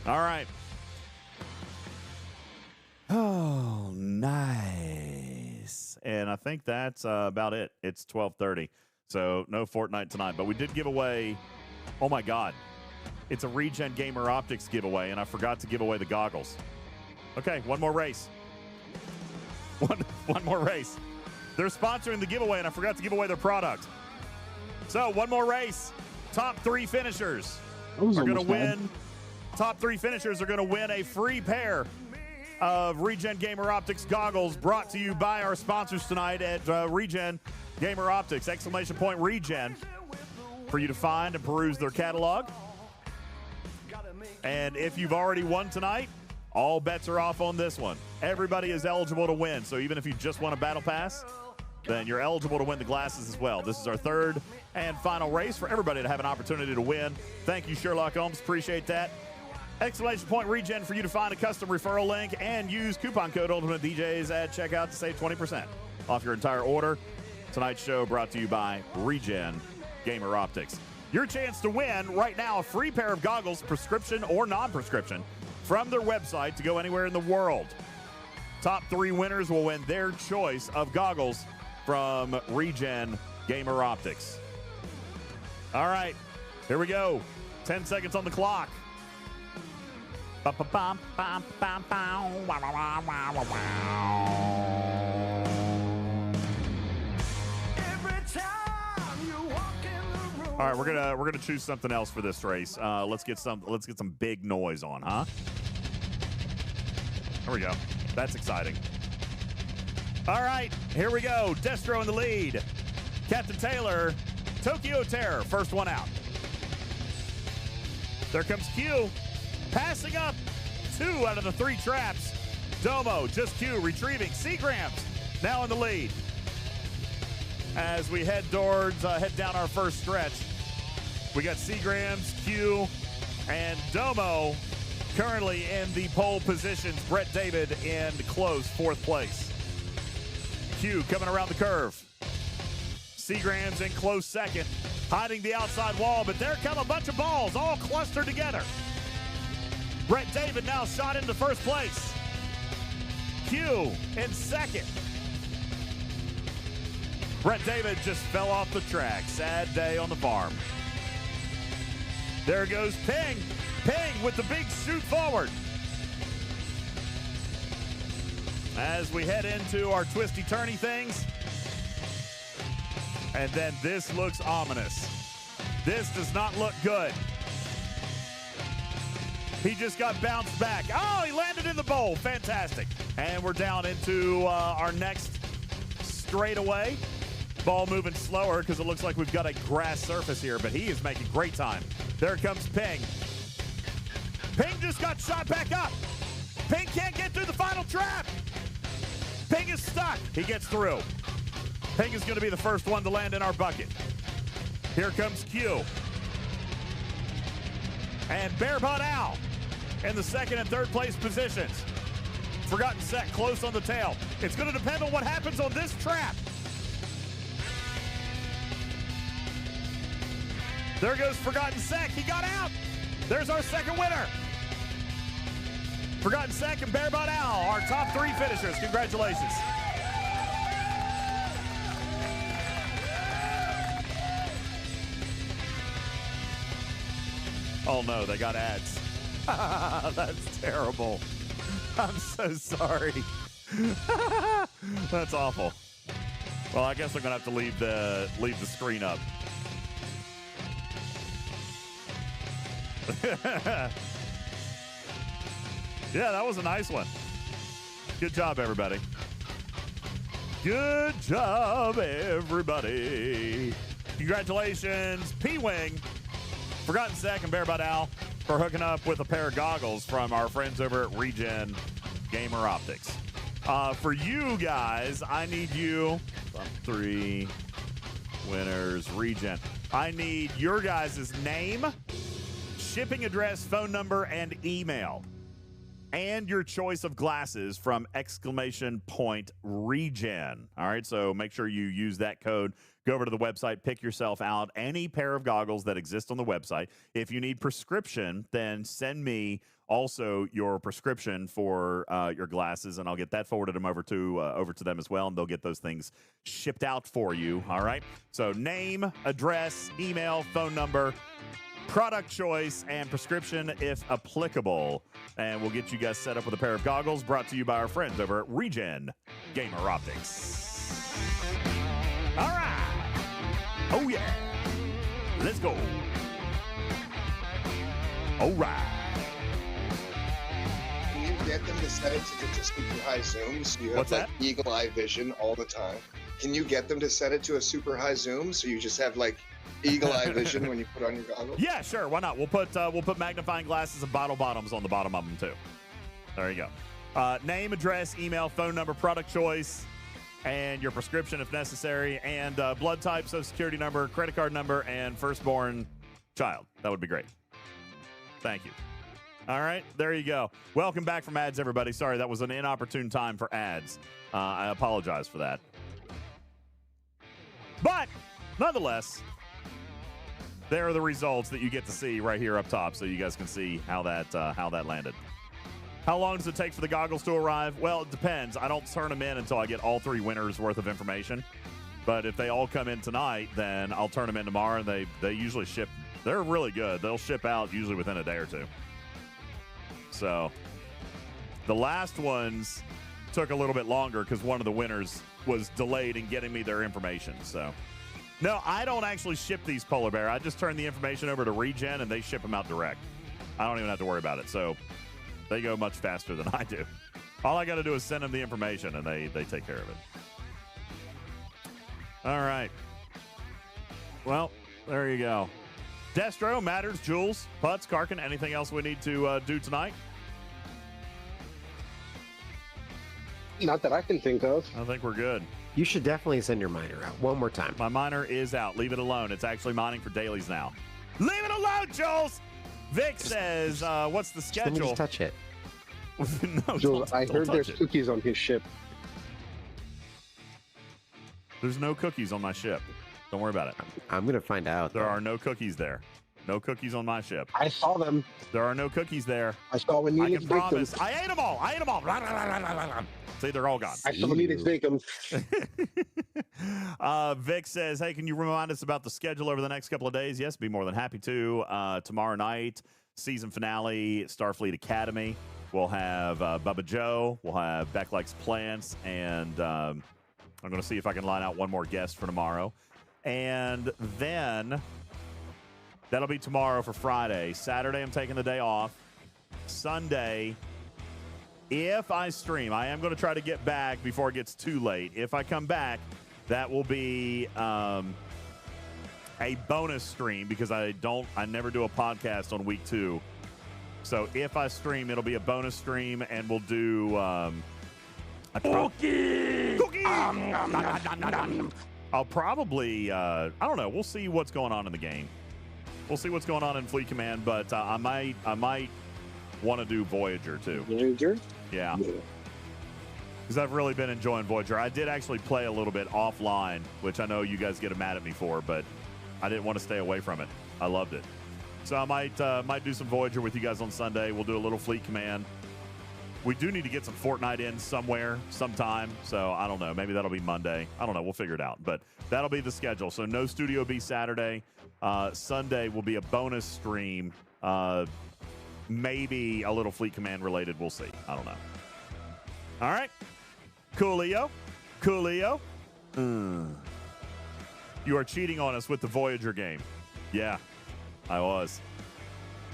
All right. Oh, nice. And I think that's about it. It's 12:30, so no Fortnite tonight. But we did give away, oh my God, it's a Regen Gamer Optics giveaway, and I forgot to give away the goggles. Okay, one more race. One more race. They're sponsoring the giveaway, and I forgot to give away their product. So, one more race. Top three finishers are going to win. Top three finishers are going to win a free pair of Regen Gamer Optics goggles brought to you by our sponsors tonight at Regen Gamer Optics. Exclamation point Regen for you to find and peruse their catalog. And if you've already won tonight, all bets are off on this one. Everybody is eligible to win. So even if you just won a battle pass, then you're eligible to win the glasses as well. This is our third and final race for everybody to have an opportunity to win. Thank you, Sherlock Holmes. Appreciate that. Exclamation point Regen for you to find a custom referral link and use coupon code UltimatDJz at checkout to save 20% off your entire order. Tonight's show brought to you by Regen Gamer Optics. Your chance to win right now a free pair of goggles, prescription or non-prescription, from their website to go anywhere in the world. Top three winners will win their choice of goggles from Regen Gamer Optics. All right, here we go. 10 seconds on the clock. All right, we're gonna choose something else for this race. Let's get some big noise on, huh? There we go. That's exciting. All right, here we go. Destro in the lead. Captain Taylor, Tokyo Terror, first one out. There comes Q, passing up 2 out of the 3 traps. Domo, just Q, retrieving. Seagrams now in the lead. As we head towards, head down our first stretch. We got Seagrams, Q, and Domo currently in the pole positions. Brett David in close 4th place. Q coming around the curve. Seagrams in close 2nd, hiding the outside wall, but there come a bunch of balls all clustered together. Brett David now shot into 1st place. Q in 2nd. Brett David just fell off the track. Sad day on the farm. There goes Ping. Ping with the big shoot forward. As we head into our twisty-turny things. And then this looks ominous. This does not look good. He just got bounced back. Oh, he landed in the bowl. Fantastic. And we're down into our next straightaway. Ball moving slower because it looks like we've got a grass surface here, but he is making great time. There comes Ping. Ping just got shot back up. Ping can't get through the final trap. Ping is stuck. He gets through. Ping is going to be the first one to land in our bucket. Here comes Q. And Barebutt Al in the 2nd and 3rd place positions. Forgotten Sec close on the tail. It's going to depend on what happens on this trap. There goes Forgotten Sec. He got out. There's our 2nd winner. Forgotten Sec and Barebutt Al, our top 3 finishers. Congratulations. Oh no, they got ads. That's terrible. I'm so sorry. That's awful. Well, I guess I'm gonna have to leave the screen up. Yeah, that was a nice one. Good job, everybody. Good job, everybody. Congratulations, P-Wing, Forgotten Sec, and Barebutt Al for hooking up with a pair of goggles from our friends over at Regen Gamer Optics. For you guys, I need you, 3 winners, Regen. I need your guys' name, shipping address, phone number, and email. And your choice of glasses from !Regen. All right, so make sure you use that code. Go over to the website, pick yourself out any pair of goggles that exist on the website. If you need prescription, then send me also your prescription for your glasses, and I'll get that forwarded them over to them as well, and they'll get those things shipped out for you. All right, so name, address, email, phone number, product choice, and prescription if applicable. And we'll get you guys set up with a pair of goggles brought to you by our friends over at Regen Gamer Optics. All right. Oh, yeah. Let's go. All right. Can you get them to set it to just super high zoom so you have What's like that? eagle eye vision all the time? Can you get them to set it to a super high zoom so you just have like eagle eye vision when you put on your goggles? Yeah, sure. Why not? We'll put magnifying glasses and bottle bottoms on the bottom of them too. There you go. Name, address, email, phone number, product choice, and your prescription if necessary, and blood type, social security number, credit card number, and firstborn child. That would be great. Thank you. All right, there you go. Welcome back from ads, everybody. Sorry, that was an inopportune time for ads. I apologize for that. But nonetheless, there are the results that you get to see right here up top, so you guys can see how that landed. How long does it take for the goggles to arrive? Well, it depends. I don't turn them in until I get all 3 winners worth of information. But if they all come in tonight, then I'll turn them in tomorrow, and they usually ship. They're really good. They'll ship out usually within a day or 2. So the last ones took a little bit longer because one of the winners was delayed in getting me their information. So no, I don't actually ship these polar bear. I just turn the information over to Regen, and they ship them out direct. I don't even have to worry about it. So they go much faster than I do. All I got to do is send them the information, and they take care of it. All right. Well, there you go. Destro, Matters, Jules, Putz, Karkin, anything else we need to do tonight? Not that I can think of. I think we're good. You should definitely send your miner out one more time. My miner is out. Leave it alone. It's actually mining for dailies now. Leave it alone, Jules. Vic says, what's the schedule? Let me just touch it. No, Jules, I heard there's it. cookies on his ship. There's no cookies on my ship. Don't worry about it. I'm going to find out. There are no cookies there. No cookies on my ship. I saw them. There are no cookies there. I saw when I you can promise. I ate them all. I ate them all. See, they're all gone. I saw Nita's victim. Vic says, hey, can you remind us about the schedule over the next couple of days? Yes, be more than happy to. Tomorrow night, season finale, Starfleet Academy. We'll have Bubba Joe. We'll have Beck Likes Plants. And I'm going to see if I can line out one more guest for tomorrow. And then that'll be tomorrow for Friday. Saturday, I'm taking the day off. Sunday, if I stream, I am going to try to get back before it gets too late. If I come back, that will be a bonus stream because I never do a podcast on week 2. So if I stream, it'll be a bonus stream, and we'll do Cookie! I'll probably I don't know. We'll see what's going on in the game. We'll see what's going on in Fleet Command, but I might want to do Voyager too. Voyager? Yeah. Because I've really been enjoying Voyager. I did actually play a little bit offline, which I know you guys get mad at me for, but I didn't want to stay away from it. I loved it. So I might do some Voyager with you guys on Sunday. We'll do a little Fleet Command. We do need to get some Fortnite in somewhere, sometime. So I don't know. Maybe that'll be Monday. I don't know. We'll figure it out. But that'll be the schedule. So no Studio B Saturday. Sunday will be a bonus stream. Maybe a little Fleet Command related. We'll see. I don't know. All right. Coolio. You are cheating on us with the Voyager game. Yeah, I was.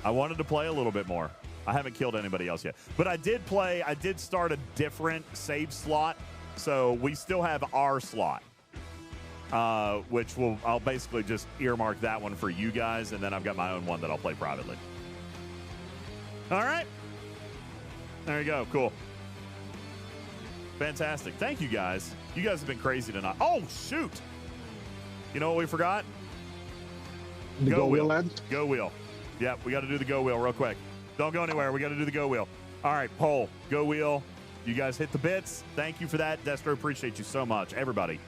I wanted to play a little bit more. I haven't killed anybody else yet. But I did start a different save slot. So we still have our slot. Which I'll basically just earmark that one for you guys, and then I've got my own one that I'll play privately. All right. There you go. Cool. Fantastic. Thank you, guys. You guys have been crazy tonight. Oh, shoot. You know what we forgot? The go wheel, lads? Go wheel. Yep, we got to do the go wheel real quick. Don't go anywhere. We got to do the go wheel. All right, poll. Go wheel. You guys hit the bits. Thank you for that. Destro, appreciate you so much. Everybody.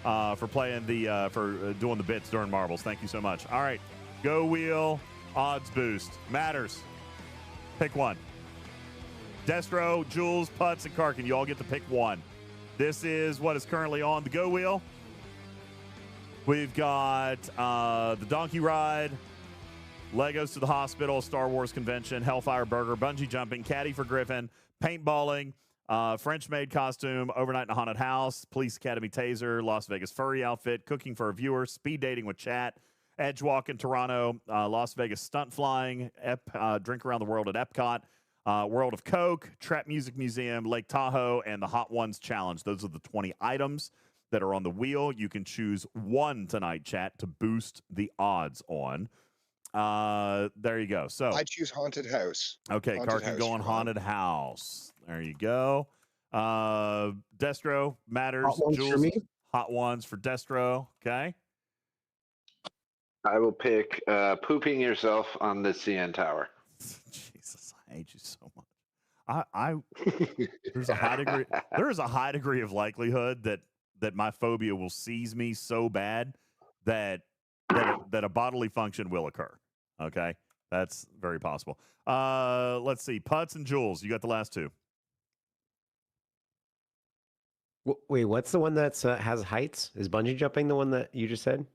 For playing for doing the bits during Marbles. Thank you so much. All right. Go wheel. Odds boost. Matters. Pick one. Destro, Jules, Putz, and Karkin. You all get to pick one. This is what is currently on the go wheel. We've got the donkey ride, Legos to the hospital, Star Wars convention, Hellfire Burger, bungee jumping, caddy for Griffin, paintballing, French maid costume, overnight in a haunted house, police academy taser, Las Vegas furry outfit, cooking for a viewer, speed dating with chat, edge walk in Toronto, Las Vegas stunt flying, drink around the world at Epcot, World of Coke, Trap Music Museum, Lake Tahoe, and the Hot Ones Challenge. Those are the 20 items that are on the wheel. You can choose one tonight, chat, to boost the odds on. There you go. So I choose Haunted House. Okay, Karkin going Haunted House. There you go. Destro, Matters, Hot ones Jules, for me. Hot Ones for Destro. Okay. I will pick pooping yourself on the CN Tower. Jesus, I hate you so much. There's a high degree of likelihood that my phobia will seize me so bad that a bodily function will occur. Okay, that's very possible. Let's see, Putz and Jules, you got the last two. Wait, what's the one that has heights? Is bungee jumping the one that you just said?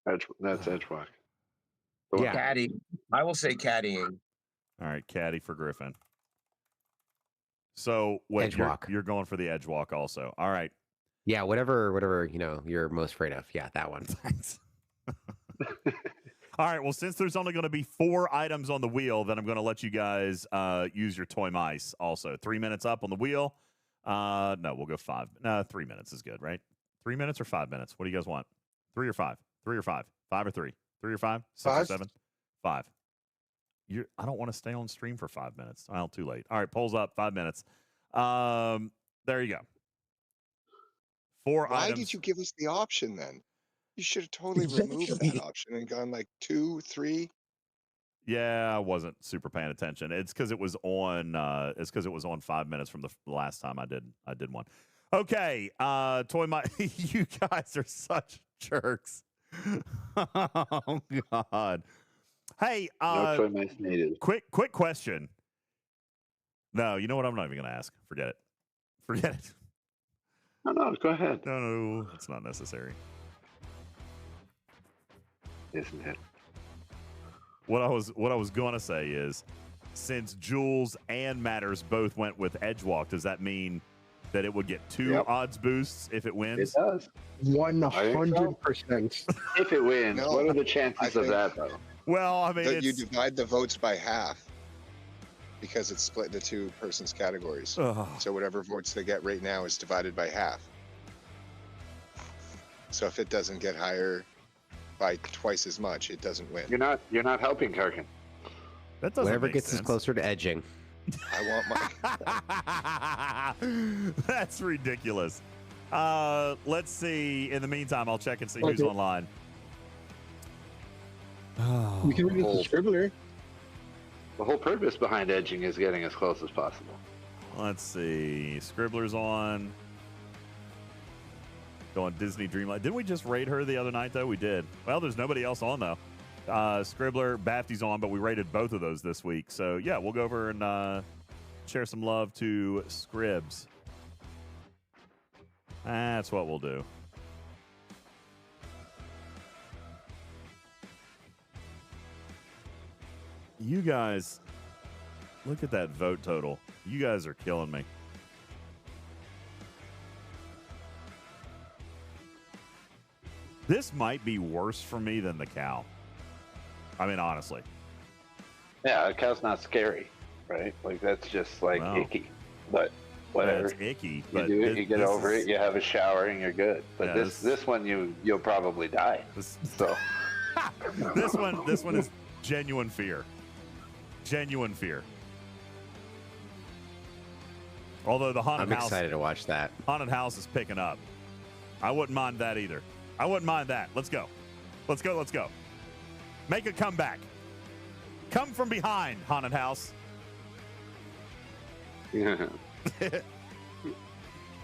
That's Edgewalk. Yeah. Caddy. I will say caddying. All right, caddy for Griffin. So wait, you're going for the edge walk also. All right. Yeah, whatever you're most afraid of. Yeah, that one. Thanks. All right. Well, since there's only going to be 4 items on the wheel, then I'm going to let you guys use your toy mice also. 3 minutes up on the wheel. No, we'll go 5. No, 3 minutes is good, right? 3 minutes or 5 minutes? What do you guys want? 3 or 5? 3 or 5? 5 or 3? 3 or 5? 6 or 7? 5. I don't want to stay on stream for 5 minutes. Well, too late. All right, polls up. 5 minutes. There you go. 4 Why items. did you give us the option then? You You should have totally removed that option and gone like 2, 3. Yeah, I wasn't super paying attention. It's because it was on. It's because it was on 5 minutes from the last time I did one. Okay, Toy My, you guys are such jerks. Oh God. Hey, No Toy Mice needed. quick question. No, you know what? I'm not even going to ask. Forget it. Forget it. No, go ahead. No, it's not necessary. Isn't it? What I was going to say is, since Jules and Matters both went with Edgewalk, does that mean that it would get 2 odds boosts if it wins? It does. 100%. If it wins, No, what are the chances of that, though? Well, I mean, that you divide the votes by half because it's split into 2 persons categories. Ugh. So whatever votes they get right now is divided by half. So if it doesn't get higher by twice as much, it doesn't win. You're not helping Karkin. That doesn't Whatever make gets sense. us closer to edging. I want my. That's ridiculous. Let's see. In the meantime, I'll check and see who's online. We can read the Scribbler. The whole purpose behind edging is getting as close as possible. Let's see. Scribbler's on. Going Disney Dreamlight. Didn't we just raid her the other night, though? We did. Well, there's nobody else on, though. Scribbler, Bafty's on, but we rated both of those this week. So, yeah, we'll go over and share some love to Scribs. That's what we'll do. You guys, look at that vote total. You guys are killing me. This might be worse for me than the cow. I mean, honestly. Yeah, a cow's not scary, right? Like, that's just, like, icky. But whatever. That's icky. You do it, you get over it, you have a shower, and you're good. But Yeah, this one, you'll probably die. So this one is genuine fear. Genuine fear. Although the haunted I'm house, excited to watch that. Haunted house is picking up. I wouldn't mind that either. I wouldn't mind that. Let's go. Let's go. Let's go. Make a comeback. Come from behind, haunted house.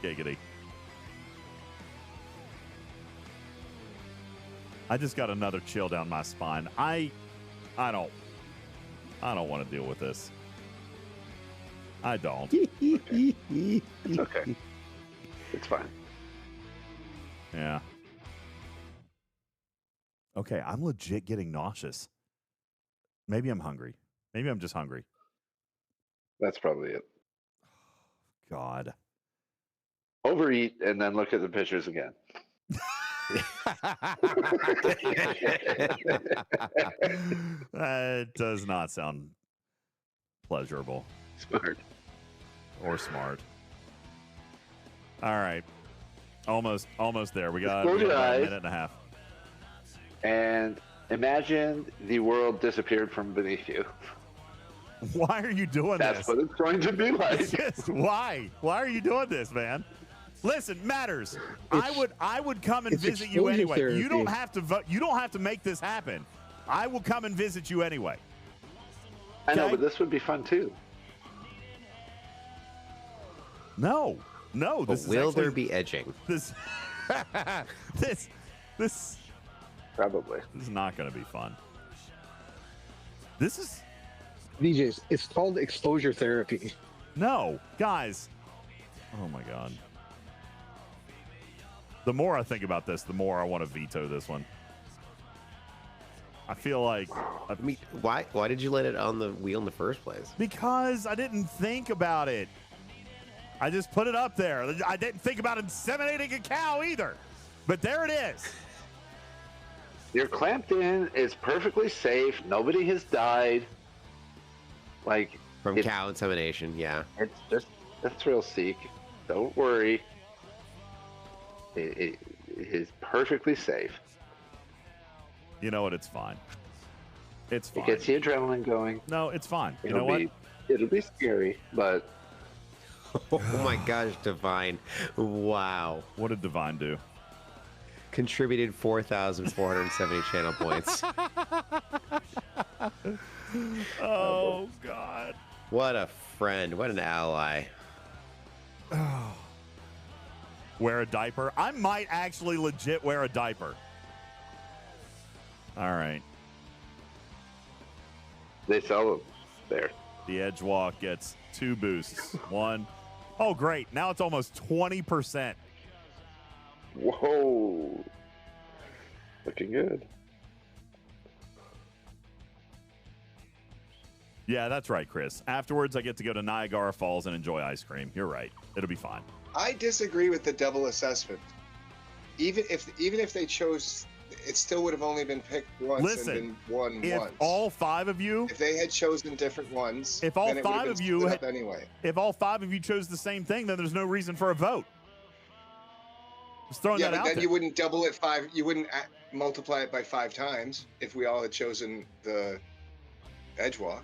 Giggity. I just got another chill down my spine. I don't want to deal with this. I don't. it's okay. It's fine. Yeah. Okay, I'm legit getting nauseous. Maybe I'm hungry. Maybe I'm just hungry. That's probably it. God. Overeat and then look at the pictures again. That does not sound pleasurable. Smart. Or smart. All right. Almost there. We got Close your about a eyes. minute and a half. And imagine the world disappeared from beneath you. Why are you doing That's this? what it's going to be like. Yes, why? Why are you doing this, man? Listen, Matters. I would come and visit you exposure anyway. therapy. You don't have to vote. You don't have to make this happen. I will come and visit you anyway. I know, Okay? but this would be fun too. No. But This is will there actually- be edging? This. This. Probably. This is not going to be fun. This is. DJs, it's called exposure therapy. No, guys. Oh my God. The more I think about this, the more I want to veto this one. I feel like I mean, why did you let it on the wheel in the first place? because I didn't think about it. I just put it up there. I didn't think about inseminating a cow either. But there it is. You're clamped in. It's perfectly safe. Nobody has died. Like From cow insemination, yeah. It's just a thrill seek. Don't worry. It is perfectly safe. You know what? It's fine. It's fine. It gets the adrenaline going. No, it's fine. You know what? It'll be scary, but Oh my gosh, Divine. Wow. What did Divine do? contributed 4,470 channel points. Oh, God. What a friend. What an ally. Wear a diaper. I might actually legit wear a diaper. All right. They sell them there. The edge walk gets 2 boosts. 1. Oh, great. Now it's almost 20%. Whoa. Looking good. Yeah, that's right, Chris. Afterwards, I get to go to Niagara Falls and enjoy ice cream. You're right. It'll be fine. I disagree with the double assessment. Even if they chose, it still would have only been picked once and been won if once. all 5 of you, if they had chosen different ones, if all then it would have 5 been of you split up anyway. If all 5 of you chose the same thing, then there's no reason for a vote. Just throwing Yeah, that but out then there. you wouldn't double it 5. You wouldn't multiply it by 5 times if we all had chosen the edge walk.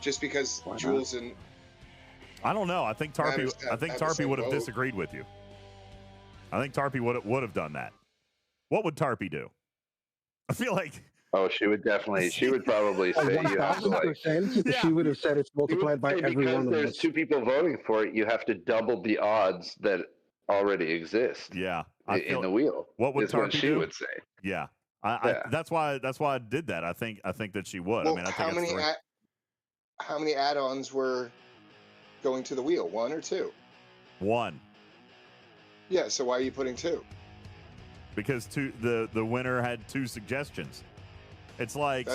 Just because Jules and I don't know. I think Tarpy. I think Tarpy would have disagreed with you. I think Tarpy would have done that. What would Tarpy do? I feel like. Oh, she would definitely. She would probably say, 1,000%. She would have said it's multiplied by every one of because us. there's 2 people voting for it. You have to double the odds that already exist. Yeah, in the wheel. What would is what Tarpy she do? would say. Yeah. Yeah. That's why I did that. I think that she would. Well, I mean, I how think many how many add-ons were going to the wheel? 1 or 2? 1. Yeah. So why are you putting 2? Because the winner had 2 suggestions. It's like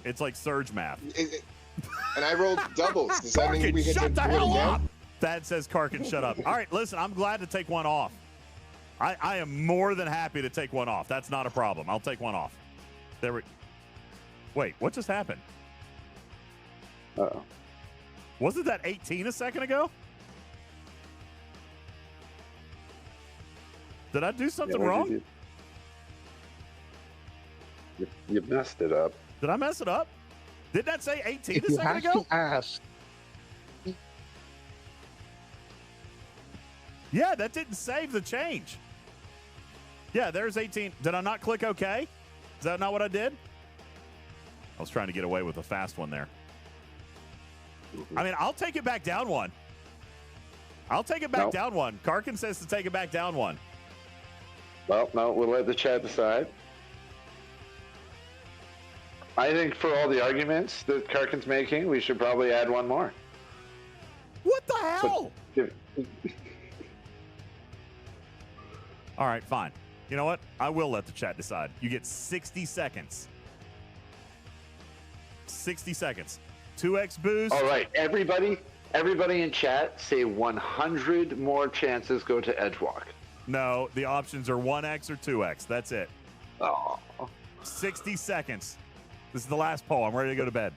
it's like surge math. And I rolled doubles. Does that mean we get to do it again? That says Karkin, shut up. All right, listen, I'm glad to take one off. I am more than happy to take one off. That's not a problem. I'll take one off. Wait, what just happened? Uh-oh. Wasn't that 18 a second ago? Did I do something wrong? You messed it up. Did I mess it up? Didn't that say 18 If a you second have ago? to ask. Yeah, that didn't save the change. Yeah, there's 18. Did I not click OK? Is that not what I did? I was trying to get away with a fast one there. I mean, I'll take it back down 1. I'll take it back down 1. Karkin says to take it back down 1. Well, no, we'll let the chat decide. I think for all the arguments that Karkin's making, we should probably add 1 more. What the hell? All right, fine. You know what? I will let the chat decide. You get 60 seconds. 60 seconds. 2x boost. All right, everybody in chat say 100 more chances go to Edgewalk. No, the options are 1x or 2x. That's it. Oh. 60 seconds. This is the last poll. I'm ready to go to bed.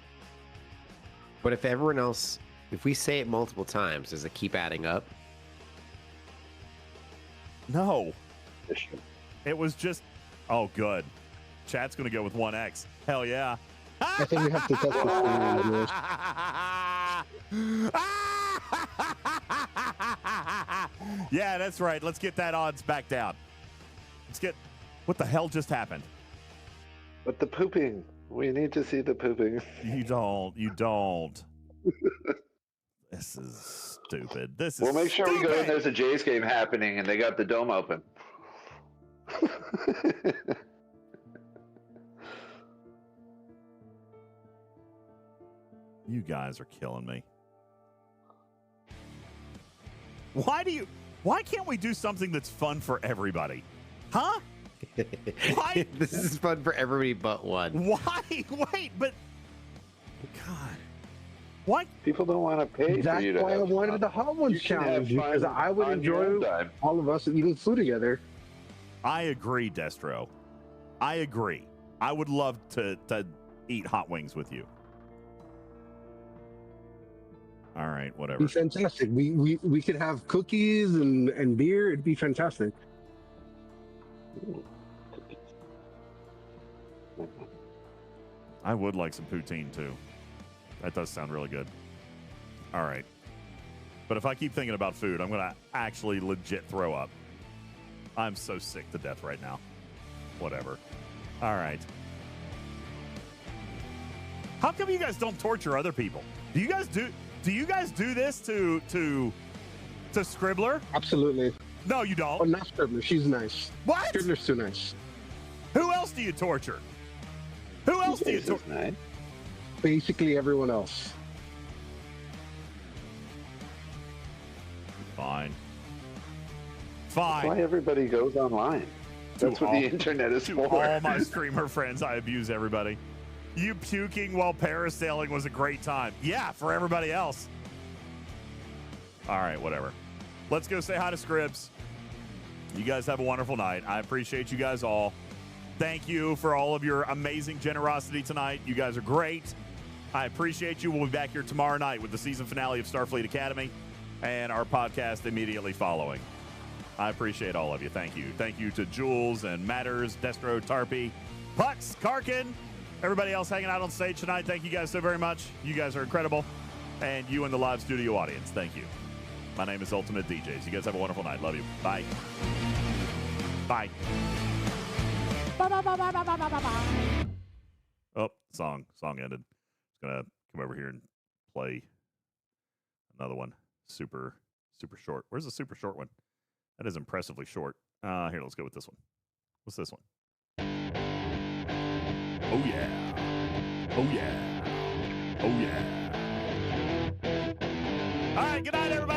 But if everyone else, if we say it multiple times, does it keep adding up? No. It was just, oh, good. Chat's going to go with 1x. Hell yeah. I think we have to test this. Yeah, that's right. Let's get that odds back down. Let's get, what the hell just happened? But the pooping. We need to see the pooping. You don't. This is stupid. We'll make sure we go and there's a Jays game happening and they got the dome open. You guys are killing me. Why can't we do something that's fun for everybody? Huh? Why? This is fun for everybody but one. Why? Wait, but God. Why? People don't want to pay That's for you to why I have wanted fun. the Hot Ones You can have challenge, because fun I would on your own enjoy time. all of us eating food together. I agree, Destro. I agree. I would love to eat hot wings with you. All right, whatever. It'd be fantastic. We could have cookies and beer. It'd be fantastic. I would like some poutine too. That does sound really good. All right. But if I keep thinking about food, I'm going to actually legit throw up. I'm so sick to death right now. Whatever. All right. How come you guys don't torture other people? Do you guys do this to Scribbler? Absolutely. No, you don't. Oh, not Scribbler. She's nice. What? Scribbler's too nice. Who else do you torture? Who else do you torture? Nice. Basically everyone else. Fine. That's why everybody goes online. That's what the internet is for. All my streamer friends, I abuse everybody. You puking while parasailing was a great time. Yeah, for everybody else. All right, whatever. Let's go say hi to Scribs. You guys have a wonderful night. I appreciate you guys all. Thank you for all of your amazing generosity tonight. You guys are great. I appreciate you. We'll be back here tomorrow night with the season finale of Starfleet Academy and our podcast immediately following. I appreciate all of you. Thank you. Thank you to Jules and Matters, Destro, Tarpy, Putz, Karkin, everybody else hanging out on stage tonight. Thank you guys so very much. You guys are incredible. And you in the live studio audience, thank you. My name is UltimatDJz. You guys have a wonderful night. Love you. Bye. Bye. Oh, song ended. Just gonna come over here and play another one. Super short. Where's the super short one? That is impressively short. Here, let's go with this one. What's this one? Oh yeah. Oh yeah. Oh yeah. All right, good night, everybody.